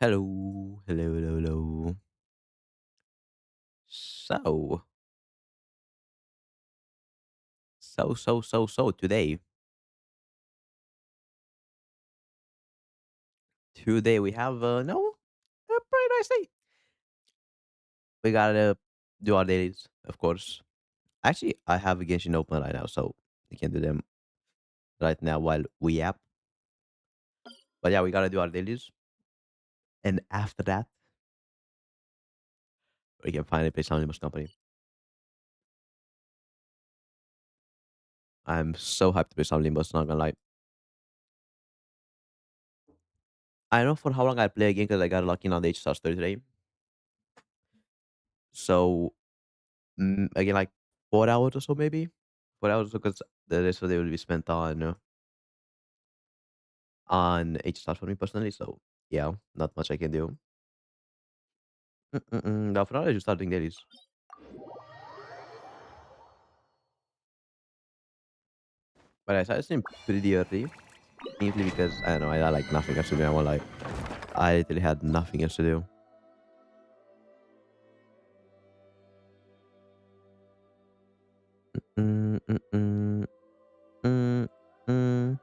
Hello, hello, hello, hello. So, today we have a pretty nice day. We gotta do our dailies, of course. Actually, I have a Genshin open right now, so we can do them right now while we app. But yeah, we gotta do our dailies, and after that, we can finally play some Limbus Company. I'm so hyped to play some Limbus. Not gonna lie. I don't know for how long I play again because I got lucky on the H star story today. So again, like 4 hours or so, maybe 4 hours, because the rest of the day will be spent on H stuff for me personally. So yeah, not much I can do. Now for now, I just start doing dailies. But I started stream pretty early, simply because I don't know I had like nothing else to do. I want like I literally had nothing else to do. Mm, mm, mm, mm, mm.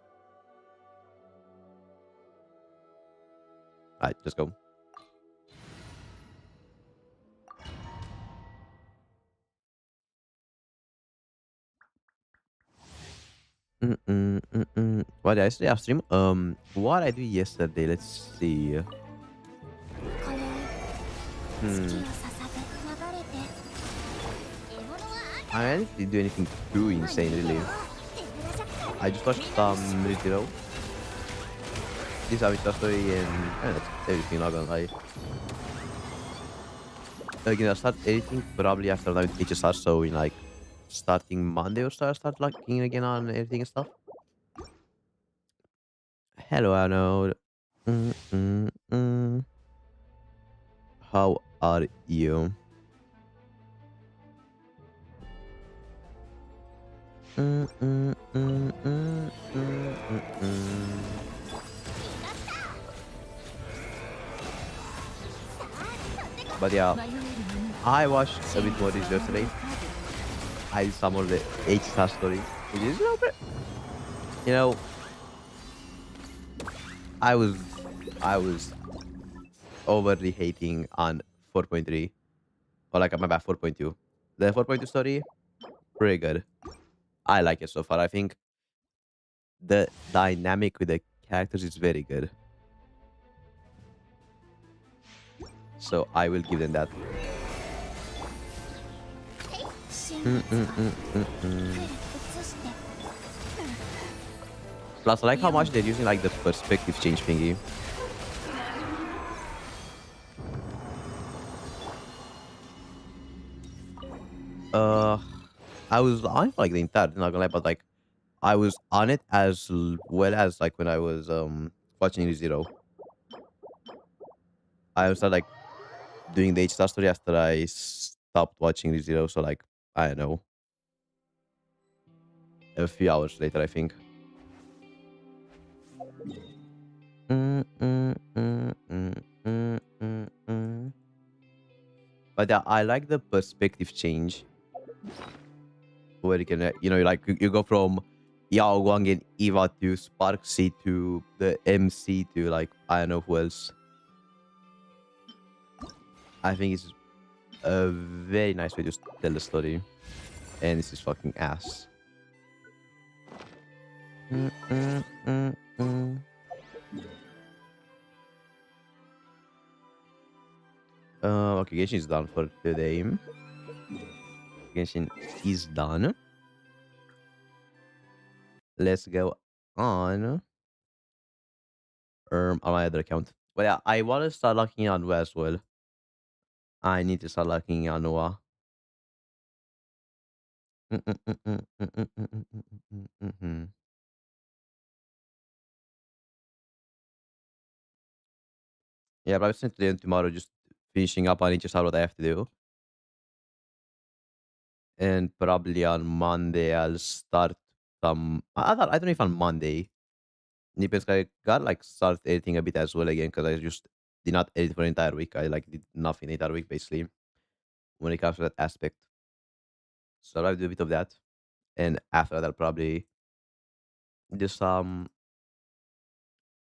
Alright, just go. What did I say? I stream. What I did yesterday? Let's see. Hmm. I didn't do anything too insane, really. I just watched some Rizero. This Avista story, and that's everything, not gonna lie. Again, I start editing probably after like HSR, so in like starting Monday or so, I start looking again on editing and stuff. Hello, Arnold. Mm, mm, mm. How are you? Mm, mm, mm, mm, mm, mm, mm. But yeah, I watched a bit more this yesterday. I did some of the HSR story, which is you know, I was I was overly hating on 4.3, or like my bad 4.2. The 4.2 story, pretty good. I like it so far. I think the dynamic with the characters is very good. So I will give them that. Mm, mm, mm, mm, mm. Plus, I like how much they're using like the perspective change thingy. Uh, I was on it for like the entire, not gonna lie, but like I was on it as well as like when I was watching Zero. I started like doing the H star story after I stopped watching Zero. So like I don't know, a few hours later, I think. Mm, mm, mm, mm, mm, mm, mm. But yeah, I like the perspective change where you can, like you go from Yao Guang and Eva to Sparksy to the MC to like I don't know who else. I think it's a very nice way to tell the story, and this is fucking ass. Mm, mm, mm, mm. Okay, Genshin is done for today. Genshin is done. Let's go on on my other account. But yeah, I want to start locking on Wuwa as well. I need to start locking on Wuwa. Yeah, but I've spent today and tomorrow just finishing up on each side what I have to do. And probably on Monday I'll start some. I don't know if on Monday. Depends. I got like start editing a bit as well again because I just did not edit for an entire week. I like did nothing the entire week basically when it comes to that aspect. So I'll do a bit of that, and after that, I'll probably do some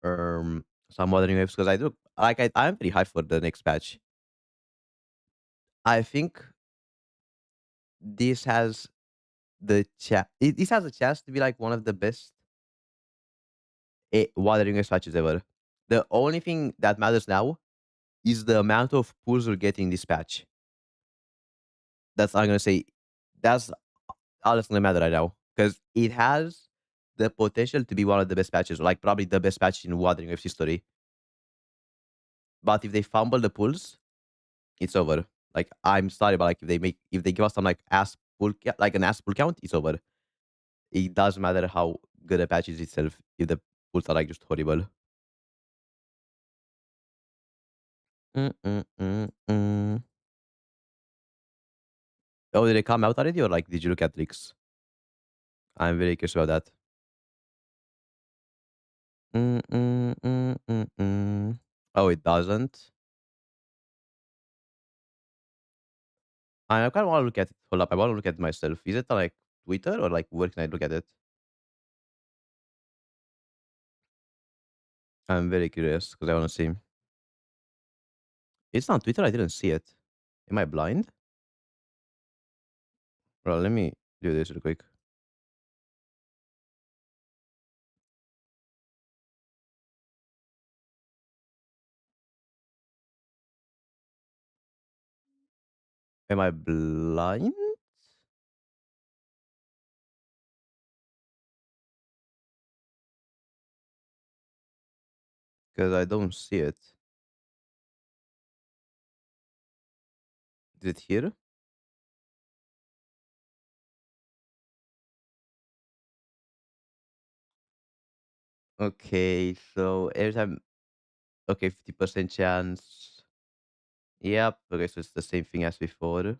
modeling waves because I do like I'm pretty hyped for the next patch. I think this has this has a chance to be like one of the best Wuthering Waves patches ever. The only thing that matters now is the amount of pulls we're getting this patch. That's I'm gonna say that's all that's gonna matter right now because it has the potential to be one of the best patches, like probably the best patch in Wuthering Waves history. But if they fumble the pulls, it's over. Like I'm sorry, but like if they give us some like like an ass pull count, it's over. It doesn't matter how good a patch is itself if the pulls are like just horrible. Mm, mm, mm, mm. Oh, did it come out already, or like did you look at leaks? I'm very curious about that. Mm, mm, mm, mm, mm. Oh, it doesn't. I kind of want to look at it. Hold up, I want to look at it myself. Is it on like Twitter or like where can I look at it? I'm very curious because I want to see. It's on Twitter. I didn't see it. Am I blind? Well, let me do this real quick. Am I blind? Because I don't see it. Is it here? Okay, so every time, okay, 50% chance. Yep. Okay, so it's the same thing as before.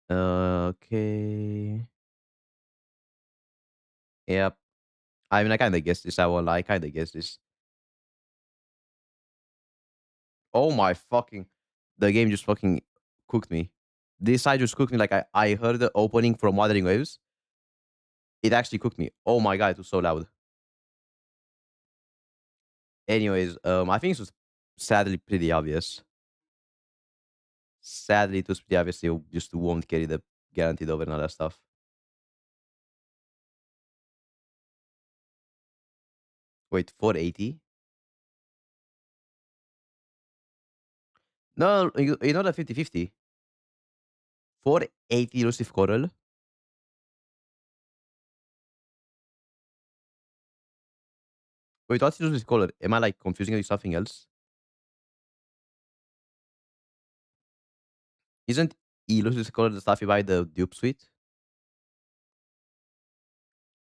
Okay. Yep. I mean, I kind of guessed this. I won't lie. I kind of guessed this. Oh my fucking! The game just fucking cooked me. This side just cooked me. Like I heard the opening from Wuthering Waves. It actually cooked me. Oh my god, it was so loud. Anyways, I think it was sadly pretty obvious. Sadly, it was pretty obvious you just won't carry the guaranteed over and all that stuff. Wait, 480? No, you know the 50/50. 480 elusive coral. Wait, what's elusive coral? Am I like confusing it with something else? Isn't elusive coral the stuff you buy the dupe suite?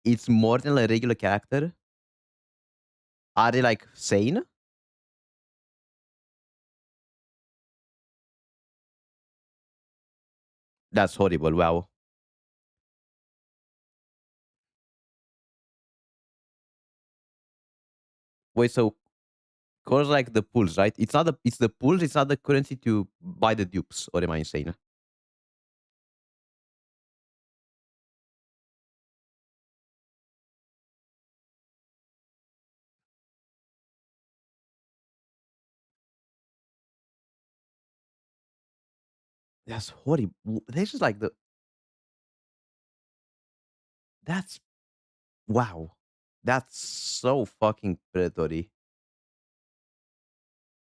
It's more than a regular character. Are they like sane? That's horrible. Wow. Wait, so corals like the pools, right? It's the pools, it's not the currency to buy the dupes, or am I insane? That's horrible. This is like that's wow. That's so fucking predatory.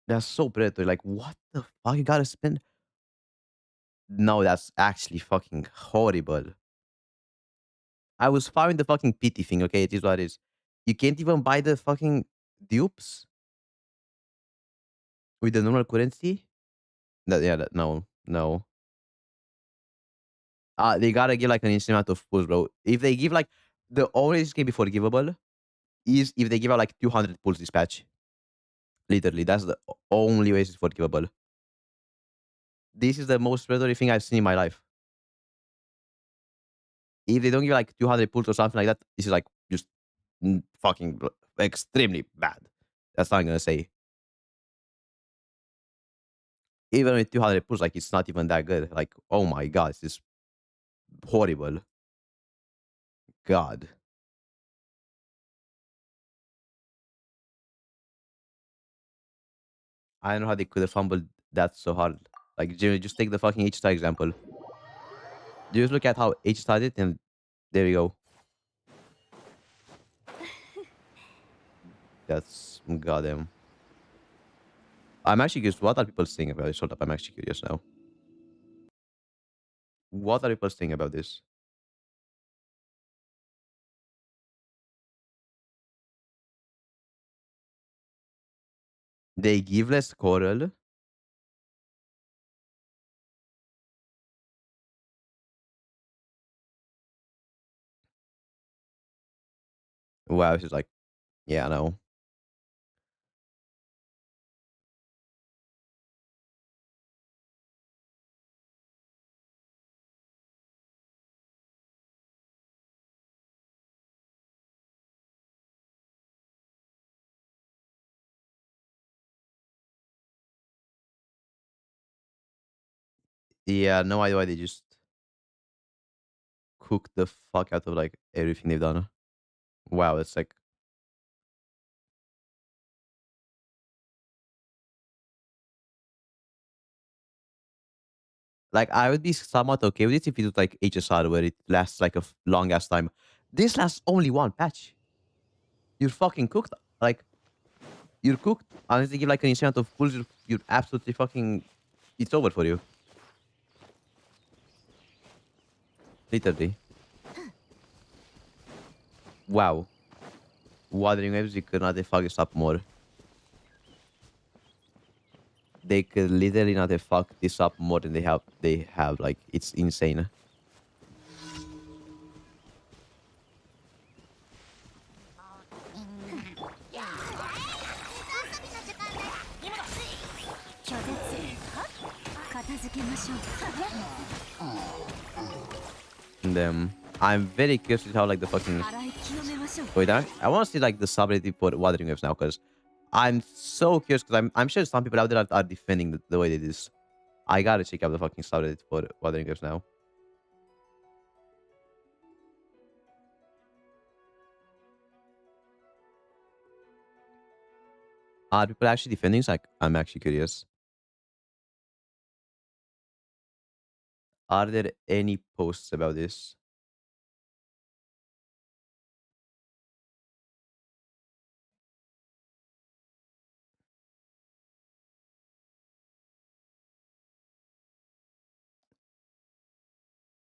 That's so predatory. Like, what the fuck? You gotta spend. No, that's actually fucking horrible. I was following the fucking pity thing, okay? It is what it is. You can't even buy the fucking dupes with the normal currency? Yeah, no, no. They gotta give like an insane amount of pulls, bro. If they give like the only this can be forgivable is if they give out like 200 pulls dispatch. Literally, that's the only way it's forgivable. This is the most predatory thing I've seen in my life. If they don't give like 200 pulls or something like that, this is like just fucking extremely bad. That's all I'm gonna say. Even with 200 push, like it's not even that good. Like, oh my god, this is horrible. God, I don't know how they could have fumbled that so hard. Like, Jimmy, just take the fucking H star example. Just look at how H started, and there you go. That's goddamn. I'm actually curious. What are people saying about it? Shut up. I'm actually curious now. What are people saying about this? They give less coral. Wow, it's just like, yeah, I know. Yeah, no idea why they just cook the fuck out of like everything they've done. Wow, it's like I would be somewhat okay with it if it was like HSR where it lasts like a long ass time. This lasts only one patch. You're fucking cooked. Like you're cooked. Unless they give like an incentive of pulls, you're absolutely fucking. It's over for you. Literally. Wow. Wuthering waves, you could not have fucked this up more. They could literally not have fucked this up more than they have. They have like it's insane. And I'm very curious with how like the fucking wait. I want to see like the subreddit for Wuthering Waves now because I'm so curious because I'm sure some people out there are defending the way they do this. I gotta check out the fucking subreddit for Wuthering Waves now. Are people actually defending? Like I'm actually curious. Are there any posts about this?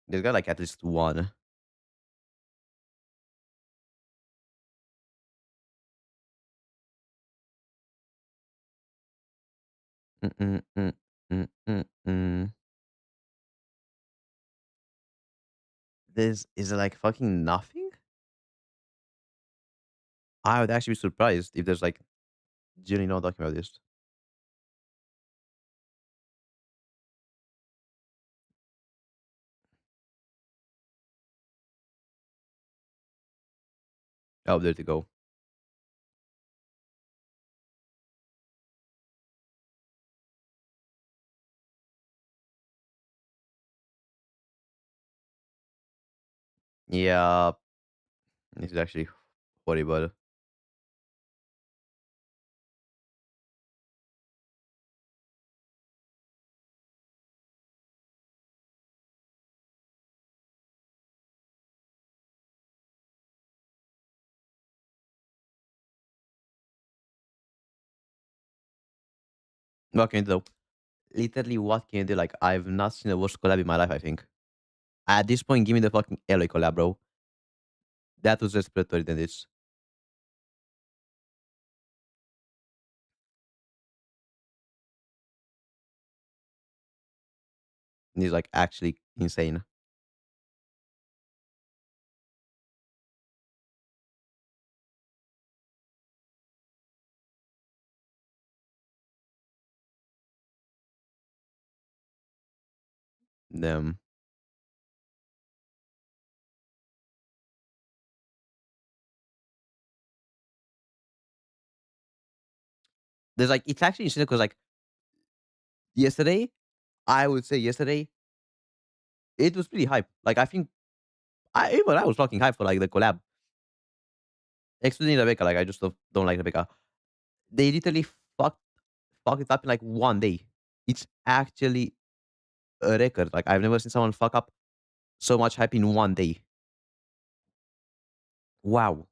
There's got like at least one. Mm, mm, mm, mm, mm, mm. There's is it like fucking nothing? I would actually be surprised if there's like genuinely no talking about this. Oh, there to go. Yeah, this is actually horrible. What can you do? Literally, what can you do? Like, I've not seen a worse collab in my life, I think. At this point, give me the fucking Eloy collab, bro. That was respiratory than this. And he's like actually insane. Them. There's like it's actually interesting because like yesterday, I would say yesterday it was pretty hype. Like I think I was fucking hype for like the collab, excluding Rebecca. Like I just don't like Rebecca. They literally fucked it up in like 1 day. It's actually a record. Like I've never seen someone fuck up so much hype in 1 day. Wow.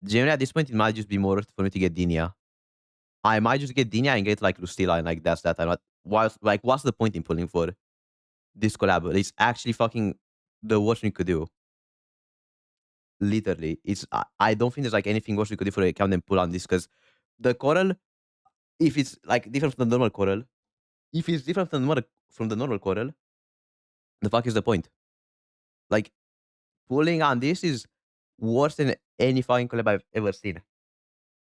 Generally, at this point, it might just be more for me to get Dinia. I might just get Dinia and get like Lucilla, and like that's that. I'm not. What's the point in pulling for this collab? It's actually fucking the worst we could do. Literally, it's. I don't think there's like anything worse we could do for a account than pull on this because the coral, if it's like different from the normal coral, if it's different from the normal coral, the fuck is the point? Like pulling on this is worse than any fucking collab I've ever seen.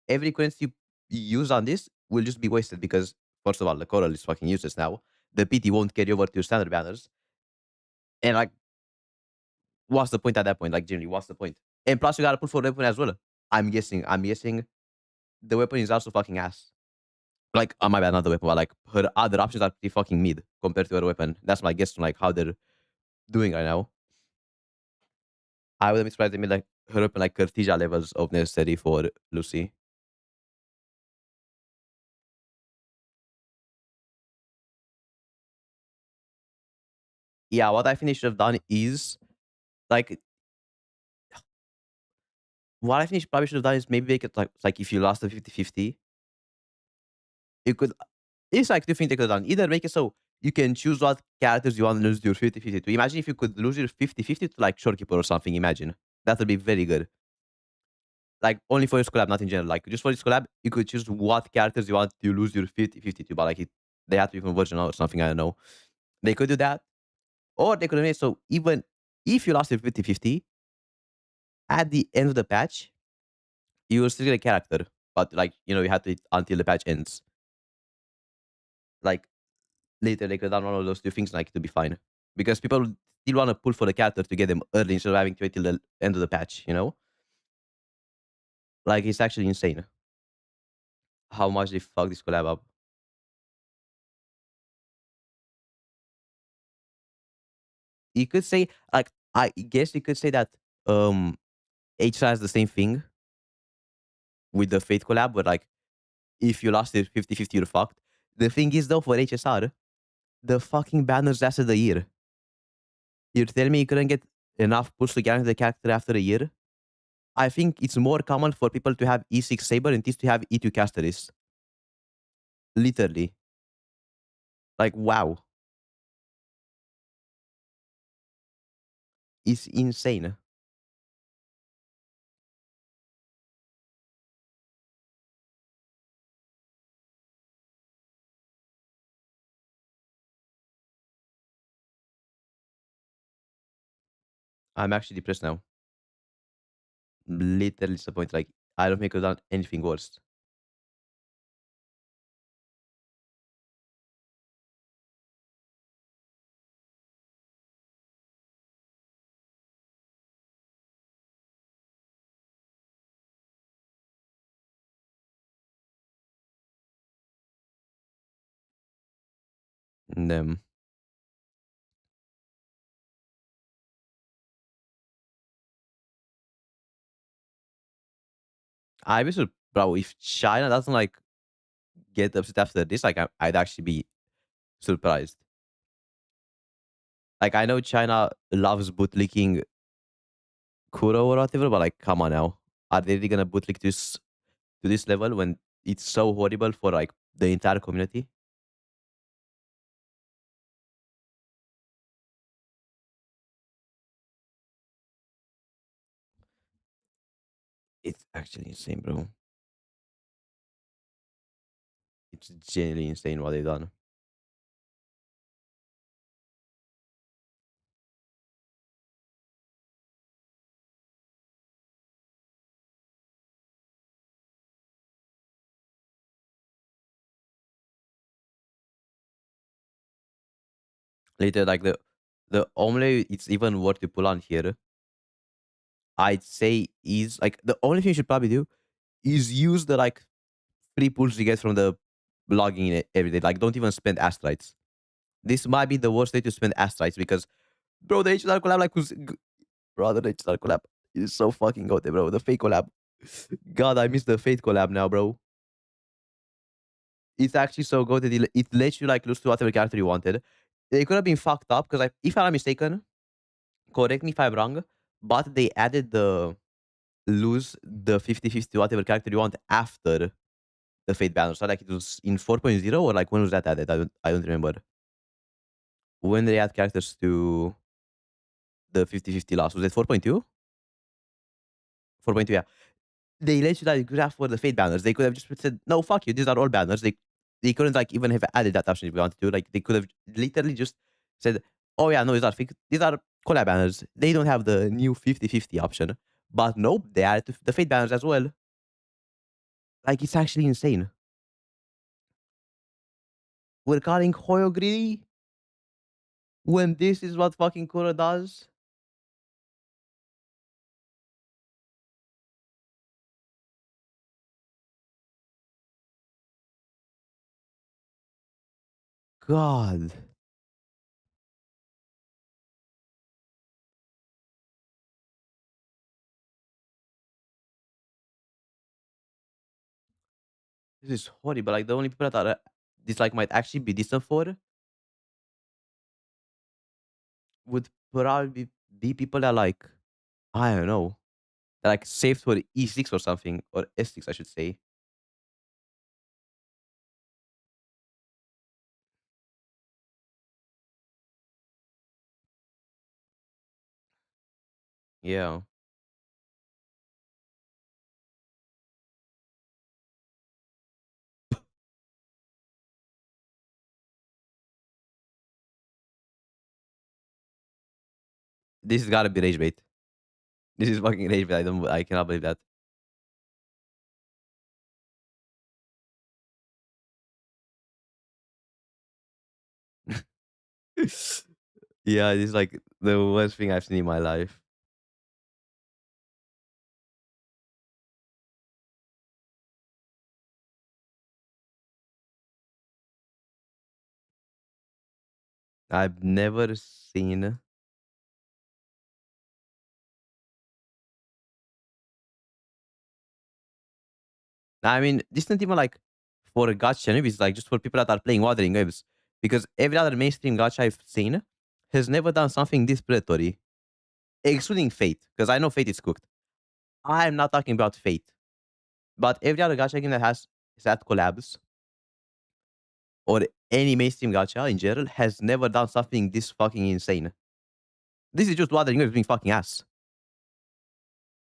Every currency you use on this will just be wasted because first of all, the coral is fucking useless now. The PT won't carry over to your standard banners. And like, what's the point at that point? Like, generally, what's the point? And plus, you gotta pull for the weapon as well. I'm guessing the weapon is also fucking ass. Like, oh, my bad, not the weapon, but like her other options are pretty fucking mid compared to her weapon. That's my guess on like how they're doing right now. I wouldn't be surprised if they made like her weapon like Cartesia levels of necessary for Lucy. Yeah, what I think they should have done is like what I think probably should have done is maybe make it like if you lost the 50-50, you could it's like two things they could have done. Either make it so you can choose what characters you want to lose your 50-50 to. Imagine if you could lose your 50-50 to like Shorekeeper or something, imagine. That would be very good. Like only for this collab, not in general. Like just for this collab, you could choose what characters you want to lose your 50-50 to, but like they have to be from version or something, I don't know. They could do that. Or they could have made it so even if you lost your 50-50, at the end of the patch, you will still get a character. But like, you have to until the patch ends. Like later they could have done one of those two things like to be fine. Because people still want to pull for the character to get them early instead of having to wait till the end of the patch. Like it's actually insane how much they fuck this collab up. You could say like I guess you could say that HSR has the same thing with the Fate collab, but like if you lost it 50-50, you're fucked. The thing is though for HSR, the fucking banners lasted a year. You're telling me you couldn't get enough push to guarantee the character after a year? I think it's more common for people to have E6 Saber and this to have E2 Casteris. Literally. Like, wow. It's insane. I'm actually depressed now. Literally disappointed. Like, I don't think I've done anything worse. And, I wish, bro, if China doesn't like get upset after this, like, I'd actually be surprised. Like, I know China loves bootlicking Kuro or whatever, but like, come on now. Are they really gonna bootlick this to this level when it's so horrible for like the entire community? It's actually insane, bro. It's genuinely insane what they've done. Later, like the only it's even worth to pull on here, I'd say is like the only thing you should probably do is use the like free pulls you get from the logging in it every day. Like don't even spend astrites. This might be the worst day to spend astrites because bro, the HDR collab like was brother, the HDR collab is so fucking goated, bro. The fake collab. God, I miss the fate collab now, bro. It's actually so good that it lets you like lose to whatever character you wanted. They could have been fucked up because if I'm not mistaken, correct me if I'm wrong, but they added the lose the 50-50 whatever character you want after the fate banner. So like it was in 4.0 or like when was that added? I don't remember. When they add characters to the 50-50 loss, was it 4.2? 4.2, yeah. They let you like graph for the fate banners. They could have just said, no, fuck you, these are all banners. They couldn't like even have added that option if they wanted to. Like they could have literally just said, oh yeah, no, these are collab banners. They don't have the new 50-50 option. But nope, they added the fate banners as well. Like it's actually insane. We're calling Hoyo greedy when this is what fucking Kuro does. God. This is horrible. Like the only people that are this like might actually be decent for would probably be people that like I don't know, that like saved for E6 or something or S6 I should say. Yeah. This has gotta be rage bait. This is fucking rage bait. I cannot believe that. Yeah, this is like the worst thing I've seen in my life. I've never seen. I mean, this isn't even like for a gacha. Maybe it's like just for people that are playing Wuthering Waves. Because every other mainstream gacha I've seen has never done something this predatory, excluding Fate. Because I know Fate is cooked. I'm not talking about Fate, but every other gacha game that has that collabs or any mainstream gacha in general has never done something this fucking insane. This is just Wuthering Waves being fucking ass.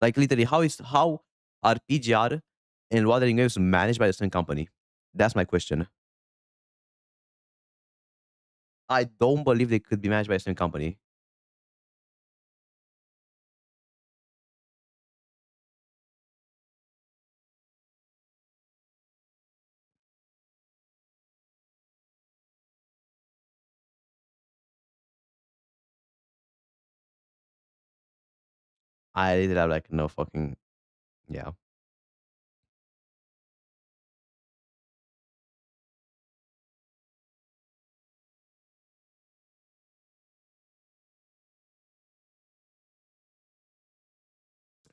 Like literally, how are PGR and Wuthering Waves managed by the same company? That's my question. I don't believe they could be managed by the same company. I literally have like no fucking yeah.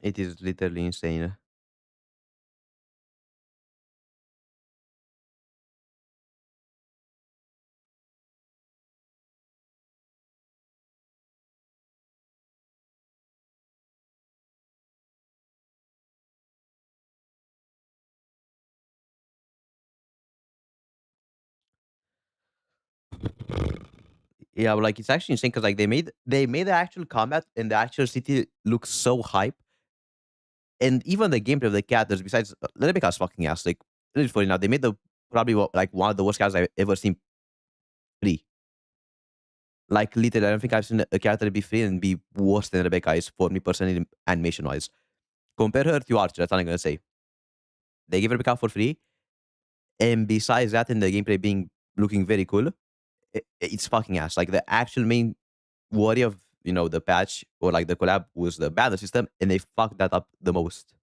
It is literally insane. Yeah, but like it's actually insane because like they made the actual combat and the actual city look so hype, and even the gameplay of the characters. Besides, Rebecca's fucking ass. Like literally now, they made the probably like one of the worst characters I've ever seen free. Like literally, I don't think I've seen a character be free and be worse than Rebecca is for me personally, animation wise. Compare her to Archer. That's all I'm gonna say. They give Rebecca for free, and besides that, and the gameplay being looking very cool, it's fucking ass. Like the actual main worry of the patch or like the collab was the banner system, and they fucked that up the most.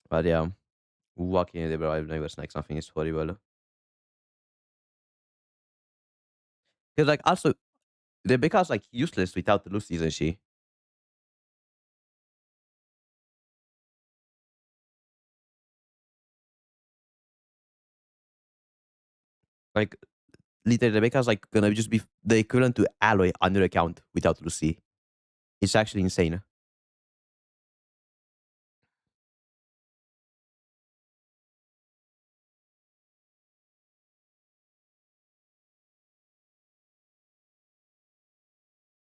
But yeah, walking in the bro, I've never snack something is horrible. Because like also Rebecca's like useless without the Lucy, isn't she? Like literally, Rebecca's like gonna just be the equivalent to Alloy on your account without Lucy. It's actually insane.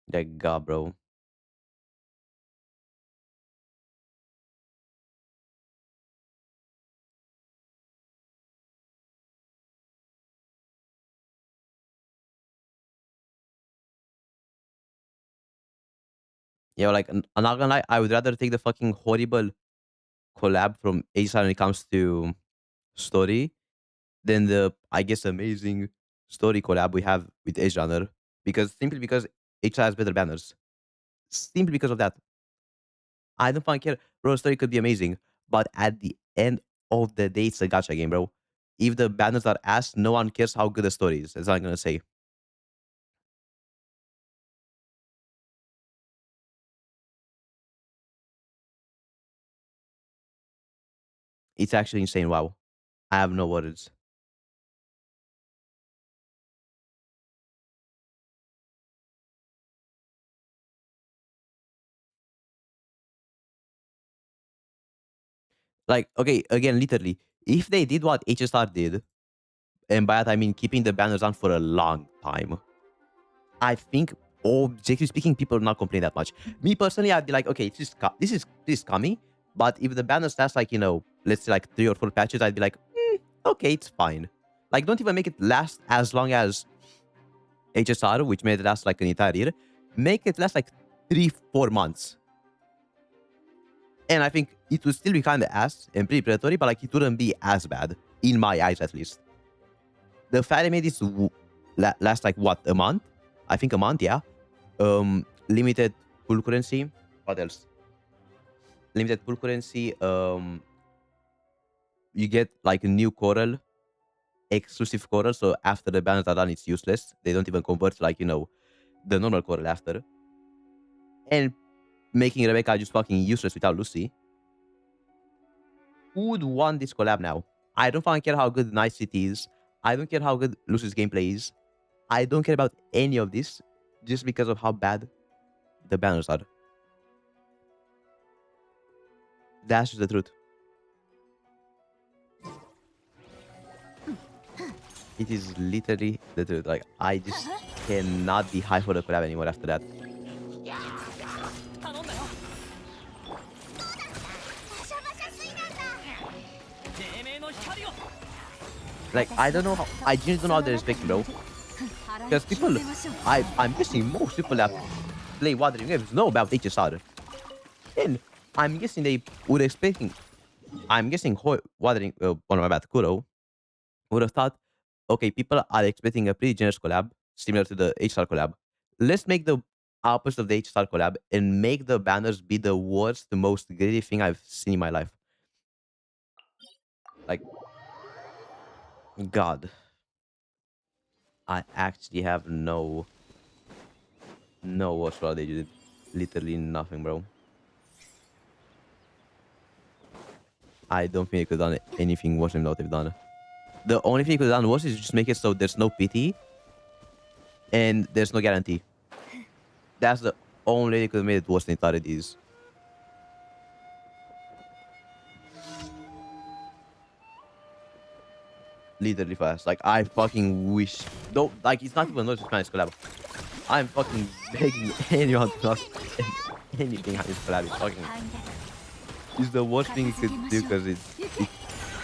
Like God, bro. Yeah, like I'm not gonna lie, I would rather take the fucking horrible collab from ASAR when it comes to story than the I guess amazing story collab we have with Edge Runner. Because HR has better banners. Simply because of that. I don't fucking care. Bro, story could be amazing. But at the end of the day, it's a gacha game, bro. If the banners are ass, no one cares how good the story is. That's all I'm gonna say. It's actually insane. Wow. I have no words. Like, okay, again, literally, if they did what HSR did, and by that I mean keeping the banners on for a long time, I think objectively speaking, people will not complain that much. Me personally, I'd be like, okay, this is coming, but if the banners last like let's say like 3 or 4 patches, I'd be like, okay, it's fine. Like, don't even make it last as long as HSR, which made it last like an entire year. Make it last like 3, 4 months, and I think it would still be kind of ass and pretty predatory, but like it wouldn't be as bad in my eyes at least. The fact they made this last like what, a month? I think a month, yeah. Limited pool currency. What else? Limited pool currency. You get like a new coral, exclusive coral. So after the banners are done, it's useless. They don't even convert to like the normal coral after. And making Rebecca just fucking useless without Lucy. Who would want this collab now? I don't fucking care how good Night City is. I don't care how good Lucy's gameplay is. I don't care about any of this just because of how bad the banners are. That's just the truth. It is literally the truth. Like, I just cannot be high for the collab anymore after that. Like, I don't know how. I genuinely don't know how they're expecting, bro. Because people, I'm guessing most people that play Wuthering Waves know about HSR. And I'm guessing they would expecting. I'm guessing Wuthering, one of my bad, Kuro, would have thought, okay, people are expecting a pretty generous collab, similar to the HSR collab. Let's make the opposite of the HSR collab and make the banners be the worst, the most greedy thing I've seen in my life. Like, God, I actually have no words for how they did. Literally nothing, bro. I don't think they could have done anything worse than what they've done. The only thing they could have done worse is just make it so there's no pity and there's no guarantee. That's the only way they could have made it worse than they thought it is. Literally fast. Like, I fucking wish. Don't, like, it's not even notice Spanish collab. I'm fucking begging anyone to not anything on this collab. It's fucking. It's the worst thing you could do because it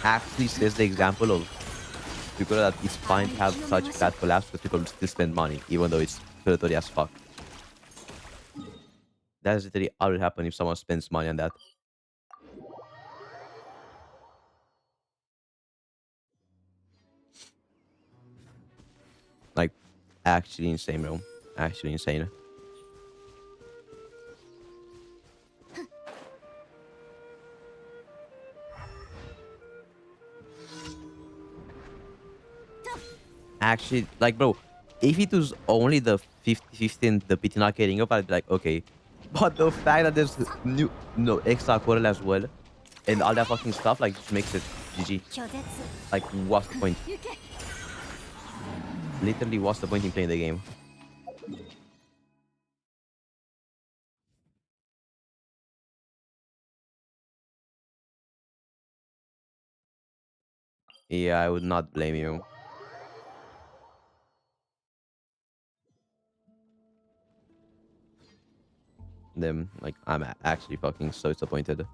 actually sets the example of because that it's fine to have such flat collabs because people still spend money, even though it's predatory as fuck. That's literally how it happen if someone spends money on that. Like, actually insane, bro. Actually insane. Actually, like, bro, if it was only the 50-15, the PT not getting up, I'd be like, okay. But the fact that there's new, no, extra quarter as well, and all that fucking stuff, like, just makes it GG. Like, what's the point? Literally, what's the point in playing the game? Yeah, I would not blame you. Them, like, I'm actually fucking so disappointed.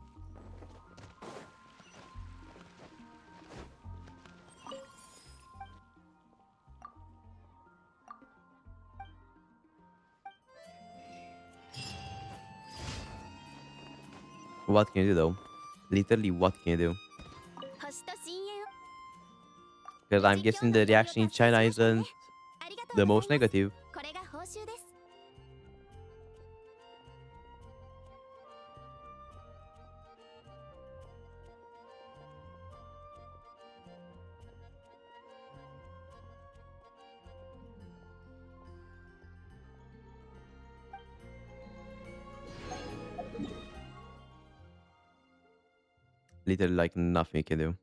What can you do, though? Literally, what can you do? Because I'm guessing the reaction in China isn't the most negative. Literally, like, nothing you can do.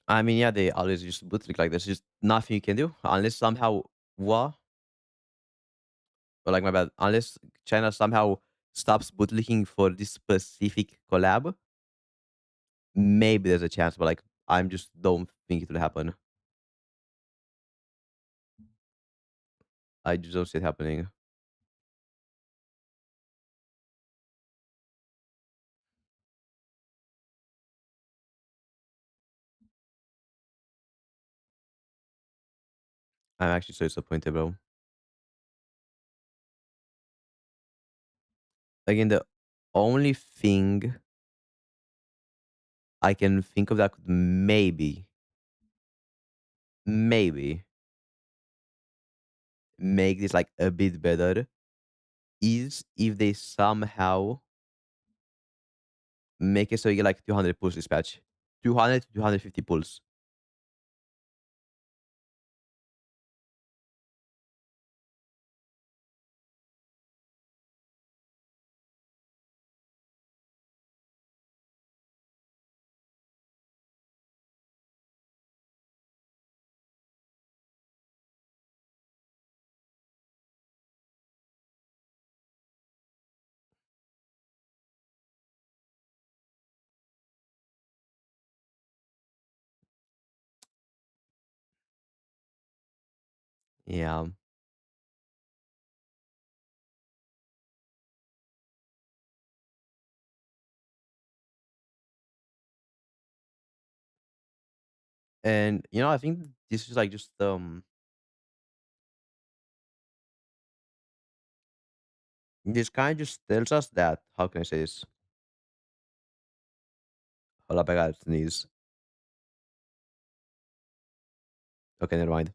I mean, yeah, they always just bootleg like there's just nothing you can do unless somehow what or like my bad unless China somehow stops bootlegging for this specific collab. Maybe there's a chance, but like I'm just don't think it will happen. I just don't see it happening. I'm actually so disappointed, bro. Again, the only thing I can think of that could maybe make this like a bit better is if they somehow make it so you get like 200 pulls dispatch. 200 to 250 pulls. Yeah. And I think this is like just this kind of just tells us that how can I say this? Hold up, I got to sneeze. Okay, never mind.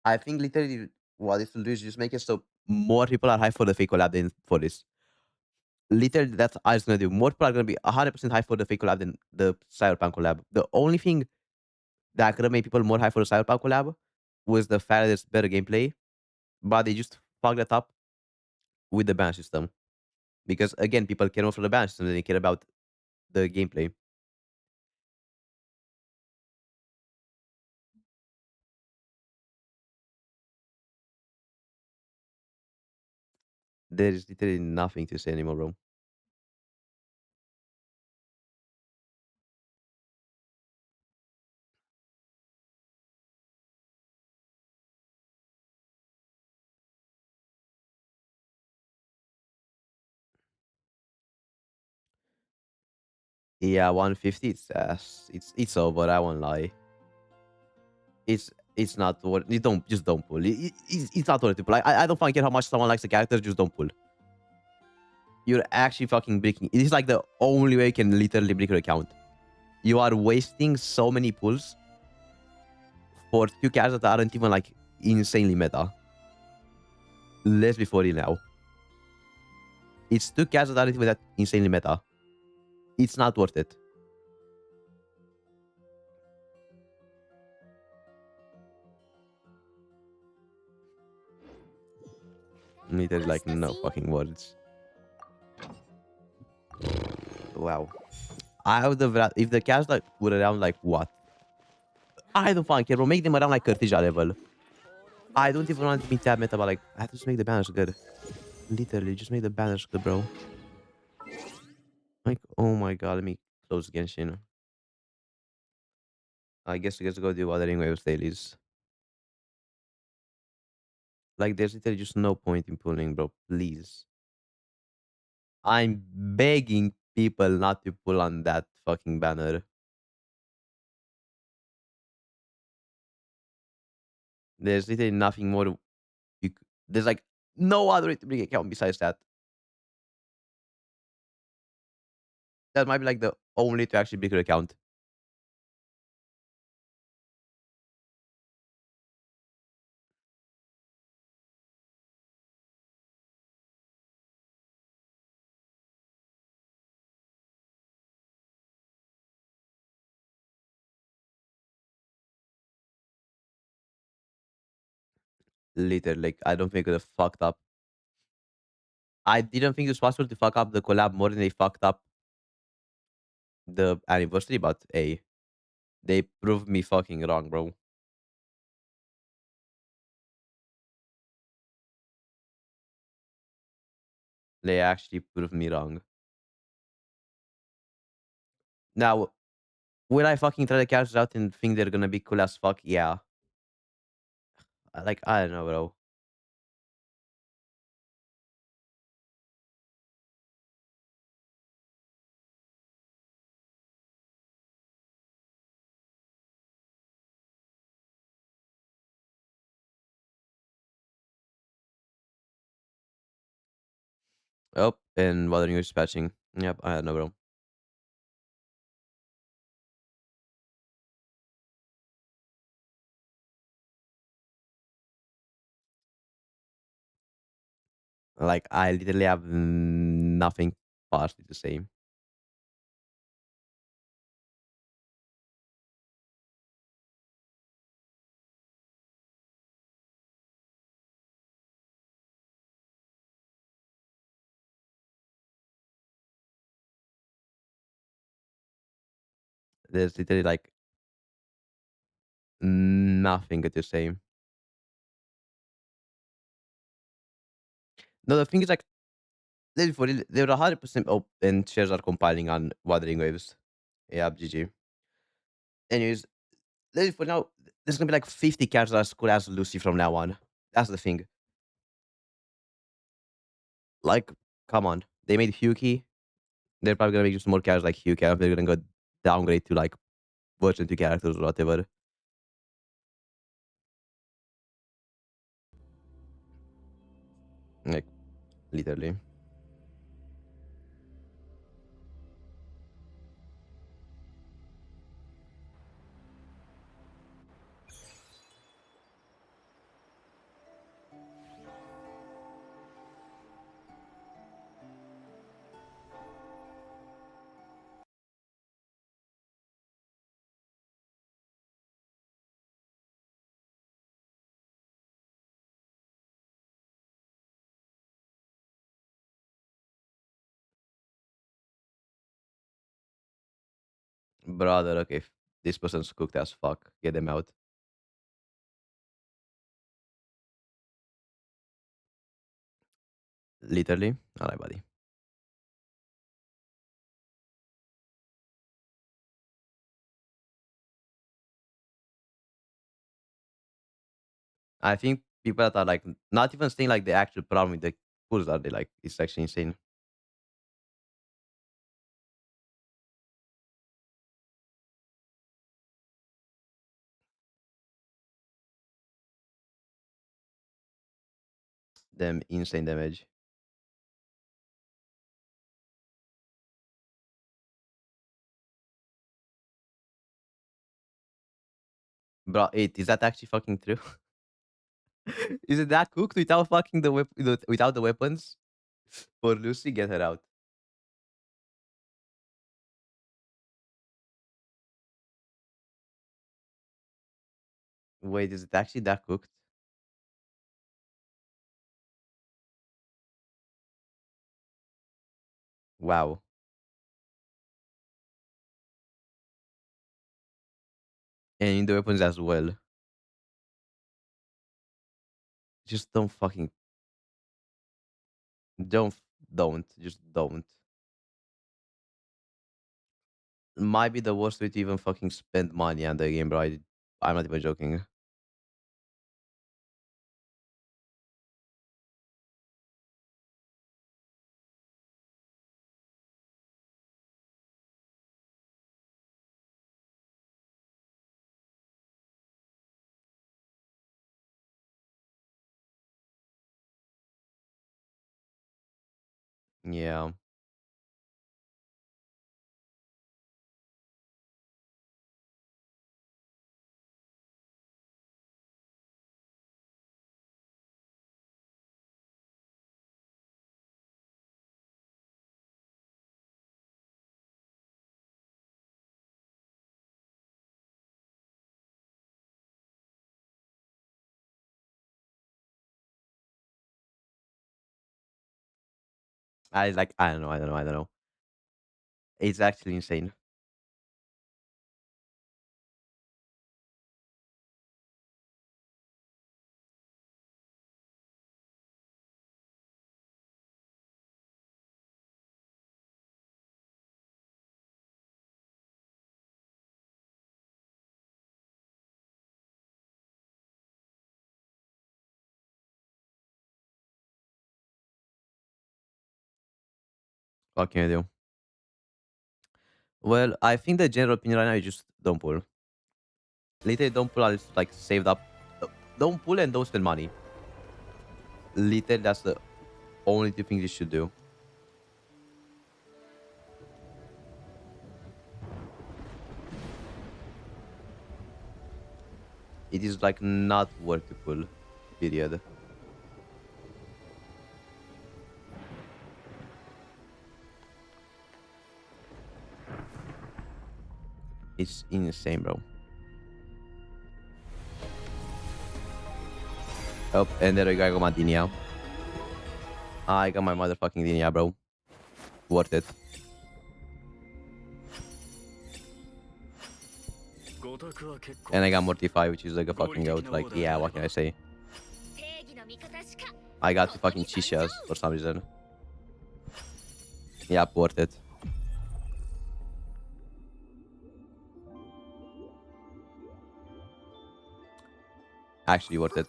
I think literally what this will do is just make it so more people are high for the fake collab than for this. Literally, that's all it's gonna do. More people are gonna be 100% high for the fake collab than the Cyberpunk collab. The only thing that could have made people more high for the Cyberpunk collab was the fact that it's better gameplay, but they just fucked that up with the ban system. Because again, people care more for the ban system than they care about the gameplay. There is literally nothing to say anymore, bro. Yeah, 150. It's over. I won't lie. It's not worth. You don't just don't pull. It's not worth it. Like I don't fucking care how much someone likes the character. Just don't pull. You're actually fucking breaking. It is like the only way you can literally break your account. You are wasting so many pulls for two characters that aren't even like insanely meta. Let's be for real now. It's two characters that aren't even that insanely meta. It's not worth it. Literally like no fucking words. Wow. I would have if the cast like were around like what? I don't fucking care, bro. Make them around like Cartija level. I don't even want to be tab meta, but like I have to just make the banners good. Literally, just make the banners good, bro. Like, oh my god, let me close Genshin. I guess we get to go do other waves dailies. Like, there's literally just no point in pulling, bro. Please. I'm begging people not to pull on that fucking banner. There's literally nothing more. There's like no other way to bring it account besides that. That might be like the only to actually break your account. Literally, like I don't think it have fucked up. I didn't think it was possible to fuck up the collab more than they fucked up the anniversary, but hey, they proved me fucking wrong, bro. They actually proved me wrong. Now, will I fucking try the characters out and think they're gonna be cool as fuck? Yeah. Like, I don't know, bro. Oh, and bothering you dispatching. Yep, I don't know, bro. Like, I literally have nothing partially to say. There's literally like nothing to say. No, the thing is like, for real, they're 100% and shares are compiling on Wuthering Waves. Yeah, GG. Anyways, for now, there's gonna be like 50 characters as cool as Lucy from now on. That's the thing. Like, come on. They made Hyuki. They're probably gonna make just more characters like Hyuki. They're gonna go downgrade to like version 2 characters or whatever. Like, literally. Brother, okay, if this person's cooked as fuck, get them out. Literally. Alright, buddy. I think people that are like not even saying like the actual problem with the pools are they like it's actually insane. Them insane damage. Bro, it is that actually fucking true? Is it that cooked without fucking without the weapons? For Lucy, get her out. Wait, is it actually that cooked? Wow. And in the weapons as well. Just don't fucking don't just don't. Might be the worst way to even fucking spend money on the game, bro. I'm not even joking. Yeah. I don't know. It's actually insane. What can you do? Well, I think the general opinion right now is just don't pull. Literally don't pull unless like saved up. Don't pull and don't spend money. Literally that's the only two things you should do. It is like not worth to pull. Period. It's insane, bro. Oh, and there I go, I got my Dinia. I got my motherfucking Dinia, bro. Worth it. And I got Mortify, which is like a fucking goat. Like, yeah, what can I say? I got the fucking Chishas for some reason. Yeah, worth it. Actually worth it.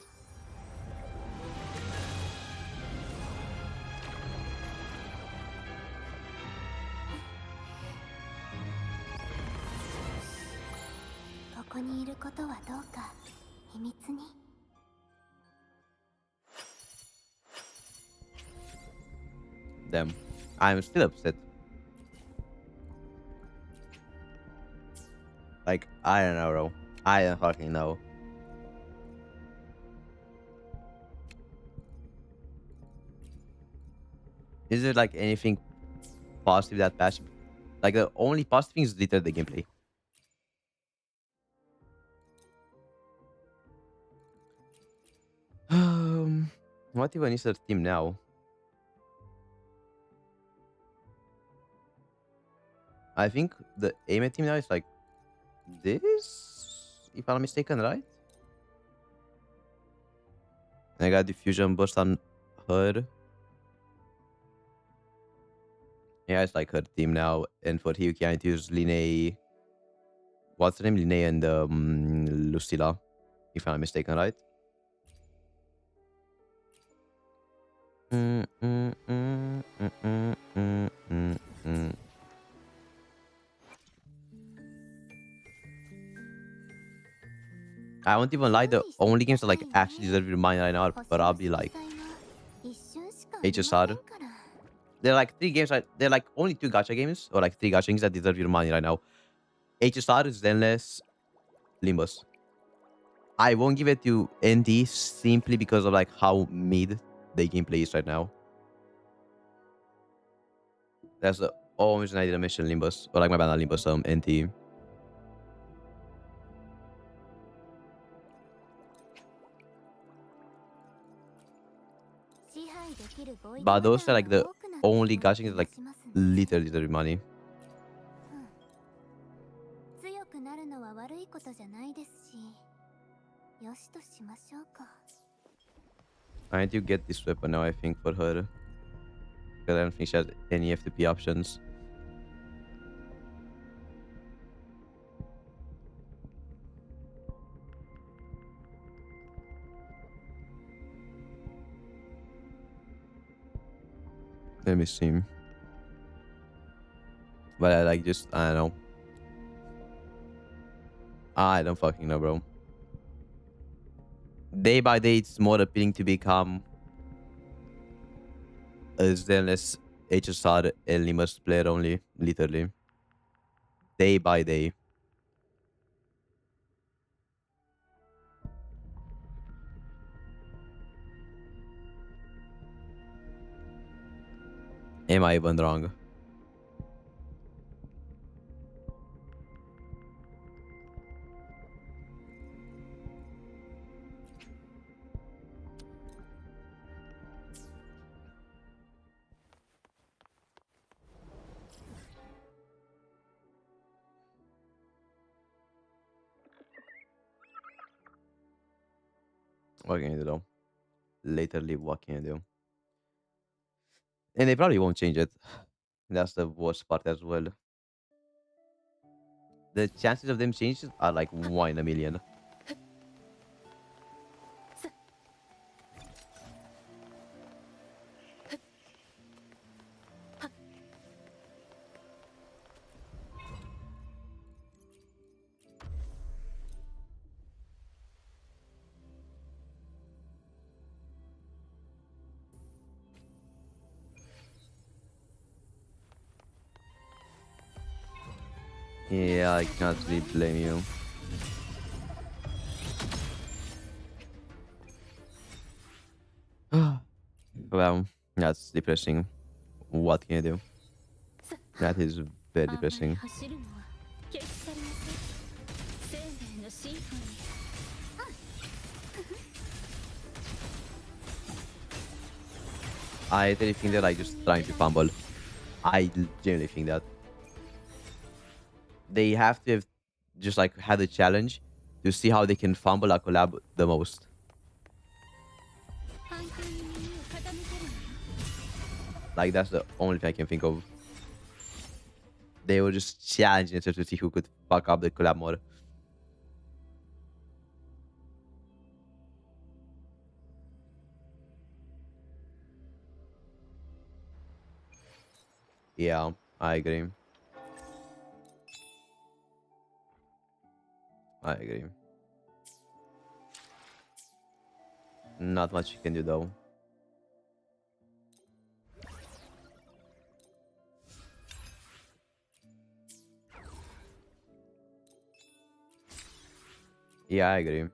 Damn. I'm still upset. Like, I don't know, bro. I don't fucking know. Is there like anything positive that patch? Like the only positive thing is literally the gameplay. What even is their team now? I think the aim team now is like this, if I'm not mistaken, right? I got diffusion burst on her. Yeah, it's like her team now. And for Hyuki, I need to use Line. What's her name? Line and Lucilla, if I'm not mistaken, right? Mm, mm, mm, mm, mm, mm, mm, mm. I won't even lie. The only games that like actually deserve your mind right now are probably like HSR. There are like three games. They're like only two gacha games, or like three gacha games that deserve your money right now. HSR, Zenless, Limbus. I won't give it to ND simply because of like how mid the gameplay is right now. That's the only reason I didn't mention Limbus, or like my bad, not Limbus, NT. But those are like the only gacha games that like literally deserve money. I need to get this weapon now, I think, for her. Because I don't think she has any FTP options. Let me see. But I like just, I don't know. I don't fucking know, bro. Day by day, it's more appealing to become a Zenless HSR and Limbus player only, literally. Day by day. Am I even wrong? What can you do though? Literally, what can you do? And they probably won't change it. That's the worst part as well. The chances of them changing are like 1 in a million. Yeah, I can't really blame you. Well, that's depressing. What can you do? That is very depressing. I really think they're like just trying to fumble. I genuinely think that they have to have just like had a challenge to see how they can fumble a collab the most. Like that's the only thing I can think of. They were just challenging themselves to see who could fuck up the collab more. Yeah, I agree. I agree. Not much you can do though. Yeah, I agree.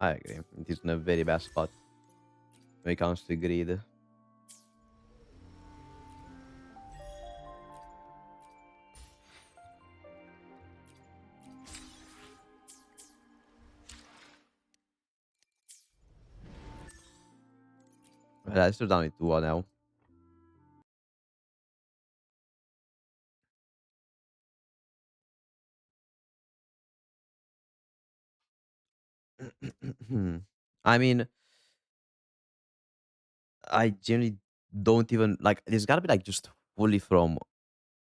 I agree. It is in a very bad spot when it comes to greed. But I still down with 2 now. I mean, I generally don't even like. There's gotta be like just fully from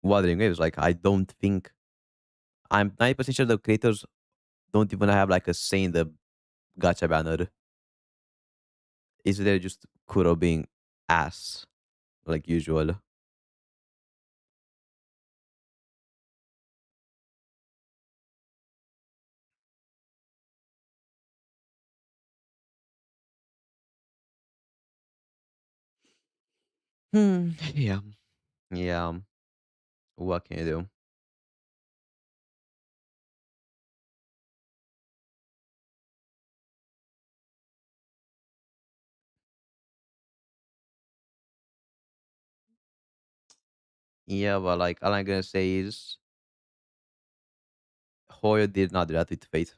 Wuthering Waves. Like I don't think I'm 90% sure the creators don't even have like a say in the gacha banner. Is there just Kuro being ass like usual? Yeah. Yeah. What can you do? Yeah, but like all I'm gonna say is Hoyo did not do that with Fate.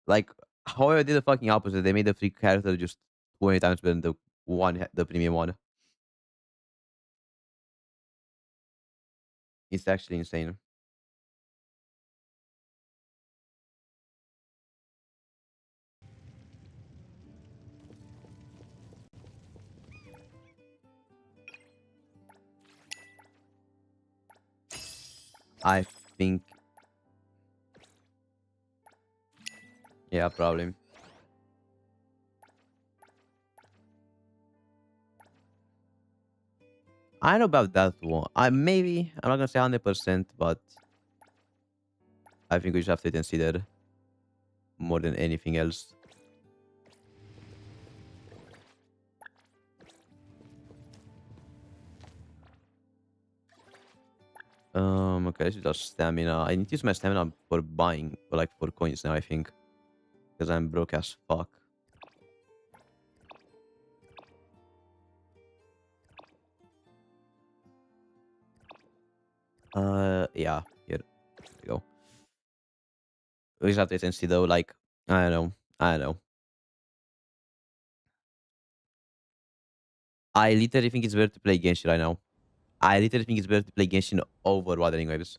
Like Hoyo did the fucking opposite. They made the free character just 20 times better than the premium one. It's actually insane. I think, yeah, probably. I don't know about that one. I'm not gonna say 100%, but I think we just have to consider more than anything else. Okay, this is just stamina. I need to use my stamina for buying, or like for coins now, I think, because I'm broke as fuck. Yeah, here we go. We just have to wait and see though. Like, I don't know, I don't know. I literally think it's better to play Genshin right now. I literally think it's better to play Genshin over Wuthering Waves.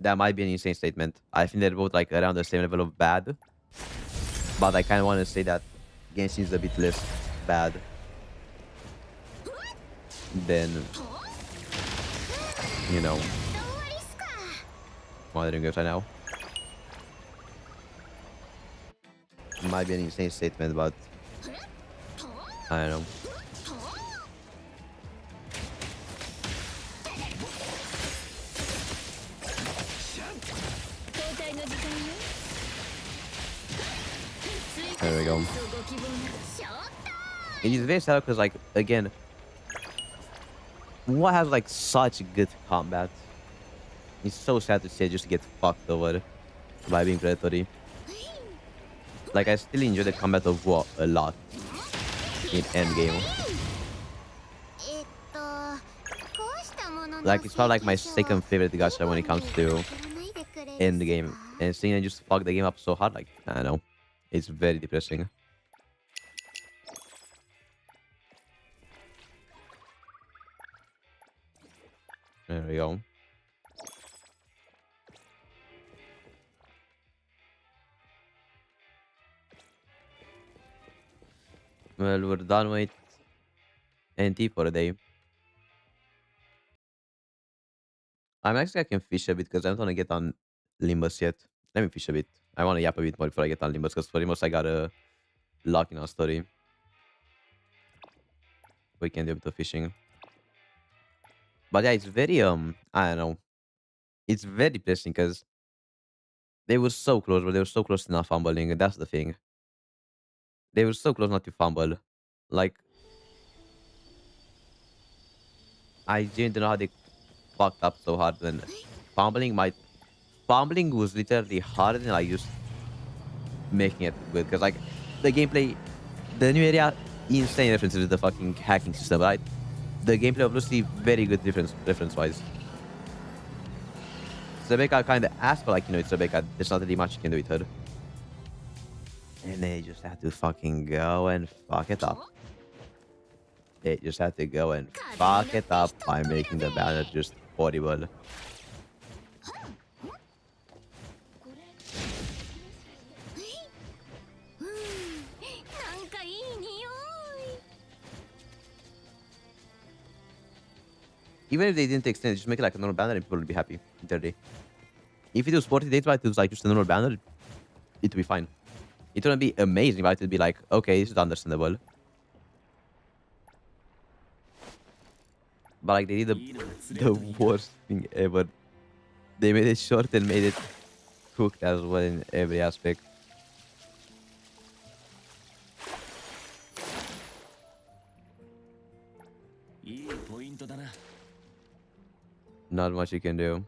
That might be an insane statement. I think they're both like around the same level of bad, but I kind of want to say that Genshin is a bit less bad than, you know, Wuthering Waves right now. Might be an insane statement, but I don't know. There we go. It is very sad because, like, again, what has like such good combat? It's so sad to see it just get fucked over by being predatory. Like, I still enjoy the combat of Wuwa a lot in endgame. Like, it's probably like my second favorite gacha when it comes to endgame. And seeing it just fuck the game up so hard, like, I don't know. It's very depressing. There we go. Well, we're done with NT for the day. I'm actually I can fish a bit because I don't want to get on Limbus yet. Let me fish a bit. I want to yap a bit more before I get on Limbus because for Limbus I got a lock in our story. We can do a bit of fishing. But yeah, it's very I don't know. It's very depressing because they were so close, but they were so close to not fumbling, and that's the thing. They were so close not to fumble. Like I didn't know how they fucked up so hard when fumbling might fumbling was literally harder than like just making it good because like the gameplay, the new area, insane references to the fucking hacking system, right? The gameplay obviously very good difference reference wise. Rebecca kind of asked, but like you know, it's Rebecca. There's not really much you can do with her. And they just had to fucking go and fuck it up. They just had to go and fuck it up by making the banner just horrible. Even if they didn't extend it, just make it like a normal banner and people would be happy. Literally. If it was 40 days, right, it was like just a normal banner, it would be fine. It wouldn't be amazing, but it would be like, okay, this is understandable. But like they did the worst thing ever. They made it short and made it cooked as well in every aspect. Not much you can do.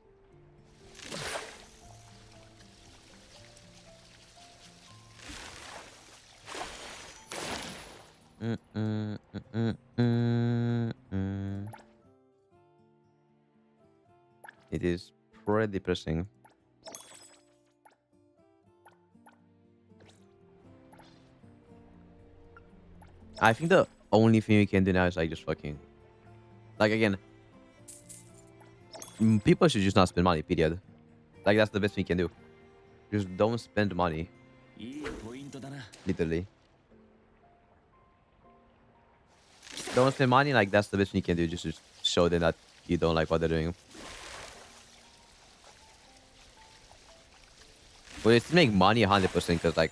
Mm, mm, mm, mm, mm, mm. It is pretty depressing. I think the only thing we can do now is like just fucking, like again, people should just not spend money. Period. Like that's the best thing you can do. Just don't spend money. Literally, don't spend money. Like that's the best thing you can do. Just to show them that you don't like what they're doing. But it's to make money 100% because like,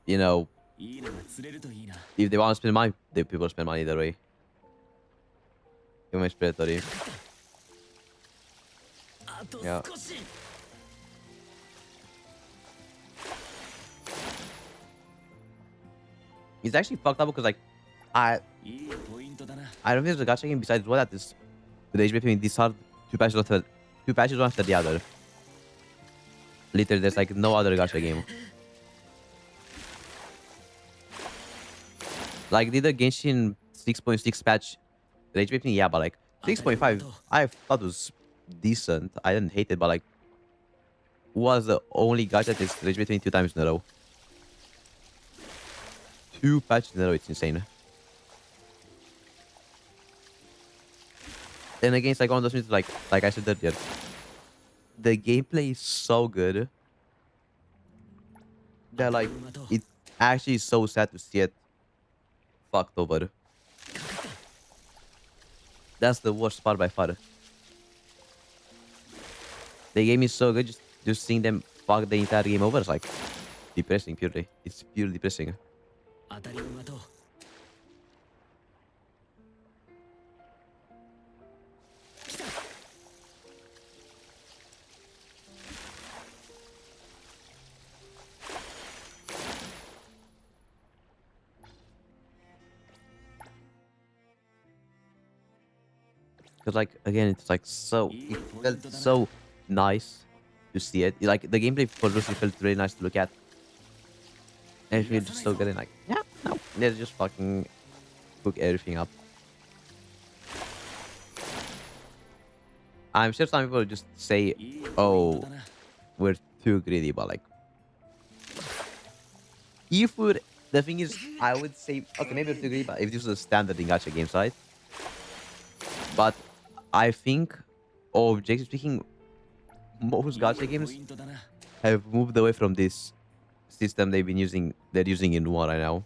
you know, if they want to spend money, the people spend money that way. Too much predatory. Yeah. It's actually fucked up because like I don't think there's a gacha game besides what that is the age between these are two patches one after the other. Literally there's like no other gacha game. Like did the Genshin 6.6 patch rage between? Yeah, but like 6.5 I thought was decent. I didn't hate it, but like was the only gacha that is rage between 2 times in a row. 2 patches in a row, it's insane. And again, it's like one of those things like I said earlier. The gameplay is so good that like it's actually so sad to see it fucked over. That's the worst part by far. The game is so good, just seeing them fuck the entire game over is like depressing purely. It's purely depressing. Cause like again, it's like so it felt so nice to see it. Like the gameplay for Lucy felt really nice to look at. And it feels just so good and like, yeah, no. They're just fucking cook everything up. I'm sure some people just say, oh, we're too greedy, but like if we're the thing is I would say okay, maybe we're too greedy, but if this was a standard in gacha games, right? But I think objectively speaking, most gacha games have moved away from this system they're using in Wuwa right now.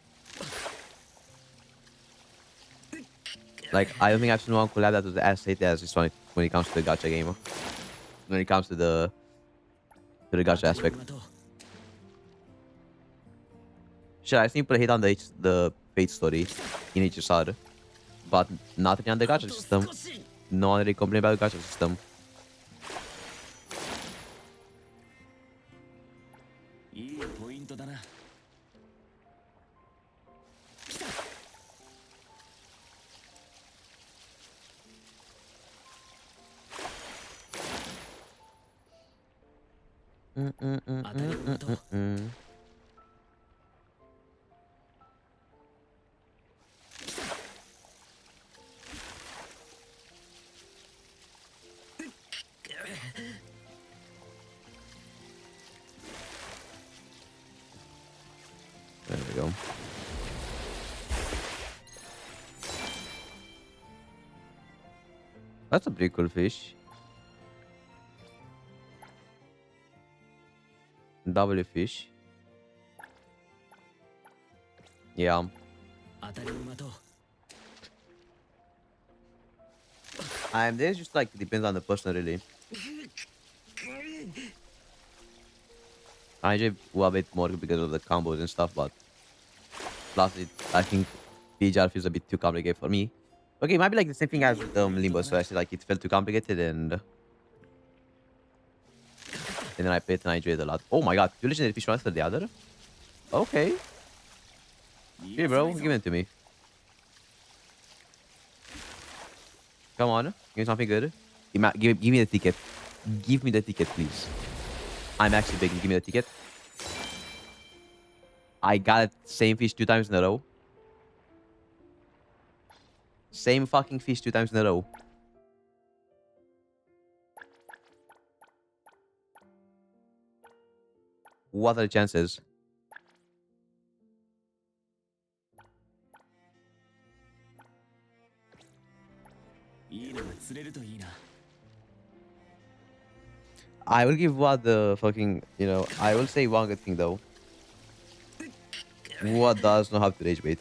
Like I don't think I've seen one collab that was as hate as this one when it comes to the gacha game. When it comes to the gacha aspect. Sure, I think people hate on the Fate story in HSR, but nothing on the gacha system. No one really complain about the gacha system. There we go. That's a pretty cool fish. W fish. Yeah. This just like depends on the person really. I enjoy Wuwa a bit more because of the combos and stuff, but plus I think PGR feels a bit too complicated for me. Okay, it might be like the same thing as with Limbus, so I said like it felt too complicated and then I played and I enjoyed it a lot. Oh my god, two legendary fish one after the other? Okay. Here bro, give it to me. Come on. Give me something good. Give me the ticket. Give me the ticket, please. I'm actually begging. Give me the ticket. I got it. Same fish 2 times in a row. Same fucking fish 2 times in a row. What are the chances? I will give what the fucking, I will say one good thing though. What does know how to rage bait.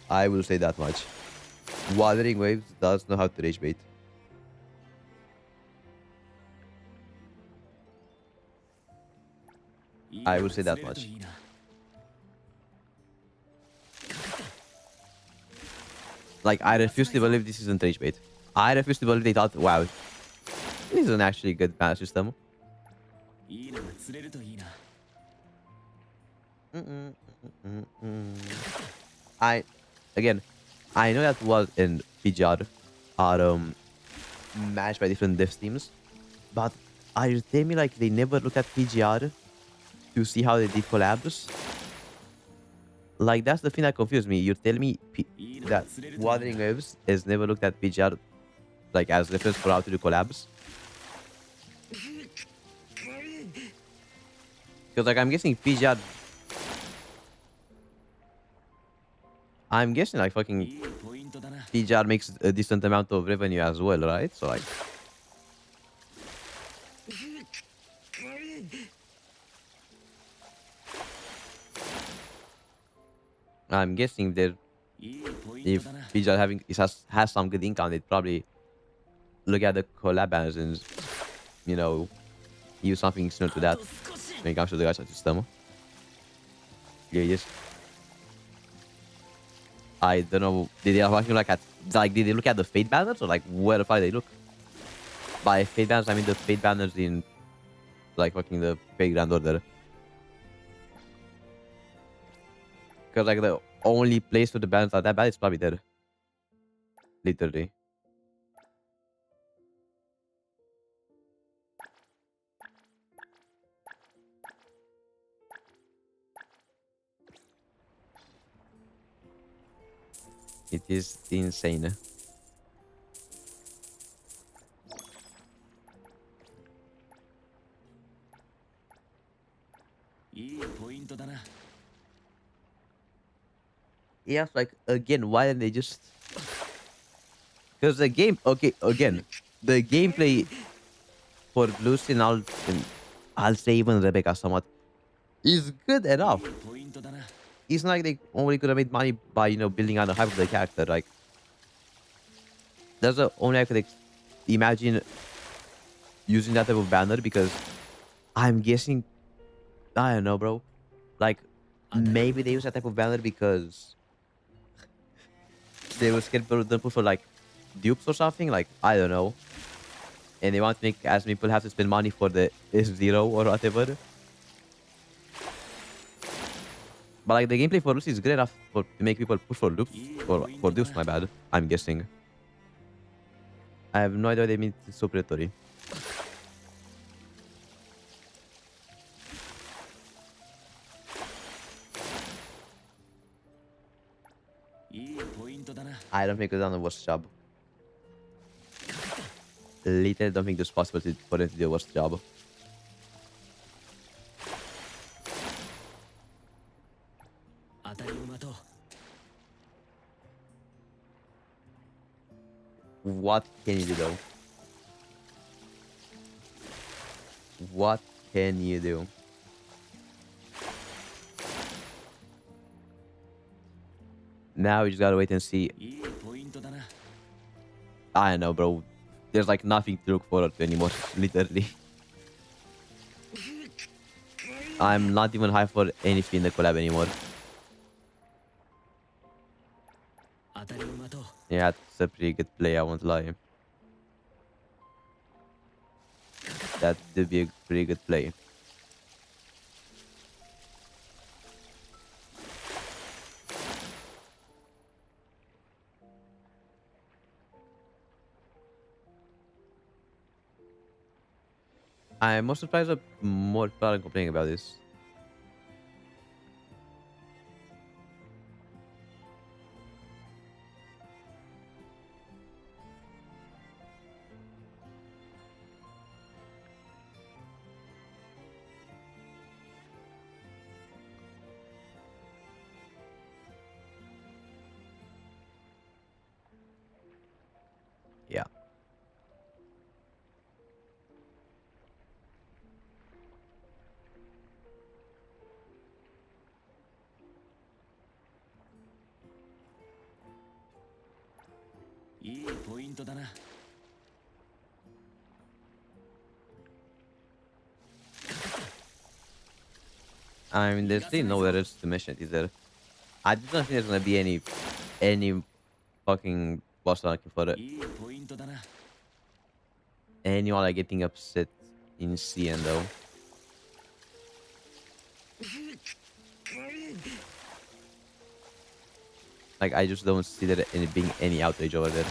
I will say that much. Wuthering Waves does know how to rage bait. I will say that much. Like, I refuse to believe this isn't rage bait. I refuse to believe they thought, wow, this is an actually good mana system. I, again, I know that was in PGR are matched by different dev teams, but are you telling me like they never looked at PGR to see how they did collabs? Like, that's the thing that confused me. You're telling me that Wuthering Waves has never looked at PGR like as reference for how to do collabs? Because like I'm guessing PGR, like fucking PGR makes a decent amount of revenue as well, right? So like, I'm guessing that if PGR has some good income, they'd probably look at the collab banners and use something similar to that when it comes to the gacha system. Yeah, yes. I don't know. Did they did they look at the fate banners or like where the fuck they look? By fate banners, I mean the fate banners in like fucking the fate grand order. Because like the only place for the banners are that bad is probably there. Literally. It is insane. Yeah, like again, why didn't they just? Because the game, okay, again, the gameplay for Lucy and I'll say even Rebecca somewhat is good enough. It's not like they only could have made money by building out the hype of the character. Like that's the only I could imagine using that type of banner because I'm guessing I don't know, bro. Like maybe they use that type of banner because they were scared people don't put for like dupes or something. Like I don't know, and they want to make as many people have to spend money for the S0 or whatever. But like the gameplay for Lucy is great enough to make people push for loops or for dupes. My bad. I'm guessing. I have no idea what they mean it's so predatory. I don't think it's done a worse job. Literally don't think it's possible for them to do a worse job. What can you do though? What can you do? Now we just gotta wait and see. I don't know, bro. There's like nothing to look forward to anymore, literally. I'm not even hyped for anything in the collab anymore. Yeah, it's a pretty good play, I won't lie. That did be a pretty good play. I'm more surprised that more people are complaining about this. Yeah. I mean, there's really nowhere else to mention it, is there? I just don't think there's gonna be any fucking boss looking for it. Anyone like getting upset in CN though. Like I just don't see there any being any outrage over there.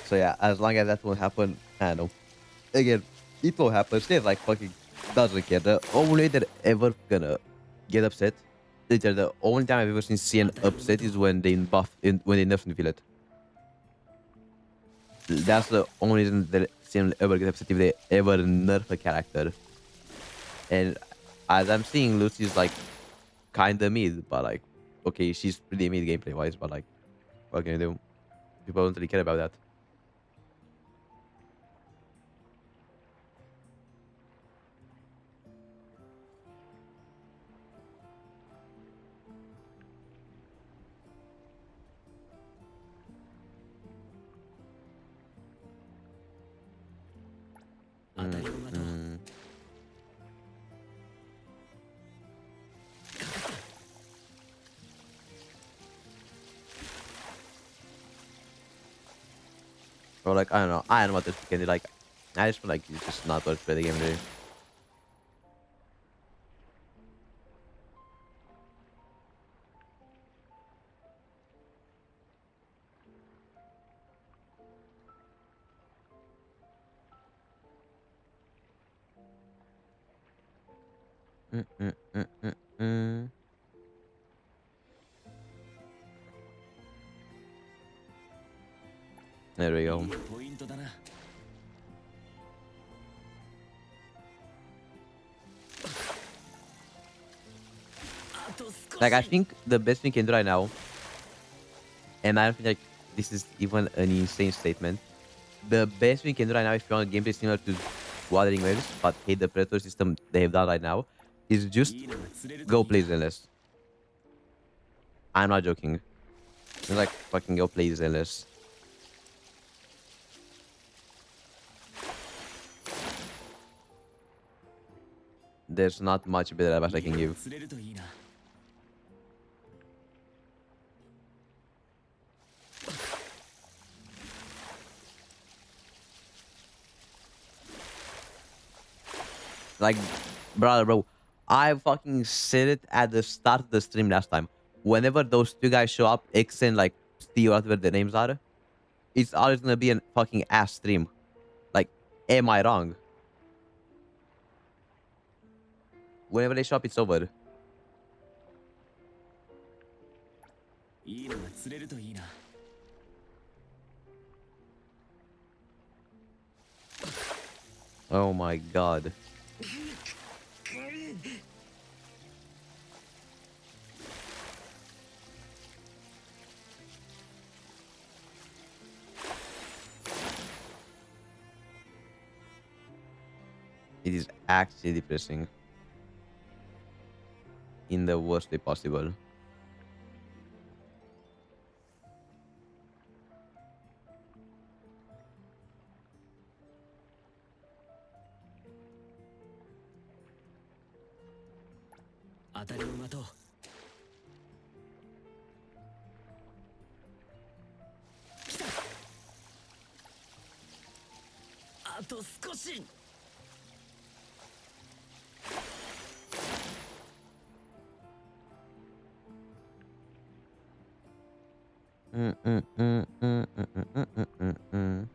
So yeah, as long as that won't happen, I don't know. Again, it will happen. Still, like fucking doesn't care. The only they're ever gonna get upset. Literally, the only time I've ever seen CN upset is when they when they nerf Villette. That's the only reason that CN ever get upset if they ever nerf a character. And as I'm seeing, Lucy's like kinda mid, but like okay, she's pretty mid gameplay wise, but like what can you do? People don't really care about that. Mm. Or like I don't know. I don't know what this can do. Like I just feel like it's just not worth play the game really. Mm, mm, mm, mm, mm. There we go. Like I think the best thing you can do right now, and I don't think like this is even an insane statement. The best thing you can do right now if you want a gameplay similar to Wuthering Waves, but hate the Predator system they have done right now, is just go play Zenless. I'm not joking. Just like fucking go play Zenless. There's not much better advice I can give. Like, brother, bro, I fucking said it at the start of the stream last time. Whenever those two guys show up, X and like Steve, whatever their names are, it's always gonna be a fucking ass stream. Like, am I wrong? Whenever they show up, it's over. Oh my god. It is actually depressing. In the worst way possible. Mm, mm, mm, mm, mm, mm, mm, mm, mm, mm.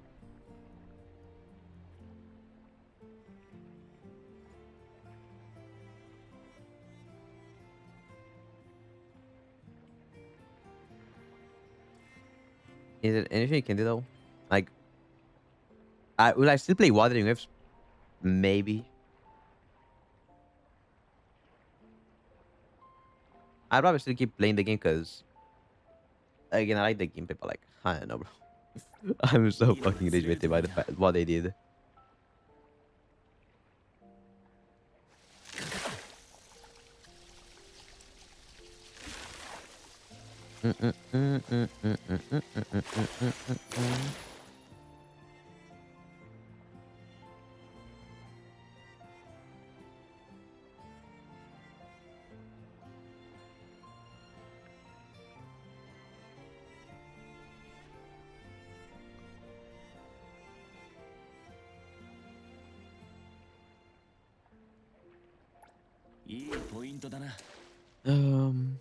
Is there anything you can do though? Like, I still play Wuthering Waves? Maybe. I'd probably still keep playing the game because, again, I like the gameplay, but like, I don't know, bro. I'm so fucking irritated by the fact what they did. Mm, mm, mm, mm, mm, mm, mm, mm, mm, mm, mm, mm. Um,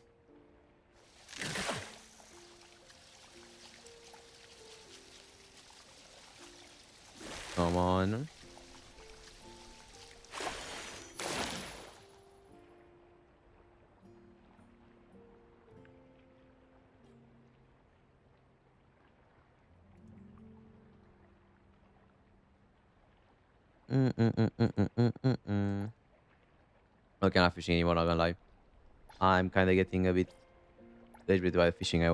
come on. Mm, mm, mm, mm, mm, mm, mm, mm. Okay, not fishing anymore, not gonna lie. I'm kind of getting a bit desperate by fishing.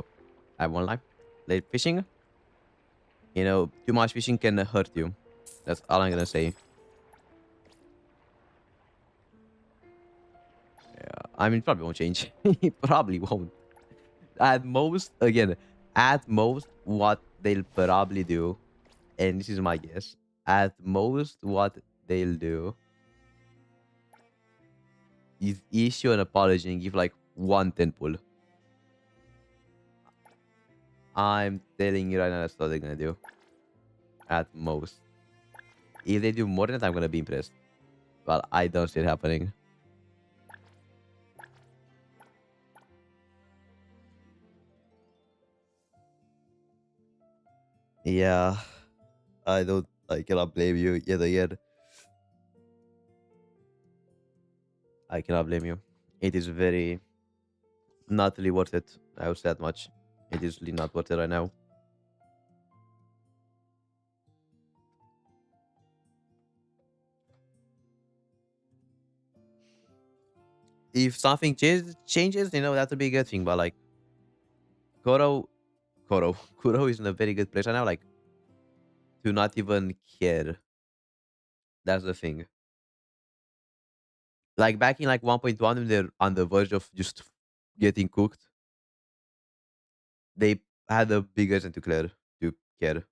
I won't lie. Late fishing, too much fishing can hurt you. That's all I'm gonna say. Yeah, I mean, probably won't change. It probably won't. At most, again, at most, what they'll probably do, and this is my guess, at most, what they'll do is issue an apology and give like one 10 pull. I'm telling you right now, that's what they're gonna do. At most. If they do more than that, I'm gonna be impressed. But I don't see it happening. Yeah, I cannot blame you yet again. I cannot blame you. It is very not really worth it. I would say that much. It is really not worth it right now. If something changes, that would be a good thing. But like Koro, Kuro is in a very good place right now. Like to not even care. That's the thing. Like back in like 1.1, when they're on the verge of just getting cooked, they had a big reason to care.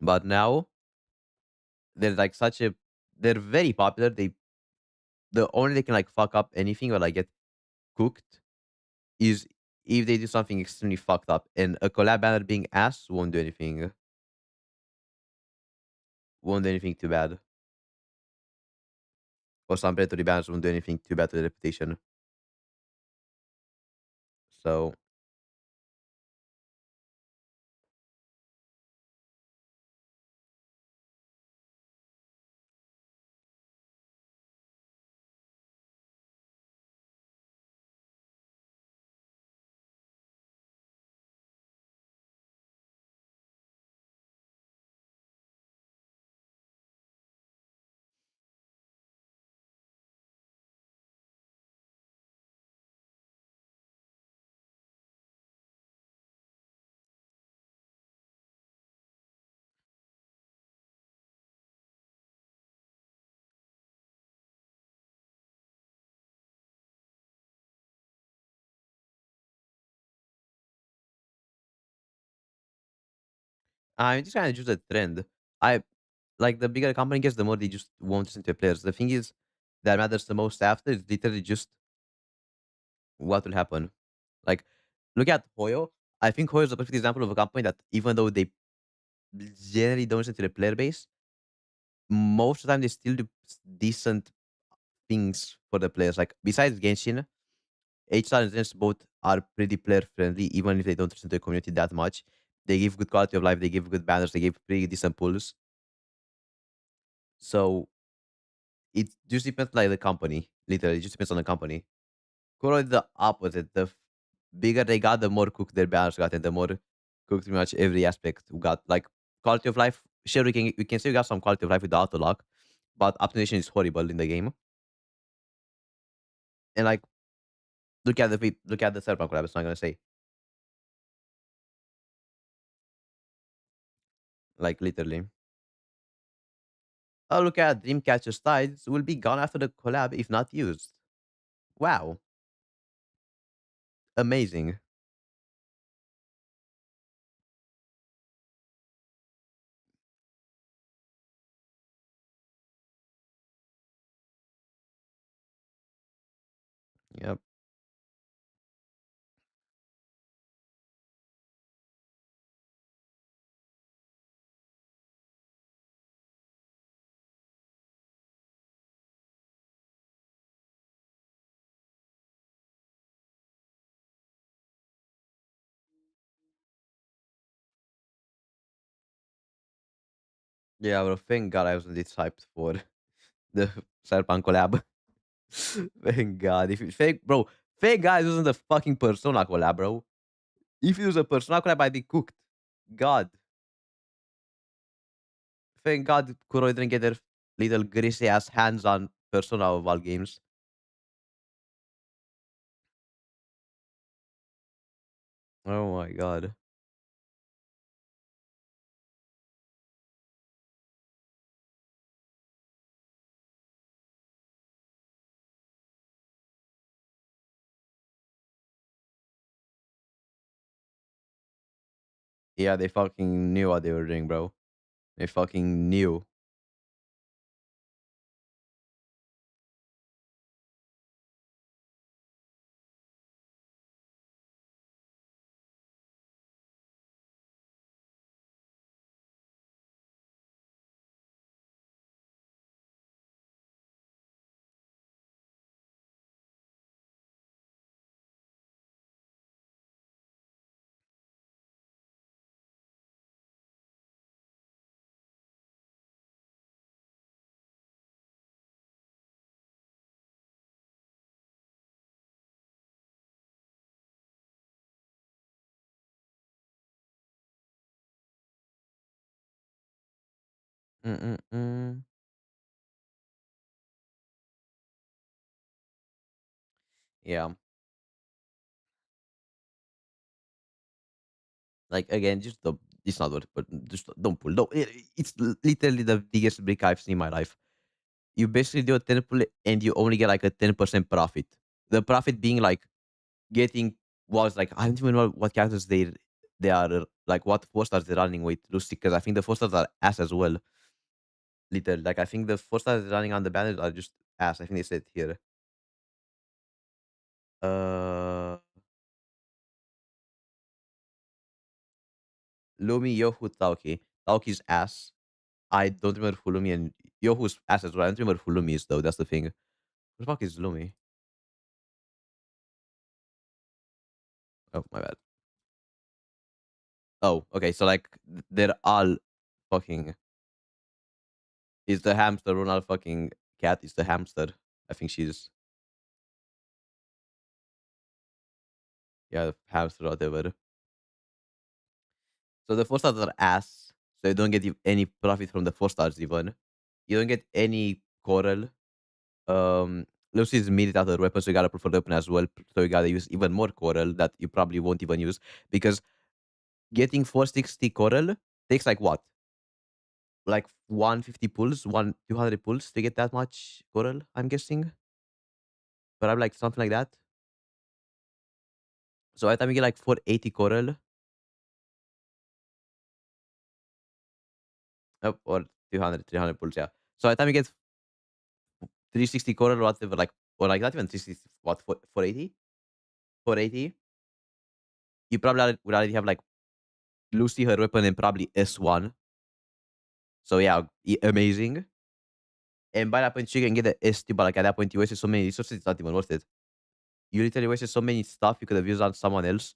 But now they're like such a they're very popular. The only they can like fuck up anything or like get cooked is if they do something extremely fucked up. And a collab banner being ass won't do anything too bad. Or some predatory banners won't do anything too bad to the reputation. So I just kind of just a trend. I like the bigger the company gets, the more they just won't listen to players. The thing is that matters the most after is literally just what will happen. Like look at Hoyo. I think Hoyo is a perfect example of a company that even though they generally don't listen to the player base. Most of the time, they still do decent things for the players. Like besides Genshin, H-Star and Zen's both are pretty player friendly, even if they don't listen to the community that much. They give good quality of life. They give good banners. They give pretty decent pulls. So it just depends, like the company. Literally, it just depends on the company. Kuro is the opposite. Bigger they got, the more cooked their banners got, and the more cooked pretty much every aspect we got. Like quality of life. Sure, we can still got some quality of life with the auto lock, but optimization is horrible in the game. And like look at the Cyberpunk collab. It's not gonna say, like, literally. Oh, look at Dreamcatcher's tides will be gone after the collab if not used. Wow, amazing. Yep. Yeah, well, thank God I wasn't this hyped for the Cyberpunk collab. Thank God. If it, thank bro, thank God it wasn't the fucking Persona collab, bro. If it was a Persona collab, I'd be cooked. God, thank God Kuro didn't get their little greasy ass hands on Persona of all games. Oh my God. Yeah, they fucking knew what they were doing, bro. They fucking knew. Mm-mm-mm. Yeah. Like again, just the it's not worth, but just don't pull. No, it's literally the biggest break I've seen in my life. You basically do a 10 pull and you only get like a 10% profit. The profit being like getting was like I don't even know what characters they are like what 4 stars they're running with Lucy because I think the 4 stars are ass as well. Literally, like I think the 4 stars running on the banners are just ass. I think they said here. Uh, Lumi, Yohu, Tauki. Tauki's ass. I don't remember who Lumi and Yohu's ass as well. I don't remember who Lumi is though. That's the thing. Who the fuck is Lumi? Oh my bad. Oh, okay. So like they're all fucking. Is the hamster Ronald fucking cat? Is the hamster? I think she's yeah hamster or whatever. So the 4 stars are ass. So you don't get any profit from the 4 stars even. You don't get any coral. Lucy's made it out of the weapon, so you gotta prefer the weapon as well. So you gotta use even more coral that you probably won't even use because getting 460 coral takes like what? Like 150 pulls, 200 pulls to get that much coral, I'm guessing. But I'm like something like that. So by the time you get like 480 coral, or 200, 300 pulls, yeah. So by the time you get 360 coral or whatever, like, or like not even 360, what, 480? 480, you probably would already have like Lucy her weapon and probably S1. So yeah, amazing. And by that point, she can get the S2, but like at that point, you wasted so many resources, it's not even worth it. You literally wasted so many stuff you could have used on someone else.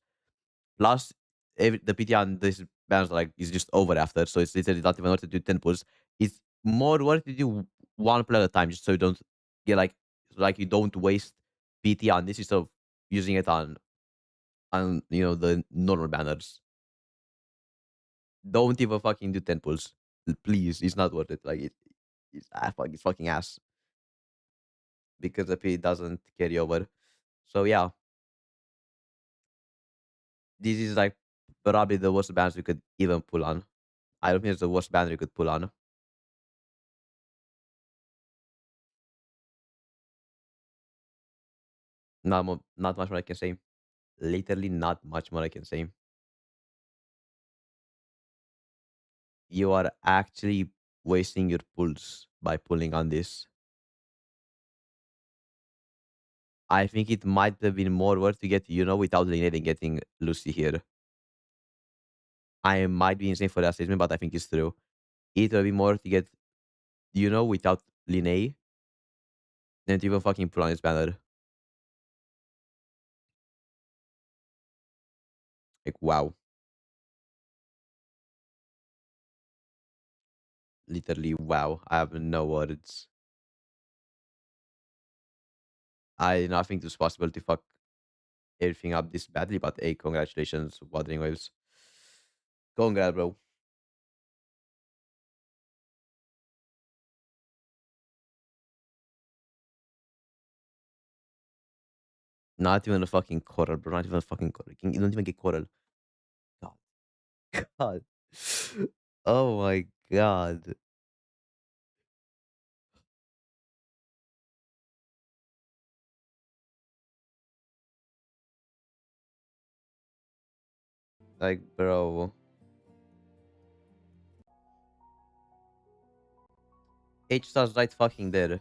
Plus, the PT on this bands like is just over after, so it's literally not even worth to do 10 pulls. It's more worth to do one pull at a time, just so you don't get like you don't waste PT on this instead of using it on the normal banners. Don't even fucking do 10 pulls. Please, it's not worth it. Like it's fucking ass because the P doesn't carry over. So yeah, this is like probably the worst bans we could even pull on. I don't think it's the worst banner you could pull on. Not much more I can say. Literally not much more I can say. You are actually wasting your pulls by pulling on this. I think it might have been more worth to get without Linnea than getting Lucy here. I might be insane for that statement, but I think it's true. It will be more to get without Linnea than to even fucking pull on this banner. Like wow. Literally wow. I have no words. I do not think it's possible to fuck everything up this badly, but hey, congratulations, Wuthering Waves. Congrats, bro. Not even a fucking coral, bro. Not even a fucking coral. You don't even get coral. God. God. Oh my god. Like, bro. H star's right fucking there.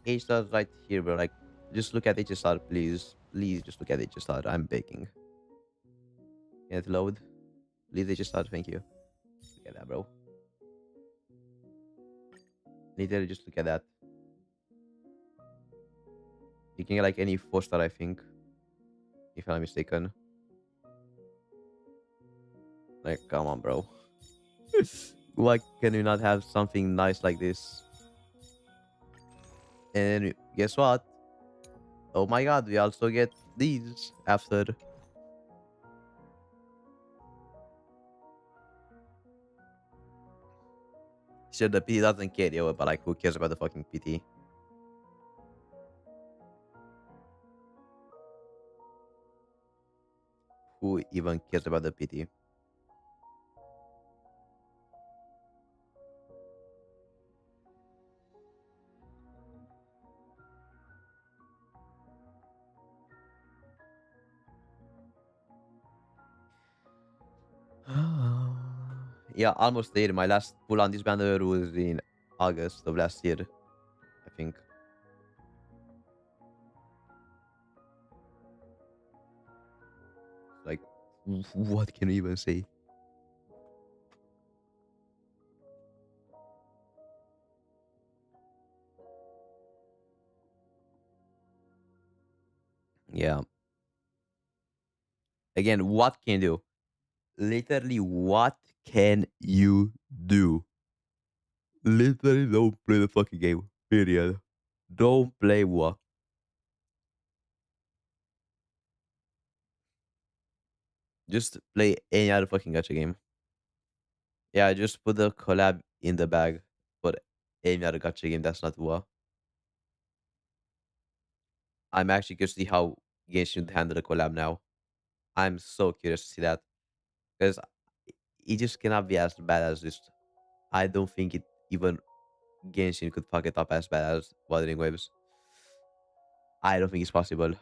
H star's right here, bro. Like, just look at HSR, please. Please just look at HSR. I'm begging. Can it load? Please HSR, thank you. Look at that, bro. Literally just look at that. You can get like any 4-star, I think. If I'm not mistaken. Like, come on, bro. Why can you not have something nice like this? And guess what? Oh my god, we also get these after. Sure, the PT doesn't care, yo, but like, who cares about the fucking PT? Who even cares about the PT? Yeah, almost there. My last pull on this banner was in August of last year, I think. Like, what can we even say? Yeah. Again, what can you do? Literally, what can you do? Literally, don't play the fucking game. Period. Don't play Wuwa. Just play any other fucking gacha game. Yeah, just put the collab in the bag for any other gacha game that's not Wuwa. I'm actually curious to see how Genshin would handle the collab now. I'm so curious to see that because it just cannot be as bad as this. I don't think it even Genshin could fuck it up as bad as Wuthering Waves. I don't think it's possible.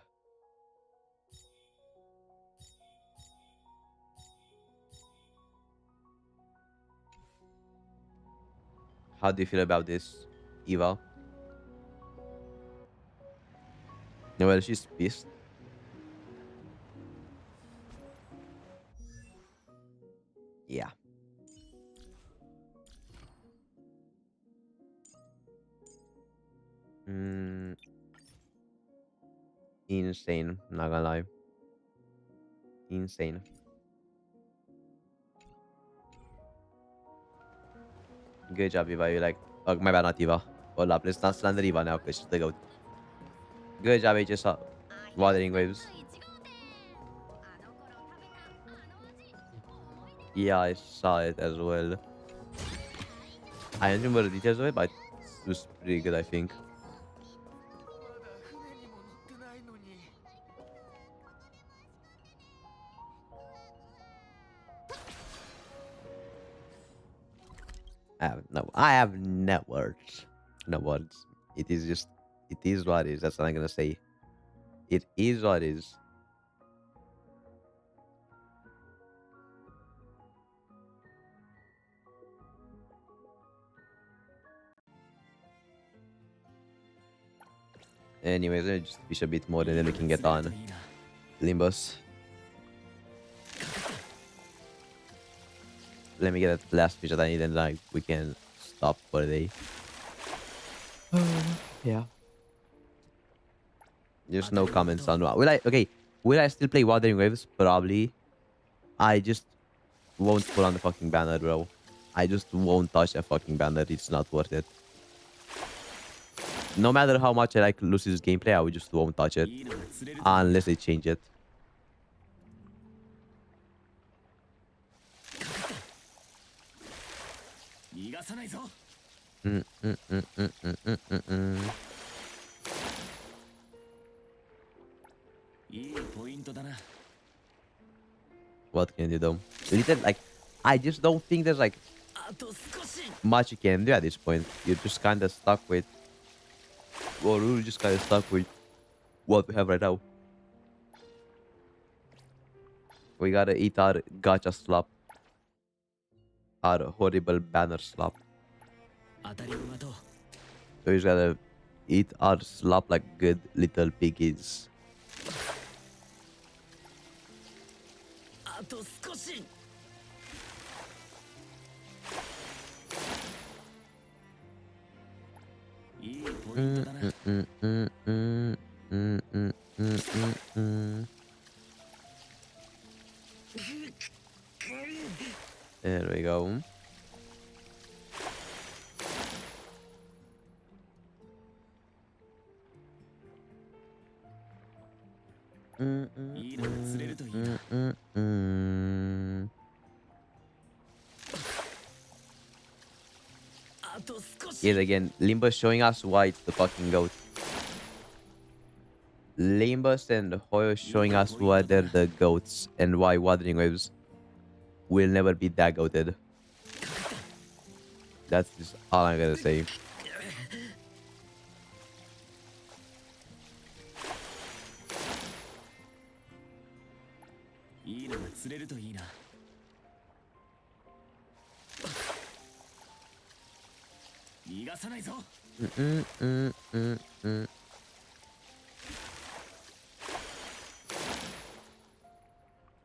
How do you feel about this, Eva? No, well, she's pissed. Mm, insane. Not gonna lie. Insane. Good job, Eva. You like. Oh, my bad, not Eva. Hold up. Let's not slander Eva now because she's the goat. Good job, just watering waves. Yeah, I saw it as well. I don't remember the details of it, but it was pretty good, I think. I have no words. No words. It is just, it is what it is. That's what I'm gonna say. It is what it is. Anyways, let me just fish a bit more and then we can get on. Limbus. Let me get that last fish that I need and like we can stop for the day. Yeah. There's no comments on what. Will I still play Wuthering Waves? Probably. I just won't put on the fucking banner, bro. I just won't touch a fucking banner. It's not worth it. No matter how much I like Lucy's gameplay, I just won't touch it. Unless they change it. What can you do? I just don't think there's like much you can do at this point. You're just kind of stuck with, or we're just kind of stuck with what we have right now. We gotta eat our gacha slop, our horrible banner slop. So we just gotta eat our slop like good little piggies. There we go. Yes, again, Limbus showing us why it's the fucking goat. Limbus and Hoyo showing us why they're the goats and why Wuthering Waves will never be that goated. That's just all I'm gonna say.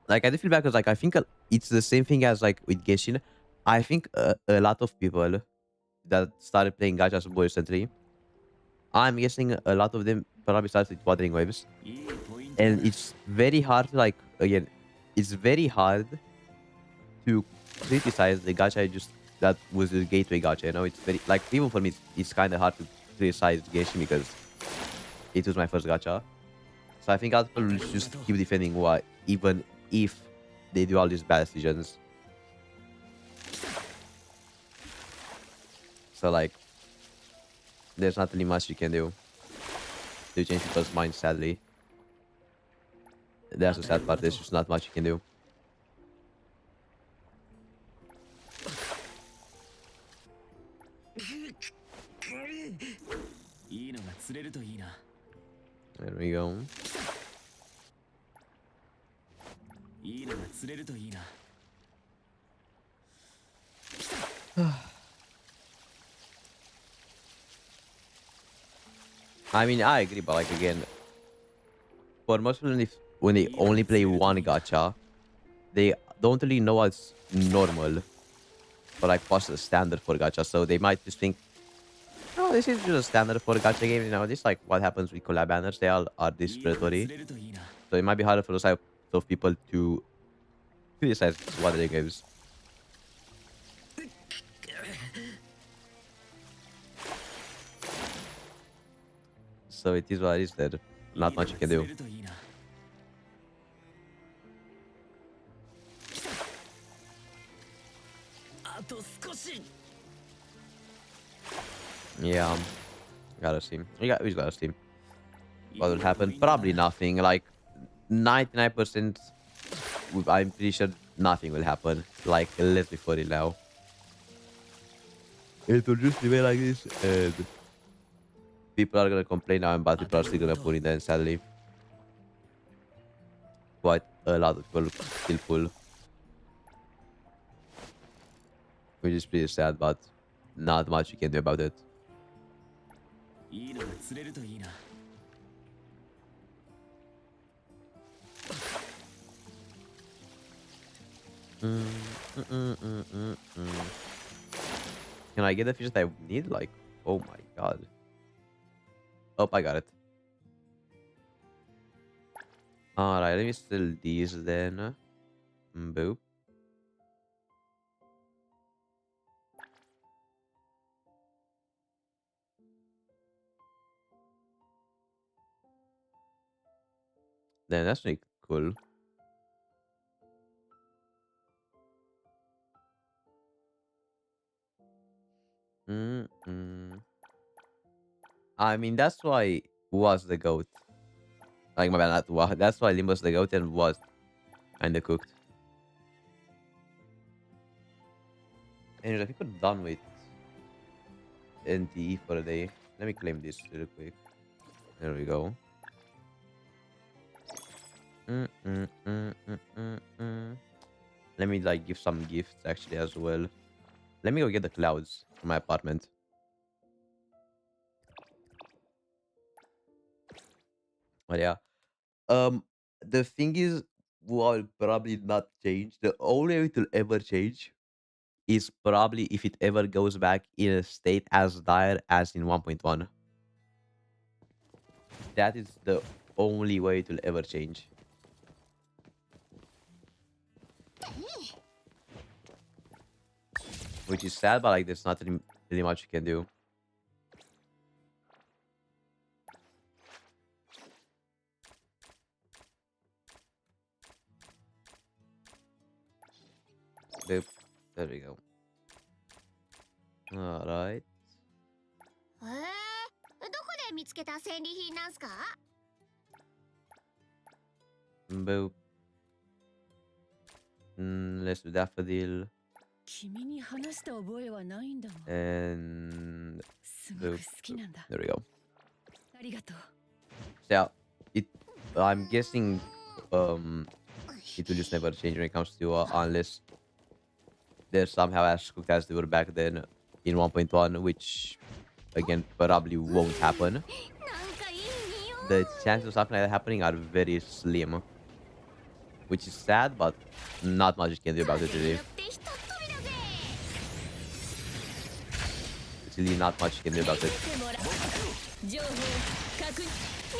Like I do feel bad because like I think it's the same thing as like with Genshin. I think a lot of people that started playing gachas more recently, I'm guessing a lot of them probably started with Wuthering Waves, and it's very hard to like again, it's very hard to criticize the gacha just that was the gateway gacha. You know, it's very like even for me, it's kind of hard to criticize Genshin because it was my first gacha. So I think other people will just keep defending Wuwa even if they do all these bad decisions. So like, there's not really much you can do to change people's minds. Sadly, that's the sad part. There's just not much you can do. There we go. I mean, I agree, but like again, for most people, when they only play one gacha, they don't really know what's normal, or like what's the standard for gacha. So they might just think, oh, this is just standard for gacha game. You know, this like what happens with collab banners. They all are いいのが discriminatory, 釣れるといいな。so it might be harder for those type of people to criticize what they gives. So it is what it is. There, い not いの much you が can 釣れ do. るといいな。あと少し。Yeah, gotta see. We gotta see い what い will のがポ happen. イントだ。Probably nothing. Like 99%. I'm pretty sure nothing will happen. Like let's be for it now. It will just remain like this, and people are gonna complain now, but 当 people た are り still の gonna 音。put in. Then sadly, quite a lot of people still pull, which is pretty sad, but not much you can do about it. いいのが釣れるといいな。Mm, mm, mm, mm, mm, mm. Can I get the fish that I need? Like, oh my god. Oh, I got it. Alright, let me steal these then. Boop. Then that's really cool. Mm, mm. I mean, that's why was the goat. Like, my bad, not was. That's why Limbus the goat and was kinda cooked. Anyways, I think we're done with NTE for the day. Let me claim this real quick. There we go. Mm, mm, mm, mm, mm, mm. Let me like give some gifts actually as well. Let me go get the clouds from my apartment. But yeah. Um the thing is will probably not change. The only way it will ever change is probably if it ever goes back in a state as dire as in 1.1. That is the only way it will ever change. Which is sad, but like there's not really much you can do. Boop. There we go. Alright. へえ、どこで見つけた戦利品なんすか？ Boop. Let's do daffodil. 君に話した覚えはないんだもん。 And すごく boop. 好きなんだ。 There we go. ありがとう。 So yeah, it. I'm guessing it will just never change when it comes to unless they're somehow as cooked as they were back then in 1.1, which again probably won't happen. なんかいい匂い。 The chances of something like that happening are very slim, which is sad, but not much you can do about it 風に really. よってひとっ飛びだぜ。 It's really not much you can do about it. てもらう。情報確認。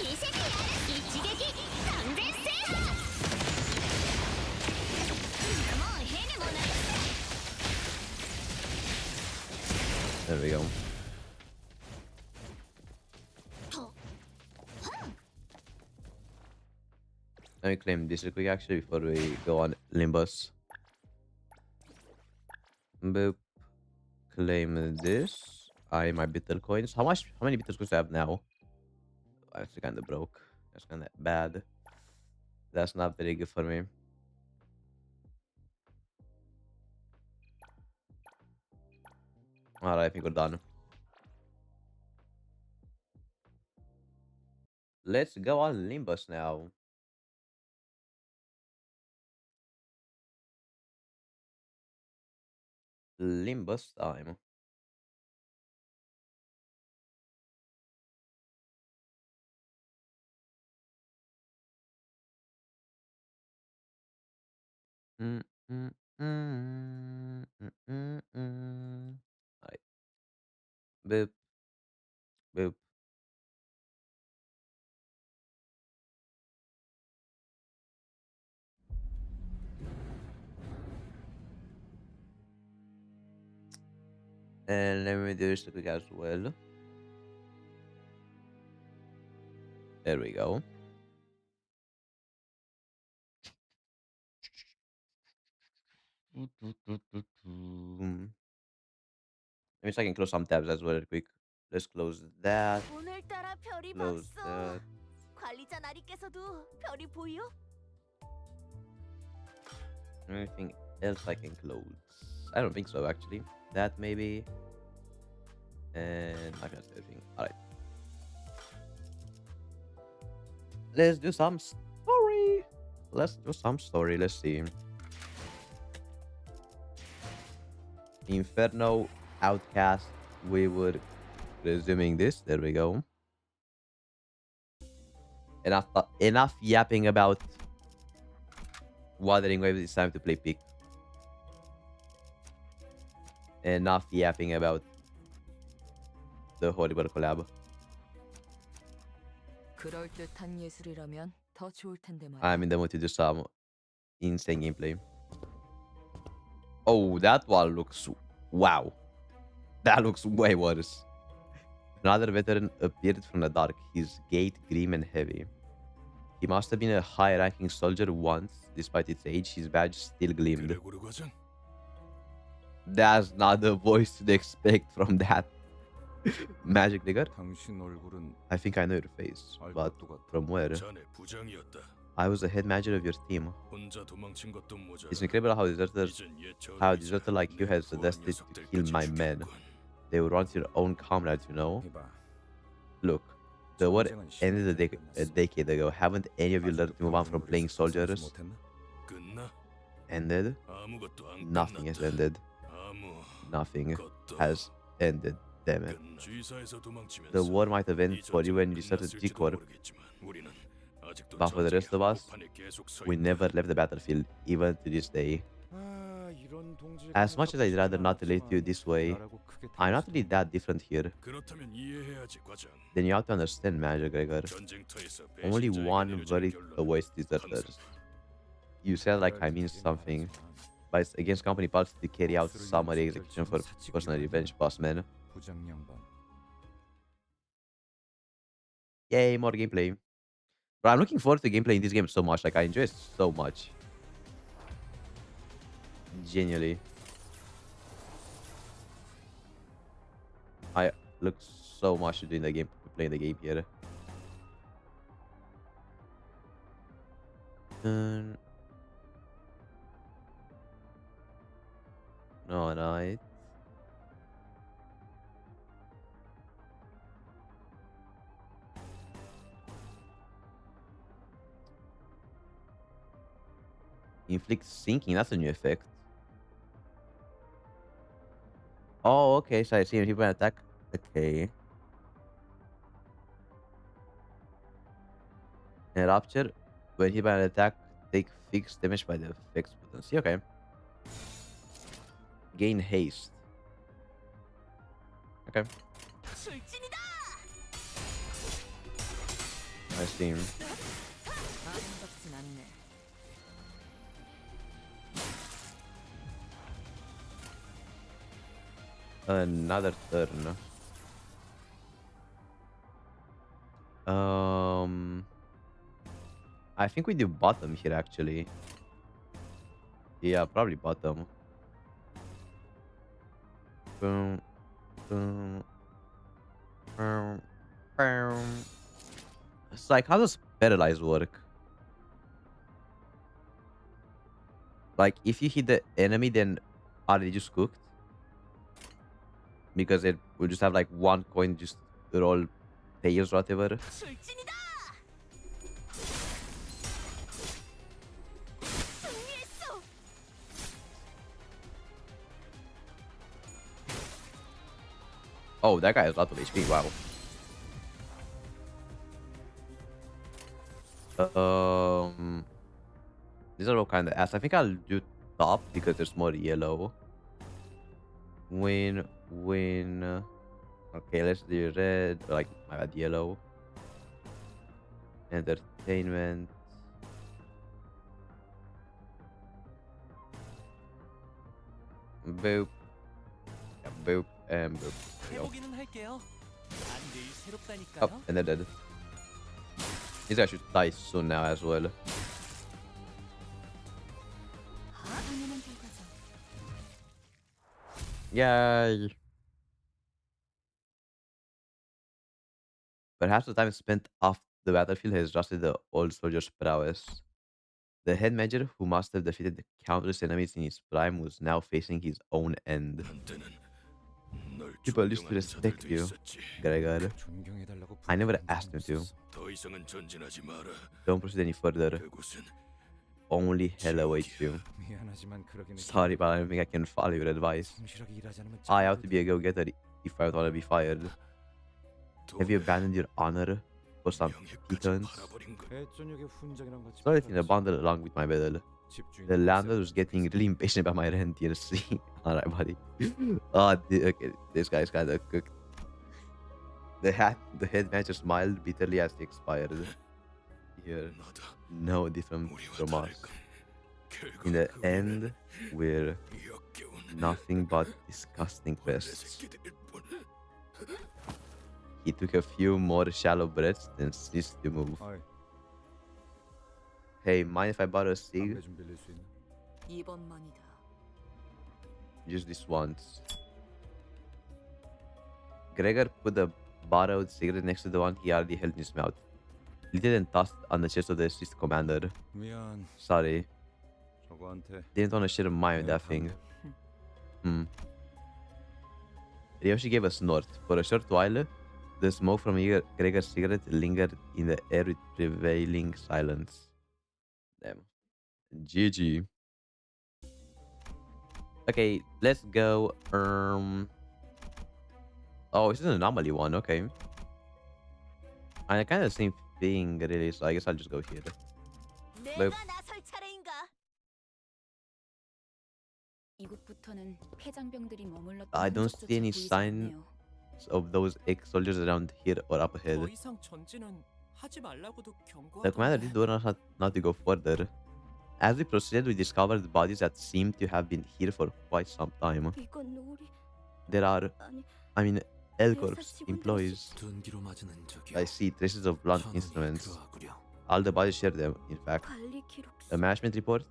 見せてやる。一撃完全制覇。もうへでもない。 There we go. と、 Let me claim this real quick actually before we go on Limbus. Boop. Claim this. I my bitter coins. How much? How many bitter coins do I have now? I'm actually kind of broke. That's kind of bad. That's not very good for me. Alright, I think we're done. Let's go on Limbus now. Limbus time. Mm, mm, mm, mm, mm, mm. Alright. Boop. Boop. And let me do this quick as well. There we go. Let me see if I can close some tabs as well, quick. Let's close that. 오늘따라 별이 Close 박소. that. 관리자 나리께서도 별이 보여? Anything else I can close? I don't think so, actually. That maybe. And I can say everything. Alright. Let's do some story. Let's do some story. Let's see. Inferno, Outcast. We were resuming this. There we go. Enough yapping about Wuthering Waves. It's time to play Peak. Enough yapping about the horrible collab. 그럴듯한 예술이라면 더 좋을 텐데 말이야. I'm in the mood to do some insane gameplay. Oh, that one looks... Wow. That looks way worse. Another veteran appeared from the dark, his gait grim and heavy. He must have been a high-ranking soldier once. Despite its age, his badge still gleamed. That's not the voice to expect from that magic nigger. I think I know your face, but from where? I was the head manager of your team. It's incredible how a deserter like you has the destiny to kill my men. They were once your own comrades, you know? Look, the war ended a decade ago. Haven't any of you learned to move on from playing soldiers? Ended? Nothing has ended. Nothing has ended, damn it. The war might have ended for you when you deserted G-Corp, but for the rest of us, we never left the battlefield, even to this day. As much as I'd rather not relate to you this way, I'm not really that different here. Then you have to understand, Major Gregor. Only one verdict awaits deserters. You said like I mean something, but it's against company policy to carry out summary execution for personal revenge, boss man. Yay, more gameplay. But I'm looking forward to gameplay in this game so much. Like, I enjoy it so much. Genuinely. I look so much to doing the game, playing the game here. No, right. Inflict sinking, that's a new effect. Oh, okay, so I see people attack. Okay. And Rupture, when hit by an attack, take fixed damage by the effects potency. Okay. Gain haste. Okay. I see. Another turn. I think we do bottom here actually. Yeah, probably bottom. Boom, boom, boom, boom. It's like, how does paralyze work? Like, if you hit the enemy, then are they just cooked? Because it will just have like one coin just roll tails or whatever. Oh, that guy has a lot of HP. Wow. These are all kind of ass. I think I'll do top because there's more yellow. Win. Okay, let's do red. Like, my bad, yellow. Entertainment. Boop. Yeah, boop. And boop. There we go. 해보기는 할게요. 난 늘 Oh, 새롭다니까요. and they're dead. These guys should die soon now as well. 당연한 결과죠. Yay! Perhaps the time spent off the battlefield has rusted the old soldier's prowess. The head major, who must have defeated countless enemies in his prime, was now facing his own end. 한때는 널 People used to 존경하는 respect 자들도 you, 있었지. Gregor. 존경해달라고 I never 부탁한 asked him 적은 to. 없었어. 더 이상은 전진하지 마라. Don't proceed any further. 그곳은 Only hell awaits you. 미안하지만 그러기는 Sorry, but I don't think I can follow your advice. 성실하게 일하지 않으면 I have to be a go-getter if I don't want to be fired. Have you abandoned your honor for some pittance? 팔아버린 것. 배저녁에 훈장이랑 같이 Sorry, in a bundle along with my medal. The landlord was getting really impatient about my rent, you see. Alright, buddy. Okay, this guy's kind of cooked. The head matcher smiled bitterly as he expired. Here, 나다. no different 우리와 from us. 다를까. 결국 In the 그 end, we're 역겨운 nothing but disgusting 원래 pests. 새끼들일 뿐. He took a few more shallow breaths, then ceased to move. 어이, Hey, mind if I borrow a cig? 담배 좀 빌릴 수 있나? 이번만이다. Just this once. Gregor put the borrowed cigarette next to the one he already held in his mouth. Lit it and tossed it on the chest of the assist commander. 미안. Sorry, 저거한테 didn't want to share a mind with 내가 that thing. 담배- Ryoshi gave a snort. For a short while, the smoke from Gregor's cigarette lingered in the air with prevailing silence. Damn. GG. Okay, let's go. Oh, this is an anomaly one. Okay. And kind of the same thing, really. So I guess I'll just go here. 내가 나설 차례인가? 이곳부터는 폐장병들이 머물렀던 I don't 흔적조차 see any 보이지 sign 않네요. of those ex-soldiers around here or up ahead. 더 이상 전진은 하지 말라고도 The commander 경고하던데. did warn us not to go further. As we proceeded, we discovered bodies that seemed to have been here for quite some time. 이건 우리 There are, 아니 I mean, L-Corps employees. 둔기로 맞은 흔적이야. I see traces of blunt 천원이 instruments. 그러하구려. All the bodies share them, in fact. 관리 기록서. The management report.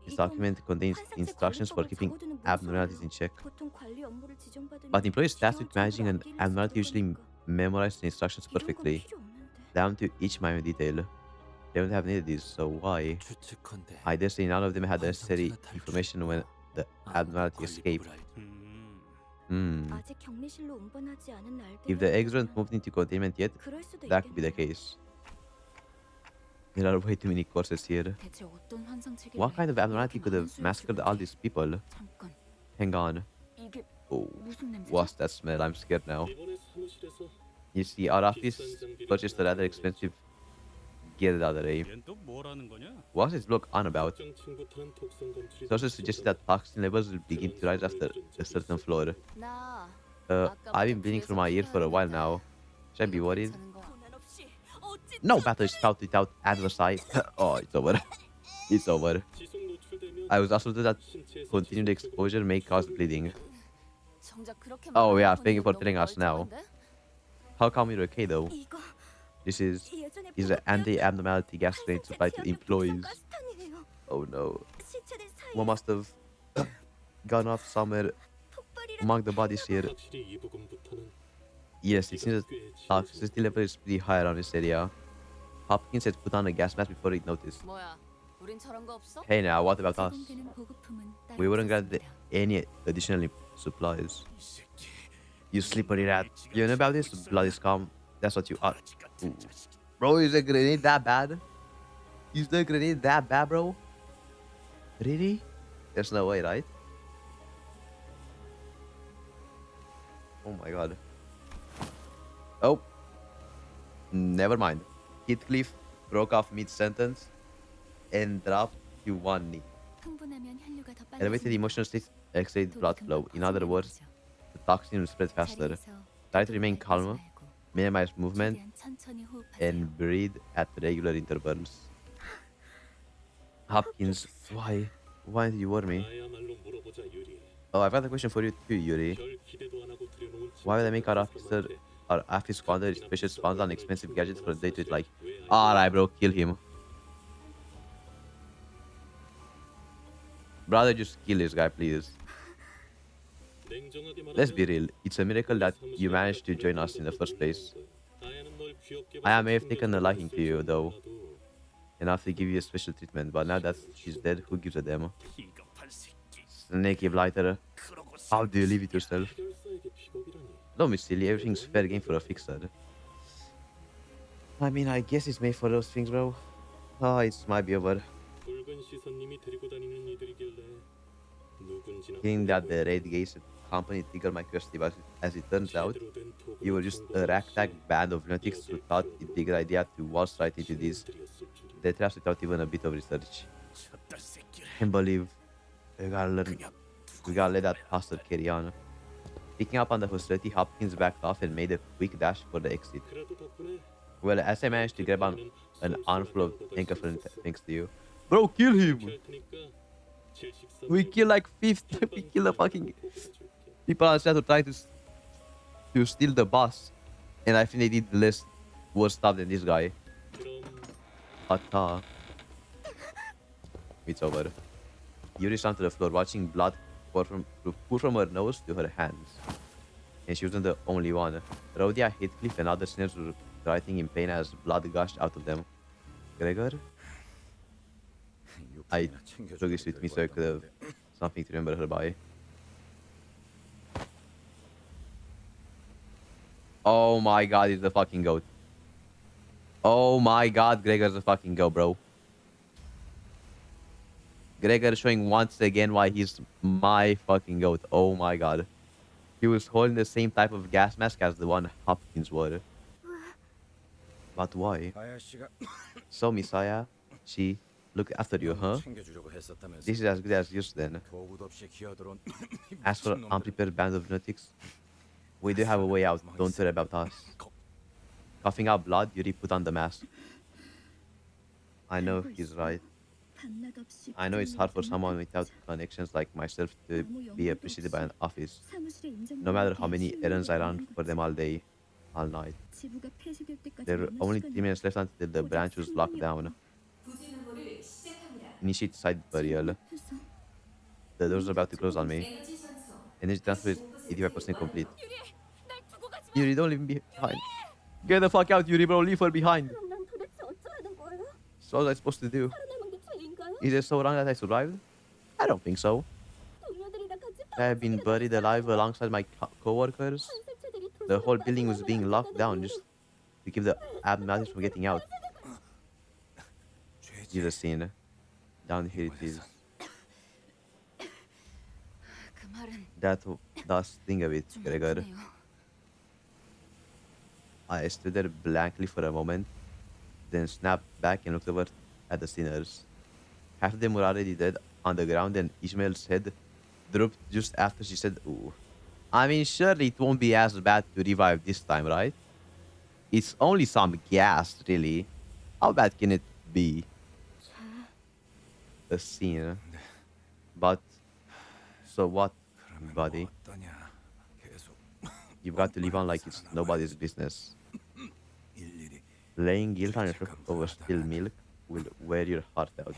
This 이건 document contains 환상제 instructions for 관리법을 keeping 적어두는 abnormalities 문서예요. in check. 보통 관리 업무를 지정받으면 But employees tasked with 기본적으로 managing an 앞뒤를 abnormality usually 써야 하니까. memorize the instructions 이런 건 perfectly, 필요 없는데. down to each minor detail. They don't have needed these, so why? 추측컨대 I dare say none of them had the necessary 환상체가 탈출했고 information when the abnormality escaped. 아직 격리실로 운반하지 않은 날들. If the eggs weren't moved into containment yet, 그럴 수도 that could be the 있겠네요. case. There are way too many courses here. 대체 어떤 환상체계를 What kind of abnormality could have 이렇게 massacred 많은 all 수를 these people? 잠깐, Hang on. 이게 Oh, 무슨 냄새죠? what's that smell? I'm scared now. You see, our office purchased a rather expensive gear the other day. 또 뭐라는 거냐? What's this bloke on about? 친구들은 독성 검출이 Sources suggested that toxin levels will begin to rise after a certain floor. 나 I've been bleeding from my ear for a while now. Should I be worried? 괜찮은 거. 고난 없이 어찌 No battle is fought without adversary. Oh, it's over. It's over. 지속 노출되면 I was also told that 신체에서 continued 지속적으로 exposure may cause bleeding. 정작 그렇게 Oh, 말하는 yeah, 분이 thank you for 너무 telling us now. 멀쩡한데? How come you're okay though? 이거 This is 예전에 an 보급되었던 anti-abnormality gas grenade 환상체 supplied to 제압용 employees. 가스탄이에요. Oh no. 시체들 사이에 One must have gone off somewhere 폭발이라도 among the bodies here. 확실히 이 부분부터는 Yes, it seems that 꽤 toxicity level is pretty high around this area. Hopkins had put on a gas mask before he noticed. 뭐야? 우린 저런 거 없어? Hey now, what about us? 제공되는 보급품은 따로 We wouldn't get 없었습니다. any additional supplies. You slippery rat. You know about this? Bloody scum. That's what you are. Ooh. Bro, is the grenade that bad? Is the grenade that bad, bro? Really? There's no way, right? Oh my god. Oh. Never mind. Heathcliff broke off mid-sentence and dropped to one knee. 흥분하면 혈류가 더 Elevated 빨라집니다. emotional state exceed 독이 blood 금방 flow. In other 퍼지는 words, 거죠. the toxin will spread faster. 자리에서 Try to remain calm, minimize movement, 최대한 천천히 호흡하세요. and breathe at regular intervals. Hopkins, why? Why did you worry me? 나야말로 물어보자 유리. Oh, I've got a question for you too, Yuri. 별 기대도 안 하고 들여놓은 Why would they make our officer or after squander his precious funds on expensive gadgets for a day to it like, alright bro, kill him. Brother, just kill this guy, please. Let's be real, it's a miracle that you managed to join us in the first place. I may have taken a liking to you, though, enough to give you a special treatment, but now that she's dead, who gives a damn? Snaky blighter, how do you leave it yourself? Don't be silly, everything's fair game for a fixer. I mean, I guess it's made for those things, bro. Oh, it might be over. 붉은 시선님이 데리고 다니는 이들이길래 누군지는 Thinking that the raid gates company triggered my curiosity, but as it turns out, 제대로 된 도구를 you were just a 준비한 ragtag band of lunatics who thought it'd be a good idea to waltz right into these death traps without even a bit of research. Can't believe we gotta learn. We gotta let that bastard carry on. Picking up on the hostility, Hopkins backed off and made a quick dash for the exit. 그래도 덕분에 Well, as I managed to grab on an armful of Anchorfriend thanks to you. Bro, kill him! 할 테니까 질식사 We kill like 50, we kill the fucking people on set who trying to steal the bus. And I think they did less worse stuff than this guy. 그럼 But it's over. Yuri slammed to the floor, watching blood pour from her nose to her hands. And she wasn't the only one. Rhodia, Heathcliff, and other sinners were writhing in pain as blood gushed out of them. Gregor? I took this with me so I could have something to remember her by. Oh my god, he's the fucking goat. Oh my god, Gregor's the fucking goat, bro. Gregor showing once again why he's my fucking goat. Oh my god. He was holding the same type of gas mask as the one Hopkins wore. But why? So, Messiah, she looked after you, huh? This is as good as yours then. As for unprepared band of lunatics, we do have a way out, don't worry about us. Coughing out blood, Yuri put on the mask. I know he's right. I know it's hard for someone without connections like myself to be appreciated by an office. No matter how many errands I run for them all day, all night. There were only 3 minutes left until the branch was locked down. Initiate side burial. The doors are about to close on me. Energy transfer is 85% complete. Yuri, don't leave me behind. Get the fuck out, Yuri, bro. Leave her behind. 그럼 난 도대체 어쩌라는 거예요? So what was I supposed to do? 살아남은 게 죄인가요? Is it so wrong that I survived? I don't think so. 동료들이랑 같이 I have been buried alive alongside my co-workers. 관세체들이 The whole building was being locked down just to keep the abnormalities from getting out. Here's the scene. Down here it is. 그 말은 That does sting a bit, 좀 Gregor. 아프네요. I stood there blankly for a moment, then snapped back and looked over at the sinners. Half of them were already dead on the ground, and Ishmael's head drooped just after she said, ooh. I mean, surely it won't be as bad to revive this time, right? It's only some gas, really. How bad can it be? A scene. But, so what, buddy? You've got to live on like it's nobody's business. Laying guilt on yourself over spilled milk will wear your heart out.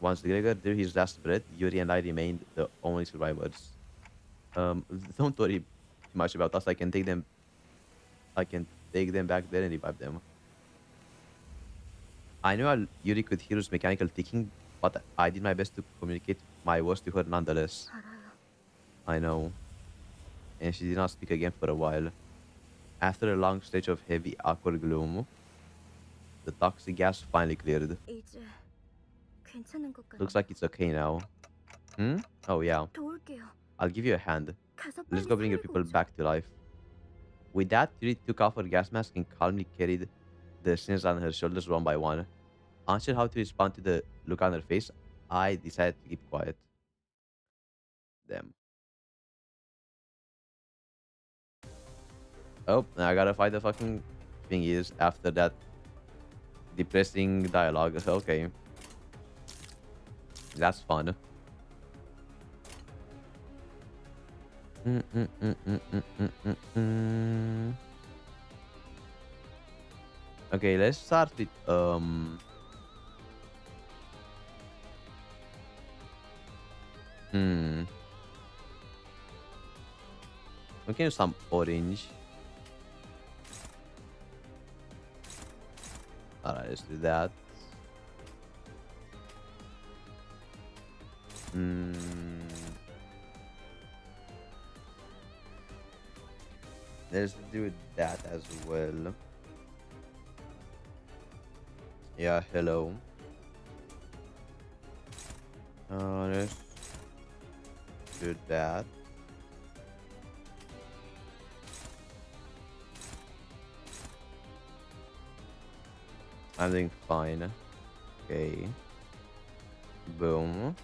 Once Gregor drew his last breath, Yuri and I remained the only survivors. Don't worry too much about us. I can take them back there and revive them. I knew Yuri could hear his mechanical ticking, but I did my best to communicate my words to her nonetheless. I know. And she did not speak again for a while. After a long stretch of heavy, awkward gloom, the toxic gas finally cleared. 이제 괜찮은 것 같아. Looks like it's okay now. Hmm? Oh yeah. 도울게요. I'll give you a hand. 가서 Let's 빨리 go bring your 살리고 people 오죠. back to life. With that, Yuri took off her gas mask and calmly carried the sinners on her shoulders one by one. Unsure how to respond to the look on her face, I decided to keep quiet. Them. Oh, now I gotta fight the fucking thingies after that depressing dialogue. Okay. That's fun. Mm, mm, mm, mm, mm, mm, mm, mm. Okay, let's start with we can use some orange. Alright, let's do that. Let's do that as well. Yeah, hello. Let's do that. I'm doing fine. Okay. Boom.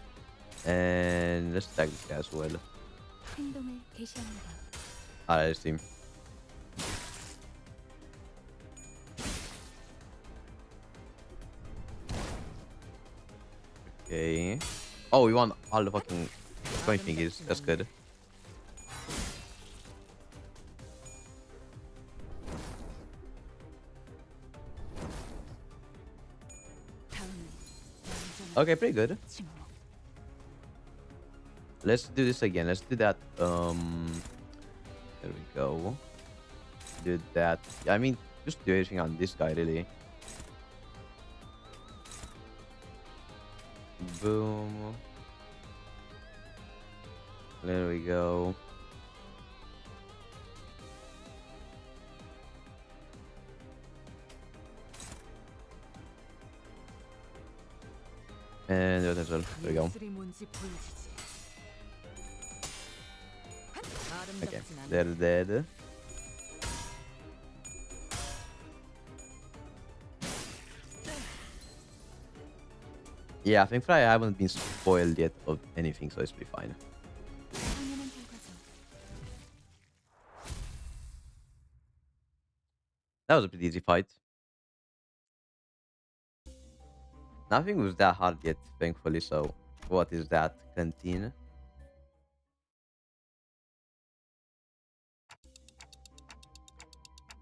And let's tag this guy as well. 행동을 개시합니다. Alright, let's see. Okay. Oh, we want all the fucking coin thingies. That's good. Okay, pretty good. Let's do this again. Let's do that. There we go. Do that. I mean, just do everything on this guy, really. Boom. There we go. And that as well. There we go. Okay, they're dead. Yeah, I think I haven't been spoiled yet of anything, so it's pretty fine. That was a pretty easy fight. Nothing was that hard yet, thankfully, so what is that? Canteen?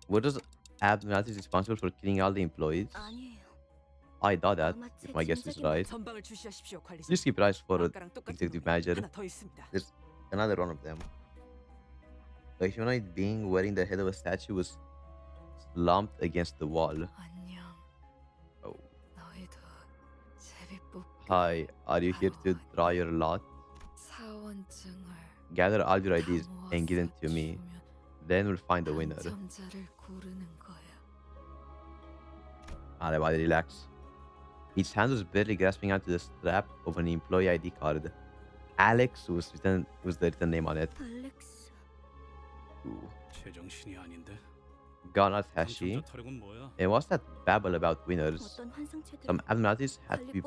What does Admiral is responsible for killing all the employees? I doubt that, if my guess is right. Just keep your eyes for executive manager. There's another one of them. The humanoid being wearing the head of a statue was slumped against the wall. Oh. Hi, are you here to draw your lot? Gather all your IDs and give them to me. Then we'll find the winner. Everybody relax. His hand was barely grasping onto the strap of an employee ID card. Alex was the written name on it. Ooh. Ghana Tashi. And what's that babble about winners? Some abnormalities had to be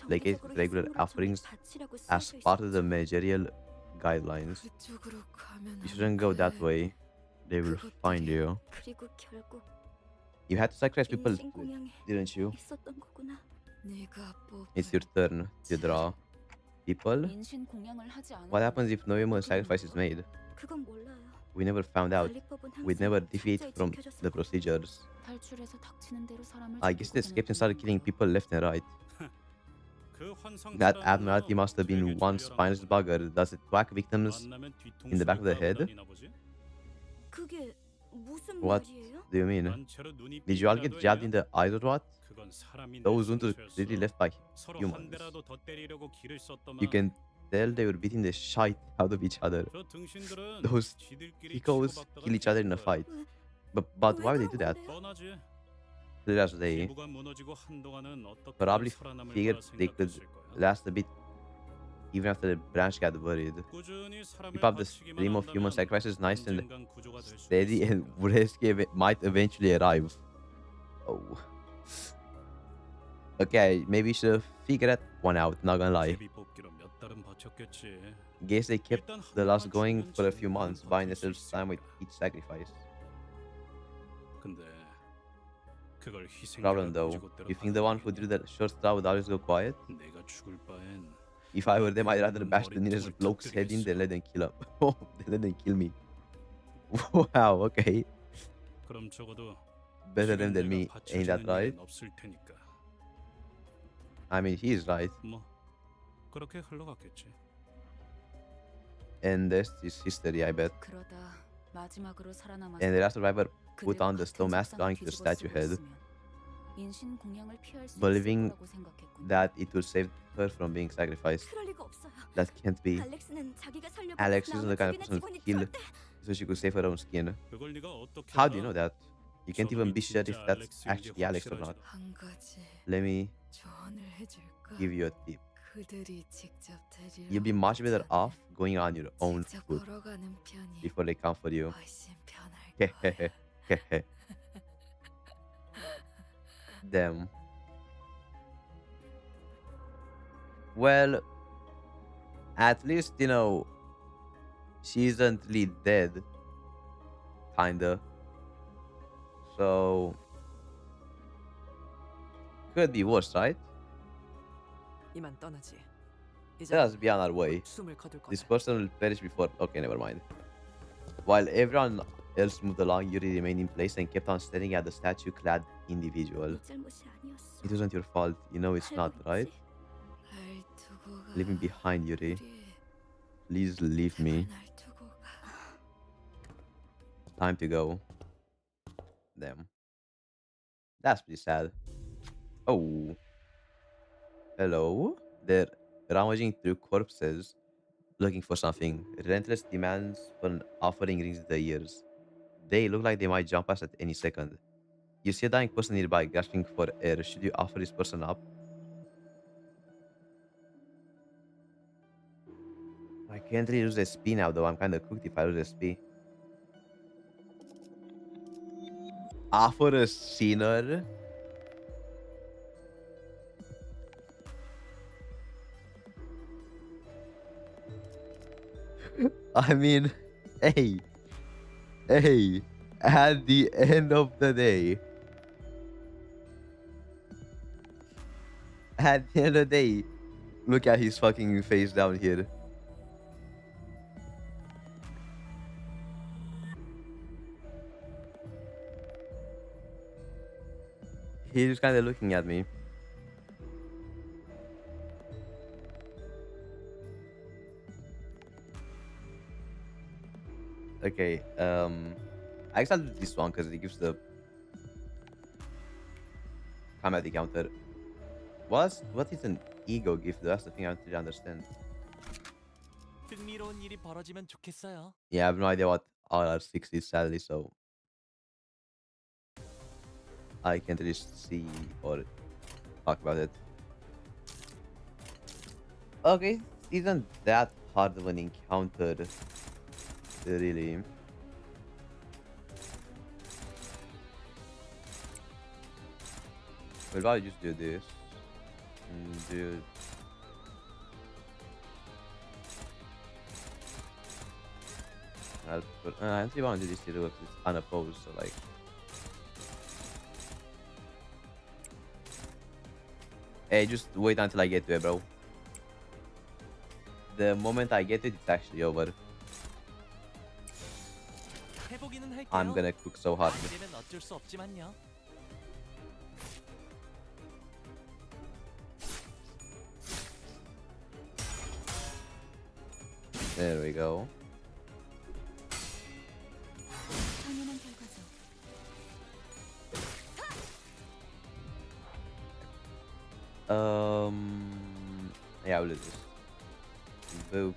placated with regular offerings as part of the managerial guidelines. You shouldn't go that way. They will find you. You had to sacrifice people, didn't you? It's your turn to draw people. What happens if no human sacrifice is made? We never found out. We never deviated from the procedures. I guess the escaped and started killing people left and right. That abnormality must have been one spineless bugger. Does it whack victims in the back of the head? What do you mean? Did you all get jabbed in the eyes or what? Those wounds were clearly left by humans. You can tell they were beating the shite out of each other. Those Kikos kill each other in a fight. But why would they do that? Clear as they probably figured they could last a bit even after the branch got buried. Keep up the stream of human sacrifices nice and steady, and rescue might eventually arrive. Oh. Okay, maybe we should figure that one out, not gonna lie. Guess they kept the loss going for a few months, buying themselves time with each sacrifice. 근데 그걸 Problem 희생자가 though. 고지고대로 You think the one who drew that short straw would always go quiet? 내가 죽을 바엔 If I were them, I'd rather bash the nearest 머리통을 bloke's head in than 터뜨리겠어. let them kill him. Oh, they let them kill me. Wow, okay. 그럼 적어도 Better them 지금 than 내가 me, ain't that 받쳐주는 right? 일은 없을 테니까. I mean, he is right. 뭐 그렇게 흘러갔겠지. And this is history, I bet. 그러다 마지막으로 살아남아서 And the last survivor put 그대와 on the 같은 stone mask 속상을 drawing to the 뒤집어 statue 쓰고 head, 있으면 인신 공양을 피할 수 있을 believing 거라고 생각했군요. that it would save her from being sacrificed. 그럴 리가 없어요. That can't be. 알렉스는 자기가 살려고 Alex isn't the kind of 나머지 person to 직원이 kill 절대 so she could save her own skin. 그걸 네가 어떻게 How do you 알아? know that? You can't even be sure if 저놈이 that's 진짜 actually Alex or not. 한 가지 Let me 조언을 해줄까? give you a tip. 그들이 직접 데리러 You'll be much better 오기 off going on your own 직접 foot 걸어가는 편이 before they come for you. 훨씬 편할 거야. Hehehe. Damn. Well, at least, you know, she isn't really dead. Kinda. So, could be worse, right? 이만 떠나지. 이제 Let us be on our way. 숨을 거둘 This 거다. person will perish before. Okay, never mind. While everyone else moved along, Yuri remained in place and kept on staring at the statue-clad individual. 네 잘못이 아니었어. It wasn't your fault. You know it's not, 알고 right? 있지? 날 두고 가. Leave me behind, Yuri. 우리 Please leave me. 날 두고 가. Time to go. Damn. That's pretty sad. Oh. Hello? They're rummaging through corpses, looking for something. Relentless demands for an offering rings their ears. They look like they might jump us at any second. You see a dying person nearby gasping for air. Should you offer this person up? I can't really lose SP now, though. I'm kind of cooked if I lose SP. Offer a sinner? I mean, hey, at the end of the day, look at his fucking face down here. He's kind of looking at me. Okay, I guess I'll do this one because it gives the combat counter. What is an ego gift? That's the thing I don't really understand. 흥미로운 일이 벌어지면 좋겠어요. Yeah, I have no idea what RR6 is, sadly, so I can't really see or talk about it. Okay, isn't that hard of an encounter, really? We'll probably just do this. Do I actually want to do this too because it's unopposed, so like. Hey, just wait until I get to it, bro. The moment I get it, it's actually over. 해보기는 할게요. I'm gonna cook so hard. 안 되면 어쩔 수 없지만요. There we go. 당연한 결과죠. Yeah, I'll do this. Boop.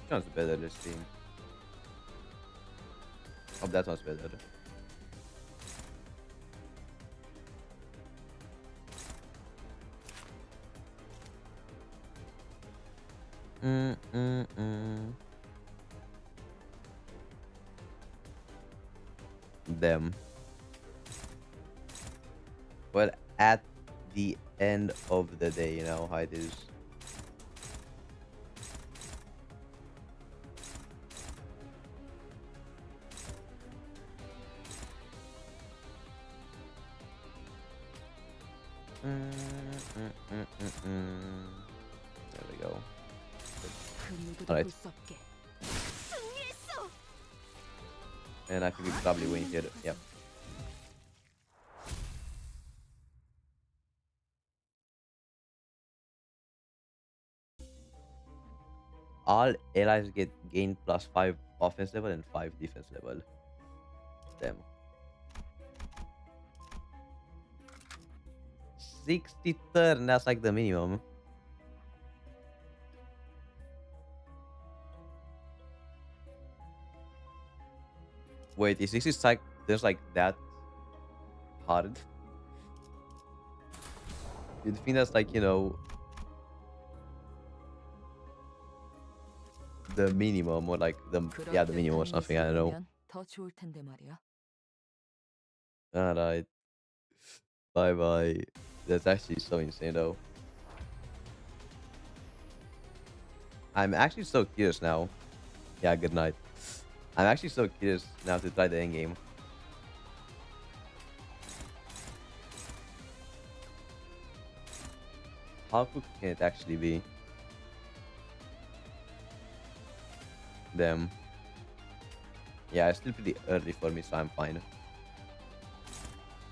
Which one's better, this team? Oh, that one's better. Them. Well, at the end of the day, you know how it is. There we go. 그 누구도 Alright. 볼 수 없게. 승리했어. And I think we probably win here. Yep. All allies get gain +5 offense level and 5 defense level. Damn. 60 turn, that's like the minimum. Wait, is 60 like there's like that hard? You'd think that's like, you know, the minimum or like the minimum or something, I don't know. 예술이라면 더 좋을 텐데 말이야. Alright. Bye bye. That's actually so insane though. I'm actually so curious now. Yeah, good night. I'm actually so curious now to try the end game. How quick can it actually be? Damn. Yeah, it's still pretty early for me, so I'm fine.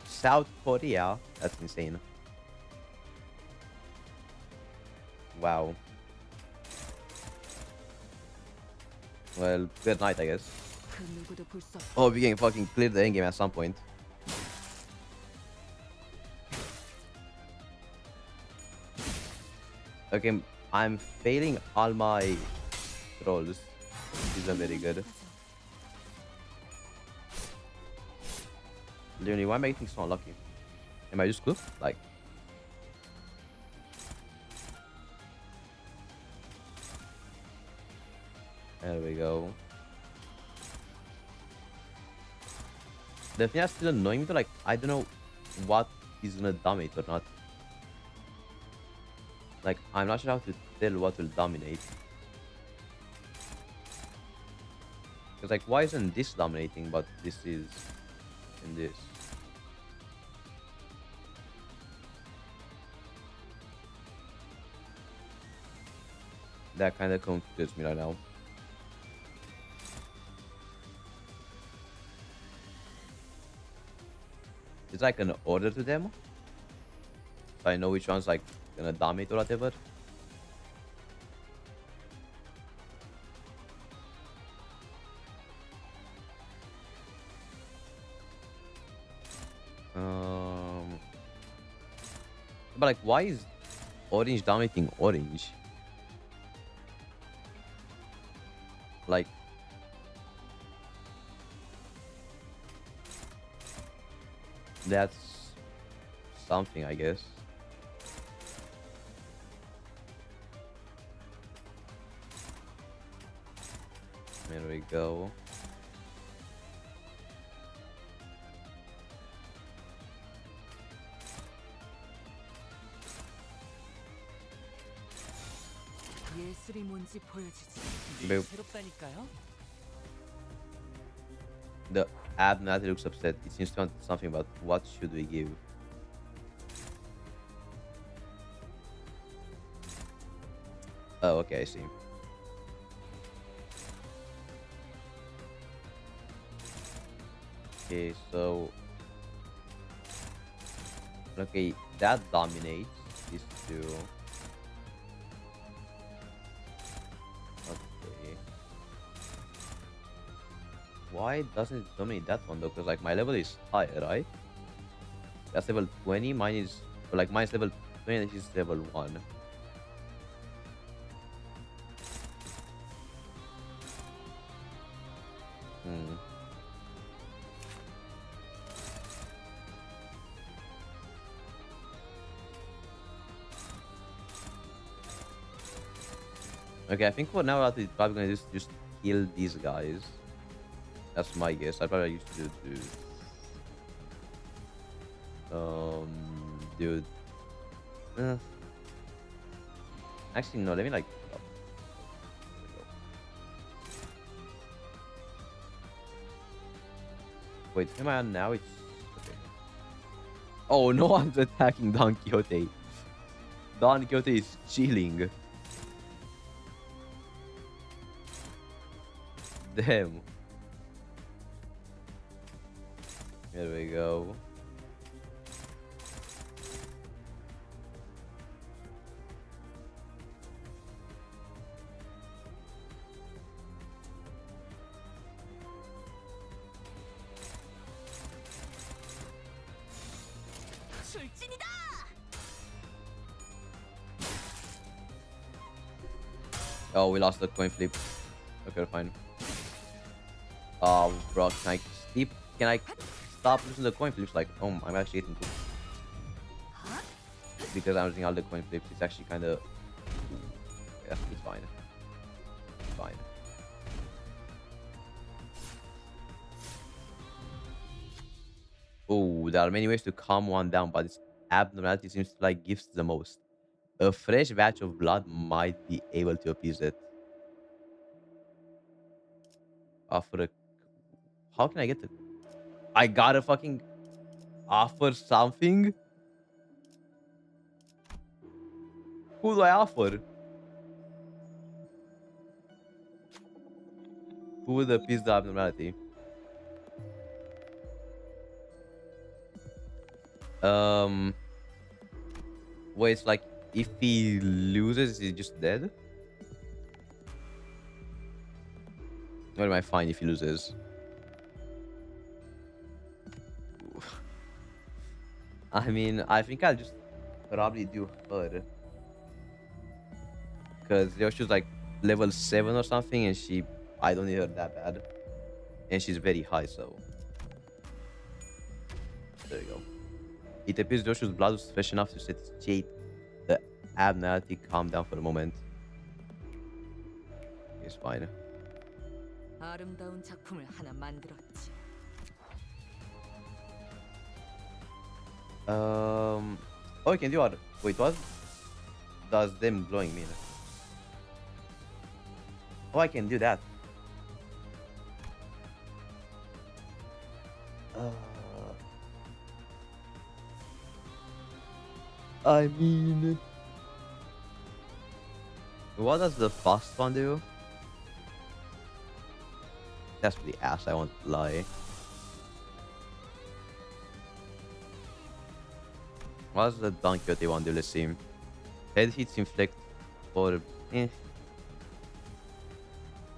South Korea? That's insane. Wow. Well, good night, I guess. 그 누구도 볼 수 없게. Oh, we can fucking clear the endgame at some point. Okay, I'm failing all my rolls. These are very good. Literally, why am I getting so unlucky? Am I just good? Like... There we go. The thing that's still annoying me though, like, I don't know what is gonna dominate or not. Like, I'm not sure how to tell what will dominate. Because, like, why isn't this dominating, but this is... in this? That kind of confuses me right now. It's like an order to them, so I know which one's like gonna dominate or whatever. But like, why is orange dominating orange? Like, that's something, I guess. There we go. 예술이 뭔지 보여주지. Boop. 새롭다니까요. The ad Natty looks upset. It seems to want something about what should we give. Oh, okay, I see. Okay, so okay, that dominates these two. Okay. Why doesn't it dominate that one though? Because like my level is higher, right? That's level 20. Mine is like mine's level 20. And this is level 1. Hmm. Okay, I think for now what we're probably gonna do is just kill these guys. That's my guess. I probably used to do dude. Actually no, let me like oh, there we go. Wait, am I on now? It's okay. Oh, no one's attacking Don Quixote. Don Quixote is chilling. Damn. Here we go. 출진이다. Oh, we lost the coin flip. Okay, fine. Oh, bro, can I stop losing the coin flips? Like, oh, I'm actually hitting two. Because I'm losing all the coin flips. It's actually kind of... Yeah, it's fine. It's fine. Oh, there are many ways to calm one down, but this abnormality seems to like gifts the most. A fresh batch of blood might be able to appease it. Offer a... How can I get the... I gotta fucking offer something? Who do I offer? Who would appease the abnormality? Wait, it's like if he loses, he's just dead? What am I fine if he loses? I mean, I think I'll just probably do her. Because Yoshi's like level 7 or something, and I don't need her that bad. And she's very high, so. There you go. It appears Joshua's blood was fresh enough to satiate the abnormality. Calm down for a moment. It's fine. 아름다운 작품을 하나 만들었지. Oh, you can do other. Wait, what does them glowing mean? Oh, I can do that. I mean, what does the first one do? That's pretty ass, I won't lie. What does the Don Quixote one do? Let's see. Head hits inflict or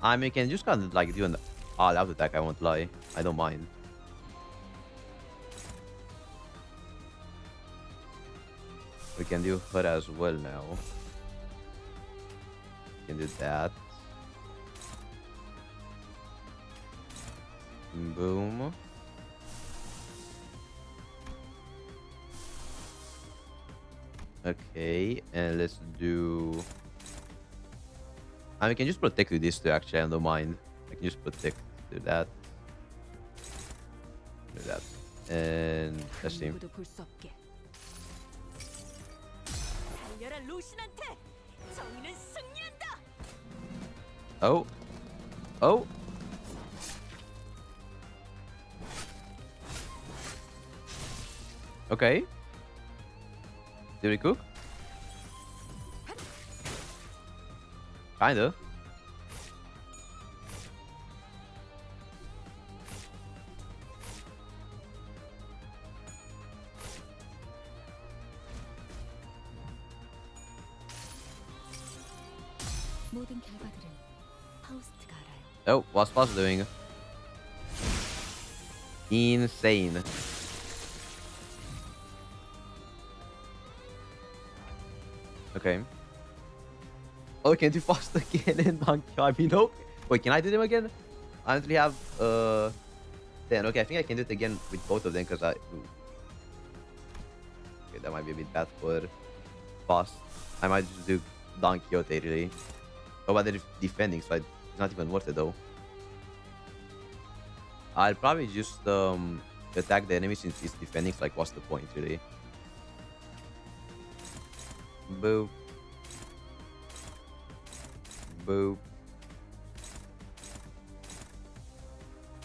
I mean, you can just kind of like do an all-out attack, I won't lie. I don't mind. We can do her as well now. We can do that. Boom. Okay, and let's do... I mean, we can just protect with this too, actually, I don't mind. I can just protect, do that. Do that. And let's see. 누구도 볼 수 없게. 달려라 루신한테. 정의는 승리한다. Oh. Oh. Okay. Did we cook? Kinda. 모든 결과들은 파우스트가 알아요. Oh, what's Foss doing? Insane. Okay. Oh, can do fast again and donkey. I mean, no. Wait, can I do them again? I actually have 10. Okay, I think I can do it again with both of them because ooh. Okay, that might be a bit bad for fast. I might just do Don Quixote really. Oh, but they're defending, so it's not even worth it though. I'll probably just attack the enemy since he's defending. So, like, what's the point really? Boop. Boop.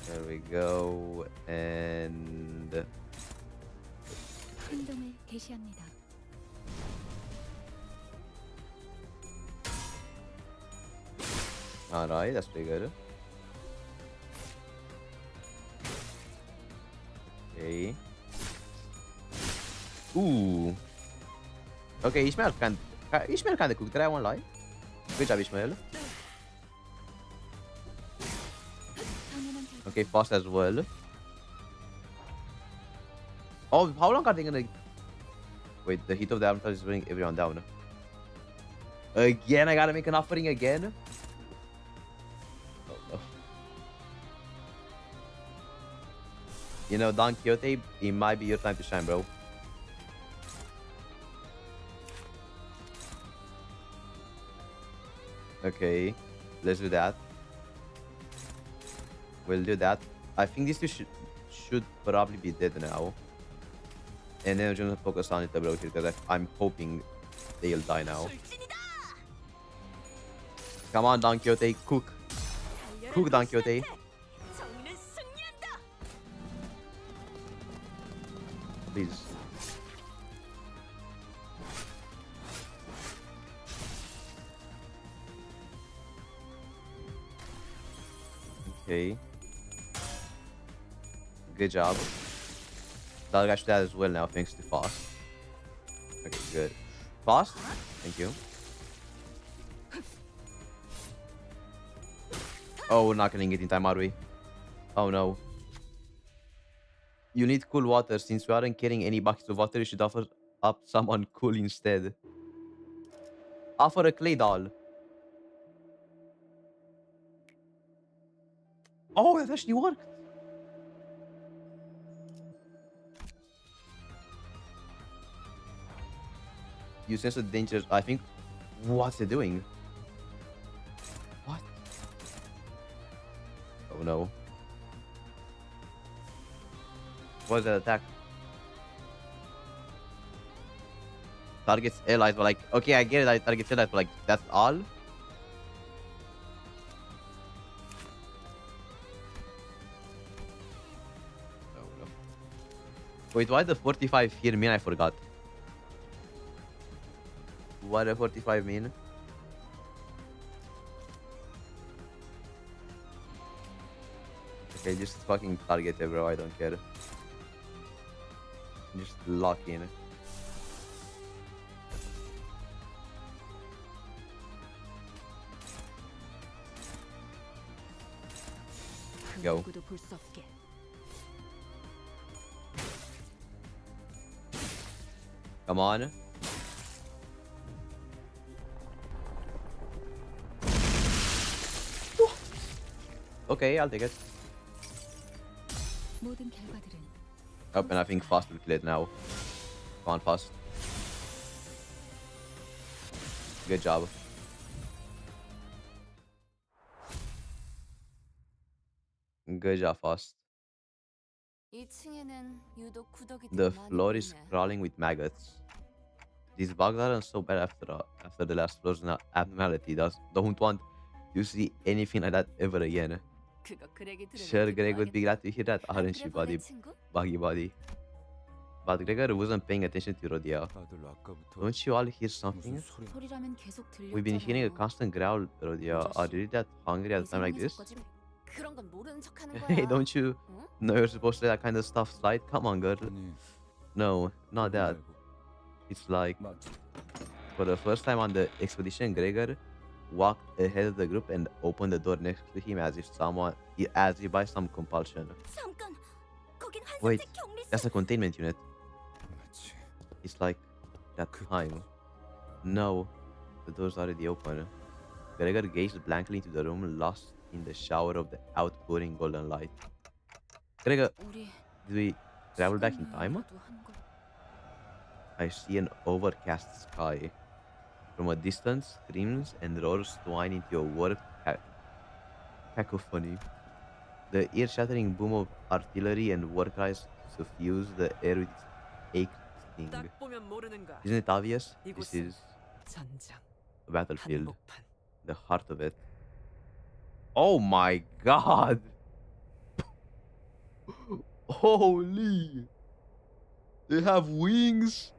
There we go. And 행동을 개시합니다. Alright, that's pretty good. Okay. Ooh. Okay, Ishmael kinda cooked that, I won't lie. Good job, Ishmael. 당연한 결과. Okay, fast as well. Oh, how long are they gonna... Wait, the heat of the avatar is bringing everyone down. Again, I gotta make an offering again? Oh, no. You know, Don Quixote, it might be your time to shine, bro. Okay, let's do that. We'll do that. I think these two should probably be dead now. And then I'm just gonna focus on it a bit here because I'm hoping they'll die now. Come on, Don Quixote, cook. Cook, Don Quixote. Please. Okay. Good job. The other guy should have as well now, thanks to Fast. Okay, good. Fast? Thank you. Oh, we're not getting it in time, are we? Oh no. You need cool water. Since we aren't carrying any buckets of water, you should offer up someone cool instead. Offer a clay doll. Oh, that actually worked. You sense the dangers. I think. What's it doing? What? Oh no. What's that attack? Targets allies, but like, okay, I get it. I target allies, but like, that's all. Oh no. Wait, why the 45 here mean? I forgot. What does 45 mean? Okay, just fucking target it, bro. I don't care. Just lock in. Go. 누구도 볼 수 없게. Come on. Okay, I'll take it. 모든 결과들은 Oh, and I think Fast will kill it now. Come on, Fast. Good job. Good job, Fast. 2층에는 유독 구더기들이 The 많이 floor is 보이네. crawling with maggots. These bugs aren't so bad after the last floor's abnormality. Don't want to see anything like that ever again. 그거 그렉이 들으면 Sure, Greg would be 기뻐하겠다. glad to hear that, aren't you, 그래 보내, buddy? 친구? Buggy buddy. But Gregor wasn't paying attention to Rodia. 다들 아까부터 Don't you all hear 무슨 something? 소리? 소리라면 계속 들렸잖아. We've been hearing a constant growl, Rodia. Are you really that hungry at a time like this? 그런 건 모르는 척하는 거야. Hey, don't you 응? know you're supposed to let that kind of stuff slide? Come on, girl. 아니, No, not that. 말고 It's like, 맞지. for the first time on the expedition, Gregor walked ahead of the group and opened the door next to him as if by some compulsion. 잠깐. 거긴 Wait, 한산제 격리실. that's a containment unit. 맞지. It's like that time. No, the door's already open. Gregor gazed blankly into the room, lost in the shower of the outpouring golden light. Gregor, 우리 did we travel back in time? 시간이라도 한 걸. I see an overcast sky. From a distance, screams and roars twine into a warped cacophony. The ear-shattering boom of artillery and war cries suffuse the air with its acrid sting. 딱 보면 모르는 거야. Isn't it obvious? This 이곳은 is 전장, the battlefield, 한복판. the heart of it. Oh my god! Holy! They have wings.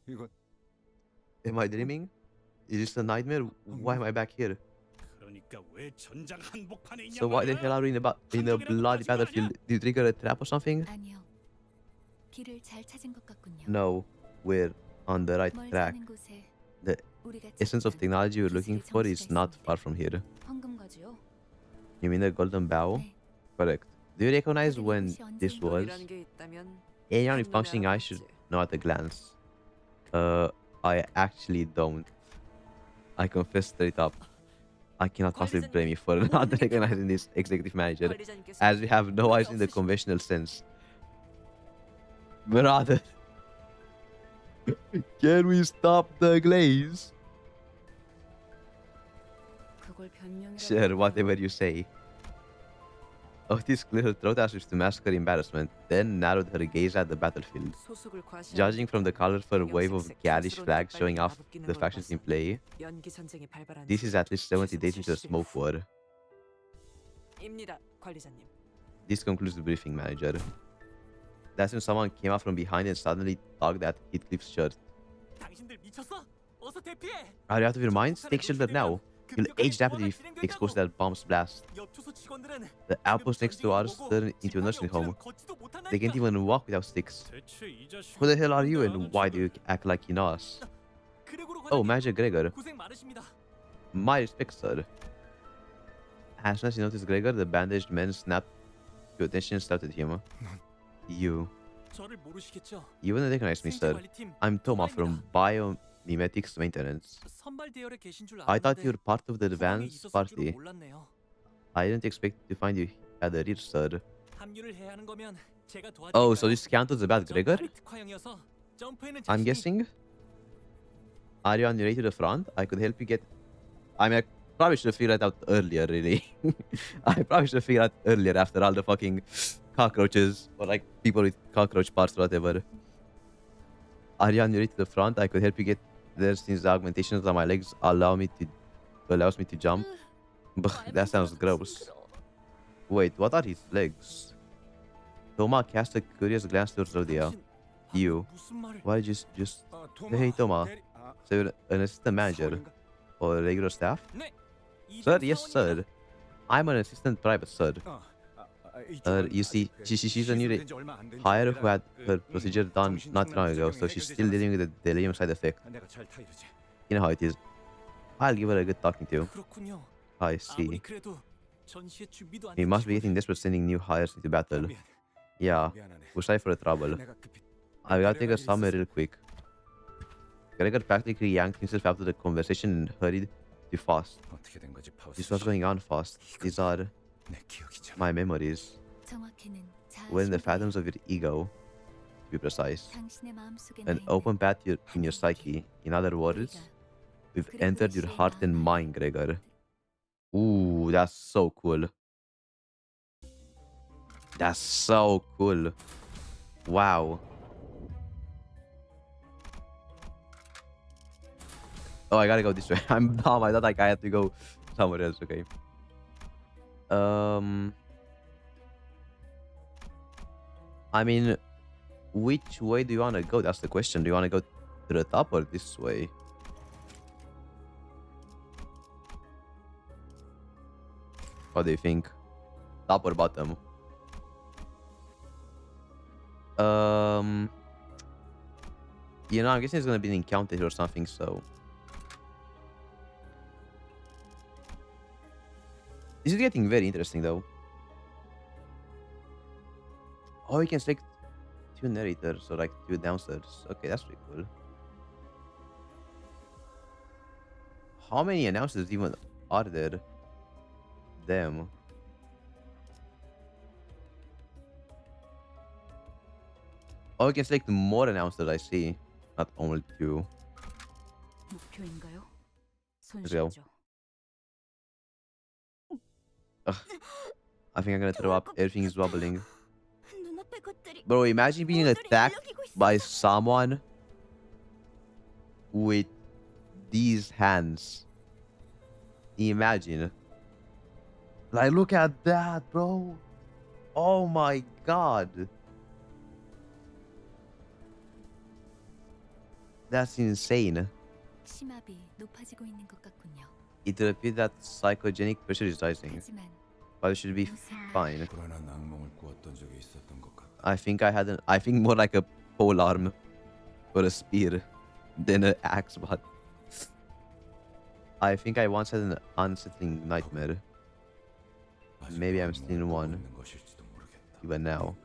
이건 Am I dreaming? Is this a nightmare? Why am I back here? 그러니까 왜 전장 한복판에 있냐 So why the hell are we in a bloody battlefield? Did you trigger a trap or something? 아니요. 길을 잘 찾은 것 같군요. No, we're on the right 멀지 track. 않은 곳에 The 우리가 essence of 찾던 technology we're looking 기술의 for is 정수가 not 있습니다. far from here. 황금거지요? You mean the golden bow? 네. Correct. Do you recognize 그들의 when 옷이 언제 this was? 거리라는 게 있다면 Any 한눈에 functioning I should 알아봤지. know at a glance. I actually don't. I confess straight up. I cannot possibly blame you for not recognizing this executive manager, 관리자님께서 as we have no eyes in the conventional sense. Brother, can we stop the glaze? 그걸 변명이라고 Sure, 할까요? whatever you say. Otis cleared her throat as if to mask her embarrassment, then narrowed her gaze at the battlefield. 소속을 과시하는 Judging from the colorful wave of 경색색 garish 스스로 flags 빨리 showing off 나부끼는 the 걸 factions in 봤어. play, 연기 전쟁이 발발한 this is at least 70 days into a 70. smoke war. 입니다, 관리자님. This concludes the briefing, manager. That's when someone came out from behind and suddenly tugged at Heathcliff's shirt. 당신들 미쳤어? 어서 대피해. Are you out of your minds? Take shelter now. You'll age rapidly if exposed to that bomb's blast. 엽투소 직원들은 The outpost next to ours turned into a nursing home. They can't even walk without sticks. 대체 이 자식 Who the hell are you and why do you act like you know us? Oh, Manager Gregor. 고생 많으십니다. My respect, sir. As soon as he noticed Gregor, the bandaged man snapped to attention and started him. You. 저를 모르시겠죠? You wouldn't recognize me, sir. 생태관리팀 I'm Toma from Biomimetics Maintenance. 선발 대열에 계신 줄 I thought 알았는데 you were part of the 후방에 advance 있었을 줄은 party. 몰랐네요. I didn't expect to find you at the rear, sir. 합류를 해야 하는 거면 제가 도와드릴까요? Oh, so this counters about 전 Gregor? 다리 특화형이어서 점프에는 I'm 자신이- guessing? Are you on your way to the front? I could help you get... I mean, I probably should have figured that out earlier, really. I probably should have figured out earlier after all the fucking cockroaches. Or like people with cockroach parts or whatever. Are you on your way to the front? I could help you get there since the augmentations on my legs allows me to jump. But that sounds gross. Wait, what are his legs? Toma cast a curious glance towards Rodia. 당신 You. 무슨 말을- Why just 아, Hey, Toma. 대리- 아, so you're an assistant manager 사원인가? or regular staff? 네, Sir, 이동 yes, 사원입니다. sir. I'm an assistant private, sir. 이쪽은 You see, 아직 she's a new 시술된 지 얼마 안 된 hire who 중이라 had her procedure done not long ago, so she's still dealing with the delirium side effect. 내가 잘 타이르지. You know how it is. I'll give her a good talking to. 그렇군요. I 아무리 see. 그래도 전시의 준비도 안 We must be 되시고 getting desperate sending new hires into battle. 미안해. Yeah, 미안하네. we're sorry for the trouble. 내가 급히 I gotta take 내가 us somewhere 일이 real quick. Gregor practically yanked himself out of the conversation and hurried too fast. 있어서. 어떻게 된 거지, 파우스? This was going on fast. These are 내 기억이잖아. my memories. 정확히는 We're in the 자아심도예요. fathoms of your ego, to be precise. 당신의 마음속에 An 나 있는 open path in your psyche. In other words, we've entered your heart and mind, Gregor. Ooh, that's so cool. That's so cool. Wow. Oh, I gotta go this way. I'm dumb. I thought like I had to go somewhere else. Okay. I mean, which way do you want to go? That's the question. Do you want to go to the top or this way? What do you think? Top or bottom? You know, I'm guessing it's gonna be an encounter here or something, so. This is getting very interesting though. Oh, you can select two narrators or like two announcers. Okay, that's pretty cool. How many announcers even are there? Damn. Oh, you can select more announcers, I see. Not only two. 목표인가요? go. 손실죠. I think I'm gonna throw up. Everything is wobbling. 눈앞의 것들이 Bro, imagine being 모두를 attacked 일으키고 있어. by someone with these hands. Imagine. Like, look at that, bro. Oh my god. That's insane. 심압이 높아지고 있는 것 같군요. It appears that psychogenic pressure is rising, 하지만 but it should be 무슨 fine. 불안한 악몽을 꾸었던 적이 있었던 것 같다. I think more like a pole arm or a spear than an axe, but I think I once had an unsettling nightmare. Maybe I'm still in one, even now.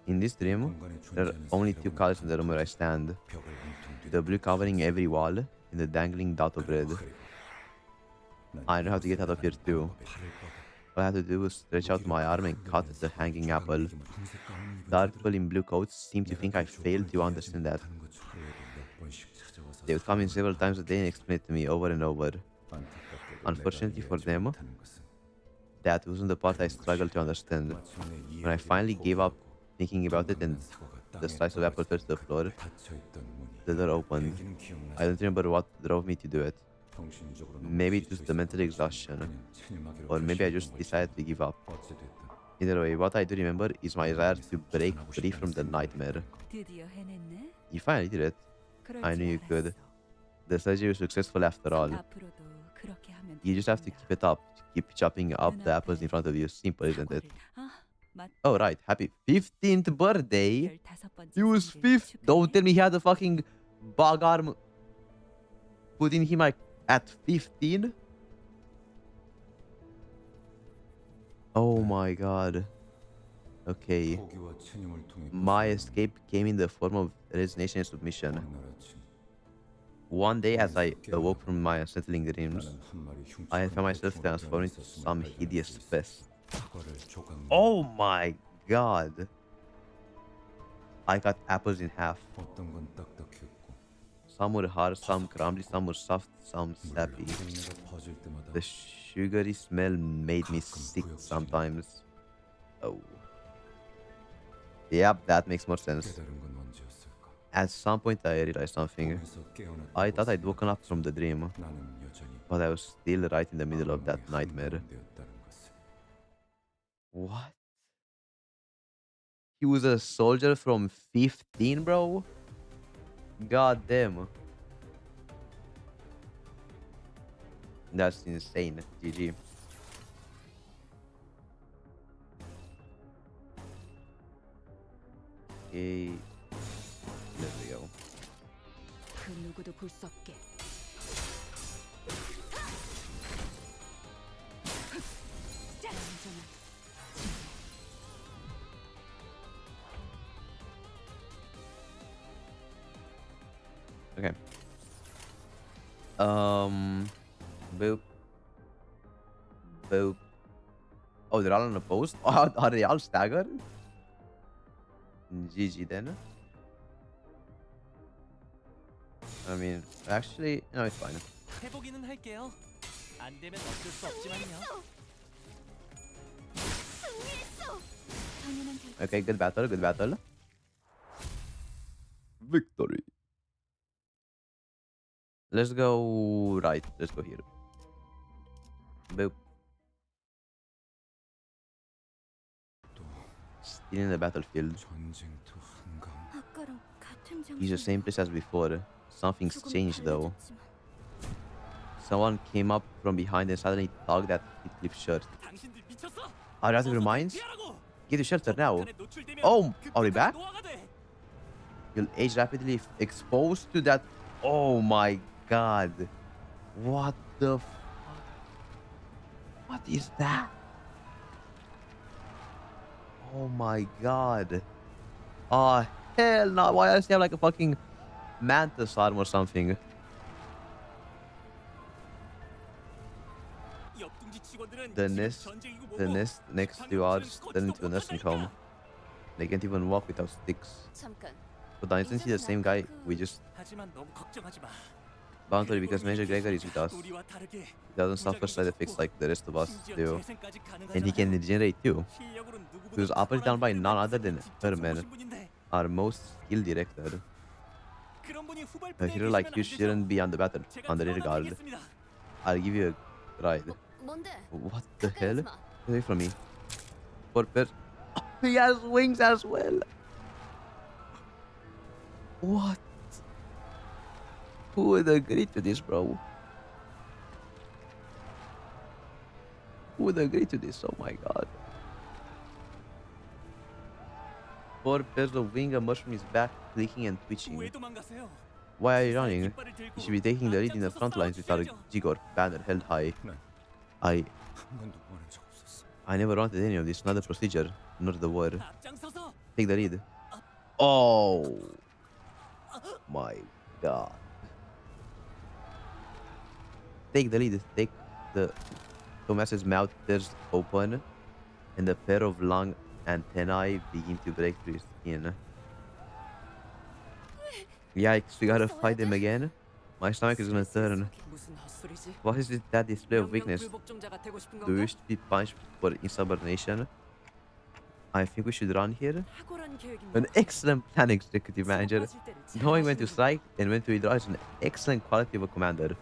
In this dream, there are only two colors in the room where I stand. The blue covering every wall, and the dangling dot of red. I know how to get out of here too. All I have to do is stretch out my arm and cut the hanging apple. The people in blue coats seem to think I failed to understand that. They would come in several times a day and explain it to me over and over. Unfortunately for them, that wasn't the part I struggled to understand. When I finally gave up thinking about it and the slice of apple fell to the floor, the door opened. I don't remember what drove me to do it. Maybe it was the mental exhaustion, or maybe I just decided to give up. Either way, what I do remember is my desire to break free from the nightmare. 드디어 해냈네. You finally did it. I knew you could. The surgery was successful after all. 앞으로도 그렇게 하면 You just have to keep it up. Keep chopping up the apples in front of you. Simple, isn't it? Oh, right. Happy 15th birthday. He was 5th. Don't tell me he had a fucking bug arm put in him like at 15. Oh my god. Okay. My escape came in the form of resignation and submission. One day, as I awoke from my unsettling dreams, I found myself transformed into some hideous pest. Oh my god. I cut apples in half. Some were hard, some crumbly, some were soft, some sappy. The sugary smell made me sick sometimes. Oh. Yep, that makes more sense. At some point I realized something. I thought I'd woken up from the dream, but I was still right in the middle of that nightmare. What? He was a soldier from 15, bro? God damn. That's insane. GG. Okay. There we go. 그 누구도 볼 수 없게. Okay. Boop. Boop. Oh, they're all on a post? Are they all staggered? GG then. I mean, actually, no, it's fine. 해보기는 할게요. 안 되면 어쩔 수 없지만요. Okay, good battle, good battle. Victory. Let's go right. Let's go here. Boop. Still in the battlefield. 아까랑 같은 장소. He's the same place as before. Something's changed though. Someone came up from behind and suddenly tugged at Heathcliff's shirt. 당신들 미쳤어? Are you out of your minds? 피하라고! Get your shelter now. 폭탄에 노출되면 Oh, are we 급격하게 back? 노화가 돼. You'll age rapidly if exposed to that. Oh my god. What the What is that? Oh my god. Oh, hell no. Why does he have like a fucking mantis arm or something? 옆둥지 직원들은 The 지금 nest, 전쟁이고 the 뭐고 nest next to ours turned into a nursing home. They can't even walk without sticks. 잠깐. But isn't he the same guy we just 하지만 너무 걱정하지 마. bound to because Major Gregor is with us? 우리와 다르게 He doesn't suffer side effects like the rest of us 심지어 do. 재생까지 And he can 가능하잖아. regenerate too. 실력으로는 누구보다 He was operated down by 뛰어난 none other than 직접 Herman, 해보신 분인데 our most skilled director. 그런 분이 A 후발부대에 hero like 계시면 you 안 되죠. shouldn't be on the battle, 제가 on the rear 들어가다 guard. 하겠습니다. I'll give you a ride. 뭔데? What the 가까이 hell? 오지 마. Get away from me. He has wings as well. What? Who would agree to this, bro? Who would agree to this? Oh my god. 4 pairs of wing, a mushroom is back, clicking and twitching. 왜 도망가세요? Why are you running? 깃발을 들고 You should be taking the lead in the front lines with our 앞장서서 Jigor banner held high. 난 I 한 번도 원한 적 없었어. I never wanted any of this, not the procedure, nor the war. 싸워줘. 앞장서서 Take the lead. Oh my god. Take the lead. Take the Thomas's mouth tears open and a pair of long antennae begin to break through his skin. Yikes, we gotta fight them again. My stomach is gonna turn. 무슨 헛소리지? What is it, that display of 명령 weakness? 불복종자가 되고 싶은 Do 건가? you wish to be punished for insubordination? I think we should run here. 탁월한 계획입니다. An excellent plan, executive manager. 빠질 때를 잘 Knowing when to 아시는군요. strike and when to withdraw is an excellent quality of a commander.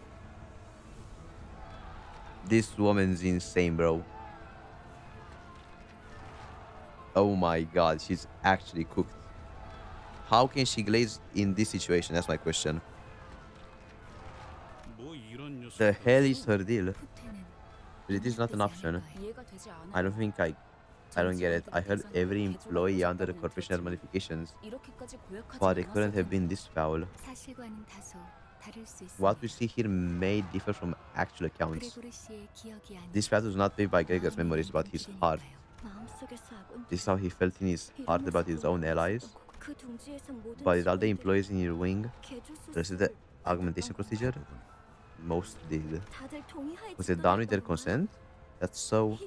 This woman's insane, bro. Oh my god, she's actually cooked. How can she glaze in this situation? That's my question. 뭐 이런 녀석. The hell is her deal? 후퇴는 But it is not an option. 이해가 되지 않아요. I don't think I don't get it. I heard every employee under the corporation had modifications, 이렇게까지 고약하지 but it couldn't 않았을 have been this foul. 사실과는 다소 다를 수 있습니다. What we see here may differ from actual accounts. 그레고르 씨의 기억이 아닌 This path was not paved by Gregor's memories about his heart. 마음속에서 아군 This is how he felt in his heart about his own allies. 그 둥지에서 모든 But did all the 직원들이 employees in your wing 개조수 trusted the augmentation procedure? Most did. 다들 동의하에 Was it done with their consent? That's so.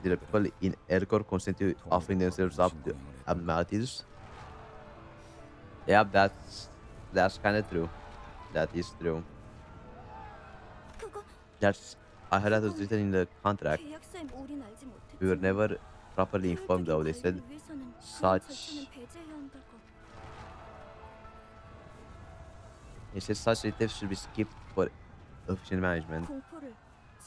Did the people in Erkor consent to offering themselves up to abnormalities? Yep, that's kind of true. That is true. 그거 I heard that was written in the contract. 계약서에 우린 알지 못했지만 We were never properly informed though. They said 위해서는 그런 such 절차는 배제해야 한다고. details should be skipped for efficient management. 공포를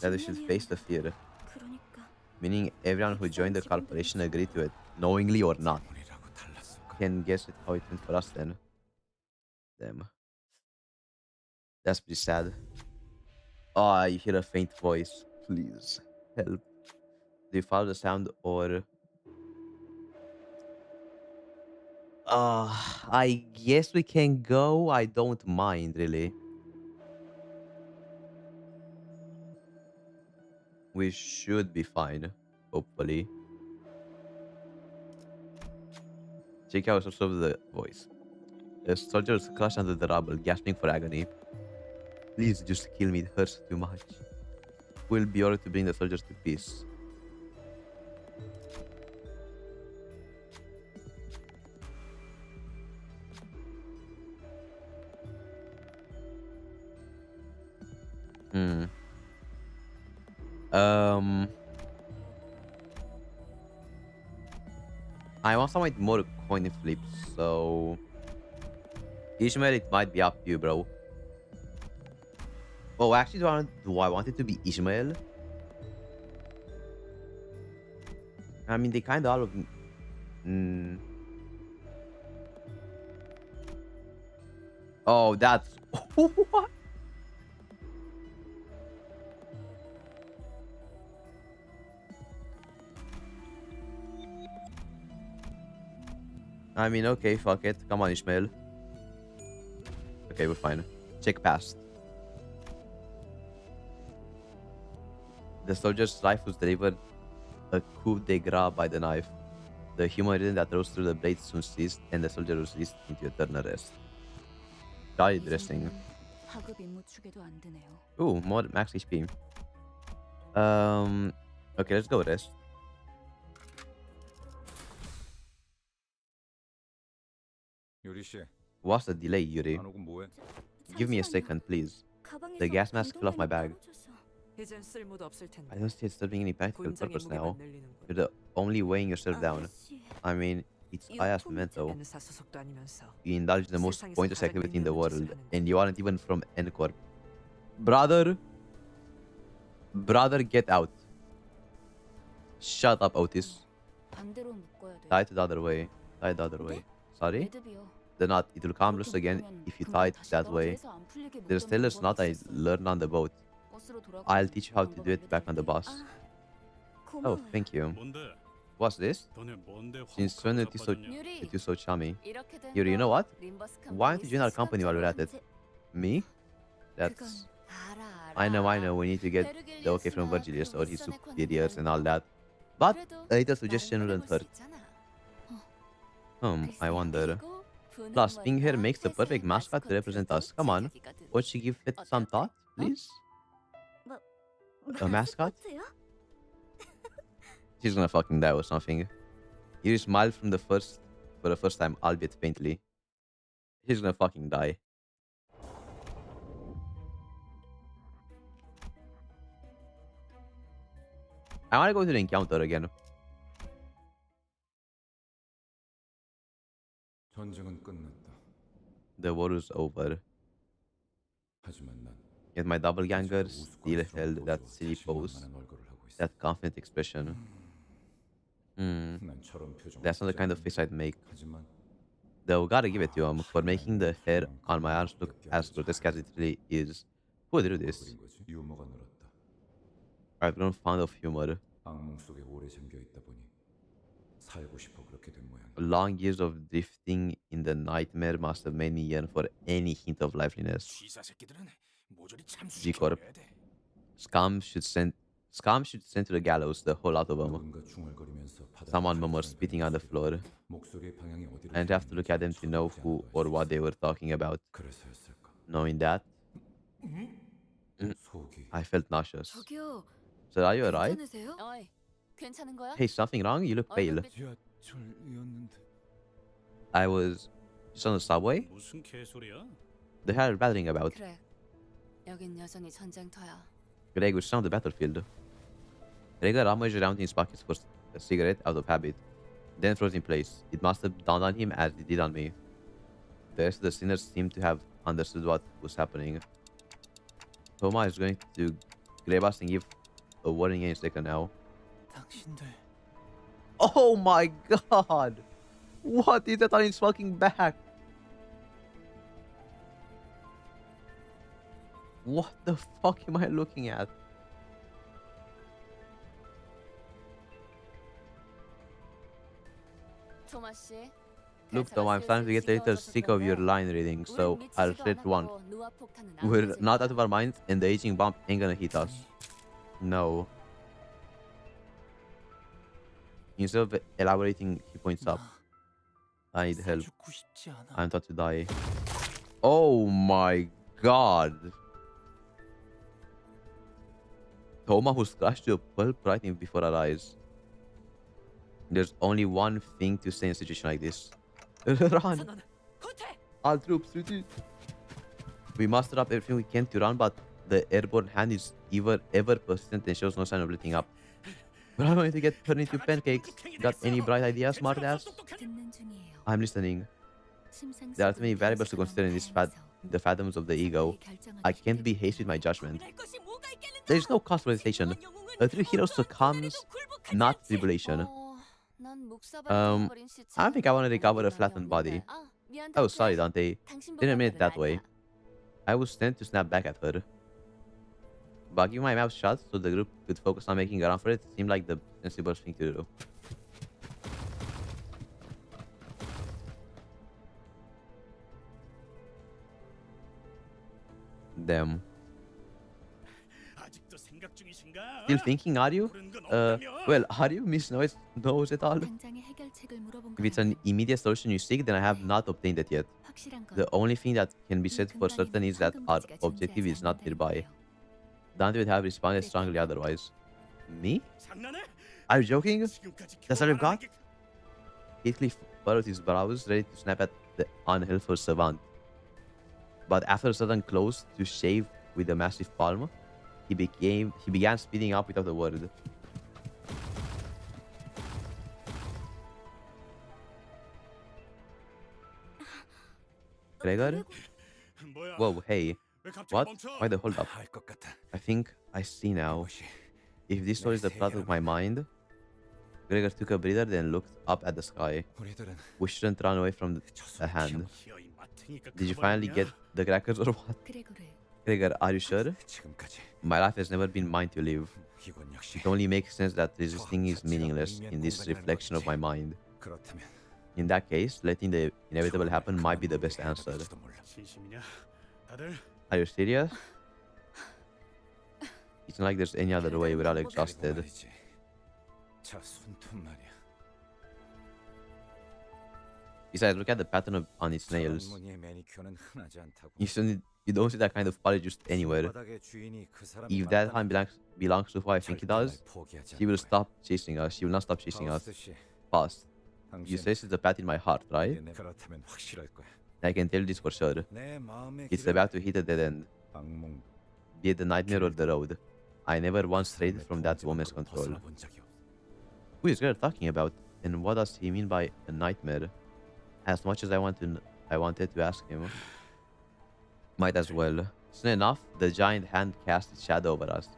That they should 직면해야 face the 한다고. fear, 그러니까 meaning everyone who joined the corporation agreed to it, knowingly or not. 우리라고 달랐을까? Can guess it how it went for us then. Damn. That's pretty sad. Oh, I hear a faint voice. Please help. Do you follow the sound or? I guess we can go. I don't mind really. We should be fine, hopefully. Check out the source of the voice. The soldiers crushed under the rubble, gasping for agony. Please just kill me, it hurts too much. We'll be ordered to bring the soldiers to peace. Hmm. I want some more coin flips, so Ishmael, it might be up to you, bro. Oh, actually, do I want it to be Ishmael? I mean, they kind of all of. Oh, that's what? I mean, okay, fuck it. Come on, Ishmael. Okay, we're fine. Check past. The soldier's life was delivered a coup de grace by the knife. The human rhythm that rose through the blade soon ceased, and the soldier was released into eternal rest. Died resting. 하급 임무 추계도 안 되네요. Ooh, more max HP. Okay, let's go rest. 요리 씨, What's the delay, Yuri? 안 오고 뭐해? Give me a second, please. The gas mask fell off my bag. 이젠 쓸모도 없을 I 텐데. don't see it serving any practical 본장의 purpose 무게만 now. 늘리는군. You're the only weighing yourself down. 아저씨, I mean, it's Aya's memento. 에는 사소속도 아니면서. You indulge in the most 세상에서 pointless 가장 activity in the 의미 없는 world, 짓을 하는데. and you aren't even from N-Corp. Brother, get out. Shut up, Otis. 반대로 묶어야 돼. Tie it the other way. Tie it the other way. Sorry? 매듭이요. The knot, it will come 그렇게 loose again 묶으면 if you 금방 tie it 다시 that way. 떨어져서 안 풀리게 There's 묶는 still a knot 방법이 I 있었어. learned on the boat. 버스로 돌아가면 I'll teach you how to 방법 do it back on the 알려드릴게. bus. 아, Oh, 고마워요. thank you. 뭔데? What's this? 너네 뭔데 Since 화목하게 when it is so, 자빠졌냐? 유리, it is so charming. 이렇게 된 Yuri, you know 거 what? 림버스 Why don't you join our 컴퍼니 company while we're at it? 시간적으로 Me? 그건 That's... 알아. I know, we need to get the okay from Virgilius or his superiors and all that. But a little suggestion wouldn't hurt. I wonder. Plus, being here makes the perfect mascot to represent us. Come on, won't you give it some thought, please? A mascot? She's gonna fucking die or something. You smiled for the first time, albeit faintly. She's gonna fucking die. I wanna go to the encounter again. 전쟁은 끝났다. The war is over. 하지만 난 Yet my doppelganger still 우스꽝스러운 held that 모습으로 silly pose, 자신만만한 얼굴을 하고 있어. that confident expression. 난 저런 표정을 That's not the 쓰지 kind of 않는다. face I'd make. 하지만 Though, gotta give it to him for making the hair on my arms look as grotesque as it really is. Who would do this? 그린 거지. 유머가 늘었다. I've grown fond of humor. 악몽 속에 오래 잠겨 있다 보니 살고 싶어 그렇게 된 모양이야. Long years of drifting in the nightmare must have made me yearn for any hint of liveliness. 취사 새끼들은 모조리 G-Corp. 참수시켜야 돼. Scum should send to the gallows, the whole lot of them. 누군가 중얼거리면서 바닥에 Someone 가는 murmured, 사람이 spitting on the floor. 목소리의 방향이 어디로 I'd have to look at them to know who or what they were talking about. 그래서였을까? Knowing that, 속이 I felt nauseous. 저기요. So are you alright? 괜찮으세요? 어이, 괜찮은 거야? Hey, something wrong? You look pale. 지하철이었는데 I was just on the subway? 무슨 개소리야? The hell are you battling about? 그래. 여긴 여전히 전쟁터야. Greg was on the battlefield. Gregor rummaged around in his pockets for a cigarette out of habit, then froze in place. It must have dawned on him as it did on me. The rest of the sinners seemed to have understood what was happening. Toma is going to grab us and give a warning any second now. 당신들 Oh my god! What is that on his fucking back? What the fuck am I looking at? 토마 씨. Look, Tom, I'm starting to get a little sick of your line reading, so I'll read one. We're not out of our minds, and the aging bump ain't gonna hit us. No. Instead of elaborating, he points up. I need help. 죽고 싶지 않아. I'm about to die. Oh my god. Toma who's crashed to a pulp right in before our eyes. There's only one thing to say in a situation like this. Run! All troops, retreat! We muster up everything we can to run, but the airborne hand is ever persistent and shows no sign of letting up. We're all going to get turned into pancakes. Got any bright ideas, smartass? 듣는 중이에요. I'm listening. There are too many variables to consider in the fathoms of the ego. I can't be hasty with my judgment. There is no cause for hesitation. A true hero succumbs, not tribulation. I don't think I want to recover a flattened body. Oh, sorry, Dante. Didn't mean it that way. I was sent to snap back at her. But keeping my mouth shut so the group could focus on making a run for it seemed like the sensible thing to do. Damn. 아직도 생각 중이신가? Still thinking, are you? 그런 건 없다며? Well, are you? Miss knows it all? 당장의 해결책을 물어본 If it's an immediate solution you seek, then I have not obtained it yet. 확실한 건 The only thing that can be said for certain is that our objective is not nearby. Dante would have responded strongly otherwise. Me? 장난해? Are you joking? 지금까지 That's all you've got? 경험한 게 Heathcliff furrowed his brows, ready to snap at the unhelpful savant. But after a sudden close to shave with a massive palm, he began speeding up without a word. Gregor? 뭐야? Whoa, hey. 왜 갑자기 What? 멈춰? Why the hold up? 알것 같아. I think I see now. 이것이 If this story is the product of my mind, Gregor took a breather, then looked up at the sky. 우리들은 We shouldn't run away from the hand. 희어이 마탱이가 Did you finally get the crackers or what? 그레고르, Gregor, are you sure? 지금까지 My life has never been mine to live. 이건 역시 It only makes sense that resisting is meaningless in this reflection of my mind. 그렇다면 In that case, letting the inevitable happen might be the best answer. 될지도 몰라. 진심이냐? 다들 Are you serious? It's not like there's any other way. We're all 그리고 exhausted. 말이지. 저 손톱 말이야. Besides, look at the pattern on its 저런 nails. 무늬의 매니큐어는 흔하지 않다고. You don't see that kind of polish just anywhere. 바닥의 주인이 그 사람이 If that 맞다면 hand belongs to who I think it 절대 날 does, 포기하지 she will 않을 거야. stop chasing us. She will not stop chasing us. 파우스트 씨, Fast. You 당신 say it's a pat in my heart, right? 이게 그렇다면 확실할 거야. I can tell this for sure. 내 마음의 It's 길을 about to hit a dead end. 악몽 Be it the nightmare or the road. I never once strayed 삶의 from that 통제로부터 woman's control. 벗어나 본 적이 없어. Who is Girl talking about? And what does he mean by a nightmare? As much as I wanted to ask him. Might as well. Soon enough, the giant hand cast its shadow over us,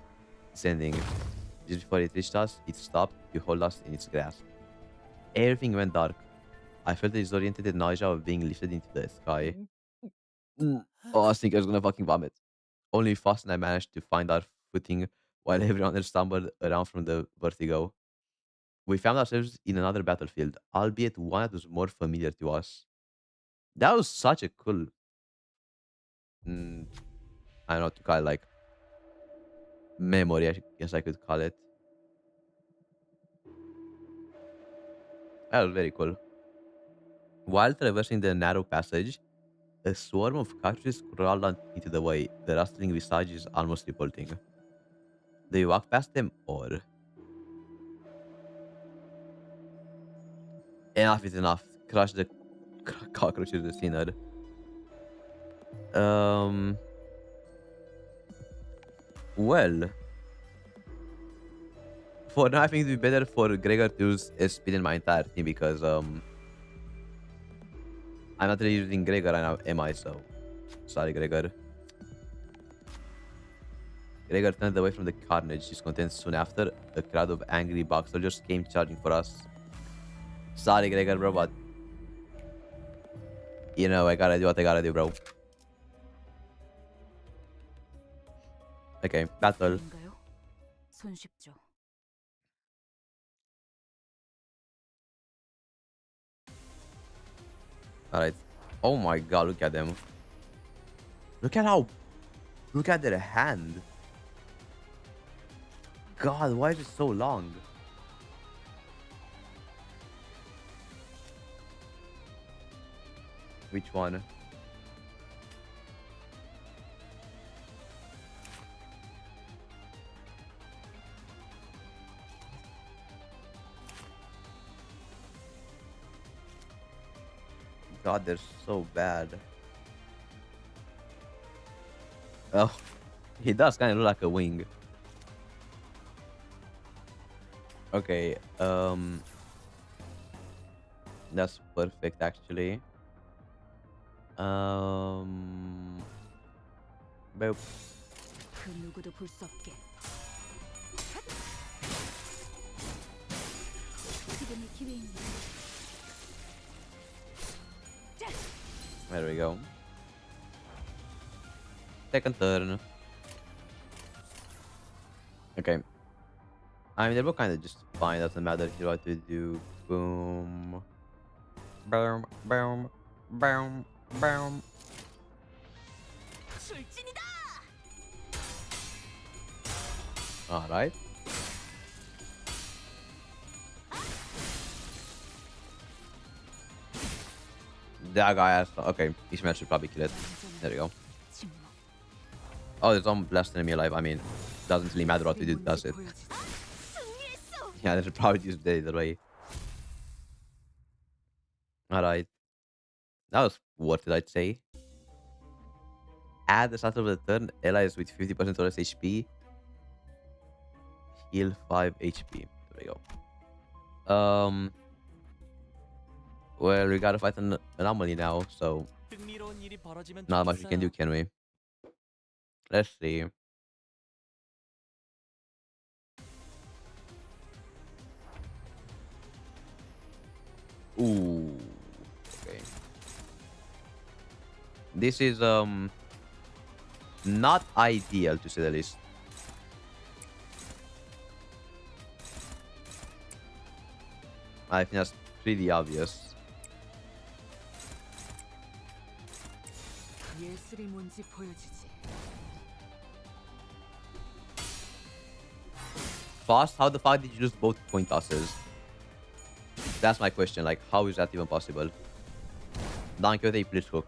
descending. Just before it reached us, it stopped to hold us in its grasp. Everything went dark. I felt the disoriented nausea of being lifted into the sky. Oh, I think I was gonna fucking vomit. Only Fast and I managed to find our footing while everyone else stumbled around from the vertigo. We found ourselves in another battlefield, albeit one that was more familiar to us. That was such a cool, I don't know what to call it, like memory, I guess I could call it. That was very cool. While traversing the narrow passage, a swarm of cockroaches crawled into the way. The rustling visage is almost revolting. Do you walk past them or? Enough is enough. Crush the cockroaches with thinner. Well, for now, I think it would be better for Gregor to spin in my entire team because I'm not really using Gregor right now, am I? So sorry, Gregor. Gregor turned away from the carnage. His contents soon after, a crowd of angry box soldiers came charging for us. Sorry, Gregor, bro, but you know I gotta do what I gotta do, bro. Okay, battle. 인가요? 손쉽죠. Alright. Oh my god, look at them. Look at their hand. God, why is it so long? Which one? God, they're so bad. Oh, he does kind of look like a wing. Okay, that's perfect actually. Boop. 그 누구도 볼 수 없게. 지금이 기회입니다. There we go. Second turn. Okay. I mean, they were kind of just fine. Doesn't matter here what to do. Boom. Boom. Boom. Boom. Boom. 출진이다. All right. That guy has. Okay, each match should probably kill it. There we go. 침묵. Oh, there's one less enemy alive. I mean, doesn't really matter what we do, does it? Yeah, they should probably just did it either way. Alright. That was worth it, I'd say. At the start of the turn, allies with 50% less HP heal 5 HP. There we go. Well, we gotta fight an anomaly now, so 흥미로운 일이 벌어지면 not much we can do, can we? Let's see. Ooh. Okay. This is not ideal to say the least. I think that's pretty obvious. 예술이 뭔지 보여주지. Fast? How the fuck did you lose both coin tosses? That's my question. Like, how is that even possible? Don Quixote, please cook.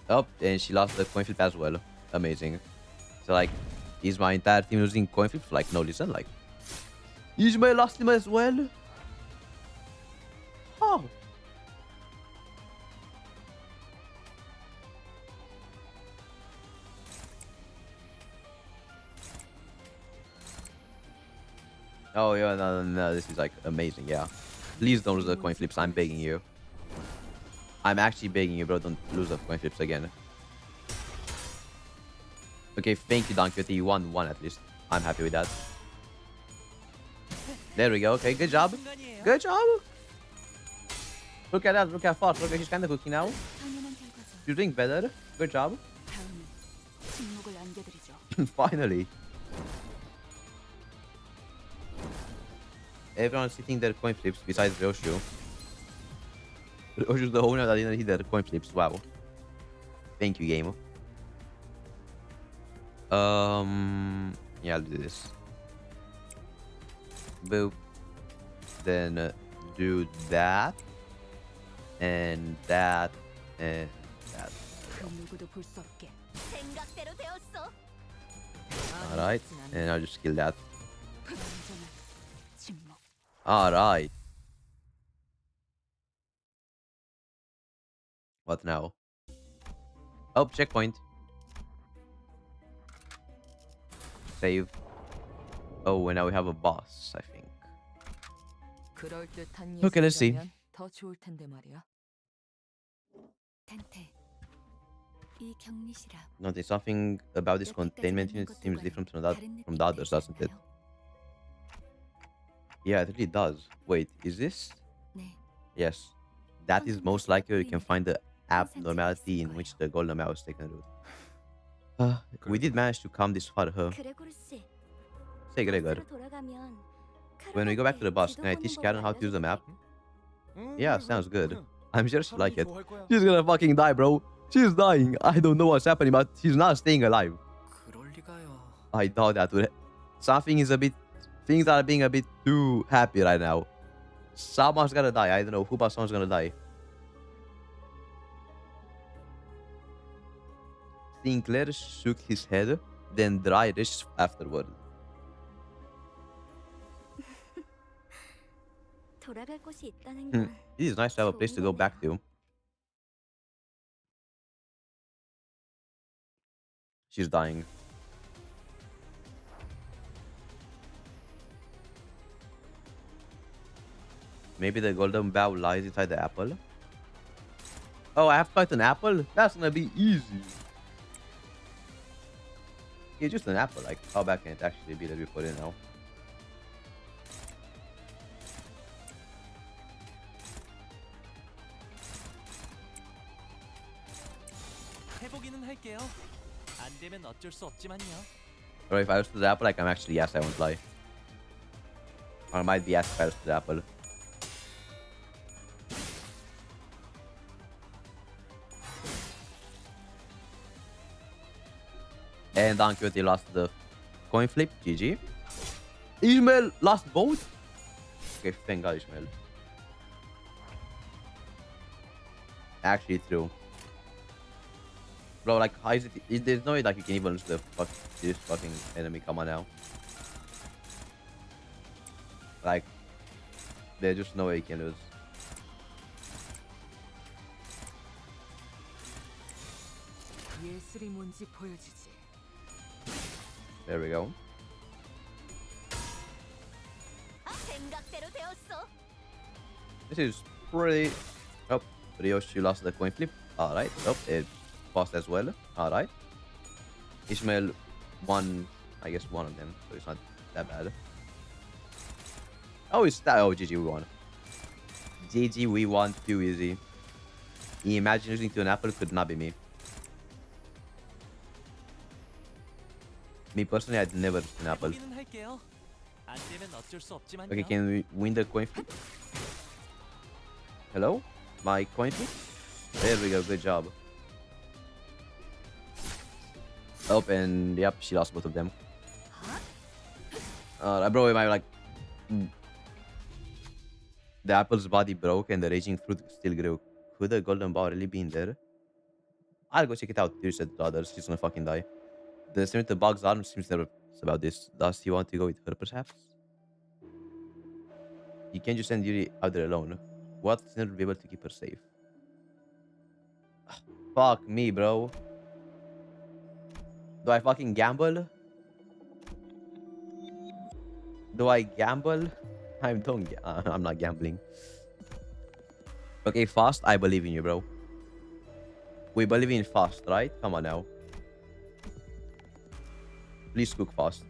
Oh, and she lost the coin flip as well. Amazing. So, like, is my entire team losing coin flips? Like, no, listen, like, Ismail lost him as well? How? Oh, yeah, no, this is, like, amazing, yeah. Please don't lose the coin flips, I'm begging you. I'm actually begging you, bro, don't lose the coin flips again. Okay, thank you, Don Quixote, you won one at least. I'm happy with that. There we go, okay, good job. Good job! Look at that, look how fast, look, she's kind of cooking now. 당연한 결과죠. You're doing better. Good job. 다음은 침묵을 안겨드리죠. Finally. Everyone's hitting their coin flips besides Ryoshu. Ryoshu's the owner that didn't hit their coin flips. Wow. Thank you, game. Yeah, I'll do this. Boop. Then do that. And that. And that. 그 누구도 볼 수 없게. 생각대로 되었어. Alright. And I'll just kill that. 완전한 침묵. Alright. What now? Oh, checkpoint. Save. Oh, and now we have a boss, I think. 그럴 듯한 Okay, let's see. 예술이라면 더 좋을 텐데 말이야. 단테. 이 격리시라. Nothing. Something about this containment unit seems different from the others, doesn't it? Yeah, it really does. Wait, is this? 네. Yes. That is most likely you can find the abnormality in which the golden mouse taken root. We did manage to come this far, huh? 그레고르 씨. Say, Gregor. 버스로 돌아가면 When we go back to the bus, can I teach Karen how to use the map? Yeah, sounds good. I'm sure she'll like it. She's gonna fucking die, bro. She's dying. I don't know what's happening, but she's not staying alive. 그럴 리가요. I thought that would. Something is a bit. Things are being a bit too happy right now. Someone's gonna die. I don't know who, but someone's gonna die. Sinclair shook his head, then dry rished afterward. 돌아갈 곳이 있다는 건 It is nice to have a place to go back to. She's dying. Maybe the golden bow lies inside the apple? Oh, I have to fight an apple? That's gonna be easy. It's just an apple. Like, how bad can it actually be that we put in now? 해보기는 할게요. 안 되면 어쩔 수 없지만요. Or if I was to the apple, like, I'm actually yes, I won't lie. Or I might be yes if I was to the apple. And Don Quixote lost the coin flip. GG. Ishmael lost both? Okay, thank God, Ishmael. Actually true. Bro, like, how is it? There's no way like you can even lose the this fucking enemy. Come on now. Like, there's just no way you can lose. 예술이 뭔지 보여주지. There we go. 생각대로 되었어. This is pretty. Oh, Ryoshi lost the coin flip. Alright. Oh, it passed as well. Alright. Ishmael won, I guess, one of them, so it's not that bad. Oh, it's that. Oh, GG, we won. GG, we won too easy. Imagine losing to an apple could not be me. Me personally, I'd never lose an apple. 해보기는 할게요. 안 되면 어쩔 수 없지만요. Okay, can we win the coin flip? Hello? My coin flip? There we go, good job. Oh, and yep, she lost both of them. Bro, am I like... The apple's body broke and the raging fruit still grew. Could the golden ball really be in there? I'll go check it out. You said the others. She's gonna fucking die. The Senator Bug's arm seems nervous about this. Does he want to go with her, perhaps? You can't just send Yuri out there alone. What? Senator will be able to keep her safe. Fuck me, bro. Do I fucking gamble? Do I gamble? I'm not gambling. Okay, Fast, I believe in you, bro. We believe in Fast, right? Come on now. Please cook fast.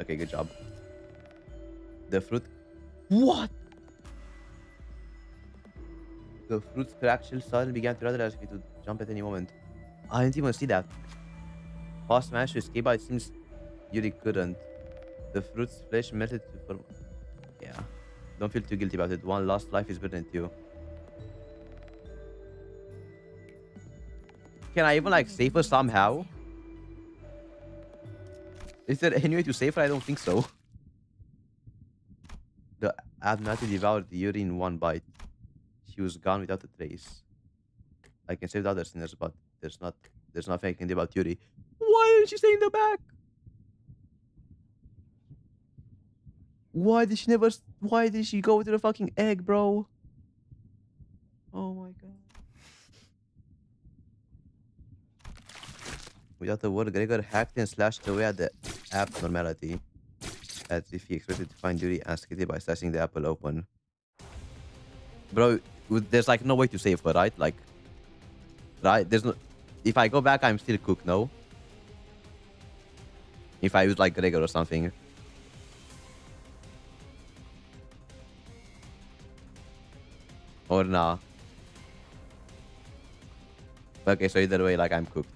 Okay, good job. The fruit... What? The fruit's cracked shell suddenly began to rattle as if it would jump at any moment. I didn't even see that. Fast managed to escape, but it seems Yuri couldn't. The fruit's flesh melted to form... Yeah. Don't feel too guilty about it. One lost life is better than two. Can I even like save her somehow? Is there any way to save her? I don't think so. The Admiralty devoured Yuri in one bite. She was gone without a trace. I can save the other sinners, but there's nothing I can do about Yuri. Why did she stay in the back? Why did she go to the fucking egg, bro? Oh my god. Without a word, Gregor hacked and slashed away at the abnormality, as if he expected to find Yuri unscathed by slashing the apple open. Bro, there's like no way to save her, right? Like, right? There's no... If I go back, I'm still cooked, no? If I use like Gregor or something. Or nah. Okay, so either way, like, I'm cooked.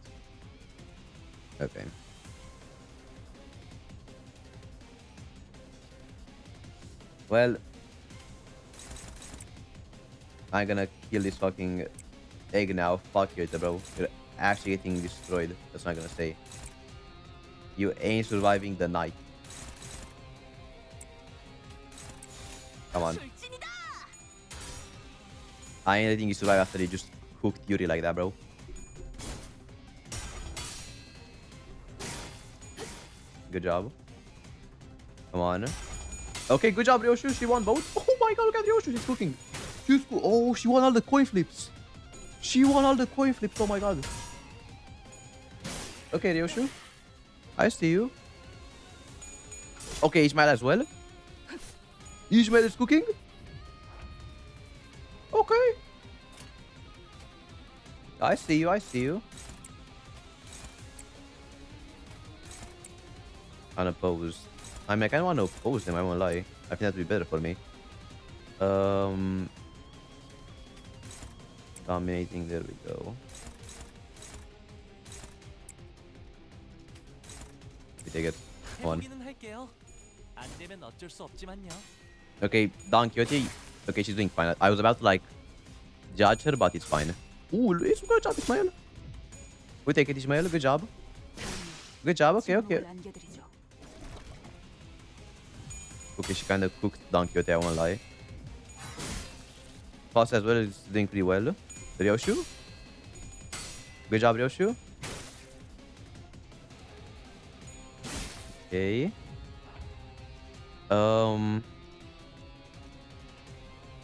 Okay. Well, I'm gonna kill this fucking egg now. Fuck you, bro. You're actually getting destroyed. That's what I'm gonna say. You ain't surviving the night. Come on. I ain't letting you survive after you just cooked Yuri like that, bro. Good job. Come on. Okay, good job, Ryoshu. She won both. Oh my god, look at Ryoshu. She's cooking. Oh, she won all the coin flips. She won all the coin flips. Oh my god. Okay, Ryoshu. I see you. Okay, Ishmael as well. Ishmael is cooking. Okay. I see you. I see you. Unopposed. I mean, I kind of want to oppose them, I won't lie. I think that would be better for me. Dominating, there we go. We take it. Come on. 해보기는 할게요. 안 되면 어쩔 수 없지만요. Okay, Don Quixote. Okay, she's doing fine. I was about to like judge her, but it's fine. Ooh, it's good job, Ismael. We take it, Ismael. Good job. Good job. Okay, okay. 침묵을 안겨드리죠. Okay, she kind of cooked Don Quixote, I won't lie. Fast as well is doing pretty well. Ryoshu. Good job, Ryoshu. Okay.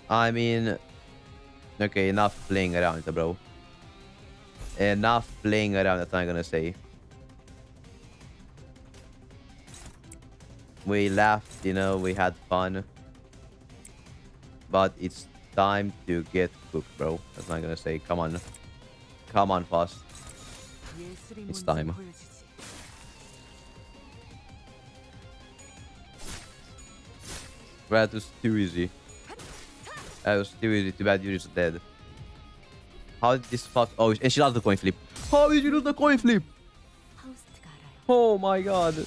I mean... Okay, enough playing around, bro. Enough playing around, that's what I'm gonna say. We laughed, you know, we had fun. But it's time to get cooked, bro. That's what I'm gonna say. Come on. Come on, Fast. 예술이 It's 뭔지 time. 보여주지. That was too easy. That was too easy. Too bad Yuri's dead. How did this fuck? Oh, and she lost the coin flip. How did you lose the coin flip? 하우스트가 알아요. Oh my god.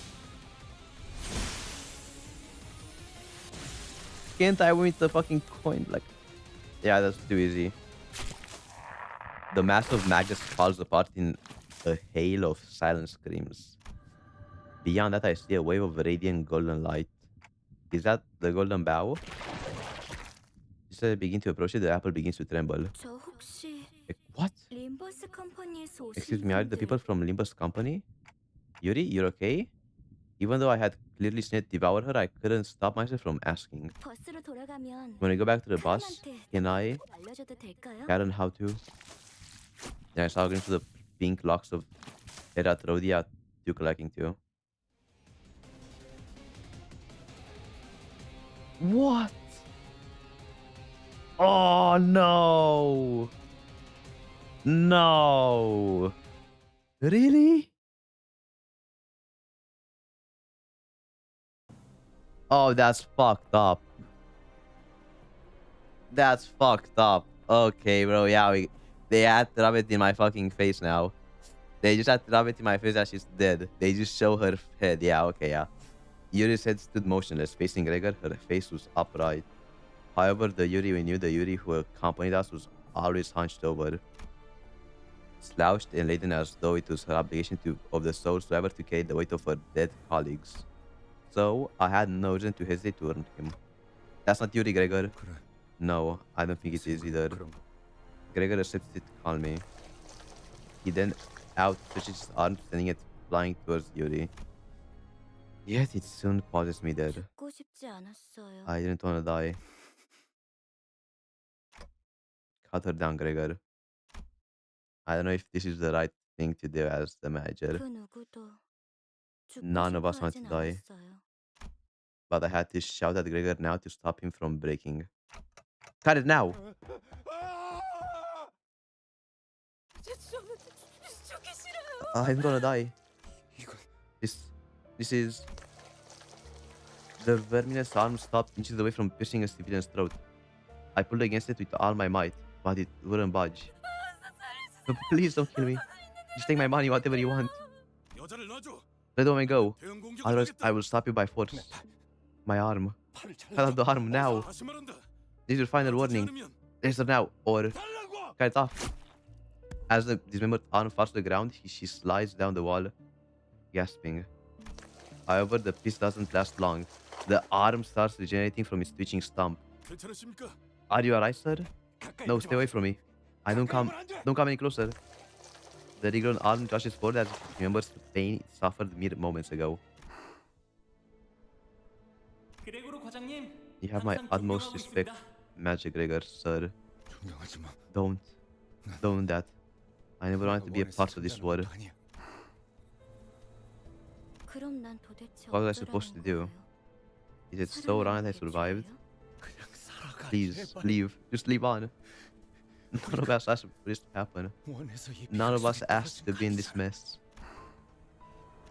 Can't I win the fucking coin? Like, yeah, that's too easy. The massive magus falls apart in a hail of silent screams. Beyond that, I see a wave of radiant golden light. Is that the golden bow? Just as I begin to approach it, the apple begins to tremble. 저 혹시 Like, what? 림버스 컴퍼니에서 오신 Excuse me, are the 분들 people from Limbus company? Yuri, you're okay? Even though I had clearly seen it devour her, I couldn't stop myself from asking. 버스로 돌아가면 When I go back to the bus, 카람한테 can I 알려줘도 될까요? Karen how to? Yeah, I saw her into the pink locks of Eratrodia to collecting too. What? Oh no! No! Really? Oh, that's fucked up. That's fucked up. Okay, bro. Yeah, they had to rub it in my fucking face now. They just had to rub it in my face that she's dead. They just show her head. Yeah, okay, yeah. Yuri's head stood motionless, facing Gregor. Her face was upright. However, the Yuri we knew, the Yuri who accompanied us, was always hunched over, slouched and laden as though it was her obligation of the soul forever to carry the weight of her dead colleagues. So, I had no reason to hesitate to warn him. That's not Yuri, Gregor. 그래. No, I don't think it is either. 그런가? Gregor accepted it calmly. He then outstretched his arm, sending it flying towards Yuri. Yet it soon causes me dead. 죽고 싶지 않았어요. I didn't want to die. Cut her down, Gregor. I don't know if this is the right thing to do as the manager, 그 누구도 죽고 None of 싶어 us want 하진 to die. 않았어요. but I had to shout at Gregor now to stop him from breaking. Cut it now! I'm gonna die. This is... The verminous arm stopped inches away from piercing a civilian's throat. I pulled against it with all my might, but it wouldn't budge. Please don't kill me. Just take my money, whatever you want. 여자를 놔줘. Let the woman go. 대응 공격을 Otherwise, 하겠다. I will stop you by force. My arm. Cut off the arm now. 다시 말한다. This is your final warning. 않으면 Laser now, or 달라고. cut it off. As the dismembered arm falls to the ground, she slides down the wall, gasping. However, the peace doesn't last long. The arm starts regenerating from its twitching stump. 괜찮으십니까? Are you alright, sir? No, stay away from me. Don't come any closer. The regrown arm rushes forward as it remembers the pain it suffered mere moments ago. 그레고로 과장님, You have my 항상 utmost 존경하고 respect, 있습니다. Magic Gregor, sir. 존경하지 마. Don't do that. I never wanted to be a part of this war. 아니야. 그럼 난 도대체 What was I supposed to do? 어쩌라는 거예요? Is it so wrong that I 살아남는 게 survived? 죄예요? 그냥 살아가. Please, 제발. leave. Just leave on. None of us asked for this to happen. 원해서 이 None of us 비극이 asked to 벌어진 be in this 거 mess.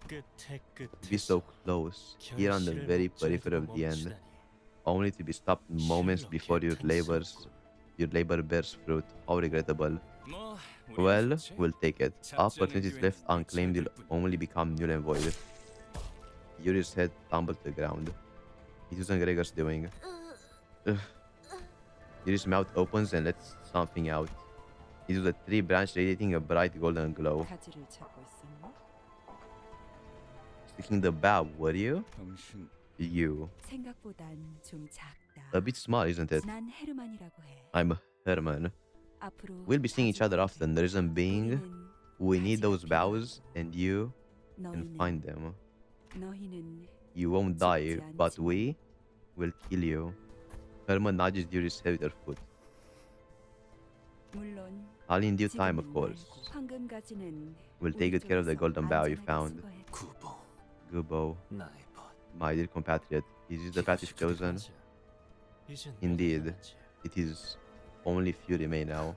끝에 To be so close, here on the very periphery of the end, only to be stopped moments before your labor bears fruit. How regrettable. Well, we'll take it. Opportunities left unclaimed will only become null and void. Yuri's head tumbled to the ground. It wasn't Gregor's doing. Ugh. Yuri's mouth opens and lets something out. It was a tree branch radiating a bright golden glow. 가지를 찾고 있었나? Sticking the bough, were you? 당신 You. 생각보단 좀 작다. A bit small, isn't it? 난 헤르만이라고 해. I'm Herman. 앞으로 We'll be seeing each other often. The reason being, 우리는 we need those bows, and you can 너희는 find them. 너희는 You won't die, but we will kill you. Herman nudges Yuri's head with her foot. 물론 All in due time, of 지금은 course. 말고 황금가지는 We'll take good care of the golden bow you found. 구보, Gubo, 나의 벗. my dear compatriot, is this the path you've chosen? 이젠 Indeed. 몇 남았지? It is only few remain now.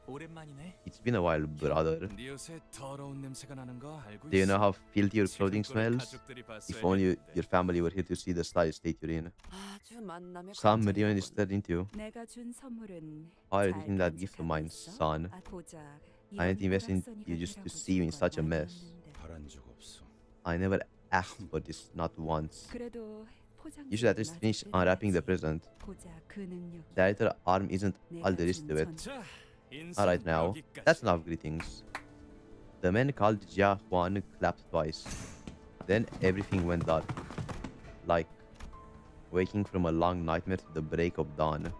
오랜만이네. It's been a while, brother. 네 옷에 더러운 냄새가 나는 거 알고 Do you know 있어. how filthy your clothing 지금 걸 smells? 가족들이 If only 봤어야겠는데. your family were here to see the style state you're in. 아주 만남의 Some Marion is 광장이로군. turned into. 내가 준 선물은 Why are you 잘 taking that gift of 간직하고 mine, 있어? son? 아, 고작 I didn't 이런 invest in 오락선이가 you just to 되라고 see you in 준 such a 건 mess. 아니었는데. 바란 적 없어. I never asked for this, not once. 그래도 포장 You should at least finish unwrapping the present. 고작 그 능력. The outer arm isn't all there is to it. 자, 인사는 Alright now, 여기까지. that's enough greetings. The man called Jia Huan clapped twice. Then everything went dark. Like waking from a long nightmare to the break of dawn.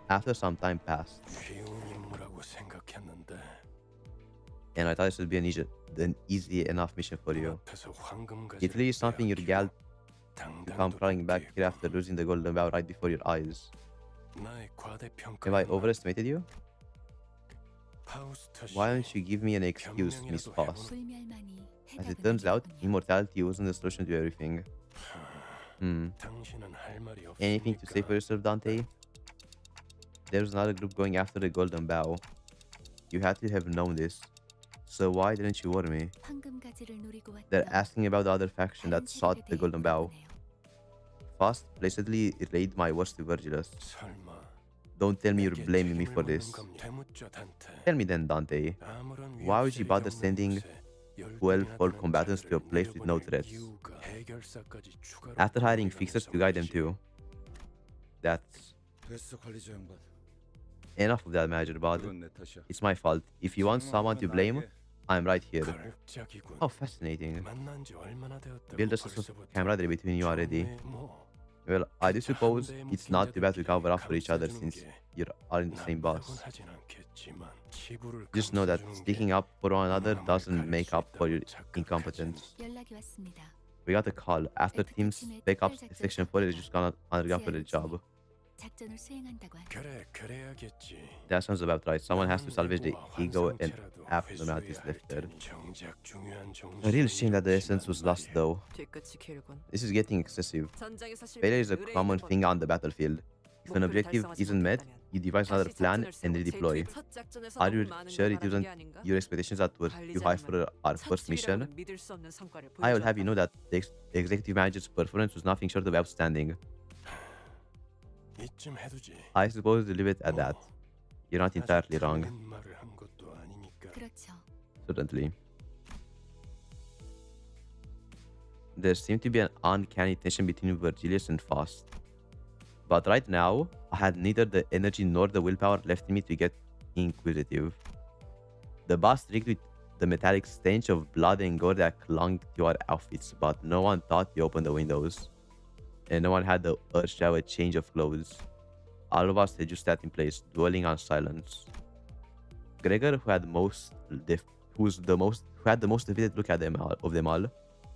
After some time passed, 쉬운 임무라고 생각했는데 and I thought this would be an easy enough mission for you. 앞에서 황금가지를 It really is something your gal to come 당당도 crawling back here 느끼고 after losing the golden bow right before your eyes. 나의 과대평가. Have I overestimated you? 파우스터 씨, Why don't you give me an excuse, Miss Boss? 불멸만이 As it turns out, immortality wasn't the solution to everything. 당신은 할 말이 없습니까? Anything to say for yourself, Dante? There's another group going after the golden bow. You had to have known this. So why didn't you warn me? They're asking about the other faction that sought the golden bow. Fast placidly raid my worst Virgilus. 설마 Don't tell me you're 내게 blaming me 책임을 for 묻는 this. 건 되묻죠, 단테. Tell me then, Dante. 아무런 Why would you 위협실이 bother 없는 sending 곳에 12 열등이나 full 다른 combatants to a 자들을 place with no 내려보낼 threats? 이유가 해결사까지 추가로 After hiring 보내라는 fixers to guide them 소리지. too. That's 됐어 관리자 양반. enough of that, Major Bud. 그건 내 탓이야. It's my fault. If you want someone to blame, I'm right here. 가급적이군. How fascinating. 만난 지 얼마나 되었다고 Build a sense of 벌써부터 camaraderie between you already. 처음에 뭐 Well, I do suppose 한대에 it's 묶인 not too bad to 자들끼리 cover up for each other 감싸주는 since 게 you're all in the same 나쁘다곤 boss. 하진 않겠지만 치부를 Just know that 감싸주는 게 sticking up for one another 마음을 doesn't 가릴 make 수 up for your 있다고 incompetence. 연락이 왔습니다. We got a call after Team's backups. Section 4 has just gone underground for the job. 작전을 수행한다고 하니. 그래 그래야겠지. That sounds about right. Someone has to salvage the 나는 ego and 환상체라도 abnormalities 회수해야 left there. 할 정작 중요한 A real 정신이 shame that the essence was lost 말이야. though. 뒤끝이 길군. This is getting excessive. 전장에서 Failure is a 실패는 common 의뢰인의 thing 법. on the battlefield. If an 목표를 objective 달성하지 isn't met, 못했다면 you devise another 다시 plan 작전을 and 세우고 redeploy. 제 첫 작전에서 Are 너무 you 많은 sure 걸 it 바라는 wasn't 게 아닌가? your expectations that were too high for our first mission? 선출이라고는 믿을 수 없는 성과를 I will have 보여주었다. you know that the executive manager's performance was nothing short of outstanding. 이쯤 해두지. I suppose we'll leave it at that. You're not entirely wrong, 틀린 말을 한 것도 아니니까. 그렇죠. certainly. There seemed to be an uncanny tension between Virgilius and Faust. But right now, I had neither the energy nor the willpower left in me to get inquisitive. The boss reeked with the metallic stench of blood and gore that clung to our outfits, but no one thought to open the windows. And no one had the urge to have a change of clothes. All of us had just sat in place, dwelling on silence. Gregor, who had the most defeated look at of them all,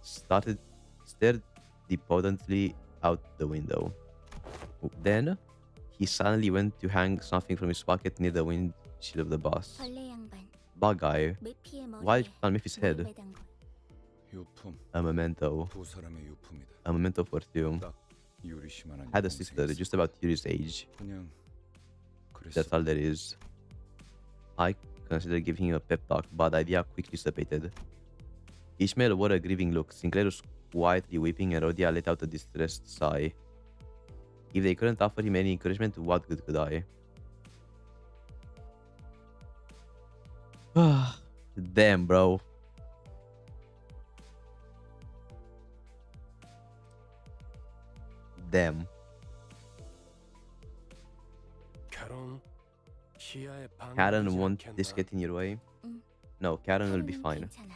stared despondently out the window. Then he suddenly went to hang something from his pocket near the windshield of the bus. 벌레 양반 Bug guy, 메피의 why 머리에 on Miffy's head? 물 매단 걸. 유품. A memento. 두 사람의 유품이다. A memento for two. 딱 유리시만한 Had a 여동생이 sister 있어. just about Yuri's age. 그냥 그랬어. That's all there is. I considered giving him a pep talk, but the idea quickly dissipated. Ishmael wore a grieving look. Sinclair was quietly weeping, and Rhodia let out a distressed sigh. If they couldn't offer him any encouragement, what good could I? Damn, bro. Damn. Karen, won't this get in your way? 응. No, Karen will be 하루는 fine. 괜찮아.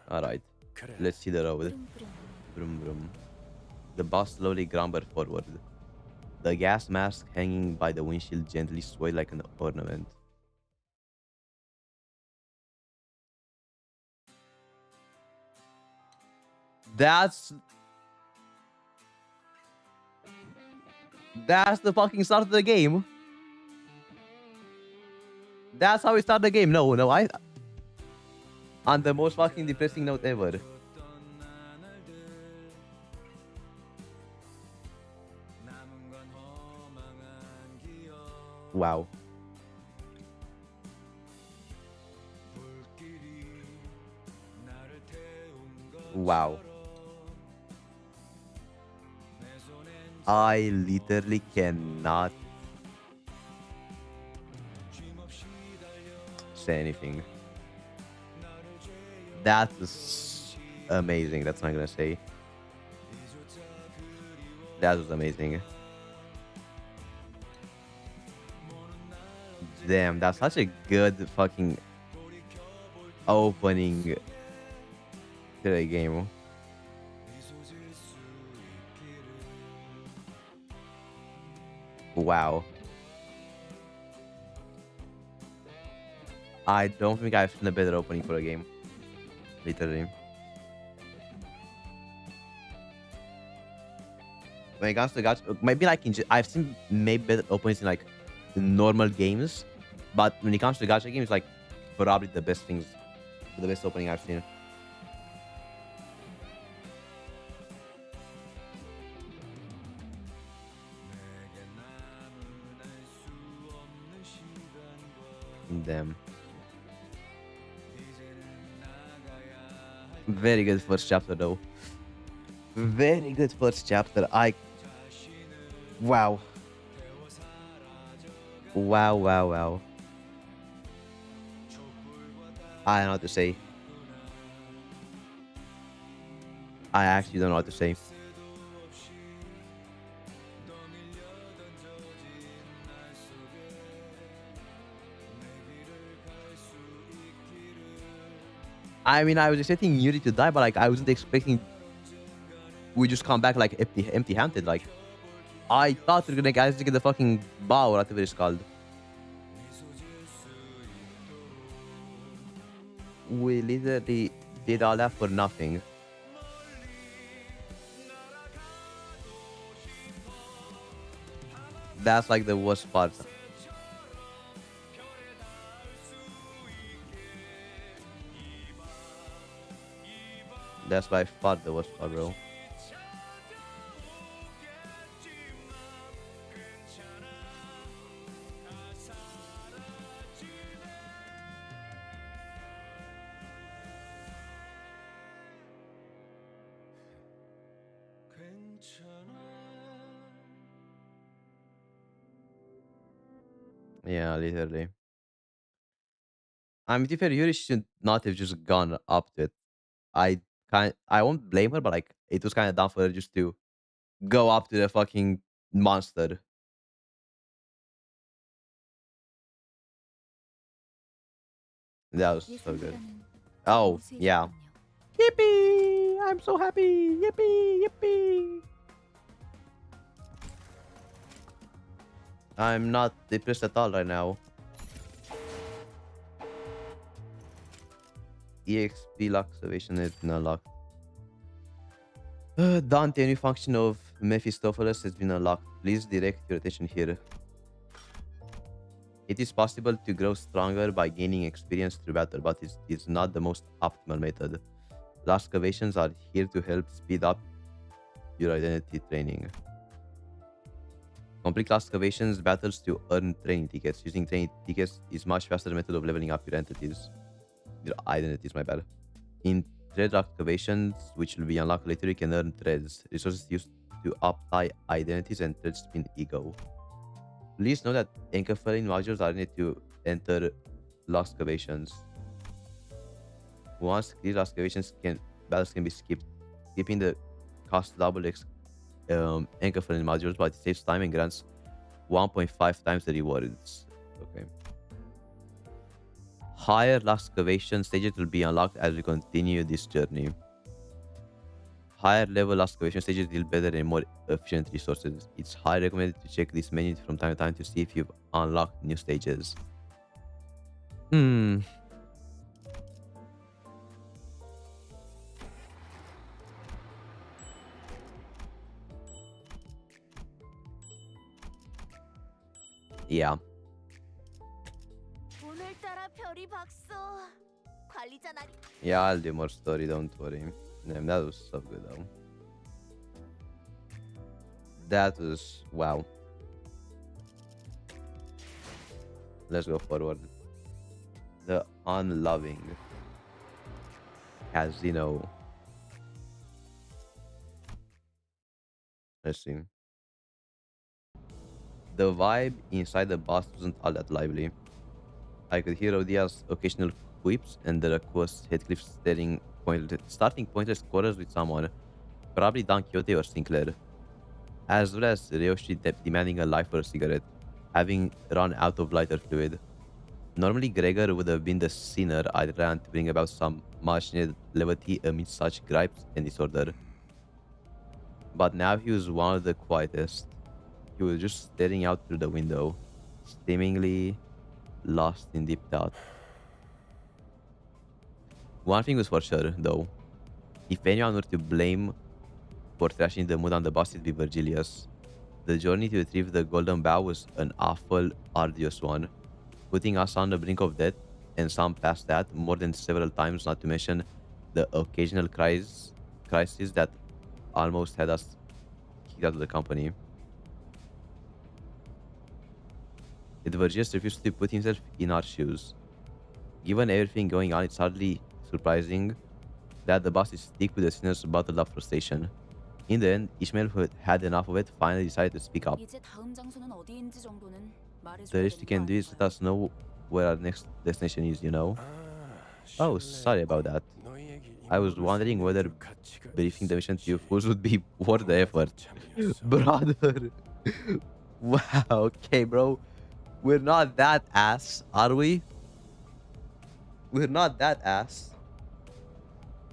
Alright, 그래. let's see the road. 부릉부릉. Vroom vroom. The bus slowly grumbled forward. The gas mask hanging by the windshield gently swayed like an ornament. That's the fucking start of the game. That's how we start the game. No, on the most fucking depressing note ever. Wow. Wow. I literally cannot say anything. That is amazing. That's not gonna say. That was amazing. Damn, that's such a good fucking opening to the game. Wow. I don't think I've seen a better opening for a game. Literally. When it comes to gacha, maybe like I've seen maybe better openings in like normal games, but when it comes to gacha games, like probably the best things, the best opening I've seen. Damn. Very good first chapter though. Very good first chapter. Wow. Wow, wow, wow. I don't know what to say. I actually don't know what to say. I mean, I was expecting Yuri to die, but like I wasn't expecting we just come back like empty-handed. Like I thought we were gonna guys to get the fucking bow, or whatever it's called. We literally did all that for nothing. That's like the worst part. That's by far the worst part, bro. Yeah, literally. I mean, to be fair, Yuri should not have just gone up to it. I won't blame her, but like it was kind of dumb for her just to go up to the fucking monster. That was so good. Oh yeah. Yippee! I'm so happy. Yippee! Yippee! I'm not depressed at all right now. EXP lock salvation is not locked. Dante, a new function of Mephistopheles has been unlocked. Please direct your attention here. It is possible to grow stronger by gaining experience through battle, but it's not the most optimal method. Lost excavations are here to help speed up your identity training. Complete lost excavations battles to earn training tickets. Using training tickets is much faster method of leveling up your entities. Your identities, my bad. In thread excavations, which will be unlocked later, you can earn threads. Resources used to apply identities and threads spin ego. Please know that anchor-filling modules are needed to enter lost excavations. Once clear lost excavations, battles can be skipped. Skipping the cost double anchor-filling modules, but it saves time and grants 1.5 times the rewards. Okay. Higher lost excavation stages will be unlocked as we continue this journey. Higher level lost excavation stages deal better and more efficient resources. It's highly recommended to check this menu from time to time to see if you've unlocked new stages. Yeah. Yeah, I'll do more story, don't worry. Damn, that was so good though. That was wow. Let's go forward. The unloving casino. Let's see. The vibe inside the boss wasn't all that lively. I could hear Odia's occasional quips and the Aqua's Heathcliff starting pointless quarrels with someone, probably Don Quixote or Sinclair, as well as Ryoshi demanding a life for a cigarette, having run out of lighter fluid. Normally, Gregor would have been the sinner I'd ran to bring about some much needed levity amidst such gripes and disorder. But now he was one of the quietest. He was just staring out through the window, seemingly lost in deep thought. One thing was for sure, though. If anyone were to blame for trashing the mood on the bus, it'd be Virgilius. The journey to retrieve the Golden Bough was an awful, arduous one, putting us on the brink of death, and some past that more than several times, not to mention the occasional crises that almost had us kicked out of the company. Yet Virgilius refused to put himself in our shoes. Given everything going on, it's hardly surprising that the boss is stick with the sinner's bottled up frustration. In the end, Ishmael, who had enough of it, finally decided to speak up. 이제 다음 장소는 어디인지 정도는 The 말해줘야 least you 되는 거 can do is let us know where our next destination is, you know? Oh, sorry about that. I was wondering whether briefing the mission to you fools would be worth the effort. Brother! Wow, okay, bro. We're not that ass, are we? We're not that ass.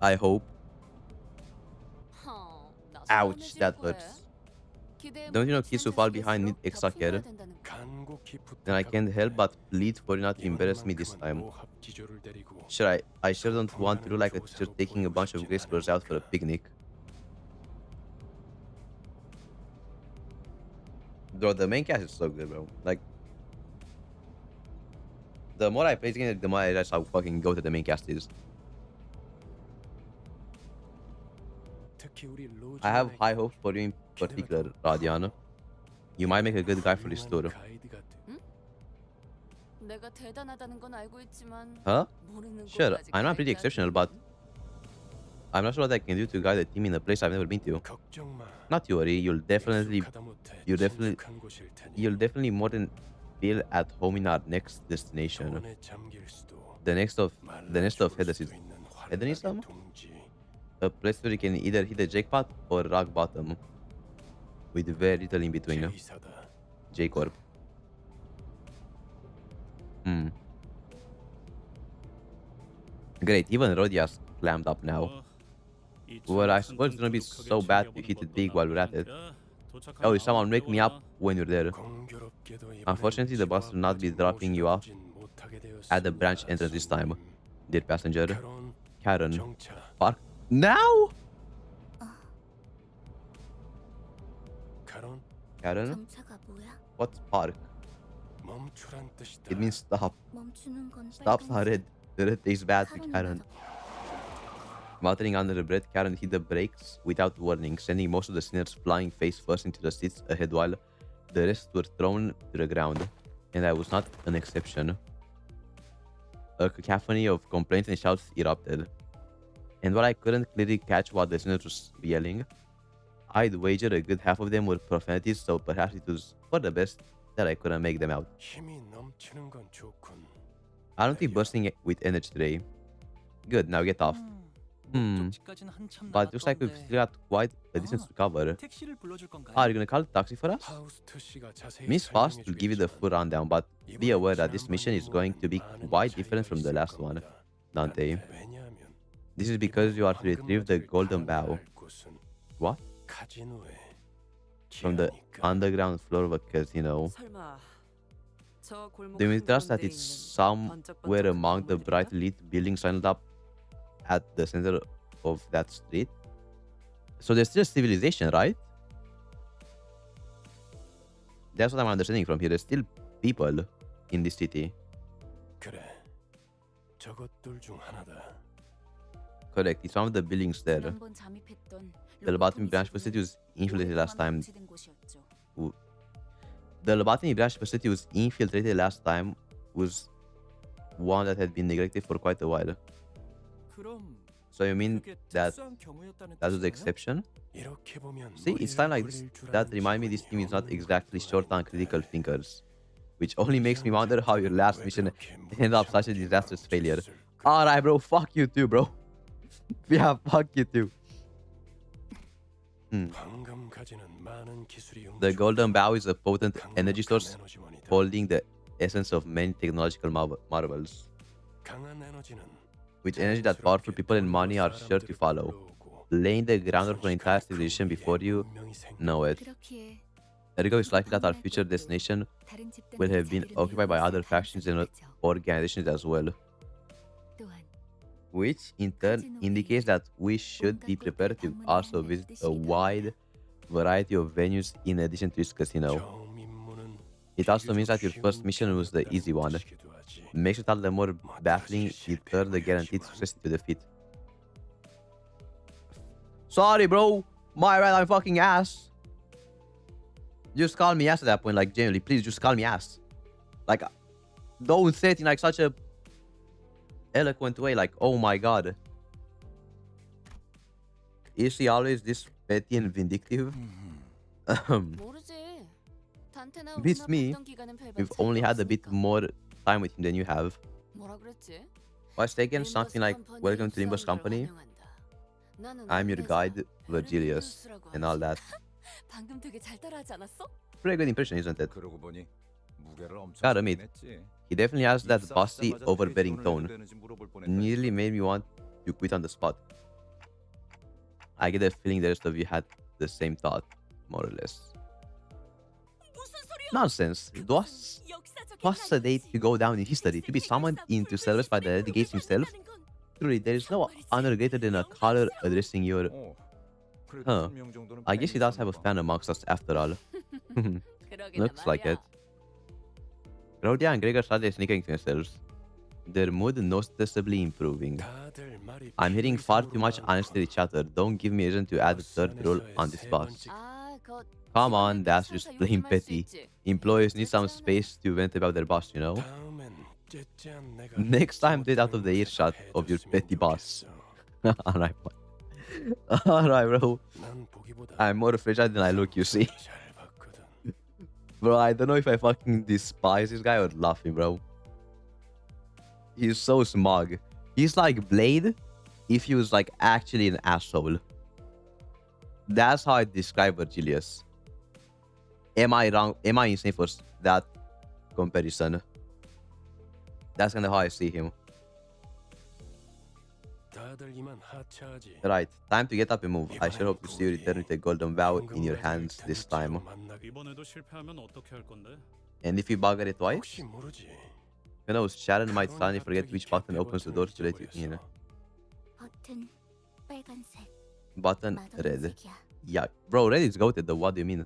I hope. Ouch, that hurts. Don't you know kids who fall behind need extra care? Then I can't help but plead for you not to embarrass me this time. Sure, I sure don't want to look like a teacher taking a bunch of grade schoolers out for a picnic. Bro, the main cast is so good, bro. Like, the more I play this game, the more I realize how fucking goated the main cast is. I have high hopes for you in particular, Radiana. You might make a good guy for this tour. 내가 대단하다는 건 알고 있지만 Huh? 모르는 Sure, 것까지 I'm not pretty 가이드할 exceptional, but I'm not sure what I can do to guide the team in a place I've never been to. Not to worry, you'll definitely more than feel at home in our next destination. The next of hedonism? A place where you can either hit the jackpot or rock bottom, with very little in between. J-Corp. Great, even Rodia's clammed up now. Well, I suppose it's gonna be so bad if you hit it big while we're at it. Oh, is someone wake me up when you're there? Unfortunately, the bus will not be dropping you off at the branch entrance this time, dear passenger. Karen, park now? Karen? 정차가 뭐야? What's park? 멈추란 뜻이다. It means stop. 멈추는 건 Stops are red. The red tastes bad to 카론이 Karen. 나도 Muttering under her breath, Karen hit the brakes without warning, sending most of the sinners flying face first into the seats ahead while the rest were thrown to the ground. And I was not an exception. A cacophony of complaints and shouts erupted. And while I couldn't clearly catch what the sinners were yelling, I'd wager a good half of them were profanities, so perhaps it was for the best that I couldn't make them out. 힘이 넘치는 건 좋군. I don't think bursting with energy today. Good, now get off. 목적지까지는 한참 But it looks like we've 남았던데. still got quite a distance to cover. 택시를 불러줄 건가요? Are you gonna call a taxi for us? 파우스트 씨가 자세히 Miss Faust will give you the 설명해주겠지만 full rundown, but be aware that this mission is going to be quite different from the last one, Dante. 왜냐하면 This is because you are to retrieve the Golden Bough. What? 카지노에 From the underground floor of a casino. 설마 저 골목 Do you trust that 한가운데 it's 있는 somewhere 번쩍번쩍한 among the 건물일까? bright lit buildings lined up at the center of that street? So there's still civilization, right? That's what I'm understanding from here. There's still people in this city. 그래. 저것들 중 하나다. Correct. It's one of the buildings there. 지난번 잠입했던 The Lobotomy 로봇 branch 기지는 facility was infiltrated last time. 오랫동안 방치된 곳이었죠. The Lobotomy branch facility was infiltrated last time was one that had been neglected for quite a while. 그럼 So you mean 그게 that 특수한 경우였다는 that was the 뜻인가요? exception? 이렇게 보면 See, it's time like this that remind me this team is not exactly short on critical thinkers. Which only makes me wonder how your last mission ended up such a disastrous failure. Alright, bro, fuck you too, bro. Yeah, fuck you too. 방금 가지는 많은 기술이 The golden bow is a potent energy source 에너지원이다. holding the essence of many technological marvels. 강한 에너지는 With energy that powerful people and money are sure to follow. Laying the groundwork for an entire civilization before you know it. 그렇기에 Ergo, it's likely that our future destination 다른 집단들이 will have been 자리를 occupied by 메우고 other 있을 factions and 가능성이 있죠. organizations as well. 또한 Which in turn indicates that we should be prepared to also visit a wide variety of venues in addition to this casino. 저 민문은 It also means that your first mission was the easy one. 비교도 하지. Makes it all the more baffling in turn the guaranteed success to defeat. Sorry, bro. My right, I'm fucking ass. Just call me ass at that point, like genuinely, please just call me ass. Like, don't say it in like such a eloquent way, like, oh my god. Is he always this petty and vindictive? 모르지. 단테나 Beats 우리나 me. 봤던 기간은 별반 We've 차이가 only had a bit 없으니까. more time with him than you have. 뭐라 그랬지? Was taken something like, 컴퍼니에 welcome to Limbus 입사한 걸 Company. 환영한다. 나는 I'm your 안내자 guide, Virgilius, 베르니우스라고 and all 하지. that. 방금 되게 잘 따라하지 않았어? Pretty good impression, isn't it? 그러고 보니 무게를 엄청 Gotta 쓰긴 admit, 했지. he definitely has that bossy, 입사하자마자 overbearing 페이지 tone. 돈을 내야 되는지 물어볼 뻔했다니까. Nearly made me want to quit on the spot. I get the feeling the rest of you had the same thought, more or less. 무슨 소리야? Nonsense. Was a date to go down in history, to be summoned into service by the renegades himself? Truly, there is no honor greater than a caller addressing your... 어, 그래도 Huh. 10명 정도는 I guess he 팬이 does have a 있었나 봐. fan amongst us after all. 그러게나 Looks like 말이야. it. Rhodia and Gregor started sneaking themselves. Their mood noticeably improving. 다들 말이 I'm hearing far too much 필요해서 unnecessary chatter. Don't give me reason to add a third rule on this boss. 아, 그거 Come on, 수원에 that's 상사 just 욕 plain 좀할수 petty. 있지. Employees need some 그렇지 않아? space to vent about their boss, you know? 다음엔 째째한 내가 Next time, get out of the earshot of your petty boss. Alright, alright, bro. 난 보기보다 I'm more fragile than I look, you see. 잘 봤거든. Bro, I don't know if I fucking despise this guy or love him, bro. He's so smug. He's like Blade if he was like actually an asshole. That's how I describe Virgilius. Am I wrong? Am I insane for that comparison? That's kind of how I see him. 다들 이만 하차하지. Right, time to get up and move. I sure hope to see you return with a golden vow in your hands this time. 이번에도 실패하면 어떻게 할 건데? And if you bugger it twice, 혹시 모르지. who knows, Sharon might suddenly forget which button opens the door to let you in. 버튼 빨간색, Button red. 마동색이야. Yeah, bro, red is goated though. What do you mean?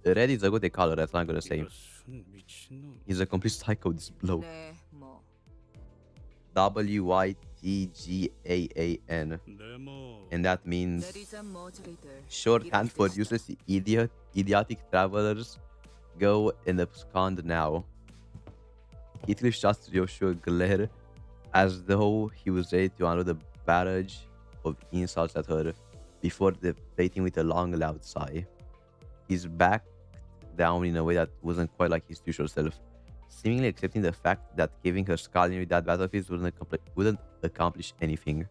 Red is a goated color, that's what I'm gonna say. 이것은 미친놈. He's a complete psycho, this blow. 네, 뭐 Wytgaan. 네모. And that means 내리자 머저리들. shorthand for useless idiotic travelers. Go and abscond now. Heathcliff shots Joshua glare as though he was ready to unload a barrage of insults at her before deflating with a long, loud sigh. He's backed down in a way that wasn't quite like his usual self, seemingly accepting the fact that giving her scalding with that battlefield wouldn't accomplish anything.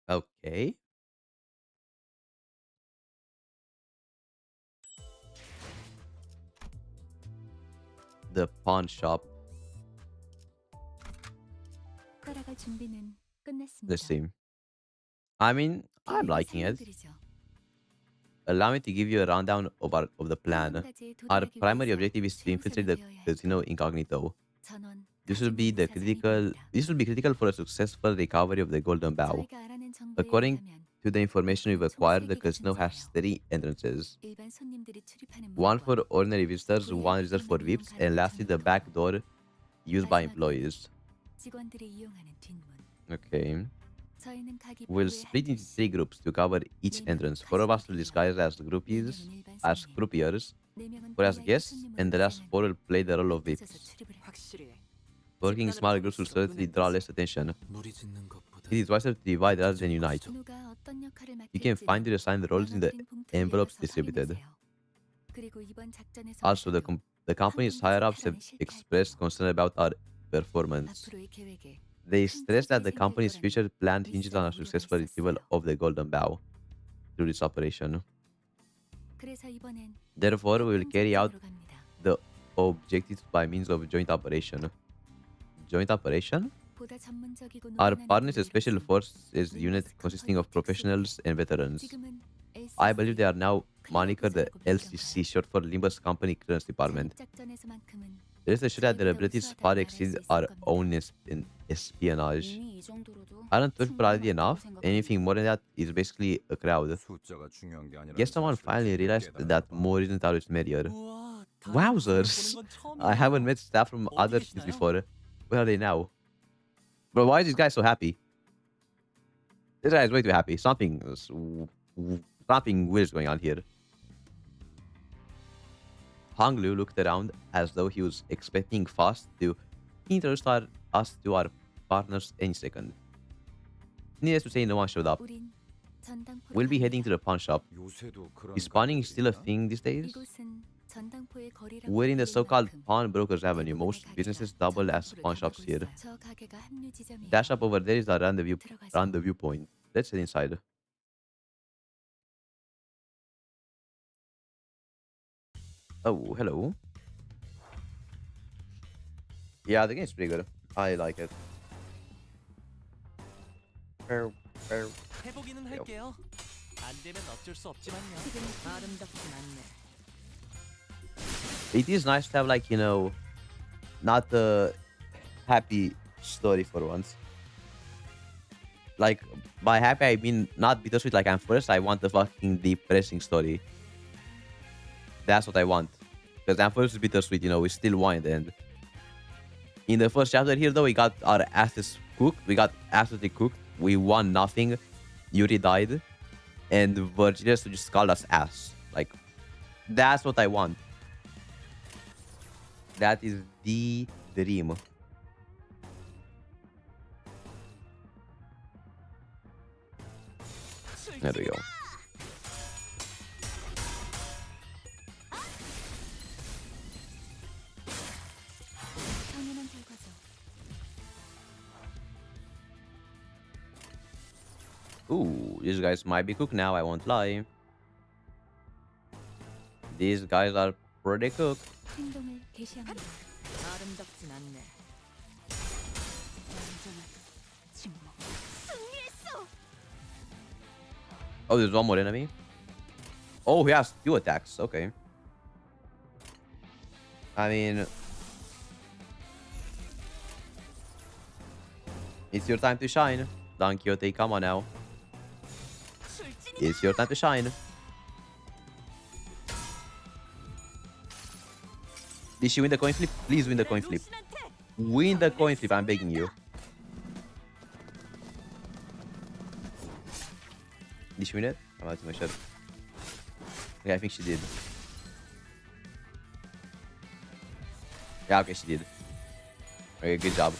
Okay. The pawn shop. 따라갈 준비는 끝났습니다. Let's see. I mean, I'm liking it. Allow me to give you a rundown of the plan. Our primary objective is to infiltrate the casino incognito. This will be critical for a successful recovery of the golden bow. According to the information we've acquired, the casino has 3 entrances. One for ordinary visitors, one reserved for VIPs, and lastly the back door used by employees. Okay. We'll split into 3 groups to cover each entrance. 4 of us will disguise as croupiers, 4 as guests, and the last 4 will play the role of VIPs. 확실히 Working in smaller groups will certainly draw less attention. It is wiser to divide rather than unite. 준호가 어떤 역할을 You can find 맡을지는 your assigned roles in the 나눠드린 봉투 envelopes 위에 distributed. 확인하세요. 그리고 이번 작전에서 Also, the company's higher-ups have expressed concern about our performance. 앞으로의 계획에 They 큰 stress that 차질이 the company's 생길 future 거라는 plan hinges on a 윗사람으로 successful retrieval 있었어요. of the Golden Bow through this operation. 그래서 이번엔 Therefore, we will carry out 작전으로 갑니다. the objectives by means of joint operation. Joint operation? 보다 전문적이고 Our 노련한 partner is a 인재를 special 가진 forces unit consisting of professionals and veterans. 지금은 I believe they are now LCC, monikered the LCC, short for Limbus Company Clearance Department. 작전에서만큼은 Rest assured that their abilities far exceed our own in espionage. 이미 이 정도로도 Aren't 12 already 충분하다고 enough? 생각합니다. Anything more than that is basically a crowd. 숫자가 중요한 게 아니라 Guess someone finally realized that more isn't always merrier. 우와, 다른 Wowzers! 모습을 보는 건 처음이에요. I haven't met staff from other 어디 teams 계시나요? before. Where are they now? Bro, why is this guy so happy? This guy is way too happy. Something weird is going on here. Hong Lu looked around as though he was expecting Fast to introduce us to our partners any second. Needless to say, no one showed up. 우린 전당포로 We'll be 갑니다. heading to the pawn shop. 요새도 그런 Is spawning 가게들이 still a 있나? thing these days? 이곳은 전당포의 거리라고 We're in the 불릴 so-called 만큼 Pawnbrokers Avenue. 대부분의 Most 가게가 businesses double as 전당포를 pawn shops 가보고 here. 있어요. 저 가게가 합류 지점이에요. That shop over there is the 들어가죠. rendezvous point. Let's head inside. Oh, hello. Yeah, the game's pretty good. I like it. 해보기는 할게요. 안 되면 어쩔 수 없지만요. 지금 아름답진 않네. It is nice to have, like, you know, not a happy story for once. Like, by happy, I mean not bittersweet like I'm first. I want a fucking depressing story. That's what I want. Because Amphoris is bittersweet, you know, we still won in the end. In the first chapter here, though, we got our asses cooked. We got absolutely cooked. We won nothing. Yuri died. And Virgilius just called us ass. Like, that's what I want. That is the dream. There we go. 당연한 결과죠. Ooh, these guys might be cooked now, I won't lie. These guys are pretty cooked. 행동을 개시합니다. 아름답진 않네. 완전한 침묵. Oh, there's one more enemy. Oh, he has 2 attacks. Okay. I mean, it's your time to shine. Don Quixote, come on now. It's your time to shine. Did she win the coin flip? Please win the coin flip. Win the coin flip, I'm begging you. Did she win it? I'm not even sure. Yeah, I think she did. Yeah, okay, she did. Okay, good job.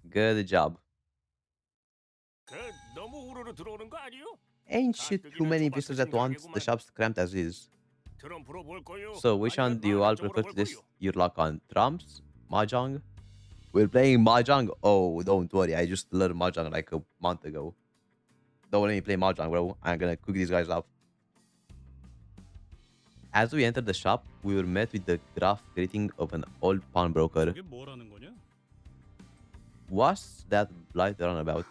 Good job. 그 너무 우르르 들어오는 거 아니요? Ain't shit too many visitors at once. The shop's cramped as is. 트럼프로 볼 거요. So, which one do you all prefer to test 요 your luck on? Trumps? Mahjong? We're playing Mahjong? Oh, don't worry. I just learned Mahjong like a month ago. Don't let me play Mahjong, bro. I'm gonna cook these guys up. As we entered the shop, we were met with the gruff greeting of an old pawnbroker. 이게 뭐라는 거냐? What's that blight on about?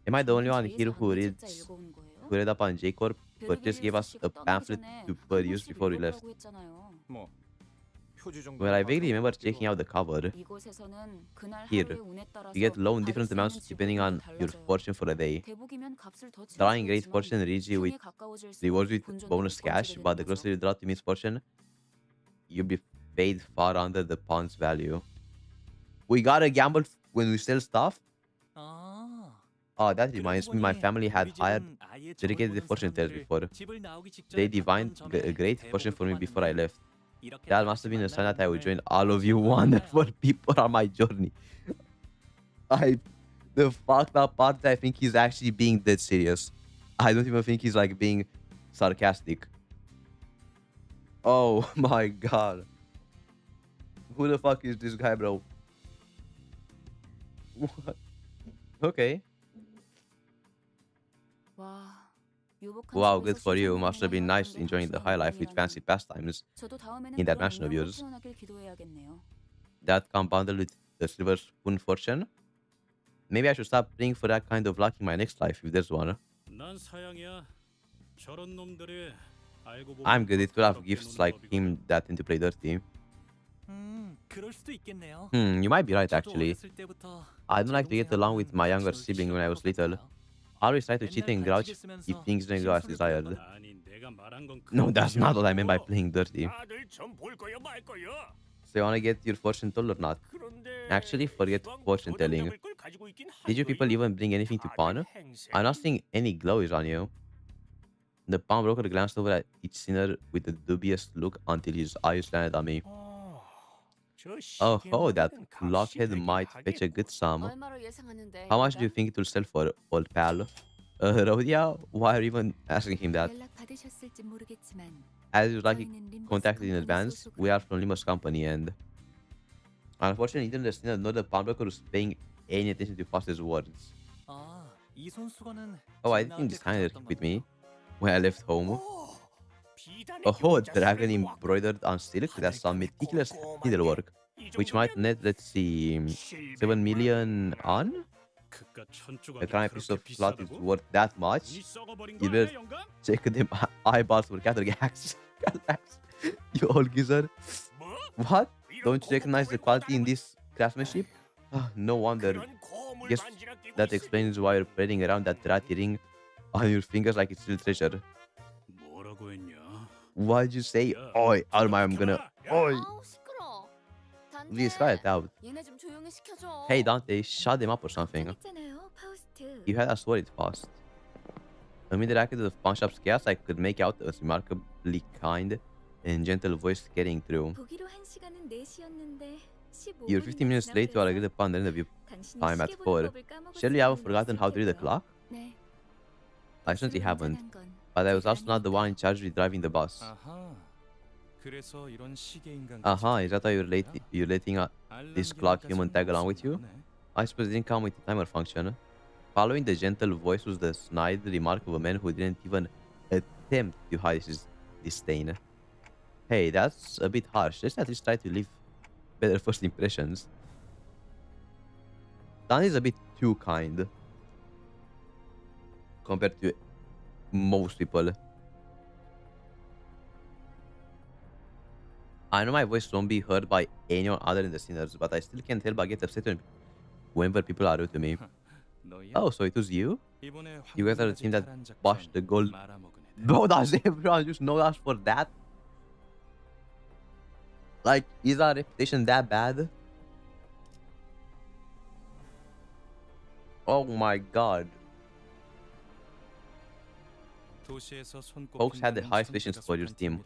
Am I the only one here who read up on J Corp, but just gave us a pamphlet to peruse before we left? 뭐 표지 정도. Well, I vaguely remember checking out the cover. 이곳에서는 그날 Here, 하루의 운에 따라서 You get loaned different 받을 수 amounts 있는 depending on 지분이 your 달라져요. fortune for a day. 대북이면 값을 더 치를 Drawing 수 great 있지만 fortune reads you with 충에 가까워질수록 rewards with 본전도 bonus cash, 꺾어지게 but the 되는 closer 거죠. you draw to means fortune, you'll be paid far under the pawn's value. We gotta gamble when we sell stuff? 아. Oh, that reminds me, my family had 우리 hired 집은 아예 dedicated 적을 보는 fortune tellers 사람들을 before. 집을 나오기 직전에 They divined 봤던 점에 a great 대복을 fortune for me before I 받는데 left. 이렇게 That 다 must 같이 have been a sign 만나는 that I would 걸 join all of you wonderful people on my journey. The fucked up part is I think he's actually being dead serious. I don't even think he's like being sarcastic. Oh my god. Who the fuck is this guy, bro? What? Okay. 와, 유복한 Wow, 집에서 good for you. Must have been 신선함이나 nice 해왔던 게 enjoying the high life with fancy 한순간의 영광이라면 pastimes 저도 다음에는 in that 그런 mansion of 운명으로 yours. 태어나길 기도해야겠네요. That compounded with the silver spoon fortune. Maybe I should start praying for that kind of luck in my next life if there's one. 난 사양이야. 저런 놈들이 알고 보면 I'm good. It will have 더럽게 gifts 노는 like 법이거든. him that tend to play dirty. 그럴 수도 있겠네요. You might be right 저도 actually. 어렸을 때부터 I don't like to get along with my younger 동생하고는 sibling when I was 같이 놀 little. 것 같아요. I always try to cheat 맨날 and grouch 간식을 쓰면서 if things don't go as 심술을 desired. 부렸거든. 아니 내가 말한 건 No, 그런 that's 뜻이 not what I meant by 아니고 playing dirty. 다들 전볼 거야 말 거야. So you wanna get your fortune told or not? 그런데 Actually, forget 이왕 fortune 도장 telling. 잡을 걸 가지고 있긴 Did you people 한도요. even bring anything to pawn? 다들 행세. I'm not seeing any glows on you. The pawnbroker glanced over at each sinner with a dubious look until his eyes landed on me. 저 Oh, that 시계는 값이 blockhead 되긴 might fetch a 하겠고. good sum. 얼마로 예상하는데? How much do you think it will sell for, old pal? Rhodia, why are you even asking him that? 연락 받으셨을지 모르겠지만 As you likely 저희는 림버스 contacted in 컴퍼니 advance, 소속으로 we are from Limbus Company and unfortunately neither the sinner nor the pawnbroker was paying any attention to Foster's words. 아, 이 손수건은 Oh, I 집 didn't 나올 think 때 this kind of 가져왔던 with me 건가요? when I left home. 비단의 Oh, 용자 dragon 수레를 embroidered on silk? That's some meticulous needlework. 이 Which might 정도면 net, let's see, 7 million on? 그깟 천조각이 A crime piece 그렇게 of cloth is 비싸다고? worth that much? 이 썩어버린 You 거 better 아니야 영감? check them eyeballs for cataracts. Cataracts. You old geezer. 뭐? What? 이런 Don't you recognize the 고급을 quality in 보다는 this craftsmanship? No wonder. 그런 고물 Guess 반지가 끼고 that 있으니 explains why you're parading around that ratty ring on your fingers like it's still treasure. 뭐라고 했냐? Why'd you say, 야, oi, Alma, I'm gonna, 야. oi? 아우 시끄러. Please cut it out. 얘네 좀 조용히 시켜줘. Hey, Dante, shut them up or something. 했잖아요, 파우스트. You had us worried fast. Amid the racket of pawn shop's chaos, I could make out a remarkably kind and gentle voice carrying through. 보기로 한 시간은 4시였는데 15분. You're 15 minutes late to our agreed upon interview time at 4. Surely you haven't forgotten how to read the clock? 네. I certainly haven't. 운전한 건 But I was also not the one in 아니니까. charge of driving the bus. 아하. 그래서 이런 시계 인간. Is that why you're letting this clock human tag along with you? I suppose it didn't come with the timer function. Following the gentle voice was the snide remark of a man who didn't even attempt to hide his disdain. Hey, that's a bit harsh. Let's at least try to leave better first impressions. Dan is a bit too kind compared to most people. I know my voice won't be heard by anyone other than the sinners, but I still can't help but get upset whenever people are rude to me. Oh, so it was you? You guys are the team that botched the gold. Bro, does everyone just know us for that? Like, is our reputation that bad? Oh my god. Folks had the highest patience for your team.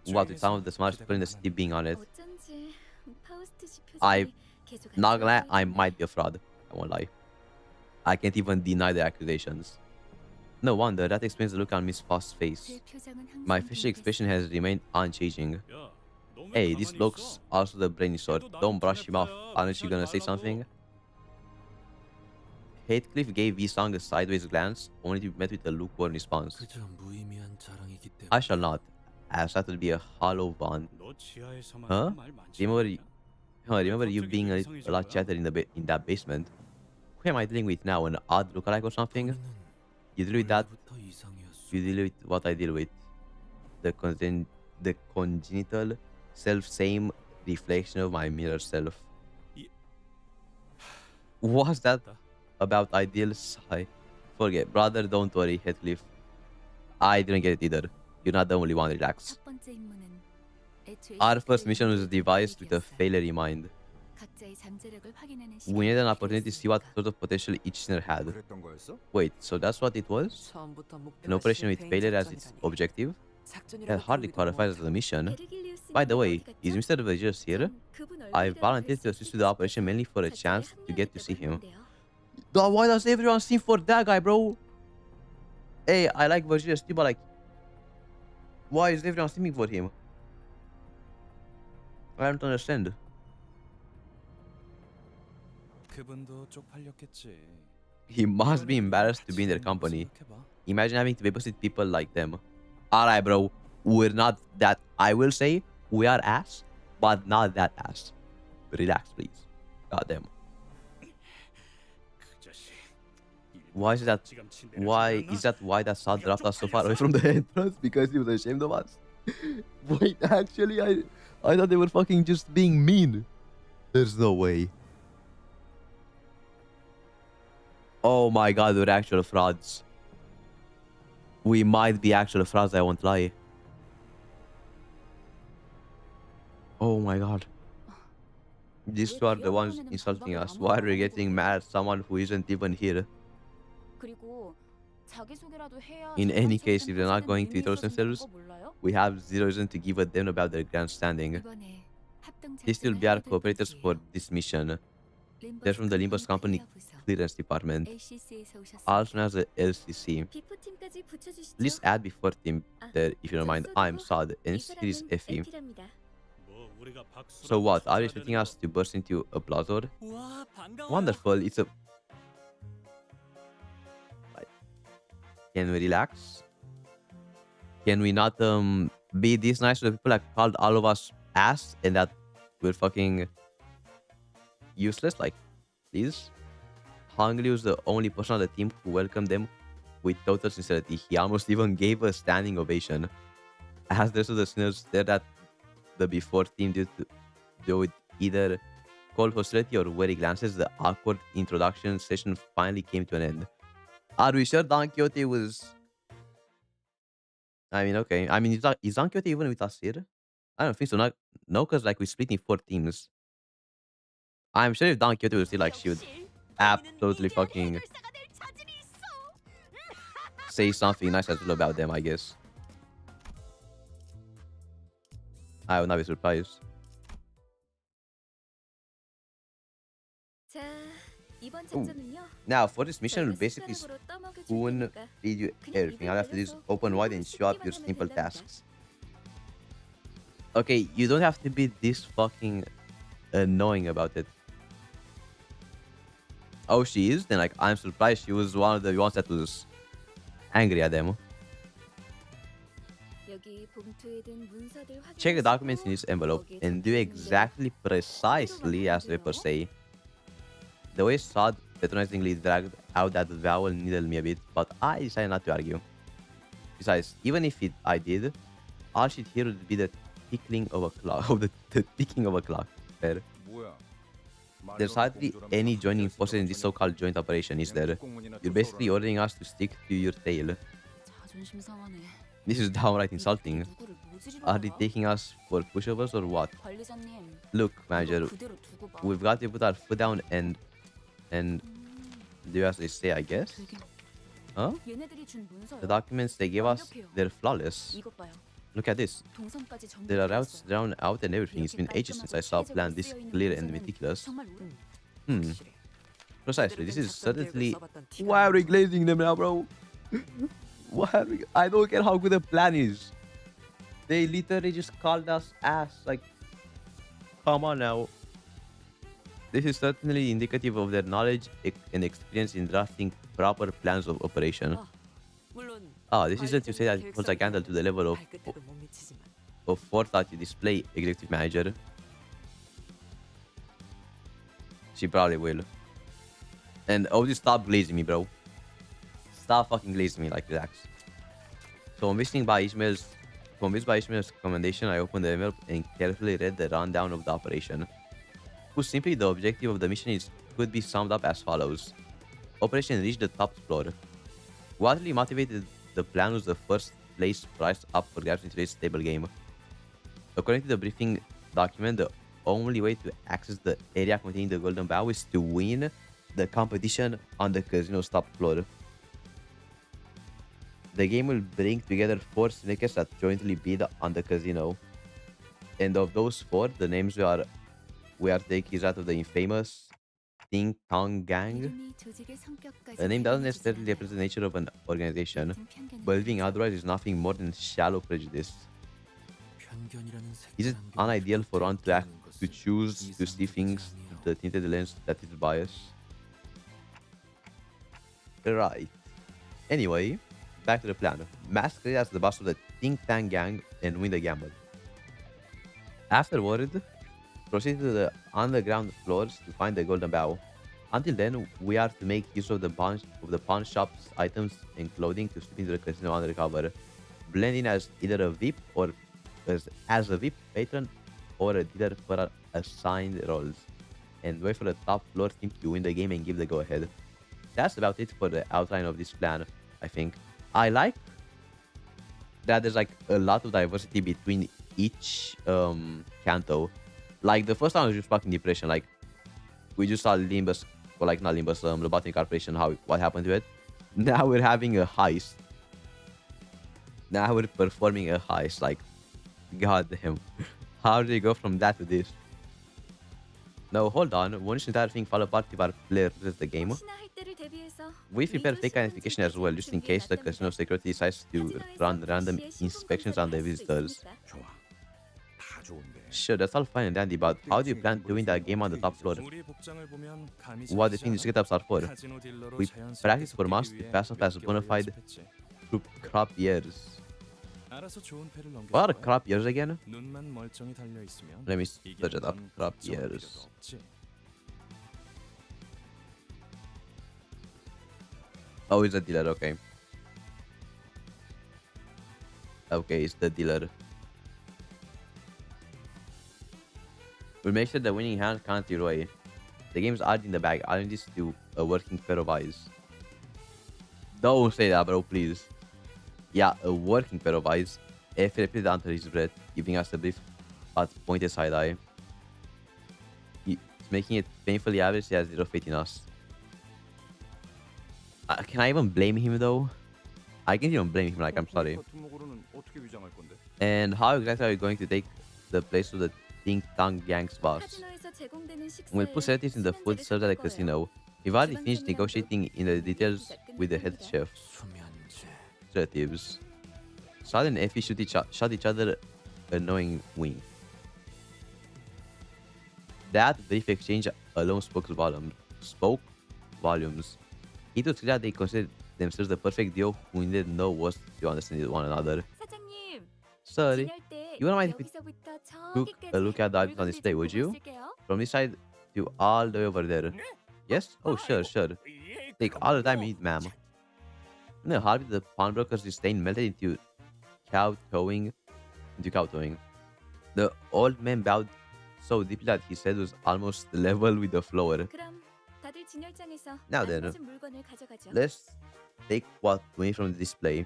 What with some of the smartest people in the city being on it. 어쩐지 파우스트 씨 I- 표정이 계속 안 Not gonna lie, 좋아 I 보이네. might be a fraud. I won't lie. I can't even deny the accusations. No wonder, that explains the look on Miss Frost's face. 제 표정은 항상 My facial expression has remained unchanging. 야, 너 왜 Hey, this 가만히 looks 있어? also the brainy sort. Don't brush him off. Aren't you gonna say something? Heathcliff gave Visang a sideways glance, only to be met with a lukewarm response. I shall not, as that would be a hollow bond. 너 지하에서만 Huh? 말 많지 Remember, 않냐? remember you being a lot chatted in that basement. Who am I dealing with now? An odd lookalike or something? You deal with that. You deal with what I deal with. The congenital self-same reflection of my mirror self. What's that about ideal sigh? Forget, brother. Don't worry, Heathcliff. I didn't get it either. You're not the only one. Relax. 첫 번째 임무는 애초에 Our first 시작되는 mission was devised with a 계획이었어요. failure in mind. 각자의 잠재력을 확인하는 We needed an 시간이 opportunity to see what 필요했으니까. sort of potential each sinner had. 그랬던 거였어? Wait, so that's what it was? 처음부터 An 목표가 operation with 실패인 failure as its 작전이라니. objective? That hardly qualifies as a mission. By the way, is Mr. Vergers here? I volunteered to assist with the operation mainly for a chance to get to see him. Why does everyone seem for that guy, bro? Hey, I like Vergers too, but like, why is everyone seeming for him? I don't understand. 그분도 쪽팔렸겠지. He must be embarrassed to be in their company. Imagine having to babysit people like them. Alright, bro. We're not that. I will say we are ass, but not that ass. Relax, please. Goddamn. 그 자식. Why is that? Why is that? Why that Saad dropped us so far away from the entrance? Because he was ashamed of us. Wait, actually, I thought they were fucking just being mean. There's no way. Oh my god, we're actual frauds. We might be actual frauds, I won't lie. Oh my god. These two are the ones insulting us. Why are we getting mad at someone who isn't even here? In any case, if they're not going to introduce themselves, we have zero reason to give a damn about their grandstanding. These will be our cooperators for this mission. They're from the Limbus company clearance department, also known as the LCC. Please add before team there if you don't mind. I'm Saad and here is Effie. So what, are you expecting us to burst into applause or? 우와, 반가워요. Wonderful, it's a... Can we relax? Can we not be this nice to the people that called all of us ass and that we're fucking useless? Like, please? Hungry was the only person on the team who welcomed them with total sincerity. He almost even gave a standing ovation. As the rest of the sinners stared at the before team due with either cold hostility or wary glances, the awkward introduction session finally came to an end. Are we sure Don Quixote was... I mean, okay. I mean, is Don Quixote even with us here? I don't think so. Not, no, because like we split in 4 teams. I'm sure if Don Quixote was still like, she would absolutely fucking say something nice as well about them, I guess. I would not be surprised. Ooh. Now, for this mission, we'll basically spoon feed you everything. All you have to do is open wide and show up your simple tasks. Okay, you don't have to be this fucking annoying about it. Oh, she is? Then, like, I'm surprised she was one of the ones that was angry at them. Check the documents in this envelope and do exactly precisely as the papers say. The way Saad patronizingly dragged out that vowel needled me a bit, but I decided not to argue. Besides, even if I did, all she'd hear would be the tickling of a clock, the ticking of a clock. There. There's hardly any joining forces in this so-called joint operation, is there? You're basically ordering us to stick to your tail. This is downright insulting. Are they taking us for pushovers or what? Look, manager, we've got to put our foot down and do as they say, I guess? Huh? The documents they gave us, they're flawless. Look at this. There are routes drawn out and everything. It's been ages since I saw a plan this clear and meticulous. Precisely, this is certainly... Why are we glazing them now, bro? Why are we... I don't care how good the plan is. They literally just called us ass. Like, come on now. This is certainly indicative of their knowledge and experience in drafting proper plans of operation. This isn't to say that it holds a candle to the level of forethought you display, executive manager. She probably will. And just stop glazing me, bro. Stop fucking glazing me, like, relax. So, convinced by Ishmael's recommendation, I opened the envelope and carefully read the rundown of the operation. Put simply, the objective of the mission could be summed up as follows. Operation reached the top floor. What really motivated the plan was the first place prize up for grabs in today's table game. According to the briefing document, the only way to access the area containing the golden bow is to win the competition on the casino's top floor. the game will bring together 4 syndicates that jointly bid on the casino. And of those 4, the names we are taking is out of the infamous Ting Tong Gang. 이름이 조직의 성격까지 The name doesn't 드러내주진 necessarily 않아요. represent the nature of an organization. 같은 편견을 Believing 가지죠. otherwise is nothing more than shallow prejudice. 편견이라는 Is it 색깔 unideal for one to 것은 choose to see things 이상하지 않아요. through the tinted lens that is bias? Right. Anyway, back to the plan. Masquerade as the boss of the Think Tank Gang and win the gamble. Afterward, proceed to the underground floors to find the golden bow. Until then, we are to make use of the pawn shop's items and clothing to slip into the casino undercover, blending as either a VIP or as a VIP patron or a dealer for assigned roles, and wait for the top floor team to win the game and give the go-ahead. That's about it for the outline of this plan, I think. I like that there's like a lot of diversity between each canto. Like the first one was just fucking depression. Like we just saw Limbus, or like not Limbus, Lobotomy Corporation, what happened to it. Now we're having a heist. Now we're performing a heist. Like, god damn, how did you go from that to this? No, hold on. Won't this entire thing fall apart if our player loses the game? 혹시나 할 때를 대비해서 We prepare fake identification as well, just in case the casino security decides to run random inspections on the visitors. 좋아. 다 좋은데. Sure, that's all fine and dandy, but how do you plan to win that game on the top floor? 우리 복장을 보면 감이 What do you 잡히지 think these 않아? setups are for? 카지노 딜러로 We 자연스럽게 practice for 섞이기 months to 위해 pass off as 몇 bona 개월 fide 연습했지. troop crop years. 알아서 좋은 패를 넘길 What are 거야. crop years again? 눈만 멀쩡히 달려 있으면 Let me search it up. 이기는 건 Crop 걱정할 years. 필요도 없지. Oh, it's the dealer, okay. Okay, it's the dealer. We'll make sure the winning hand can't be away. The game's already in the bag. Aren't this to a working pair of eyes? Don't say that, bro, please. Yeah, a working pair of eyes. F repeated under his breath, giving us a brief but pointed side eye. It's making it painfully obvious he has zero faith in us. Can I even blame him though? I can't even blame him, like, I'm sorry. And how exactly are you going to take the place of the Think Tank Gang's boss? 카지노에서 제공되는 We'll 식사에 put sedatives in the food 수면제를 served at the 줄 거예요. casino. We've already finished negotiating in the details with the head chef. 수면제. Sedatives. Sad and Effie shot each other a knowing wink. That brief exchange alone spoke volumes. It was clear they considered themselves the perfect duo who needed no words to understand one another. 사장님, Sorry, 지낼 때 you wouldn't mind if we 여기서부터 took a look at the items on display, would you? From this side to all the way over there. Yes? Oh, sure. 예, Take 그럼 all the time 뭐. you need, ma'am. In a heartbeat, the pawnbroker's disdain melted into kowtowing. The old man bowed so deeply that his head was almost level with the floor. 그럼 다들 진열장에서 Now then, 알맞은 물건을 가져가죠. Let's take what we need from the display.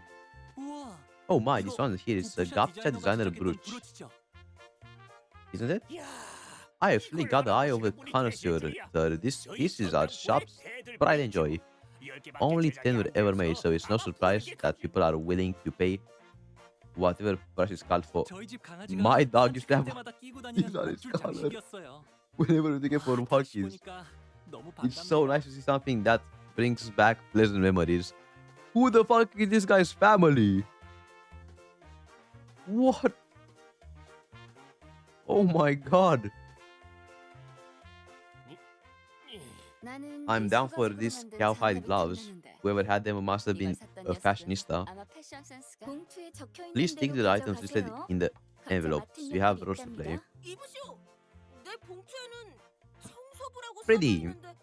우와. Oh my, this one here is a 부푸샤 gacha 디자이너가 designer 제작했던 brooch. 브로치죠. Isn't it? 야, I have really got the eye of a connoisseur, sir. These pieces are shop's pride and joy. Only 10 were ever made, so it's no surprise that people are willing to pay whatever price is called for. 저희 집 강아지가 My dog used to have 때마다 끼고 다니는 these on its 줄 collar. 장식이었어요. Whenever we take it for 다시 walkies. 보니까 너무 It's so 반갑네요. nice to see something that brings back pleasant memories. Who the fuck is this guy's family? What? Oh my god. 나는 I'm down 예술가 for 집으로 these 만든 cowhide 장갑을 gloves. 찾는데 Whoever had them must have 이걸 been 샀던 a 녀석은 fashionista. 아마 패션 센스가 봉투에 적혀 있는 Please stick to 대로 the items listed 가져가세요. in the 각자 envelopes. 맡은 We have 역할이 roles to play. 있답니다. 이보시오. 내 봉투에는 청소부라고 Pretty. 써져 있는데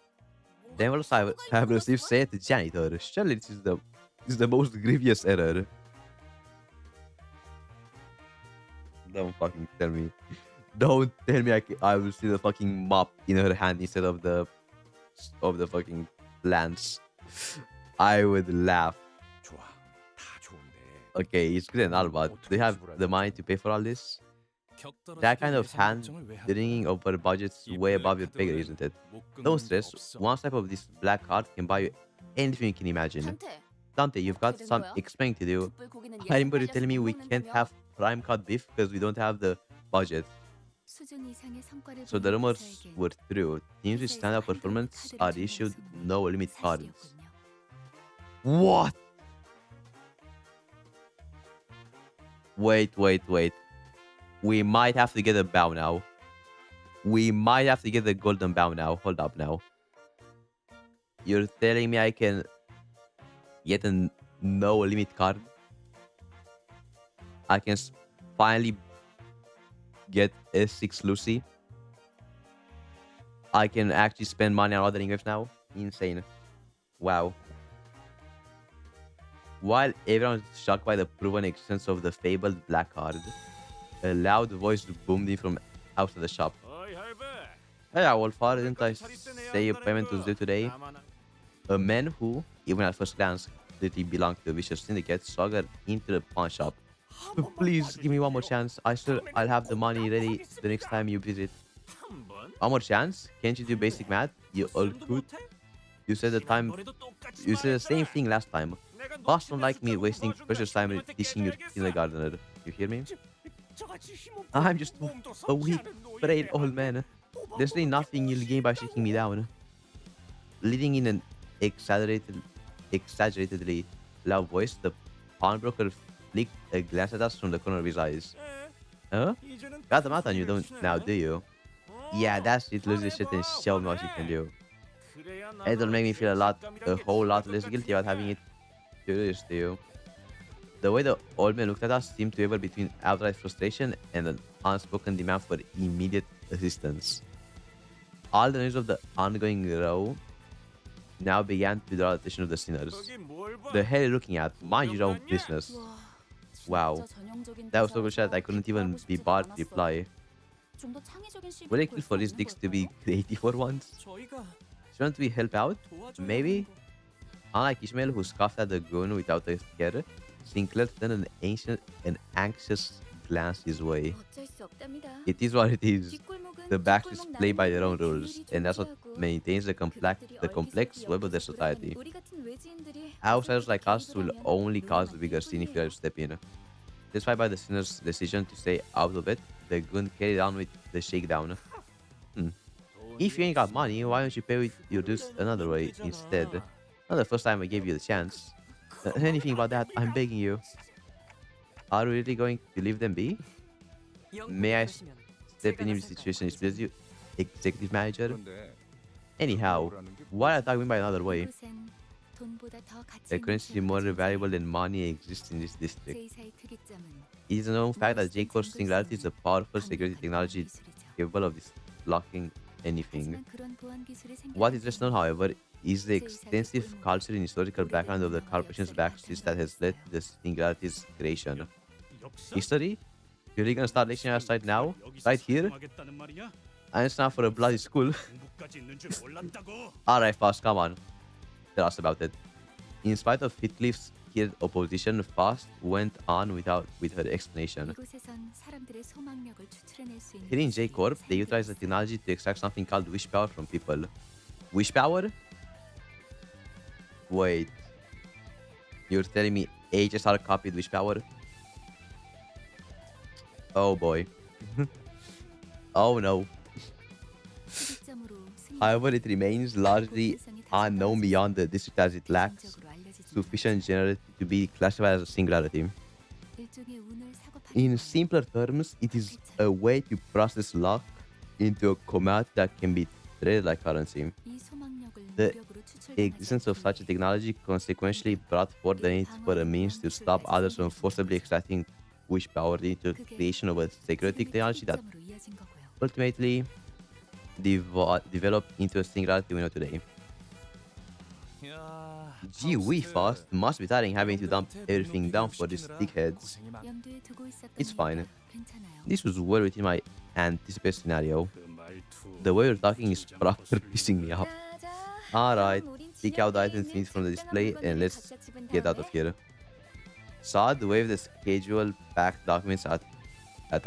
The envelopes have received say the janitor. Surely this is the most grievous error. Don't fucking tell me. Don't tell me I will see the fucking mop in her hand instead of the fucking plants. I would laugh. 좋아. 다 좋은데. Okay, it's good and all, but do you have the money to pay for all this? That kind of hand wringing over budgets way above your pay grade, isn't it? Don't stress. One swipe of this black card can buy you anything you can imagine. 단테, Dante, you've got 어떻게 된 some 거야? explaining to do. 숯불 고기는 I 예산 remember you 딸려서 telling me 못 we can't 먹는다며. have prime cut beef because we don't have the budget. 수준 이상의 성과를 So the 보인 rumors 회사에게 were true. Teams with 회사에서 standout 한가하게 performance 카드를 are 준다는 issued 소문이 no limit cards. 사실이었군요. What? Wait. We might have to get a bow now. We might have to get the golden bow now. Hold up now. You're telling me I can get a no limit card? I can finally get S6 Lucy? I can actually spend money on other English now? Insane. Wow. While everyone is shocked by the proven existence of the fabled black card, a loud voice boomed in from outside the shop. 어이 할배. Hey, Wolfar, didn't I say a payment was due today? A man who, even at first glance, clearly belonged to a vicious syndicate, staggered into the pawn shop. Please give me one more chance. I'll have the money ready the next time you visit. 한 번? One more chance? Can't you do basic math? You all could. You said the same thing last time. Boss don't like me wasting precious time teaching your kindergartner. You hear me? I'm just a weak, frail old man. There's really nothing you'll gain by shaking me down. Leading in an exaggeratedly loud voice, the pawnbroker flicked a glance at us from the corner of his eyes. Huh? Got the math on you don't now, do you? Yeah, that's it. Lose this shit and show me what you can do. It'll make me feel a whole lot less guilty about having it curious to you. The way the old man looked at us seemed to waver between outright frustration and an unspoken demand for immediate assistance. All the news of the ongoing row now began to draw the attention of the sinners. The hell are you looking at? Mind your own business. Wow. That was so good shot I couldn't even be bothered to reply. Would it kill for these dicks to be creative for once? 저희가 Shouldn't we help out? 도와줘야 Maybe? 하는 Unlike Ishmael, who scoffed at the goon without a care, Sinclair turned an anxious glance his way. 어쩔 수 없답니다. It is what it is. 뒷골목은 The Baxters 뒷골목 play by 나누는 their own 게 rules, 비율이 and that's what 존재하고 maintains the 그것들이 complex 얼기설기 web of their 엮여서 society. 돌아가는 우리 같은 외지인들이 Outsiders like us 개입을 will 하면 only cause the 노름할 bigger scene if you 뿐이에요. step in. Despite by the sinner's decision to stay out of it, the goon carried on with the shakedown. If you ain't got money, why don't you pay with your dues another way instead? Not the first time I gave you the chance. Anything about that, I'm begging you. Are we really going to leave them be? May I step in if the situation displeases you, executive manager? Anyhow, what are you talking by another way? 이곳엔 돈보다 더 가치 A 있는 currency 재물이 more 존재해요. valuable than money exists in this district. 제이사의 특이점은 It is a known fact that J-Core Singularity is a powerful security technology 기술이죠. capable of blocking anything. 하지만 그런 보안 기술이 What is less known, 생겨나서 however, is the extensive cultural and historical background of the corporation's backstreets that has led to the Singularity's creation. History? You're really gonna start lecturing us right now? Right here? And it's not for a bloody school. Alright, Fast, come on. Tell us about it. In spite of Heathcliff's heated opposition, Fast went on with her explanation. 이곳에선 사람들의 소망력을 추출해낼 수 있는 Here in J-Corp, they utilize the technology to extract something called wish power from people. Wish power? Wait. You're telling me HSR copied wish power? Oh boy. Oh no. 시점으로 However, it remains largely unknown beyond the district as it lacks sufficient generality to be classified as a singularity. 일종의 운을 사고파는 In simpler terms, it is a way to process luck into a commodity that can be traded like currency. 이 소망력을 The 무력으로 추출당하지 existence of such a 않기 technology consequently brought forth the need for a means to stop others from forcibly extracting wish power into the creation of a security technology that 시점으로 이어진 거고요. ultimately developed into a singularity we know today. 야, Gee, we fast must be tiring having to dump everything down for these dickheads. 염두에 두고 있었던 It's fine. 일이라 괜찮아요. This was well within my anticipated scenario. The way you're talking is proper pissing me off. Alright, pick out the items needed from the display and let's get out of here. Saad waved the schedule packed documents at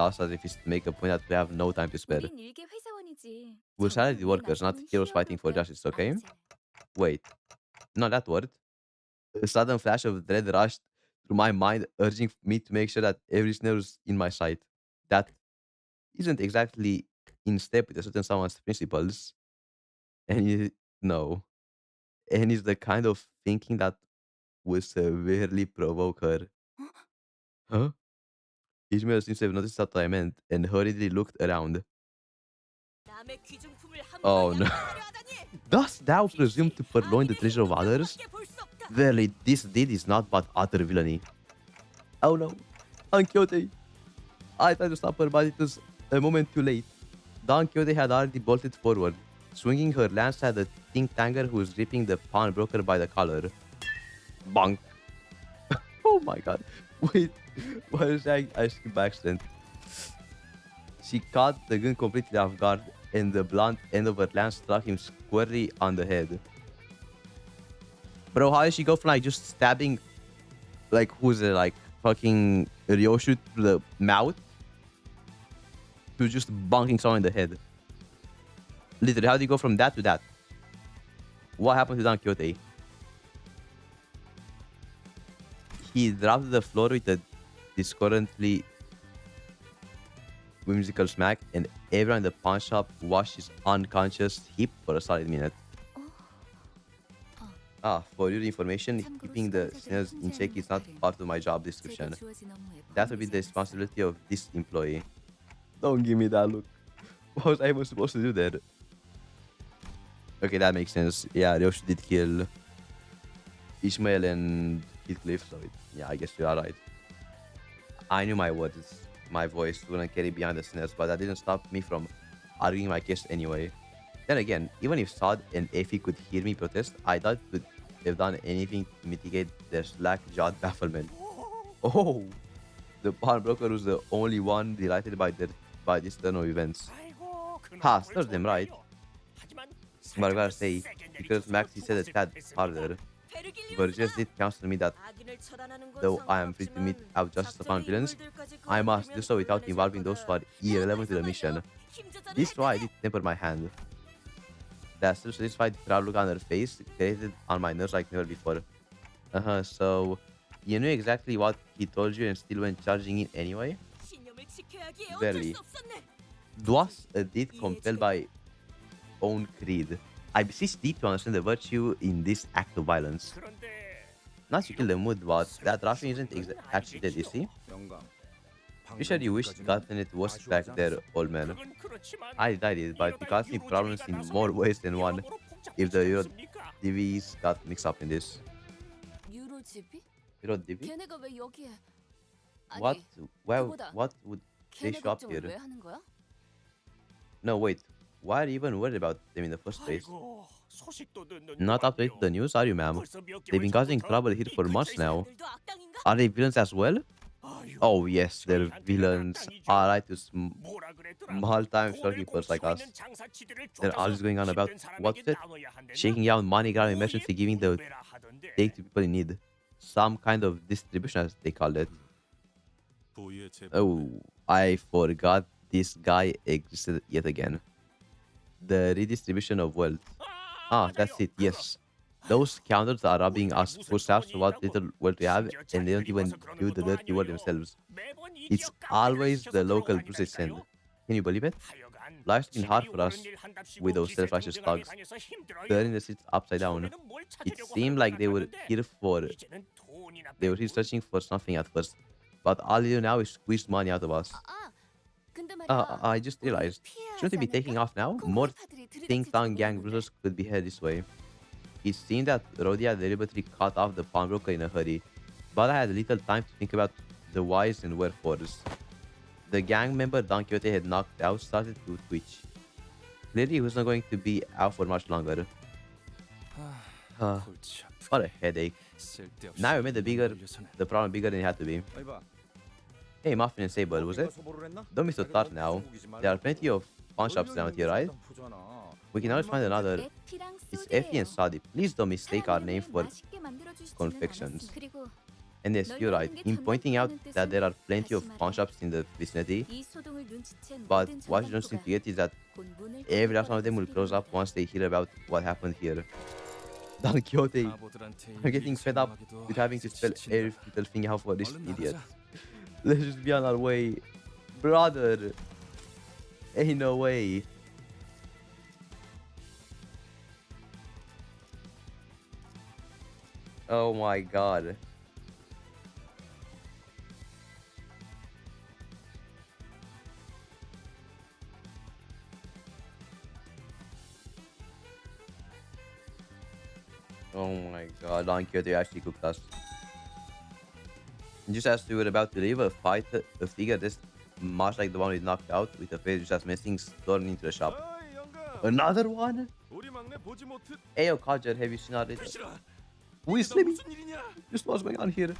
us as if it's to make a point that we have no time to spare. 우린 일개 회사원이지. We're salaried workers, not heroes fighting for justice, okay? Wait, not that word. A sudden flash of dread rushed through my mind, urging me to make sure that every snare was in my sight. That isn't exactly in step with a certain someone's principles. And no. And it's the kind of thinking that will severely provoke her. Huh? Ishmael seems to have noticed what I meant and hurriedly looked around. 남의 귀중품을 Oh 함부로 no. 양보하려 하다니. Dost thou presume to purloin the 아들의 treasure of 행동을 others? 함께 볼수 없다. Verily, this deed is not but utter villainy. Oh no. Don Quixote. I tried to stop her, but it was a moment too late. Don Quixote had already bolted forward, swinging her lance at the think-tanker who was gripping the pawnbroker by the collar. Bonk. Oh my god. Wait. Why is I skip by accident? She caught the gun completely off guard, and the blunt end of her lance struck him squarely on the head. Bro, how did she go from like just stabbing, like who's it, like fucking Ryoshu through the mouth, to just bonking someone in the head? Literally, how do you go from that to that? What happened to Don Quixote? He dropped to the floor with a discordantly whimsical smack, and everyone in the pawn shop watched his unconscious heap for a solid minute. For your information, keeping the snares in check is not part of my job description. That would be the responsibility of this employee. Don't give me that look. What was I even supposed to do there? Okay, that makes sense. Yeah, Ryoshi did kill Ishmael and Heathcliff, so yeah, I guess you are right. I knew my words, my voice wouldn't carry beyond the snares, but that didn't stop me from arguing my case anyway. Then again, even if Sod and Effie could hear me protest, I doubt could have done anything to mitigate their slack-jawed bafflement. Oh, the pawnbroker was the only one delighted by this turn of events. Ha, serves them right. But I gotta say, because Maxie said a tad harder, Burgess did counsel me that though I am free to mete out justice upon villains, I must do so without involving those who are irrelevant to the mission. This is why I did temper my hand. That still satisfied proud look on her face created on my nerves like never before. So you knew exactly what he told you and still went charging in anyway? Barely. Was a deed compelled by own creed. I beseech thee to understand the virtue in this act of violence. Not to kill the mood, but that roughing isn't actually dead, is he? You said you wished gotten it was back there, old man. I did, but it caused me problems in more ways than one if the Euro DVs got mixed up in this. 유로 집이? Euro DV? 걔네가 왜 여기에? What? Well, 그보다 what would they 걔네 show up 걱정을 here? 왜 하는 거야? No, wait. Why are you even worried about them in the first place? Not up to date with the news, are you, ma'am? They've been causing trouble here for months now. Are they villains as well? Oh yes, they're villains. Alright to small-time shopkeepers like us. They're always going on about, what's it? Shaking out money, grabbing merchants, and giving the take to people in need. Some kind of distribution, as they call it. Oh, I forgot this guy existed yet again. The redistribution of wealth. Ah, that's it, yes. Those scoundrels are robbing us poor saps of what little wealth we have, and they don't even do the dirty work themselves. It's always the local bruises they send. Can you believe it? Life's been hard for us with those self-righteous thugs, turning the seats upside down. It seemed like they were here searching for something at first, but all they do now is squeeze money out of us. I just realized, shouldn't we be taking off now? More think-tank gang bruisers could be headed this way. It seemed that Rhodia deliberately cut off the pawnbroker in a hurry, but I had little time to think about the whys and wherefores. The gang member Don Quixote had knocked out started to twitch. Clearly he was not going to be out for much longer. What a headache. Now we made the problem bigger than it had to be. Hey, Muffin and Sable, was it? Don't be so tough now. There are plenty of pawn shops around here, right? We can always find another. It's Effie and Sadi. Please don't mistake our name for confections. And yes, you're right in pointing out that there are plenty of pawn shops in the vicinity. But what you don't seem to get is that every last one of them will close up once they hear about what happened here. Don Quixote 바보들한테 are getting fed up 설명하기도 with having to spell 지친다. every little thing out for this 얼른 idiot. 나가자. Let's just be on our way. Brother. Ain't no way. Oh my god. Oh my god, Don Quixote actually cooked us. Just as we were about to leave, a figure this much like the one we knocked out with a face just missing stormed into the shop. 어이 영감. Another one? 우리 막내 보지 못해. Ayo, Kajer, have you seen our 싫어. Who is 너 Slimmy? 무슨 일이냐? Just what's going on here?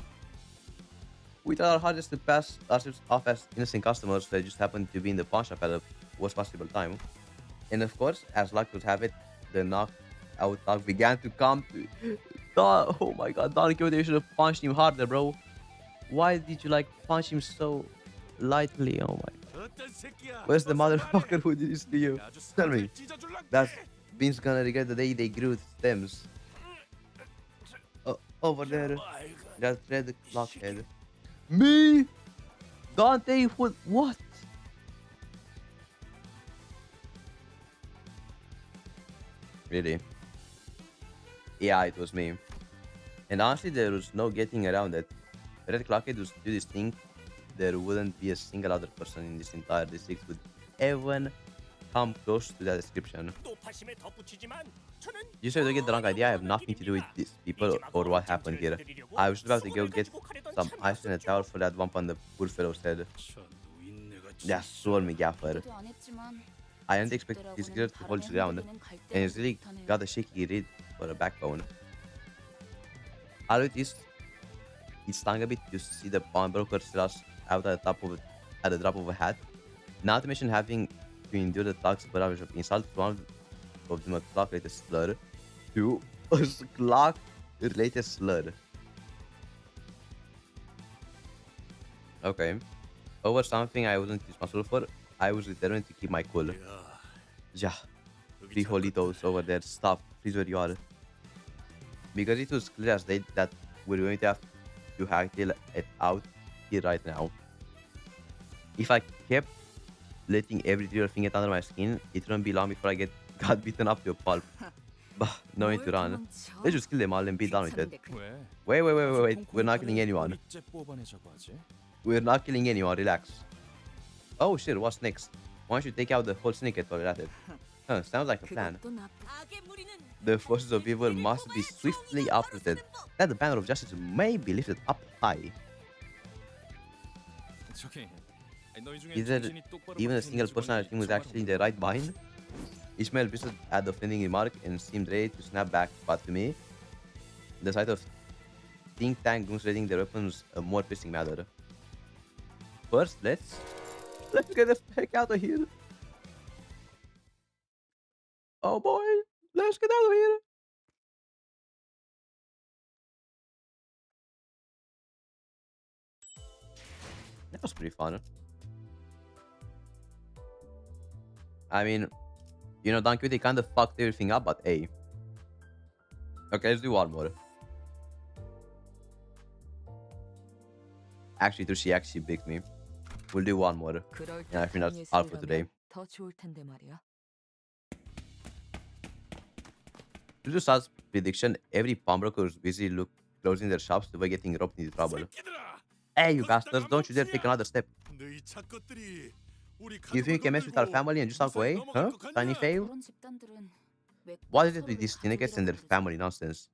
We tried our hardest to pass ourselves off as innocent customers that just happened to be in the pawn shop at the worst possible time. And of course, as luck would have it, the knockout dog began to come to. Oh my god, Don Quixote, you should have punched him harder, bro. Why did you like punch him so lightly? Oh my. 어떤 새끼야? Where's the 어서 motherfucker 말해. who did this to you? 아주 Tell me. 사람을 찢어줄란게. That Bean's gonna regret the day they grew stems. Over there, 아이고. that red blockhead. Me? Dante, what? Really? Yeah, it was me. And honestly, there was no getting around it. Red Clockhead was do this thing. There wouldn't be a single other person in this entire district would even come close to that description. 또 파심에 덧붙이지만 저는 You said to get the wrong idea. I have nothing to do with these people or what happened here. I was about to go get some ice and a towel for that bump on the poor fellow's head. 저 노인네가 Yeah, swore me, Gaffer. 기도 안 했지만 I didn't expect this girl to hold his ground, and he's really got a shaky read for a backbone. I'll notice it stung a bit to see the pawnbroker slush out at the drop of a hat. Not to mention having to endure the talks barrage of insults from of them a clock-related slur to a clock-related slur. Okay. Over something I wasn't responsible for, I was determined to keep my cool. Yeah. Three holitos over there. Stop. Please where you are. Because it was clear as day that we're going to have to haggle it out here right now. If I kept letting every little thing get under my skin, it wouldn't be long before I got beaten up to a pulp. Bah, no need to run. Let's just kill them all and be done with it. 왜? Wait. We're not killing anyone. 밑째 뽑아내자고 하지? We're not killing anyone, relax. Oh shit, what's next? Why don't you take out the whole syndicate while we're at it? Huh, sounds like a plan. 그것도 나쁘. The forces of evil must be swiftly uprooted, that the banner of justice may be lifted up high. 저기, 너희 중에 Is there 정신이 똑바로 even a 박힌 single person I 직원이 think was 저 actually in the right mind? Ishmael whistled at the offending remark and seemed ready to snap back, but to me, the sight of think tank goons raiding their weapons a more pressing matter. First, let's get the heck out of here. Oh boy, let's get out of here. That was pretty fun. I mean, you know, Don Quixote kind of fucked everything up, but hey. Okay, let's do one more. Actually, she actually beat me. We'll do one more. Yeah, I think that's all for today. 더 좋을 텐데 말이야. To do such prediction, every pawnbroker is busy closing their shops to avoid getting roped into trouble. 새끼들아. Hey, you bastards, don't you dare take another step. 너희 작것들이 우리 You think you can mess with our family and just walk away? Huh? Tiny fail? 그런 집단들은 왜 What is it with these syndicates and their family nonsense?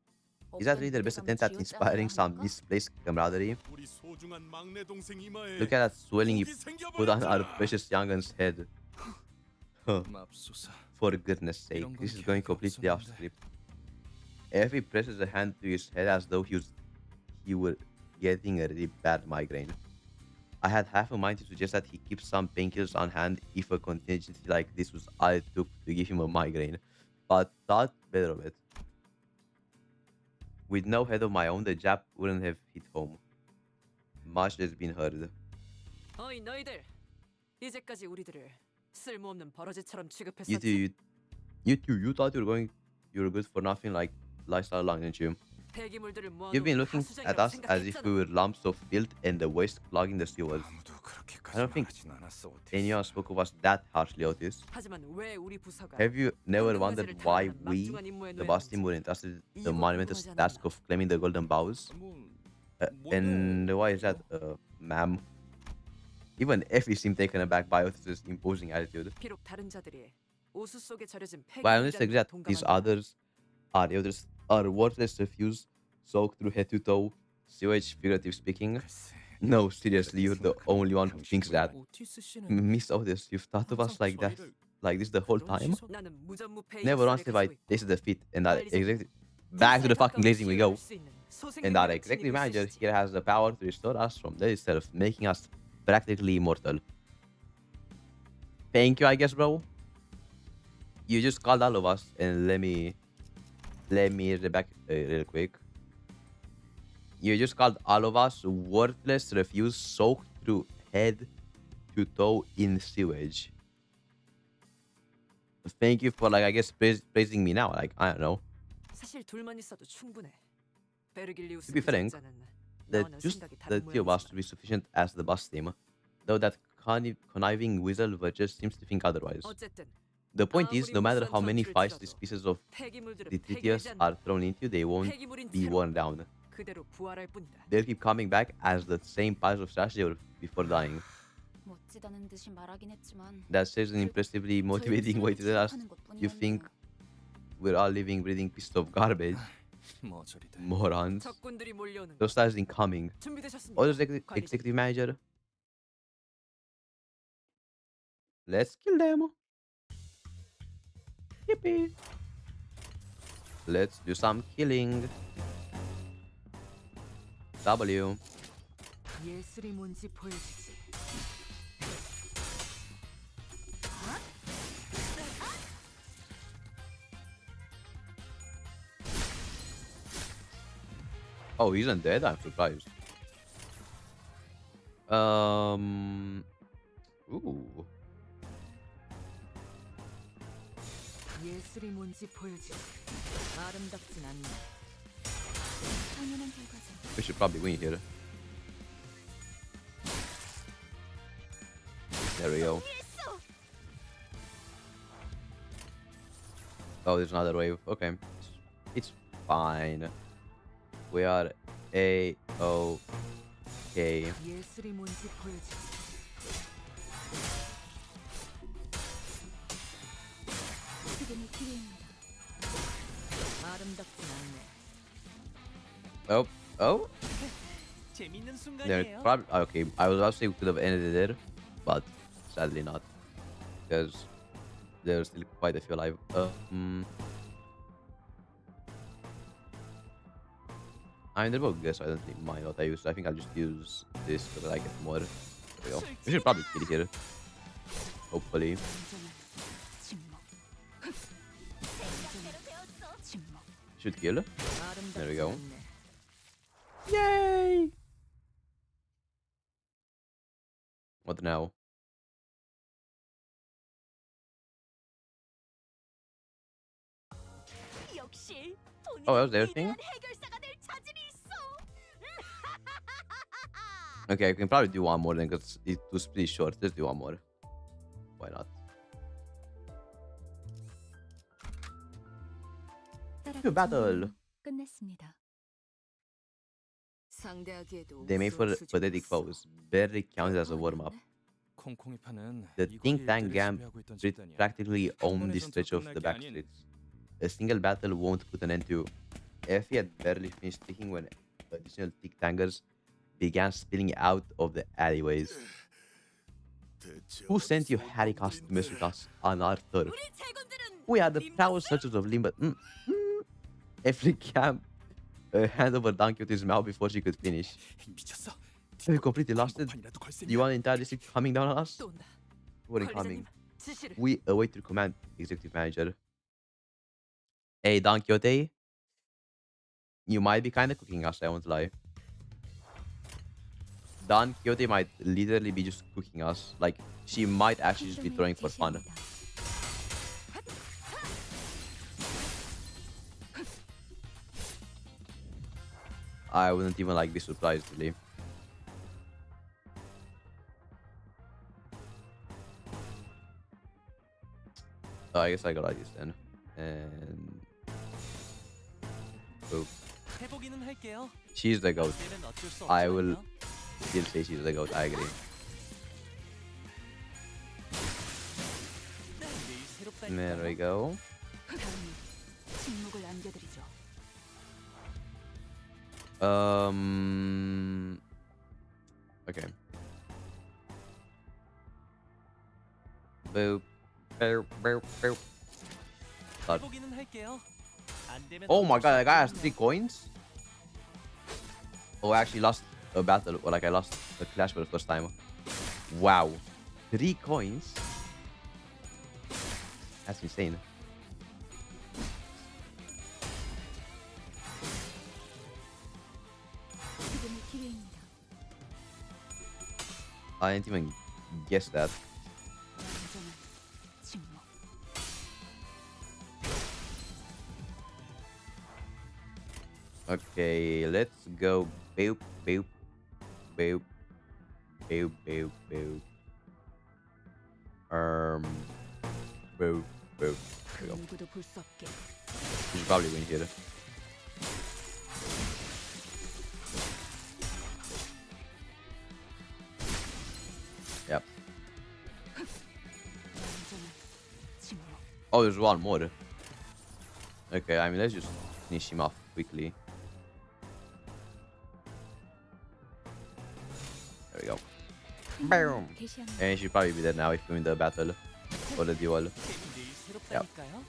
Is that really their best attempt at inspiring some misplaced camaraderie? 우리 소중한 막내 동생 이마에 Look at that swelling you 독이 put on our 생겨버렸다. precious youngun's head. Huh. 맙소사. For goodness sake, this is going completely off script. Effie presses a hand to his head as though he were getting a really bad migraine. I had half a mind to suggest that he keep some painkillers on hand if a contingency like this was all it took to give him a migraine, but thought better of it. With no head of my own, the jab wouldn't have hit home. Much has been heard. 어이 너희들. 이제까지 우리들을 쓸모없는 버러지처럼 You 취급했었지. two, you thought you were good for nothing like lifestyle long, didn't you? 폐기물들을 You've been 모아놓은 looking at 하수장이라고 us as if we 생각했잖아. were lumps of filth and the waste clogging the sewers. 아무도 그렇게까지 I don't think 말하진 않았어, anyone 오티스. spoke of us that harshly, Otis. 하지만 왜 우리 부서가 Have you never 황금가지를 wondered why 탐하는 we, 막중한 임무에 the boss 놓였는지. team, were entrusted the 이유가 monumentous 궁금하지 task 않았나? of claiming the golden bows? And why is that, ma'am? Even Effie seemed taken aback by Otis's imposing attitude. 비록 다른 자들이 우수 속에 절여진 But I honestly agree 폐기물이라는 that these 동감한다. others are worthless refuse, soaked through head to toe, sewage, figurative speaking. 글쎄, No, seriously, you're the only one who thinks that. 오티스 씨는 Miss Otis, you've thought of us like that, like this the whole time? 나는 무전무패의 Never once 역사를 have I 가지고 있고 tasted defeat, and that 빨리 executive back to the fucking glazing we go. 소생의 And our 힘을 executive 지니고 manager 있으시지. here has the power to restore us from death itself, making us practically immortal. Thank you, I guess, bro. You just called all of us, and let me read it back real quick. You just called all of us worthless refuse soaked through head to toe in sewage. Thank you for, like, I guess, praising me now. Like, I don't know. 사실 둘만 있어도 충분해. 베르길리우스 To be frank, 부장자는 Just 나와는 생각이 the 다른 two of us 모양이지만 to be sufficient as the boss team. Though that conniving weasel just seems to think otherwise. 어쨌든 The point is, no matter how many 전투를 fights 치러도 these pieces of 폐기물들은 detritus 폐기되지 are 않는다. thrown into, they won't 폐기물인 be 채로 worn down. 그대로 부활할 뿐이다. They'll keep coming back as the same piles of trash they were before dying. 멋지다는 듯이 말하긴 했지만 That's such an impressively motivating way to tell us you think we're all living, breathing pieces of garbage. 뭐 저리들. Morons. 적군들이 몰려오는 거 Those stars incoming. 준비되셨습니까? Others 관리자. executive manager. Let's kill them. Yippee. Let's do some killing. W. 예술이 뭔지 보여주지. Oh, he's undead? I'm surprised. Ooh. 예술이 뭔지 보여주지. 아름답진 않네. 당연한 결과죠. We should probably win here. There we go. Oh, there's another wave. Okay. It's fine. We are A-OK. 예술이 뭔지 보여주지. 지금이 기회입니다. 아름답진 않네. Oh, oh. 재밌는 They're 순간이에요. probably okay. I was about to say we could have ended it there, but sadly not, because there's still quite a few alive. I mean, they're both good, so I don't really mind what I use. I think I'll just use this because I get more. There we go. We should probably kill here. Hopefully. 완전한 침묵. 완전한 침묵. Should kill. There we 아름답진 go. 않네. Yay! What now? 역시 Oh, that was everything? 해결사가 될 자질이 있어. Okay, I can probably do one more then because it was pretty short. Let's do one more. Why not? To battle. 끝냈습니다. 상대하기에도 They made for 우스운 pathetic 수준이었어. foes. Barely counted as a warm-up. 콩콩이파는 The 이곳이 think tank 일대를 camp 지배하고 있던 집단이야. practically owned this 번에 stretch of 전투 the 끝날 back 게 아닌 streets. A single battle won't put an end to. Effie had barely finished speaking when additional tick tankers began spilling out of the alleyways. Who sent you Harry to mess with us on our turf? 우리 제군들은 We are the proud searchers of Limbus. Every camp hand over Don Quixote's mouth before she could finish. 미쳤어. Have you completely lost it? 판이라도 걸 Do you want the entire district coming down on us? 또 온다. We're incoming. 관리자님, 지시를. We await your command, executive manager. Hey, Don Quixote. You might be kind of cooking us, I won't lie. Don Quixote might literally be just cooking us. Like, she might actually just be throwing for fun. I wouldn't even like be surprised really. So I guess I got like this then. And boop. 해보기는 할게요. She's the goat. 안 되면 어쩔 수 I will 없잖아요. still say she's the goat. I agree. 매일 새롭다니까요. There we go. 다음은 침묵을 안겨드리죠. Okay. Boop. Boop. Boop. Boop. God. 해보기는 할게요. 안 되면 Oh my 어쩔 수 god, that guy has 없잖아요. 3 coins? Oh, I actually lost a battle. Or like I lost a clash for the first time. Wow. 3 coins? That's insane. 지금이 기회입니다. I didn't even guess that. 완전한 침묵. Okay, let's go. Boop, boop, boop, boop, boop, boop. Boop, boop. There 그 we go. 누구도 볼 수 없게. We should probably win here. Yep. 완전한 침묵. Oh, there's one more. Okay, I mean, let's just finish him off quickly. There we go. Boom. 개시하는 And he should probably be dead now if we win the battle or the duel. 매일 새롭다니까요.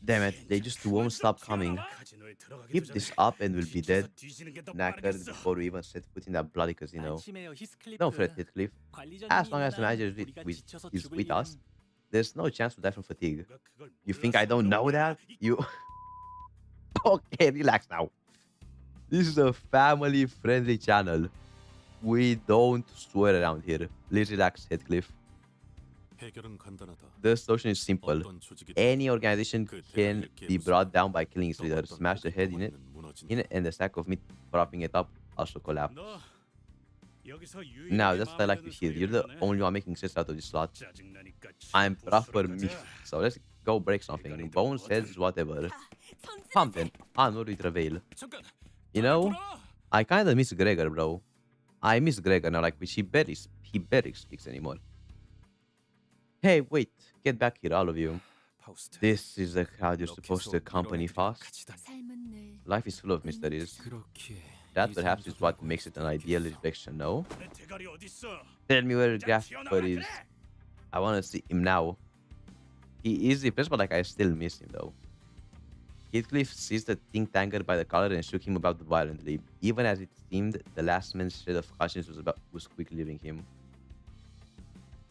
Damn it, they just won't stop coming. Keep this up and we'll be dead, knackered before we even set foot in that bloody casino. 안심해요, 히스클리프. Don't fret, Heathcliff. As long as the manager is with us, there's no chance to die from fatigue. You think I don't know that? You... Okay, relax now. This is a family-friendly channel. We don't swear around here. Please relax, Heathcliff. 해결은 간단하다. The solution is simple. 어떤 조직이든 Any organization 그 can 대가를 be 깨부수고 brought down by killing its leader. 어떤 Smash the head in it, 무너진다. and the stack of meat propping it up also collapse. 너 여기서 Now, 유일하게 that's what I like 마음에 to 드는 hear. You're the 소리를 only one making sense out of this slot. 짜증나니까 I'm 참 proper 부스러져. me. So let's go break something. Bones, heads, whatever. Come then. Onward with Reveal. 잠깐. You know, 돌아! I kinda miss Gregor, bro. I miss Gregor now, like, which he barely speaks anymore. Hey, wait. Get back here, all of you. 파우스트. This is the crowd you're supposed to accompany fast. 삶은 늘 Life is full of mysteries. 그렇게 That 이 perhaps is 사람도 what 그렇게 makes it an ideal reflection, no? 내 대가리 어딨어? Tell me where 자, Gasper is. 튀어나와라 그래! I wanna see him now. He is depressed, but like I still miss him though. Heathcliff seized the think tanker by the collar and shook him about violently, even as it seemed the last man's shred of conscience was quickly leaving him.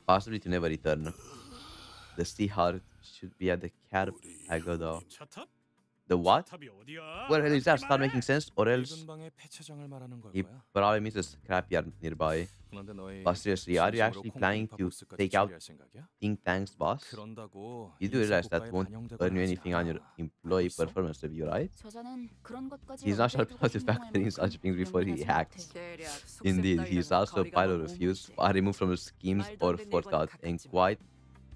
Possibly to never return. The sea heart should be at the Car Pagoda. 차탑? The what? 차탑이 어디야? Where the hell is that? 그렇게 Start 말해! making sense, or else 일근방의 폐차장을 말하는 걸 he 거야. probably means a scrapyard nearby. 그런데 너희 But seriously, are you 진심으로 actually planning to 콩콩 take out 처리할 생각이야? think tank's boss? 그런다고 You do realize that 인사고과에 won't 반영되거나 earn you 하지 anything on your 않아. employee 알고 있어? performance review, right? 저자는 그런 것까지 He's not sure 염두에 how 두고 to factor in 행동할 such 만큼 things before he 명랑하지 acts. 못해. Indeed, he's also a pilot of views, far removed from schemes or forethought, and quite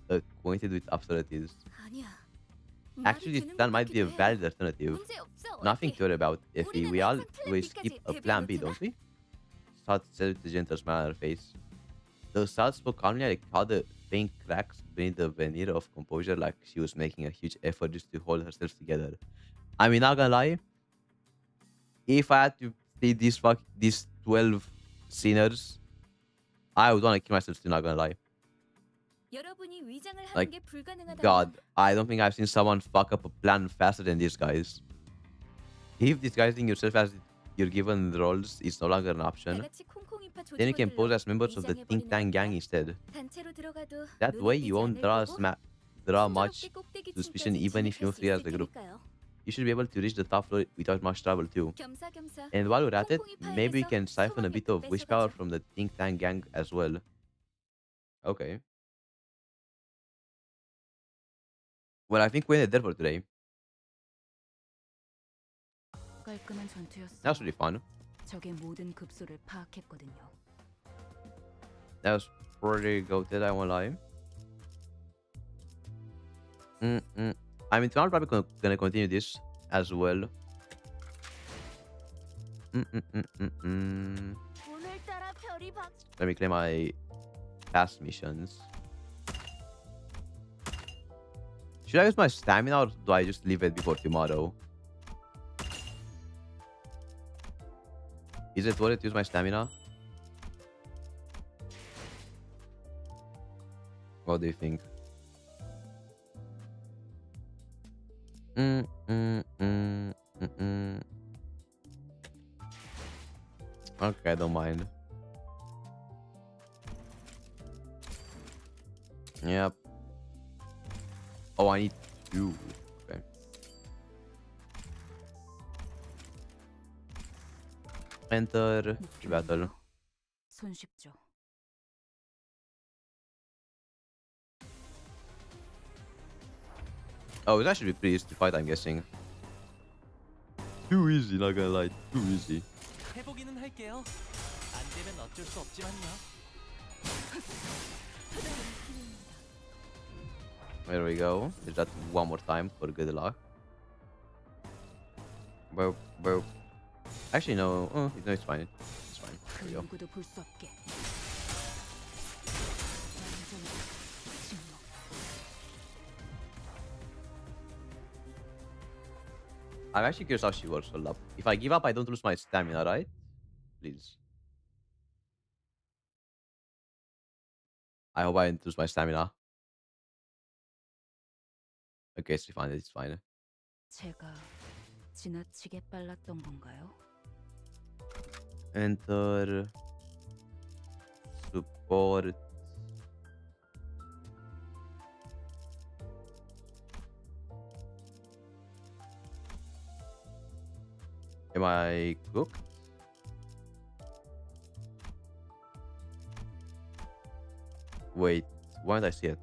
acquainted with absurdities. 아니야. Actually, that might be a valid alternative. Nothing to worry about, Effie. We always keep a plan B, don't we? Salt said with a gentle smile on her face. The Salt spoke calmly, like how the faint cracks beneath the veneer of composure, like she was making a huge effort just to hold herself together. I mean, not gonna lie, if I had to see these 12 sinners, I would wanna kill myself, still not gonna lie. Like, God, I don't think I've seen someone fuck up a plan faster than these guys. If disguising yourself as your given roles is no longer an option, then you can pose as members of the think tank gang instead. That way you won't draw much suspicion even if you don't feel as a group. You should be able to reach the top floor without much trouble too. And while we're at it, maybe we can siphon a bit of wish power from the think tank gang as well. Okay. Well, I think we ended there for today. 깔끔한 전투였어. That was really fun. 적의 모든 급소를 파악했거든요. That was pretty goated, I won't lie. I mean, I'm probably gonna continue this as well. 오늘따라 별이 박. Let me claim my past missions. Should I use my stamina or do I just leave it before tomorrow? Is it worth it to use my stamina? What do you think? Okay, I don't mind. Yep. Oh, I need two. Okay. Enter battle. 손쉽죠. Oh, it's actually pretty easy to fight, I'm guessing. Too easy, not gonna lie. Too easy. 해보기는 할게요. 안 되면 어쩔 수 없지만요. There we go. Is that one more time for good luck? Well, actually, no. Oh, no, it's fine. It's fine. 그 There we go. 누구도 볼 수 없게. 완전히 침묵. I'm actually curious how she works. Hold up. If I give up, I don't lose my stamina, right? Please. I hope I didn't lose my stamina. Okay, it's fine. It's fine. 제가 지나치게 빨랐던 건가요? Enter. Support. Am I cooked? Wait, why did I see it?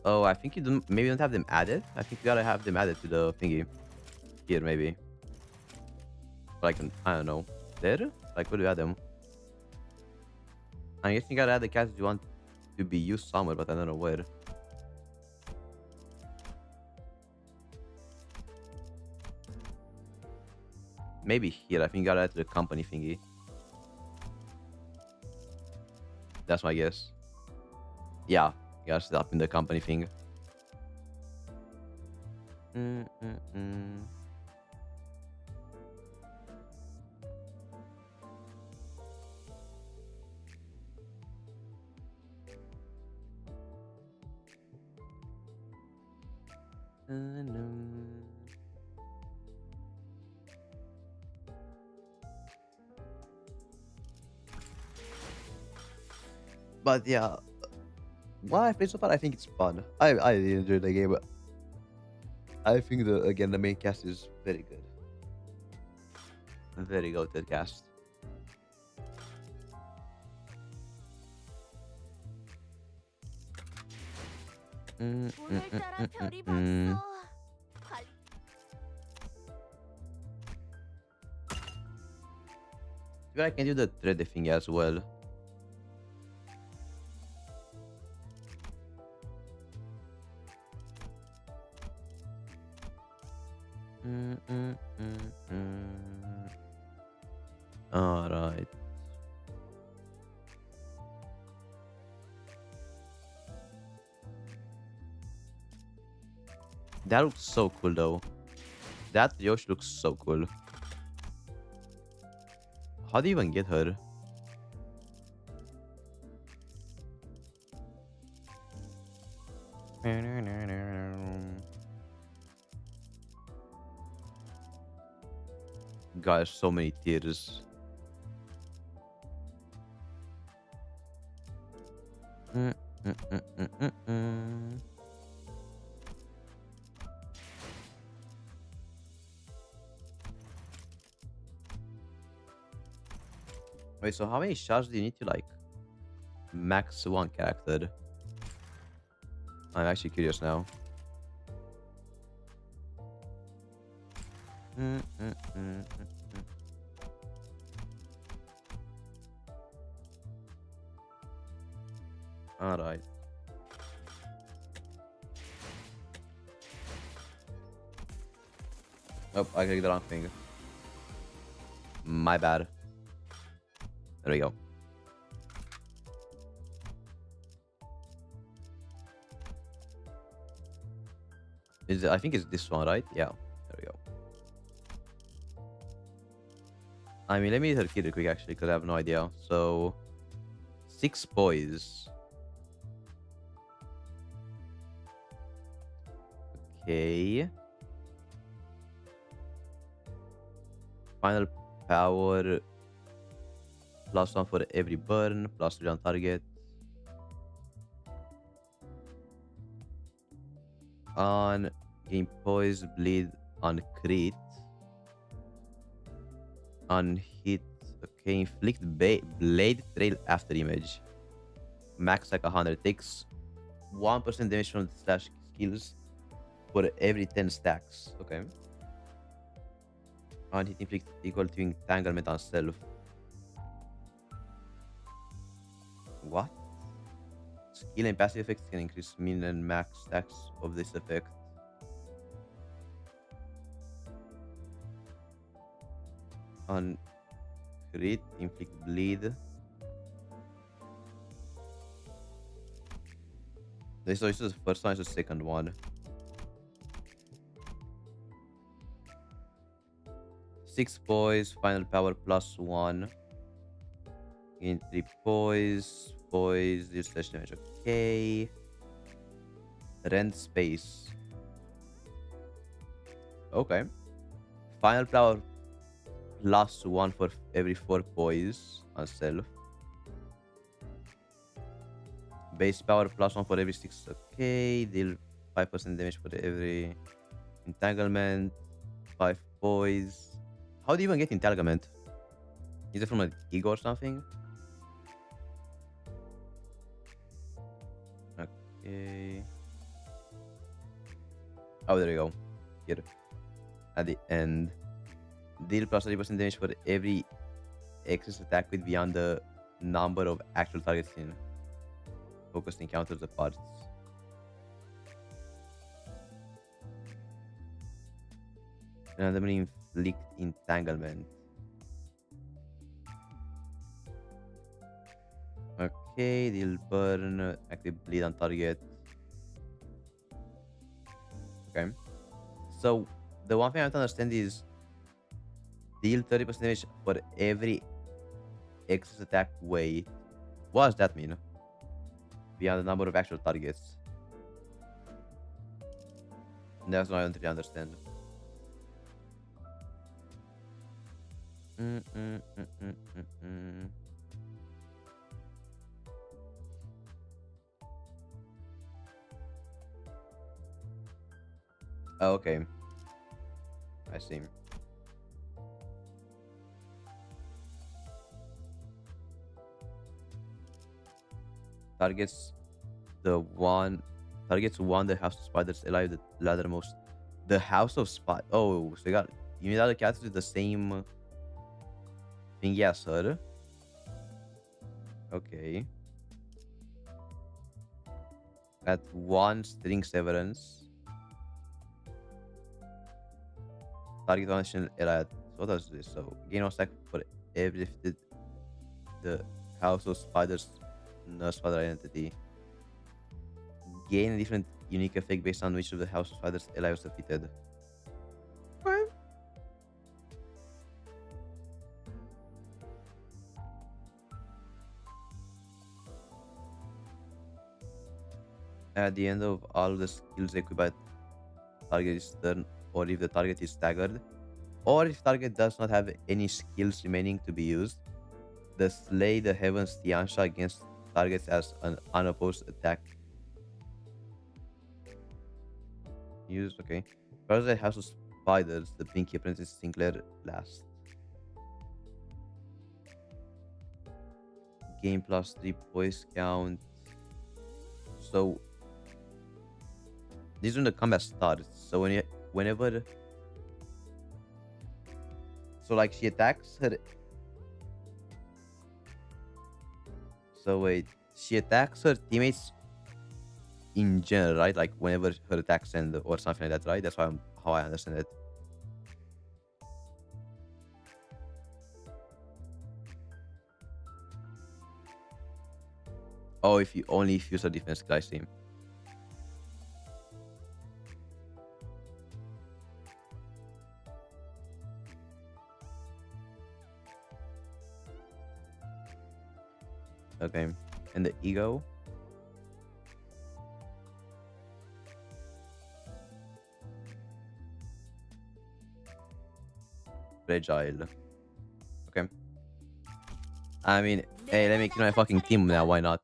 Oh, I think you don't. Maybe don't have them added. I think you gotta have them added to the thingy. Here, maybe. Like, I don't know. There? Like, where do you add them? I guess you gotta add the cats you want to be used somewhere, but I don't know where. Maybe here. I think you gotta add to the company thingy. That's my guess. Yeah, you gotta set up in the company thing. But yeah, what I played so far, I think it's fun. I really enjoyed the game. I think the main cast is very good. Very good cast. 오늘따라 별이 봤어. Maybe I can do the thread thing as well. All right. That looks so cool, though. That Yoshi looks so cool. How do you even get her? Guys, so many tears. Wait, so how many shots do you need to like max one character? I'm actually curious now. Mm, mm, mm, mm. All right. Oh, I clicked the wrong thing. My bad. There we go. Is it, I think it's this one, right? Yeah. There we go. I mean, let me hit it quick actually, because I have no idea. So, 6 boys. Okay. Final power +1 for every burn, +3 on target. On gain poise, bleed on crit. On hit, okay, inflict blade trail after image. Max like 100. Takes 1% damage from the slash skills for every 10 stacks. Okay. On hit, inflict equal to entanglement on self. What? Skill and passive effects can increase min and max stacks of this effect. On crit, inflict bleed. This is the first one, it's the second one. 6 poise, final power +1. Gain 3 poise. Poise, deal slash damage. Okay. Rend space. Okay. Final power +1 for every 4 poise on self. Base power +1 for every 6. Okay. Deal 5% damage for every entanglement. 5 poise. How do you even get entanglement? Is it from an ego or something? Okay. Oh, there we go. Here. At the end. Deal +30% damage for every excess attack with beyond the number of actual targets in focused encounters of parts. Randomly inflict entanglement. Okay, deal burn, active bleed on target. Okay. So the one thing I have to understand is deal 30% damage for every excess attack weight. What does that mean? Beyond the number of actual targets. That's what I don't really understand. Oh, okay. I see. Targets one the house of spiders alive the lattermost. The house of spiders. Oh, so you mean other cats with the same thing as her? Okay. At 1 string severance. Target one additional area. So what does this? So gain 1 stack for every lifted the house of spiders nurse spider identity. Gain a different unique effect based on which of the house of spiders ally was defeated. Okay. At the end of all the skills equipped by target is turn, or if the target is staggered, or if target does not have any skills remaining to be used, the Slay the Heavens Tiansha against targets as an unopposed attack. Used, okay. First, the House of Spiders, the Pinky Princess Sinclair last. Game plus 3 voice count. So this is when the combat starts. So whenever so like she attacks her. So wait, she attacks her teammates in general, right? Like whenever her attacks end or something like that, right? That's how I understand it. Oh, if you use a defense skill, I see. Okay, and the ego. Fragile. Okay. I mean, hey, let me kill my fucking team now. Why not?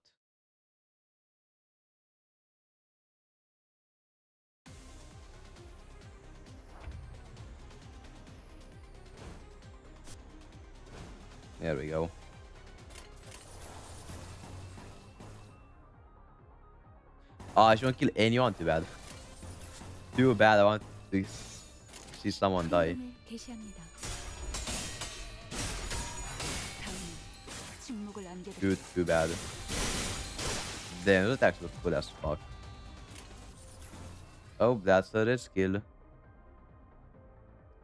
There we go. Oh, I shouldn't kill anyone. Too bad. Too bad. I want to see someone die. 행동을 개시합니다. 다음은 침묵을 안겨드리죠. Dude, too bad. Damn, those attacks look cool as fuck. Oh, that's a red skill.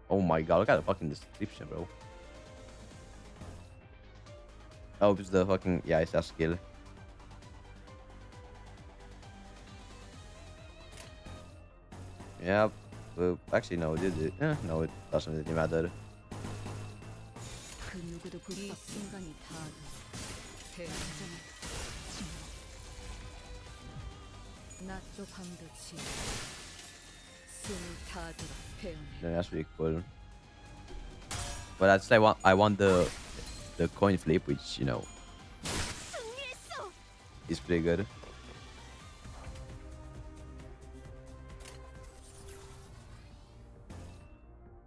Oh my god, look at the fucking description, bro. Oh, it's the fucking... Yeah, it's that skill. Yep. Actually, no, no, it doesn't really matter. 그 누구도 볼 수 없는 순간이 다 대전의 침묵. 낮도 밤도 지 숨을 다하도록 배우네. Yeah, that's really cool. But I'd say I want the coin flip, which, you know, is pretty good.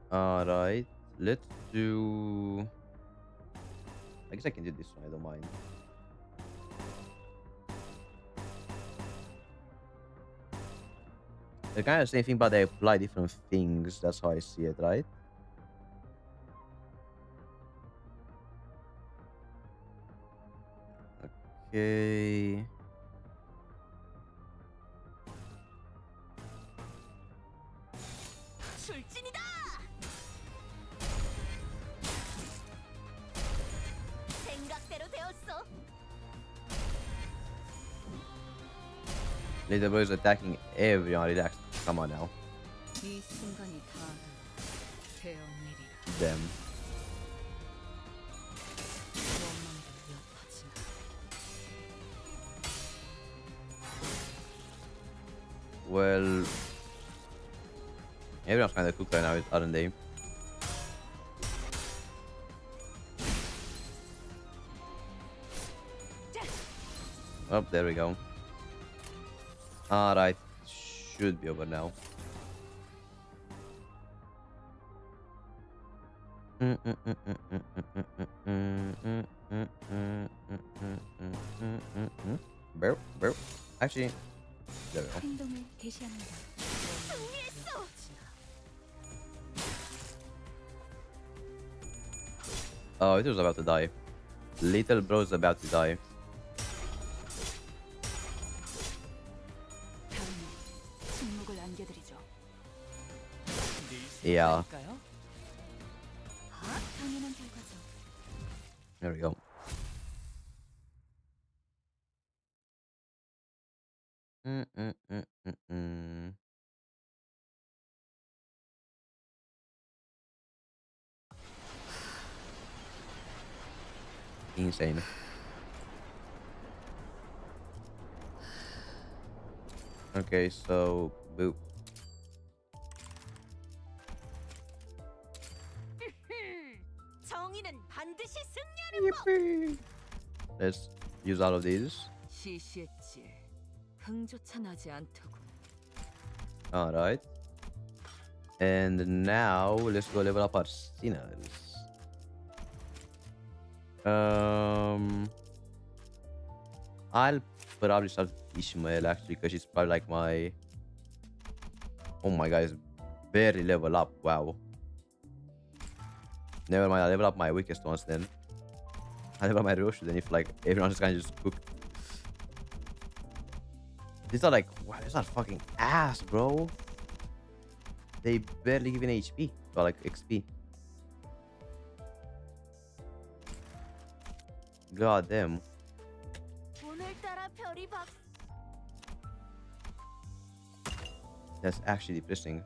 Alright, let's do... I guess I can do this one, I don't mind. They're kind of the same thing, but they apply different things. That's how I see it, right? Okay. 출진이다. 생각대로 되었어. Little bro is attacking everyone. Relax. Come on now. 이 순간이 다 되어내리라. Them. 원망도 엿하지마. Well, everyone's kind of cooked right now, aren't they? Oh, there we go. Alright, should be over now. Burp, burp. Actually, there we go. 행동을 개시합니다. Oh, it was about to die. Little bro's about to die. 다음은 침묵을 안겨드리죠. Yeah, 할까요? 당연한 결과죠. there we go. Insane. Okay, so boop. 정의는 반드시 승리하는 법. Let's use all of these. 시시했지. 흥조차 나지 않더군. Alright. And now let's go level up our sinners. I'll probably start Ishmael actually, because she's probably like my. Oh my god, it's barely level up. Wow. Never mind, I level up my weakest ones then. I level up my Roshu then if like everyone's just kind of just cooked. These are like, wow, these are fucking ass, bro. They barely give an HP or like XP. God damn. 오늘따라 별이 박. That's actually depressing.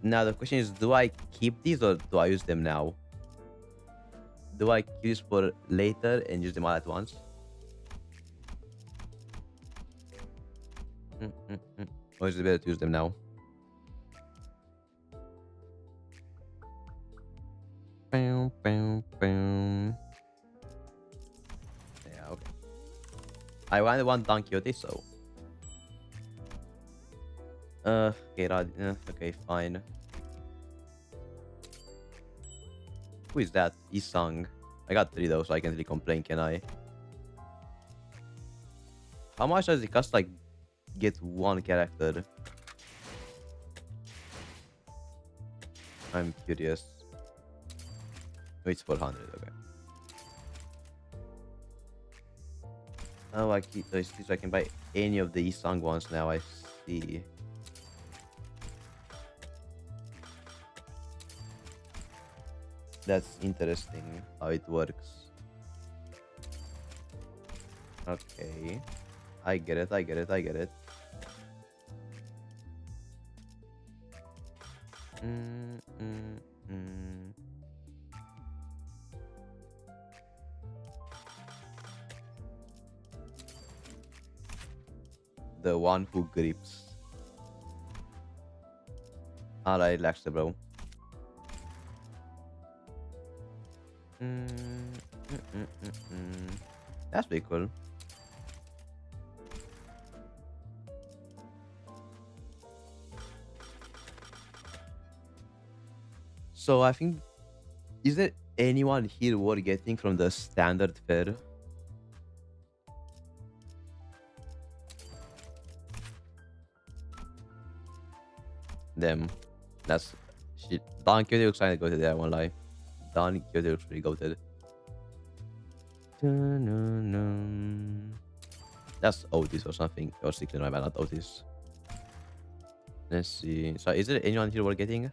Now the question is, do I keep these or do I use them now? Do I keep this for later and use them all at once? Or is it better to use them now? Yeah, okay. I wanted one Don Quixote, so. Okay, okay, fine. Who is that? Isang. I got 3 though, so I can't really complain, can I? How much does it cost, like, get one character? I'm curious. Oh, it's 400, okay. Oh, I keep those, so I can buy any of the Isang ones now, I see. That's interesting how it works. Okay. I get it. The one who grips. Alright, relax, bro. That's pretty cool. So I think, is there anyone here worth getting from the standard fare? Them. That's shit. Don Quixote looks kind of goated there, I won't lie. Don Quixote looks pretty goated. That's Otis or something. Or Cyclone, my bad, not Otis. Let's see. So is there anyone here worth getting?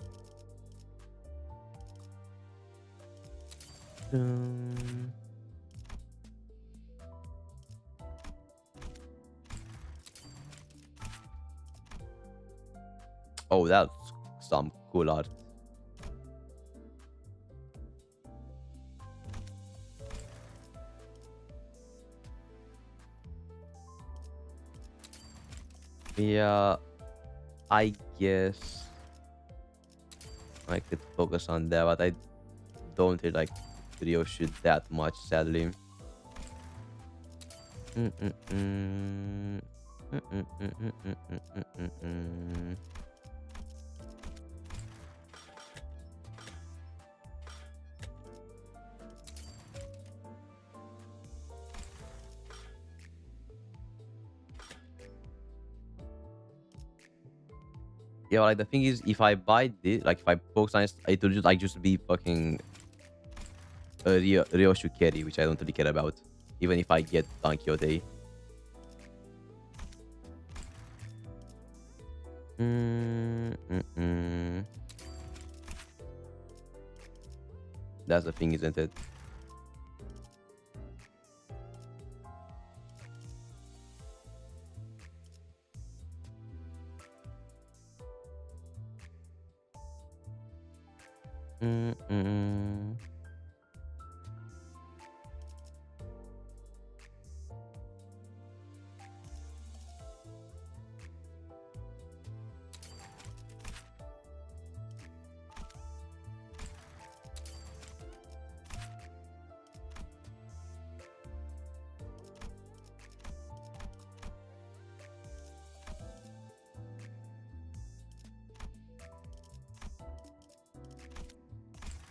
Oh, that's some cool art. Yeah, I guess I could focus on that, but I don't really like video shoot that much, sadly. Yeah, like the thing is, if I buy this, like if I focus on it, it will just like just be fucking a Ryoshu carry, which I don't really care about, even if I get Don Quixote. That's the thing, isn't it?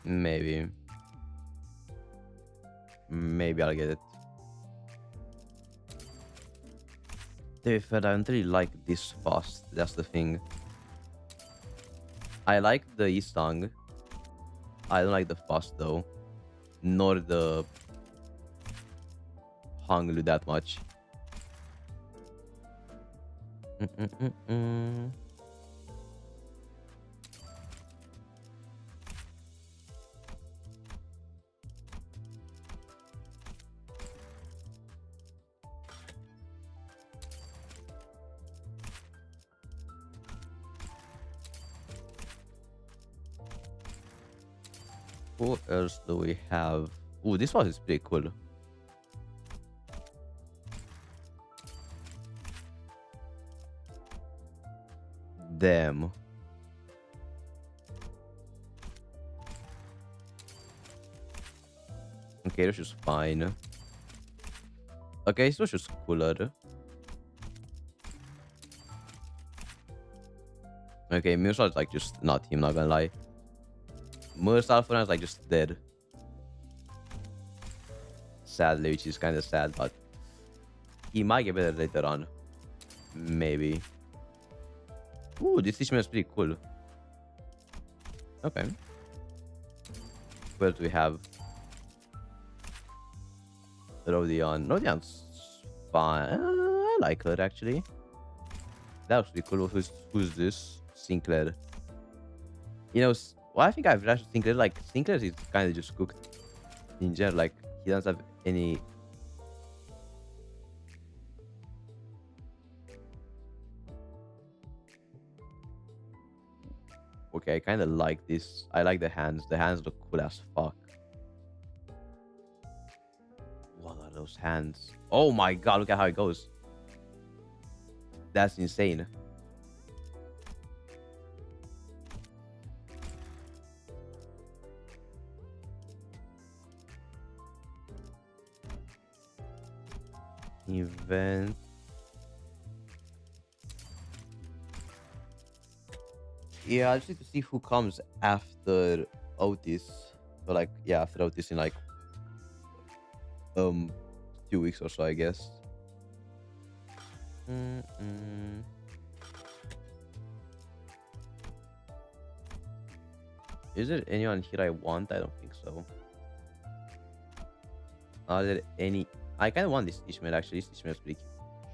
Maybe. Maybe I'll get it. To be fair, I don't really like this fast. That's the thing. I like the Istang. I don't like the fast though. Nor the Hanglu that much. Who else do we have? Ooh, this one is pretty cool. Damn. Okay, this is fine. Okay, so it's just cooler. Okay, Mursal is like just not him, not gonna lie. Mursal for now is like just dead. Sadly, which is kind of sad, but he might get better later on. Maybe. Ooh, this Ishmael is pretty cool. Okay. Where do we have? Rodion. Rodion's fine. I like her actually. That was pretty cool. Who's this? Sinclair. You know, well, I think I've rushed Sinclair. Like, Sinclair is kind of just cooked in general. Like, he doesn't have any. Okay, I kind of like this. I like the hands. The hands look cool as fuck. What are those hands? Oh my god, look at how it goes. That's insane. Event. Yeah, I just need to see who comes after Otis. But like, yeah, after Otis in like 2 weeks or so, I guess. Is there anyone here I want? I don't think so. Are there any? I kind of want this Ishmael actually. This Ishmael is pretty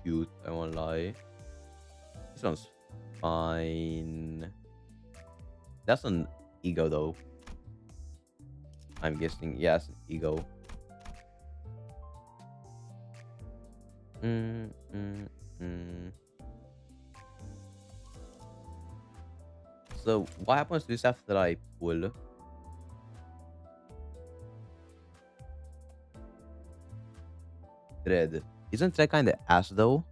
cute. I won't lie. This one's fine. That's an ego though. I'm guessing. Yeah, it's an ego. So what happens to this after I pull? Thread. Isn't that kind of ass though?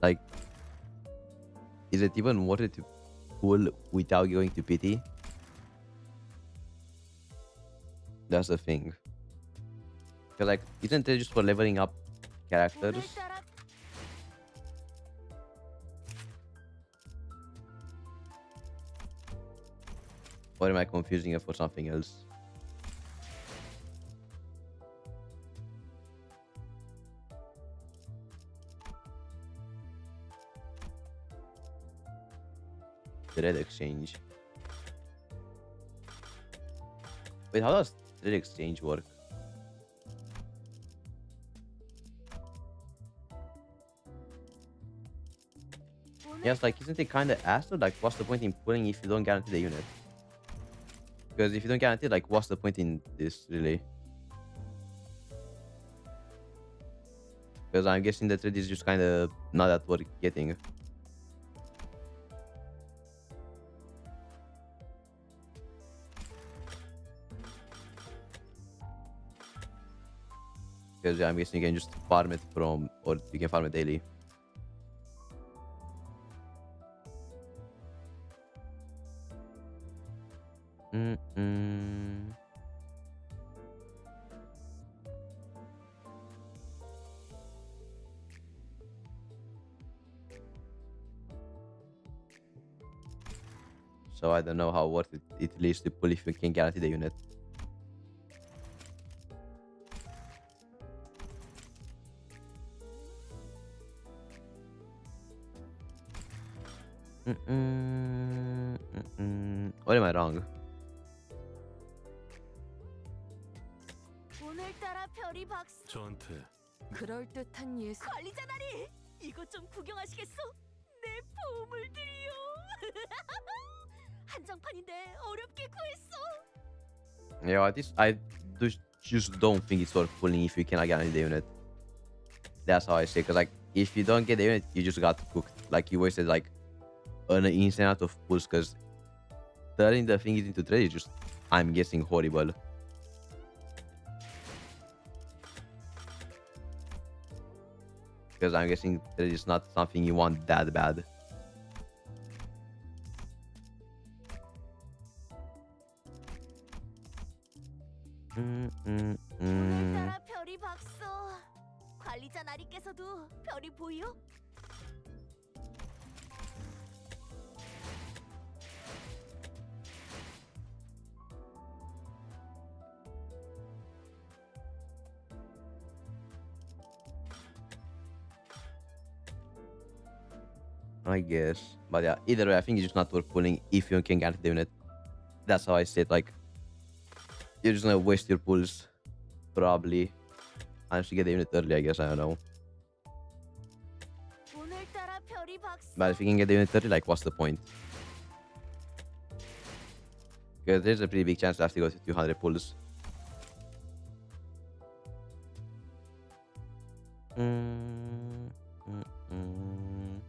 Like, is it even worth it to pull without going to pity? That's the thing. Cause like, isn't it just for leveling up characters? Or am I confusing it for something else? Thread exchange. Wait, how does thread exchange work? Yes, like, isn't it kind of ass? Like, what's the point in pulling if you don't guarantee the unit? Because if you don't guarantee, like, what's the point in this, really? Because I'm guessing the thread is just kind of not that worth getting. Because I'm guessing you can just farm it from, or you can farm it daily. So I don't know how worth it is to pull if you can guarantee the unit. What am I wrong? 오늘따라 별이 박수. 저한테 그럴듯한 예술. 관리자 나리, 이것 좀 구경하시겠어? 내 보물 들이요. 한정판인데 어렵게 구했어. Yeah, just don't think it's worth pulling if you cannot get the unit. That's how I say. Cause like if you don't get the unit, you just got cooked. Like you wasted like an insane amount of pulls. Cause turning the things into trade is just, I'm guessing, horrible. Because I'm guessing trade is not something you want that bad. 오늘따라 별이 박수. 관리자 나리께서도 별이 보여? I guess. But yeah, either way, I think it's just not worth pulling if you can get the unit. That's how I say it. Like, you're just gonna waste your pulls, probably. I should get the unit early, I guess. I don't know. 오늘따라 별이 박수. But if you can get the unit early, like, what's the point? Because there's a pretty big chance I have to go to 200 pulls. Mm, mm, mm.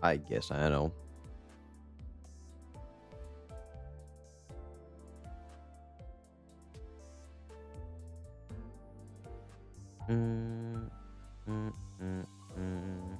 I guess, I don't know. Mm, mm, mm, mm.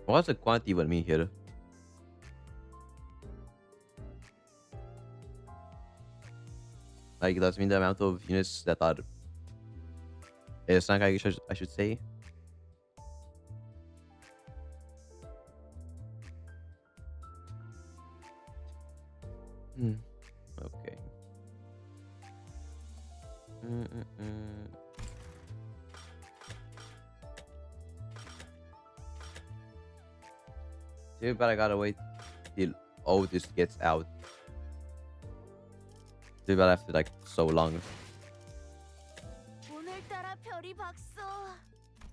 What's the quantity even mean here? Like, does it mean the amount of units that are I should say? Hmm. Okay. Mm-mm-mm. Too bad I gotta wait till Otis gets out. Too bad after like so long. 오늘따라 별이 박수.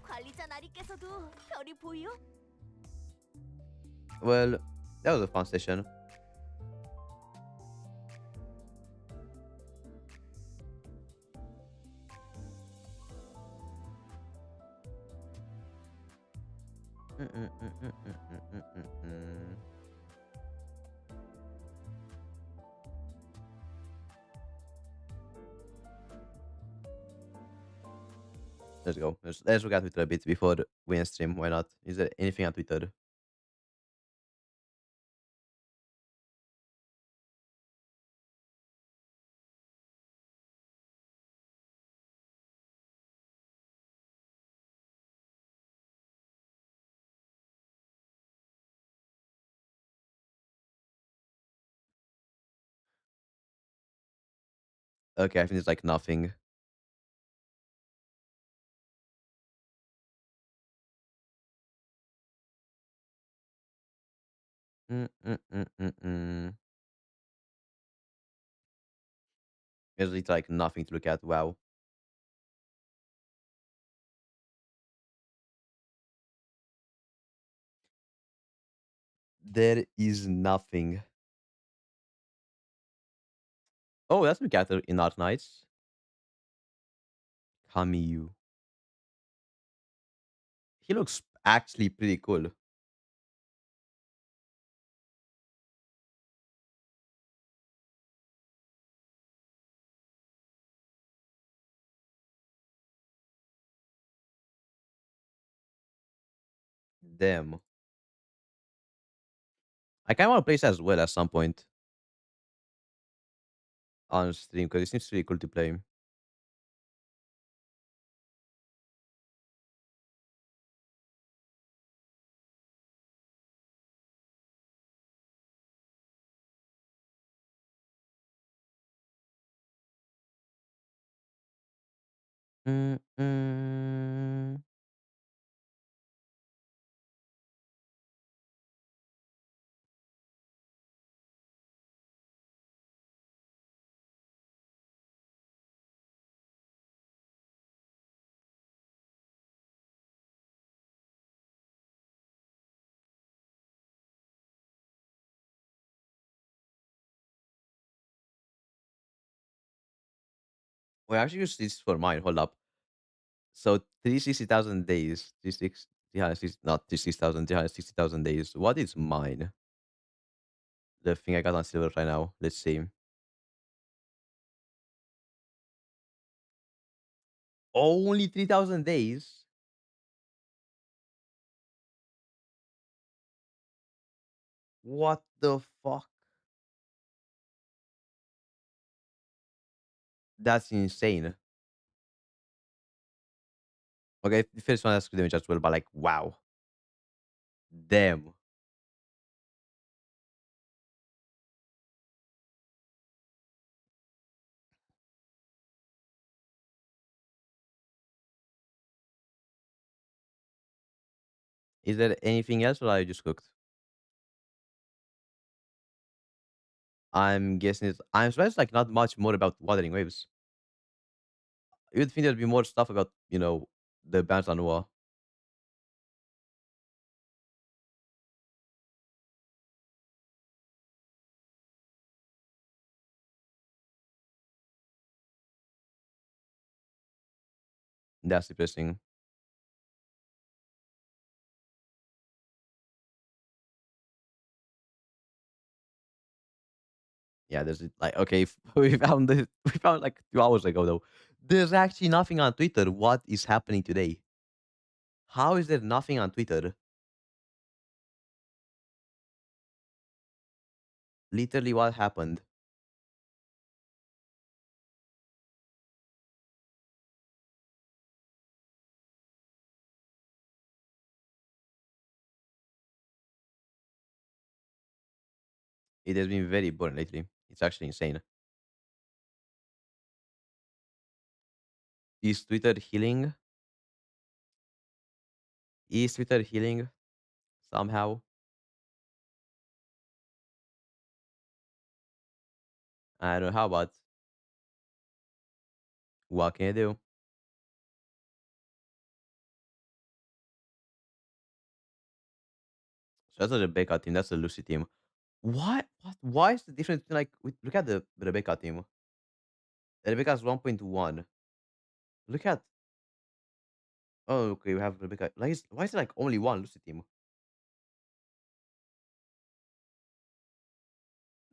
관리자 나리께서도 별이 보여? Well, that was a fun session. Let's go. Let's look at Twitter a bit before we end stream. Why not? Is there anything on Twitter? Okay, I think it's like nothing. Mm. It's like nothing to look at. Wow. There is nothing. Oh, that's my character in Art Knights. Kamiyu. He looks actually pretty cool. Damn. I kind of want to play this as well at some point on stream because it seems really cool to play. Mm-mm. Well, I actually use this for mine. Hold up. So 360,000 days. 360, not 360,000, 360,000 days. What is mine? The thing I got on silver right now. Let's see. Only 3,000 days? What the fuck? That's insane. Okay, the first one has good damage as well, but like, wow. Damn. Is there anything else or are you just cooked? I'm guessing it's I'm surprised like not much more about Wuthering Waves. You'd think there'd be more stuff about, the bands on Wuwa. That's depressing. Yeah, there's like okay, we found like 2 hours ago though. There's actually nothing on Twitter. What is happening today? How is there nothing on Twitter? Literally, what happened? It has been very boring lately. It's actually insane. Is Twitter healing? Is Twitter healing somehow? I don't know how, but what can I do? So that's a Rebecca team. That's a Lucy team. What? What? Why is the difference? Like, look at the Rebecca team. Rebecca's 1.1. Look at. Oh, okay. We have Rebecca. Like, why is it like only one Lucy team?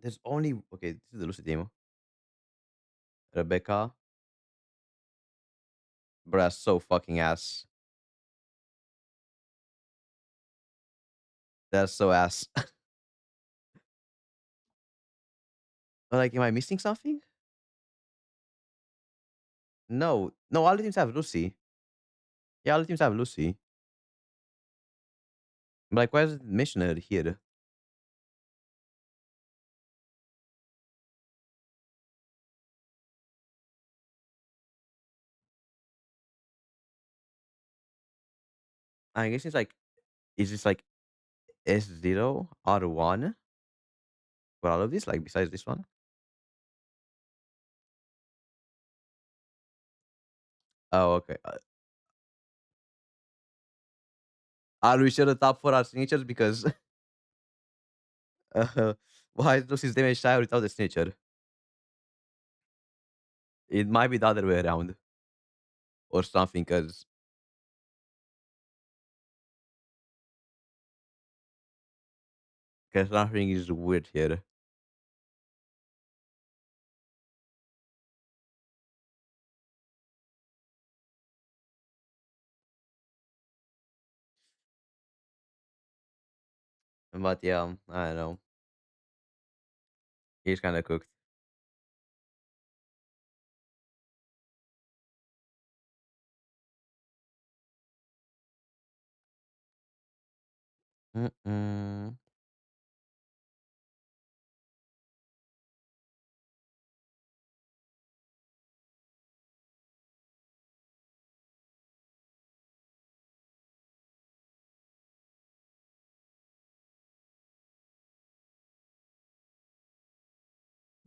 There's only okay. This is the Lucy team. Rebecca, bro, that's so fucking ass. That's so ass. Like, am I missing something? No, no. All the teams have Lucy. Yeah, all the teams have Lucy. But like, why is it missionary here? I guess it's like, is this like S0 R1 for all of these? Like, besides this one? Oh, okay. Are we sure the top four are signatures? Because Uh, why does his damage higher without the signature? It might be the other way around or something, cause something is weird here. But yeah, I don't know. He's kind of cooked. Mm-mm.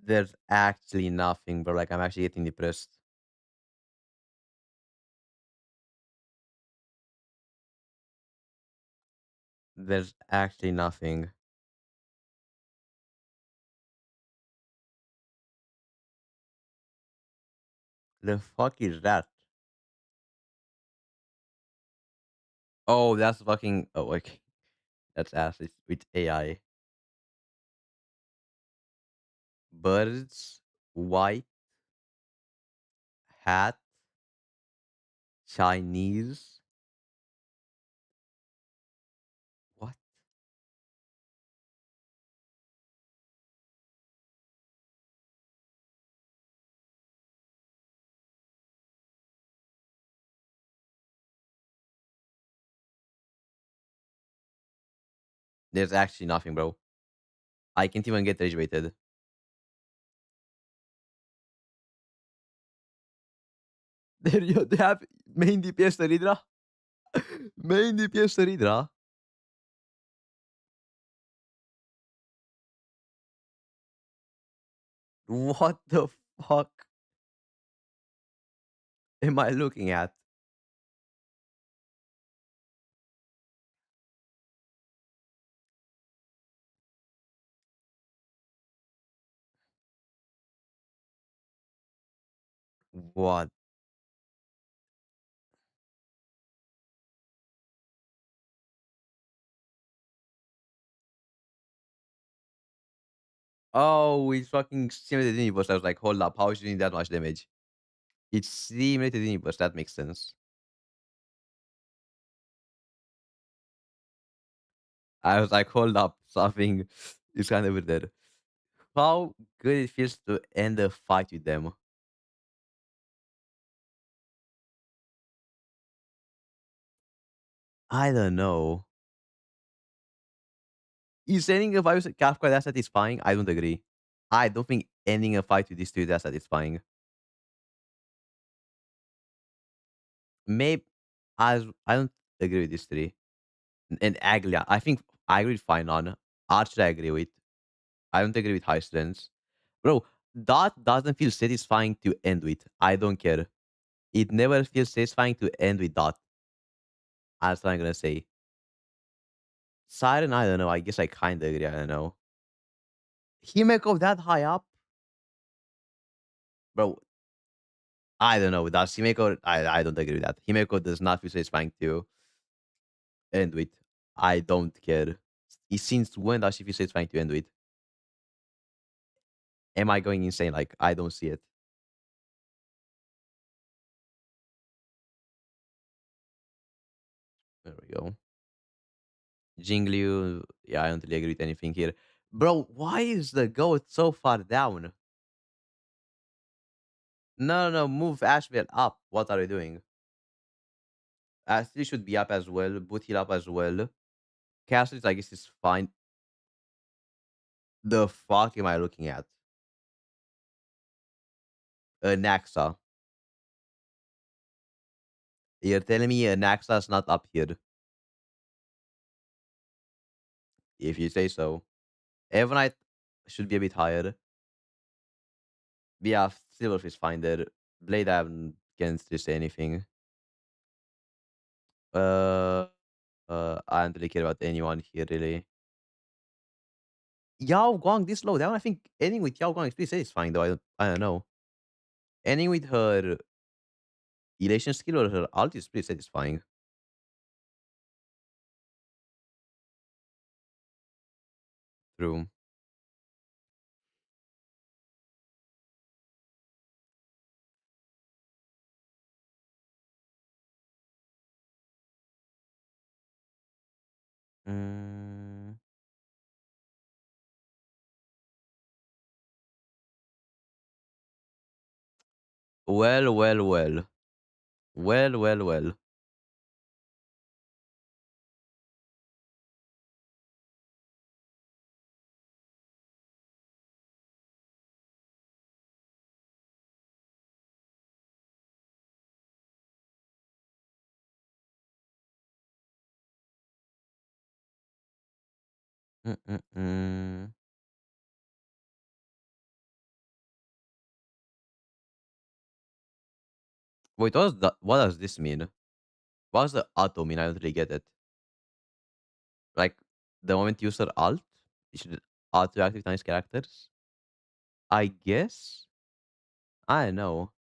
There's actually nothing, bro. Like I'm actually getting depressed. There's actually nothing. The fuck is that? Oh, that's fucking. Oh, okay. That's ass. It's with AI. Birds, white, hat, Chinese. What? There's actually nothing, bro. I can't even get rage baited. There you they have main DPS the Hydra. Main DPS the Hydra. What the fuck am I looking at? What? Oh, it's fucking simulated universe. I was like, hold up, how is it doing that much damage? It's simulated universe. That makes sense. I was like, hold up, something is kind of weird there. How good it feels to end a fight with them. I don't know. Is ending a fight with Kafka that satisfying? I don't agree. I don't think ending a fight with these two is that satisfying. Maybe as I don't agree with these three. And Aglia, I think I agree with Finon. Archer, I agree with. I don't agree with High Strengths. Bro, that doesn't feel satisfying to end with. I don't care. It never feels satisfying to end with that. That's what I'm gonna say. Siren, I don't know. I guess I kinda agree. I don't know. Himeko that high up? Bro, I don't know. Does Himeko I don't agree with that. Himeko does not feel satisfying to end with. I don't care. Since when does she feel satisfying to end with? Am I going insane? Like I don't see it. There we go. Jingliu, yeah, I don't really agree with anything here. Bro, why is the goat so far down? No, no, no, move Ashbel up. What are you doing? Ashley should be up as well. Boot heal up as well. Castle, I guess, is fine. The fuck am I looking at? Naxa. You're telling me Naxa's not up here? If you say so. Evernite should be a bit higher. Yeah, Silverfish is fine there. Blade, I can't really say anything. Uh, I don't really care about anyone here, really. Yao Guang this low down. I think ending with Yao Guang is pretty satisfying though. I don't know. Ending with her elation skill or her ult is pretty satisfying. True. Mm, well, well, well. Well, well, well. Mm-mm-mm. Wait, what does this mean? What does the auto mean? I don't really get it. Like, the moment you use her alt, it should auto activate nice characters? I guess? I don't know.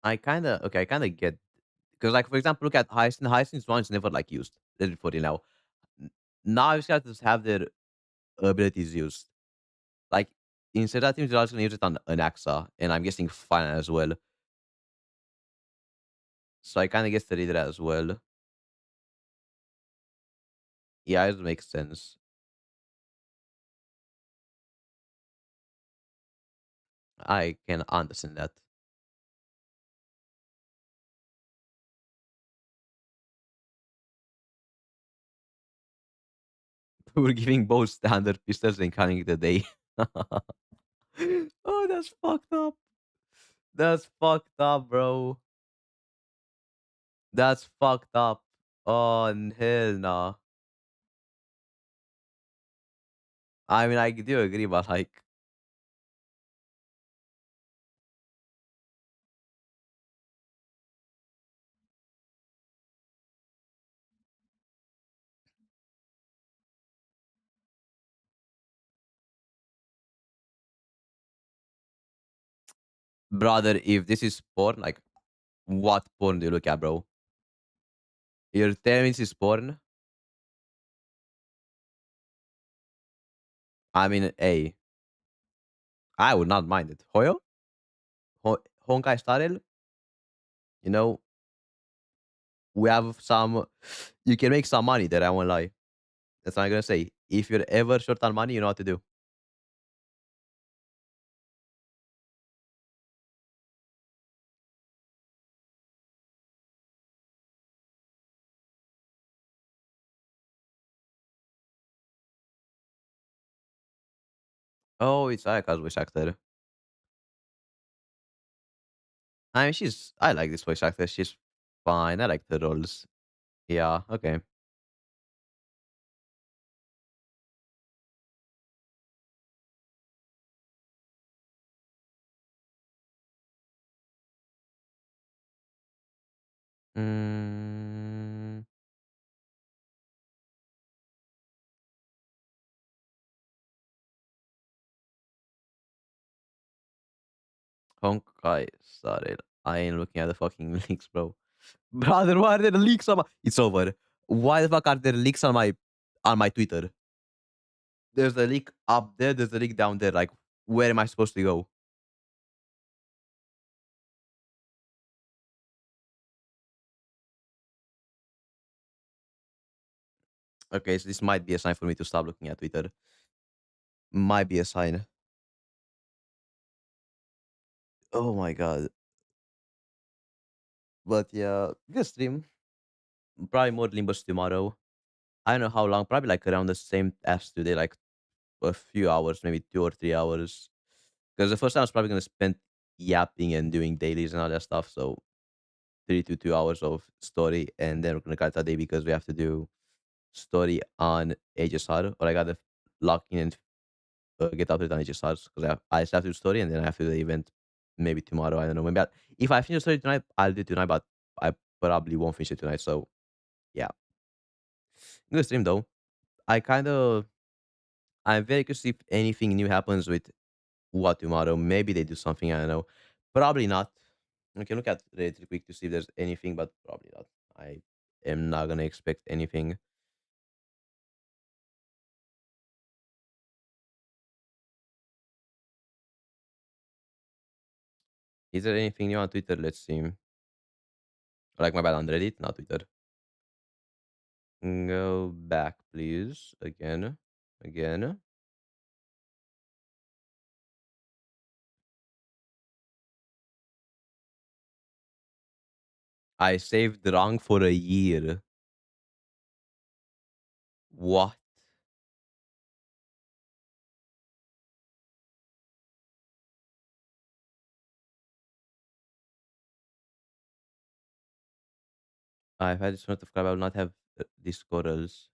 I kinda get because, like, for example, look at Hyacinth. Hyacinth's one is never, like, used. Let it for you now. N Now these characters have their abilities used. Like, instead, I think they're also gonna use it on Anaxa, and I'm guessing Fine as well. So I kinda guess they did that as well. Yeah, it makes sense. I can understand that. We're giving both standard pistols and calling it a day. Oh, that's fucked up. That's fucked up, bro. That's fucked up. Oh, hell no. I mean, I do agree, but like, brother, if this is porn, like, what porn do you look at, bro? You're telling me this is porn? I mean, hey, I would not mind it. Hoyo? Honkai style? You know, we have some, you can make some money there, I won't lie. That's what I'm gonna say. If you're ever short on money, you know what to do. Oh, it's Ayaka's voice actor. I mean, I like this voice actor. She's fine. I like the roles. Yeah, okay. Mm, Honkai started. I ain't looking at the fucking links, bro. Brother, why are there leaks on my? It's over. Why the fuck are there leaks on my Twitter? There's a leak up there. There's a leak down there. Like, where am I supposed to go? Okay, so this might be a sign for me to stop looking at Twitter. Might be a sign. Oh my god. But yeah, good stream. Probably more Limbus tomorrow. I don't know how long. Probably like around the same as today, like a few hours, maybe 2 or 3 hours. Because the first time I was probably gonna spend yapping and doing dailies and all that stuff. So 3 to 2 hours of story, and then we're gonna cut a day because we have to do story on HSR, or I gotta lock in and get updated on HSRs because I still have to do story and then I have to do the event maybe tomorrow. I don't know. If I finish the story tonight, I'll do it tonight, but I probably won't finish it tonight. So yeah, good stream though. I kind of I'm very curious if anything new happens with what tomorrow. Maybe they do something. I don't know. Probably not. We can look at Reddit real quick to see if there's anything, but probably not. I am not gonna expect anything. Is there anything new on Twitter? Let's see. Like my bad on Reddit, not Twitter. Go back, please. Again. Again. I saved wrong for a year. What? I've had this note of crap. I will not have these corals.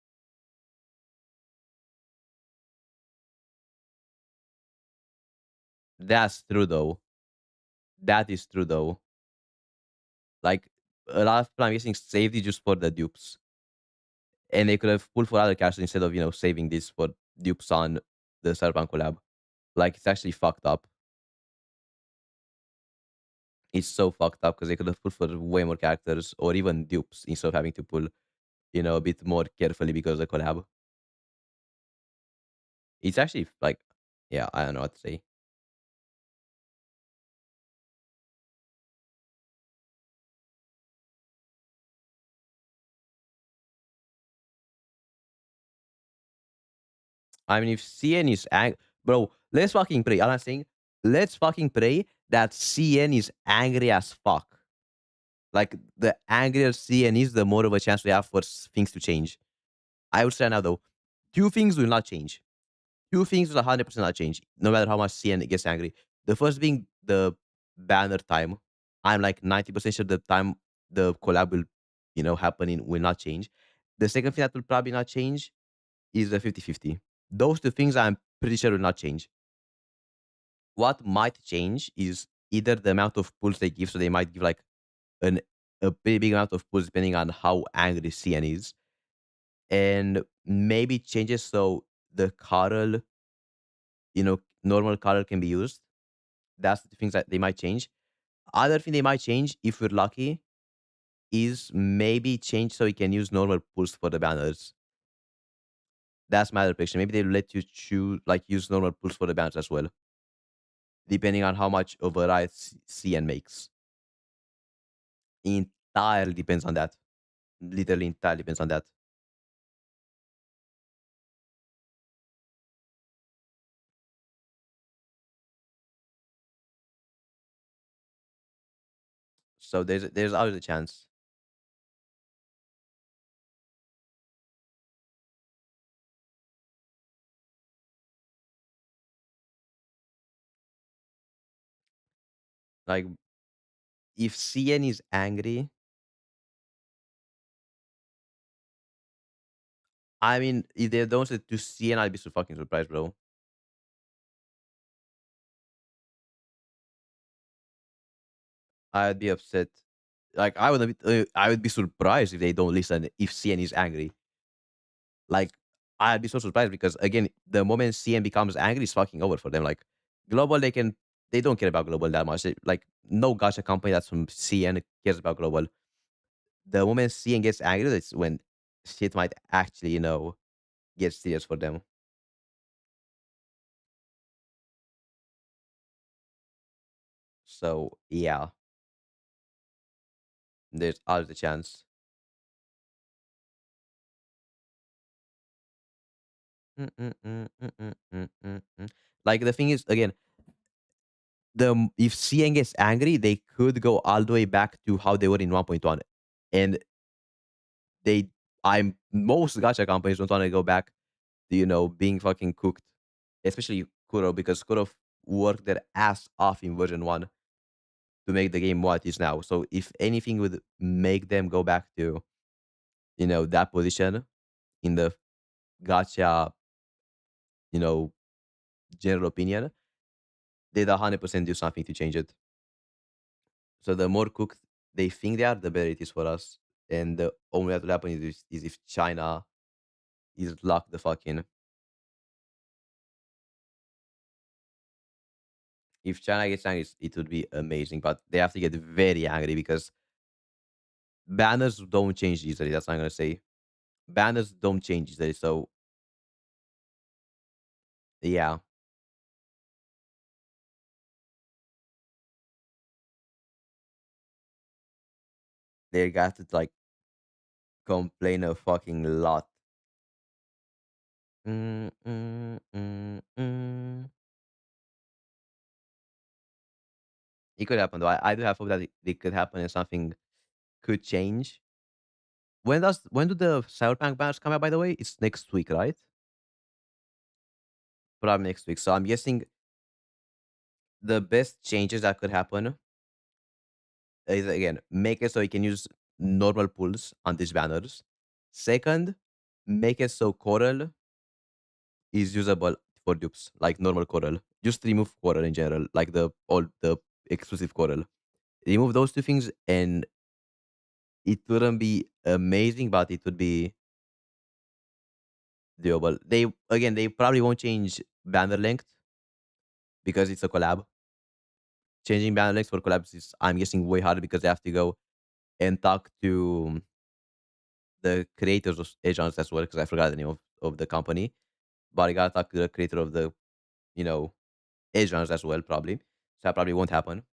That's true though. That is true though. Like a lot of people I'm guessing saved it just for the dupes. And they could have pulled for other characters instead of, saving this for dupes on the Cyberpunk collab. Like it's actually fucked up. It's so fucked up because they could have pulled for way more characters or even dupes instead of having to pull, a bit more carefully because of the collab. It's actually like, yeah, I don't know what to say. I mean, if CN is bro, let's fucking pray. I'm not saying, let's fucking pray that CN is angry as fuck. Like the angrier CN is, the more of a chance we have for things to change. I would say now though, two things will not change. Two things will 100% not change, no matter how much CN gets angry. The first being the banner time. I'm like 90% sure the time the collab will, happening will not change. The second thing that will probably not change is the 50-50. Those two things I'm pretty sure will not change. What might change is either the amount of pulls they give, so they might give like an a pretty big amount of pulls depending on how angry CN is, and maybe changes so the Carl, normal Carl can be used. That's the things that they might change. Other thing they might change, if we're lucky, is maybe change so you can use normal pulls for the banners. That's my other prediction. Maybe they'll let you choose, like, use normal pulls for the banners as well, depending on how much of a right CN makes. Entirely depends on that. Literally entirely depends on that. So there's always a chance. Like if CN is angry, I mean, if they don't say to CN, I'd be so fucking surprised, bro. I'd be upset. Like I would be surprised if they don't listen. If CN is angry, like I'd be so surprised because again, the moment CN becomes angry, it's fucking over for them. Like global, they don't care about global that much. Like no gacha company that's from CN cares about global. The moment CN gets angry, that's when shit might actually, get serious for them. So yeah, there's always a chance. Mm, mm, mm, mm, mm, mm, mm, mm. Like the thing is, again, if CN gets angry, they could go all the way back to how they were in 1.1, and they, most gacha companies don't want to go back to being fucking cooked, especially Kuro because Kuro worked their ass off in version 1 to make the game what it is now. So if anything would make them go back to that position, in the gacha, you know, general opinion, they'd 100% do something to change it. So the more cooked they think they are, the better it is for us. And the only that will happen is if China is locked the fuck in. If China gets angry, it would be amazing. But they have to get very angry because banners don't change easily. That's what I'm gonna say. Banners don't change easily. So yeah, they got to like complain a fucking lot. Mm, mm, mm, mm. It could happen though. I do have hope that it could happen and something could change. When do the Cyberpunk banners come out? By the way, it's next week, right? Probably next week. So I'm guessing the best changes that could happen is again make it so you can use normal pulls on these banners. Second, make it so coral is usable for dupes, like normal coral. Just remove coral in general, like the exclusive coral. Remove those two things, and it wouldn't be amazing, but it would be doable. They probably won't change banner length because it's a collab. Changing banner length for collabs is, I'm guessing, way harder because they have to go and talk to the creators of agents as well, because I forgot the name of the company. But I gotta talk to the creator of the, you know, agents as well, probably. So that probably won't happen.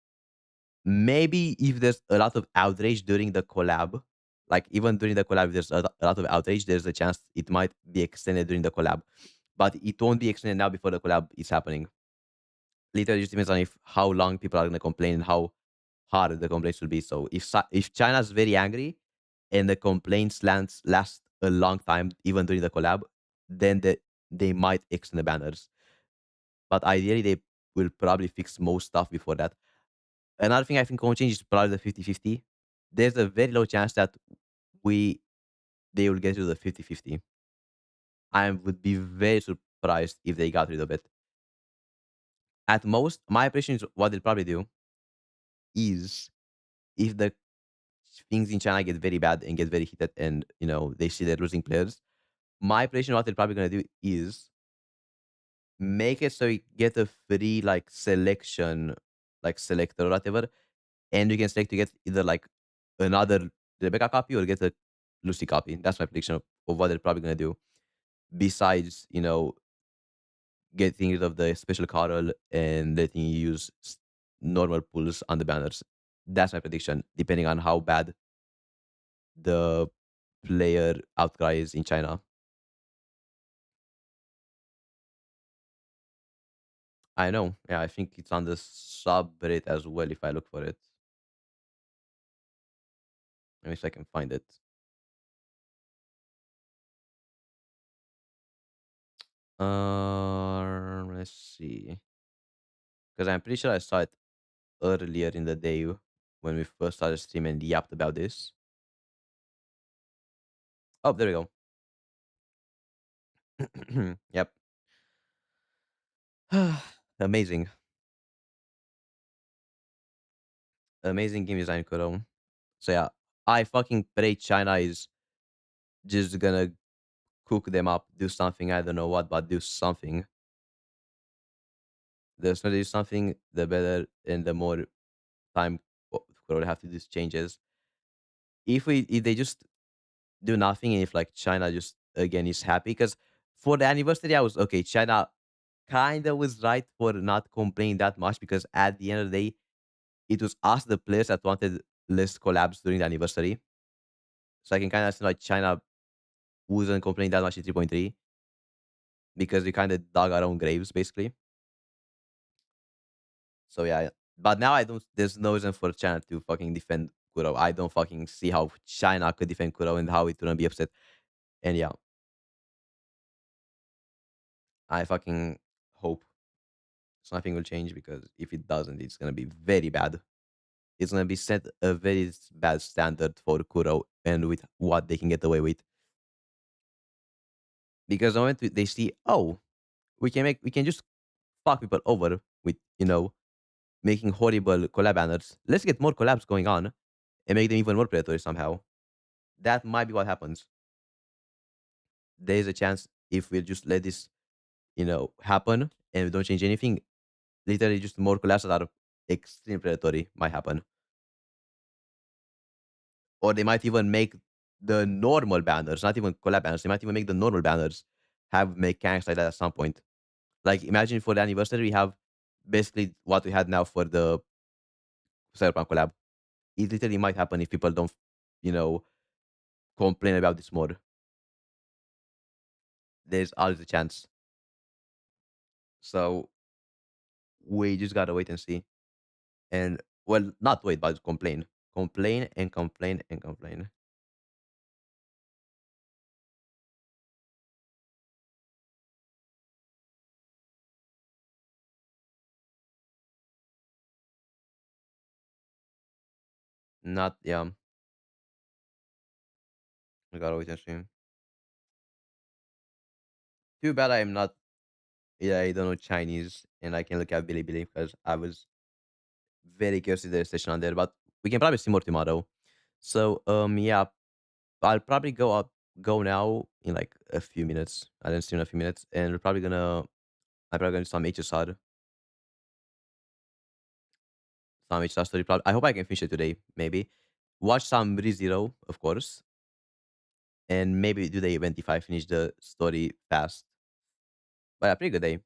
Maybe if there's a lot of outrage during the collab, like even during the collab, if there's a lot of outrage, there's a chance it might be extended during the collab. But it won't be extended now before the collab is happening. Literally just depends on if how long people are gonna complain and how hard the complaints will be. So if China's very angry and the complaints last a long time, even during the collab, then they might extend the banners. But ideally, they will probably fix most stuff before that. Another thing I think won't change is probably the 50-50. There's a very low chance that we they will get rid of the 50-50. I would be very surprised if they got rid of it. At most, my impression is what they'll probably do is if the things in China get very bad and get very heated and they see they're losing players, my prediction what they're probably gonna do is make it so you get a free like selection, like selector or whatever, and you can select to get either like another Rebecca copy or get a Lucy copy. That's my prediction of what they're probably gonna do. Besides, getting rid of the special Carol and letting you use normal pulls on the banners. That's my prediction, depending on how bad the player outcry is in China. I know. Yeah, I think it's on the subreddit as well if I look for it. Let me see if I can find it. Let's see. Because I'm pretty sure I saw it earlier in the day when we first started streaming and yapped about this. Oh, there we go. Yep. Amazing. Amazing game design, Kuro. So yeah, I fucking pray China is just gonna cook them up, do something, I don't know what, but do something. The sooner they do something, the better and the more time Kuro have to do these changes. If they just do nothing, and if like China just again is happy, because for the anniversary I was okay. China kind of was right for not complaining that much because at the end of the day, it was us the players that wanted less collabs during the anniversary. So I can kind of see like China wasn't complaining that much in 3.3 because we kind of dug our own graves basically. So yeah, but now I don't. There's no reason for China to fucking defend Kuro. I don't fucking see how China could defend Kuro and how it wouldn't be upset. And yeah, I fucking hope something will change because if it doesn't, it's gonna be very bad. It's gonna be set a very bad standard for Kuro and with what they can get away with. Because the moment they see, oh, we can just fuck people over with, making horrible collab banners. Let's get more collabs going on and make them even more predatory somehow. That might be what happens. There is a chance if we just let this, happen and we don't change anything, literally just more collabs that are extreme predatory might happen. Or they might even make the normal banners, not even collab banners. They might even make the normal banners have mechanics like that at some point. Like imagine for the anniversary, we have basically what we had now for the Cyberpunk collab. It literally might happen if people don't, you know, complain about this more. There's always a chance. So we just gotta wait and see. And well, not wait, but complain. Complain and complain and complain. Not yeah. We gotta wait and see. Too bad I'm not. Yeah, I don't know Chinese, and I can look at Bilibili because I was very curious to the session on there. But we can probably see more tomorrow. So yeah, I'll probably go now in like a few minutes. I didn't see in a few minutes, and I'm probably gonna do some HSR. Some HSR story. Probably. I hope I can finish it today. Maybe watch some ReZero, of course, and maybe do the event if I finish the story fast. But yeah, pretty good day.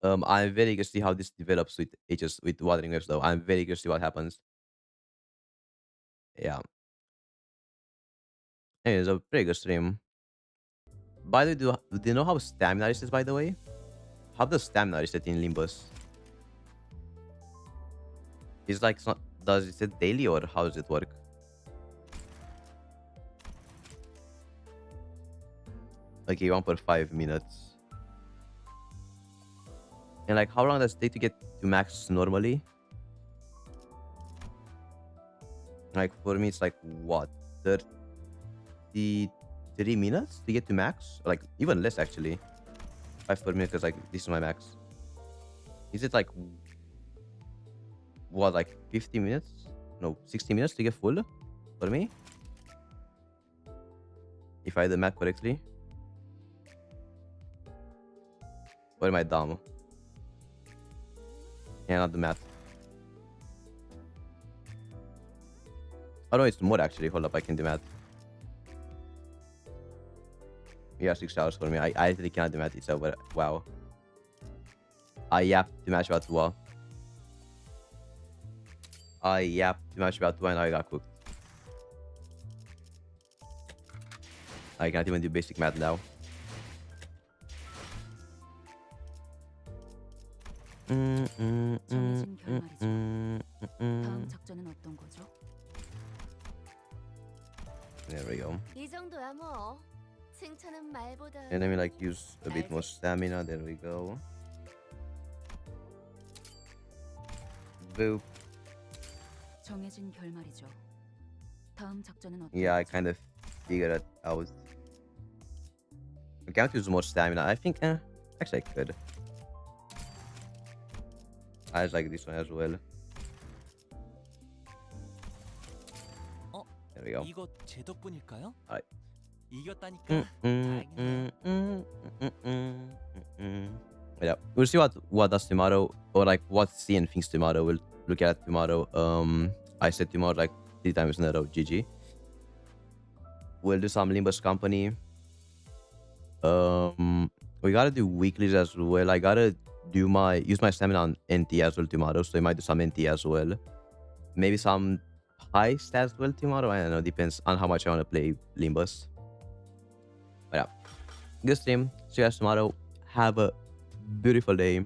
I'm very curious to see how this develops with with Wuthering Waves though. I'm very curious to see what happens. Yeah. Anyways, a pretty good stream. By the way, do you know how stamina is by the way? How does stamina reset in Limbus? It's like does it set daily or how does it work? Okay, 1.5 minutes. And like how long does it take to get to max normally? Like for me it's like what? 33 minutes to get to max? Like even less actually. 5 per minute because like this is my max. Is it like what, like 50 minutes? No, 60 minutes to get full for me? If I did the math correctly. Or am I dumb? Yeah, not the math. Oh no, it's more actually. Hold up, I can do math. Yeah, 6 hours for me. I actually cannot do math itself, but wow. I yapped too much about Wuwa. I yapped too much about Wuwa and I got cooked. I can't even do basic math now. 정해진 결말이죠. 다음 작전은 어떤 거죠? There we go. 이 정도야 뭐. 칭찬은 말보다. And let me like use a bit more stamina. There we go. Boop. 정해진 결말이죠. 다음 작전은 어떤 Yeah, I 거죠? kind of figured it out. I can't use more stamina. I think, actually I could. I just like this one as well. There we go. 이거 제 덕분일까요? Alright. 이겼다니까. 다행이네요. Yeah, we'll see what does tomorrow, or like what scene thinks tomorrow. We'll look at tomorrow. I said tomorrow like 3 times in a row. GG. We'll do some Limbus company. We gotta do weeklies as well. I gotta use my stamina on NT as well tomorrow, so I might do some NT as well. Maybe some heist as well tomorrow. I don't know. Depends on how much I want to play Limbus. But yeah, good stream. See you guys tomorrow. Have a beautiful day.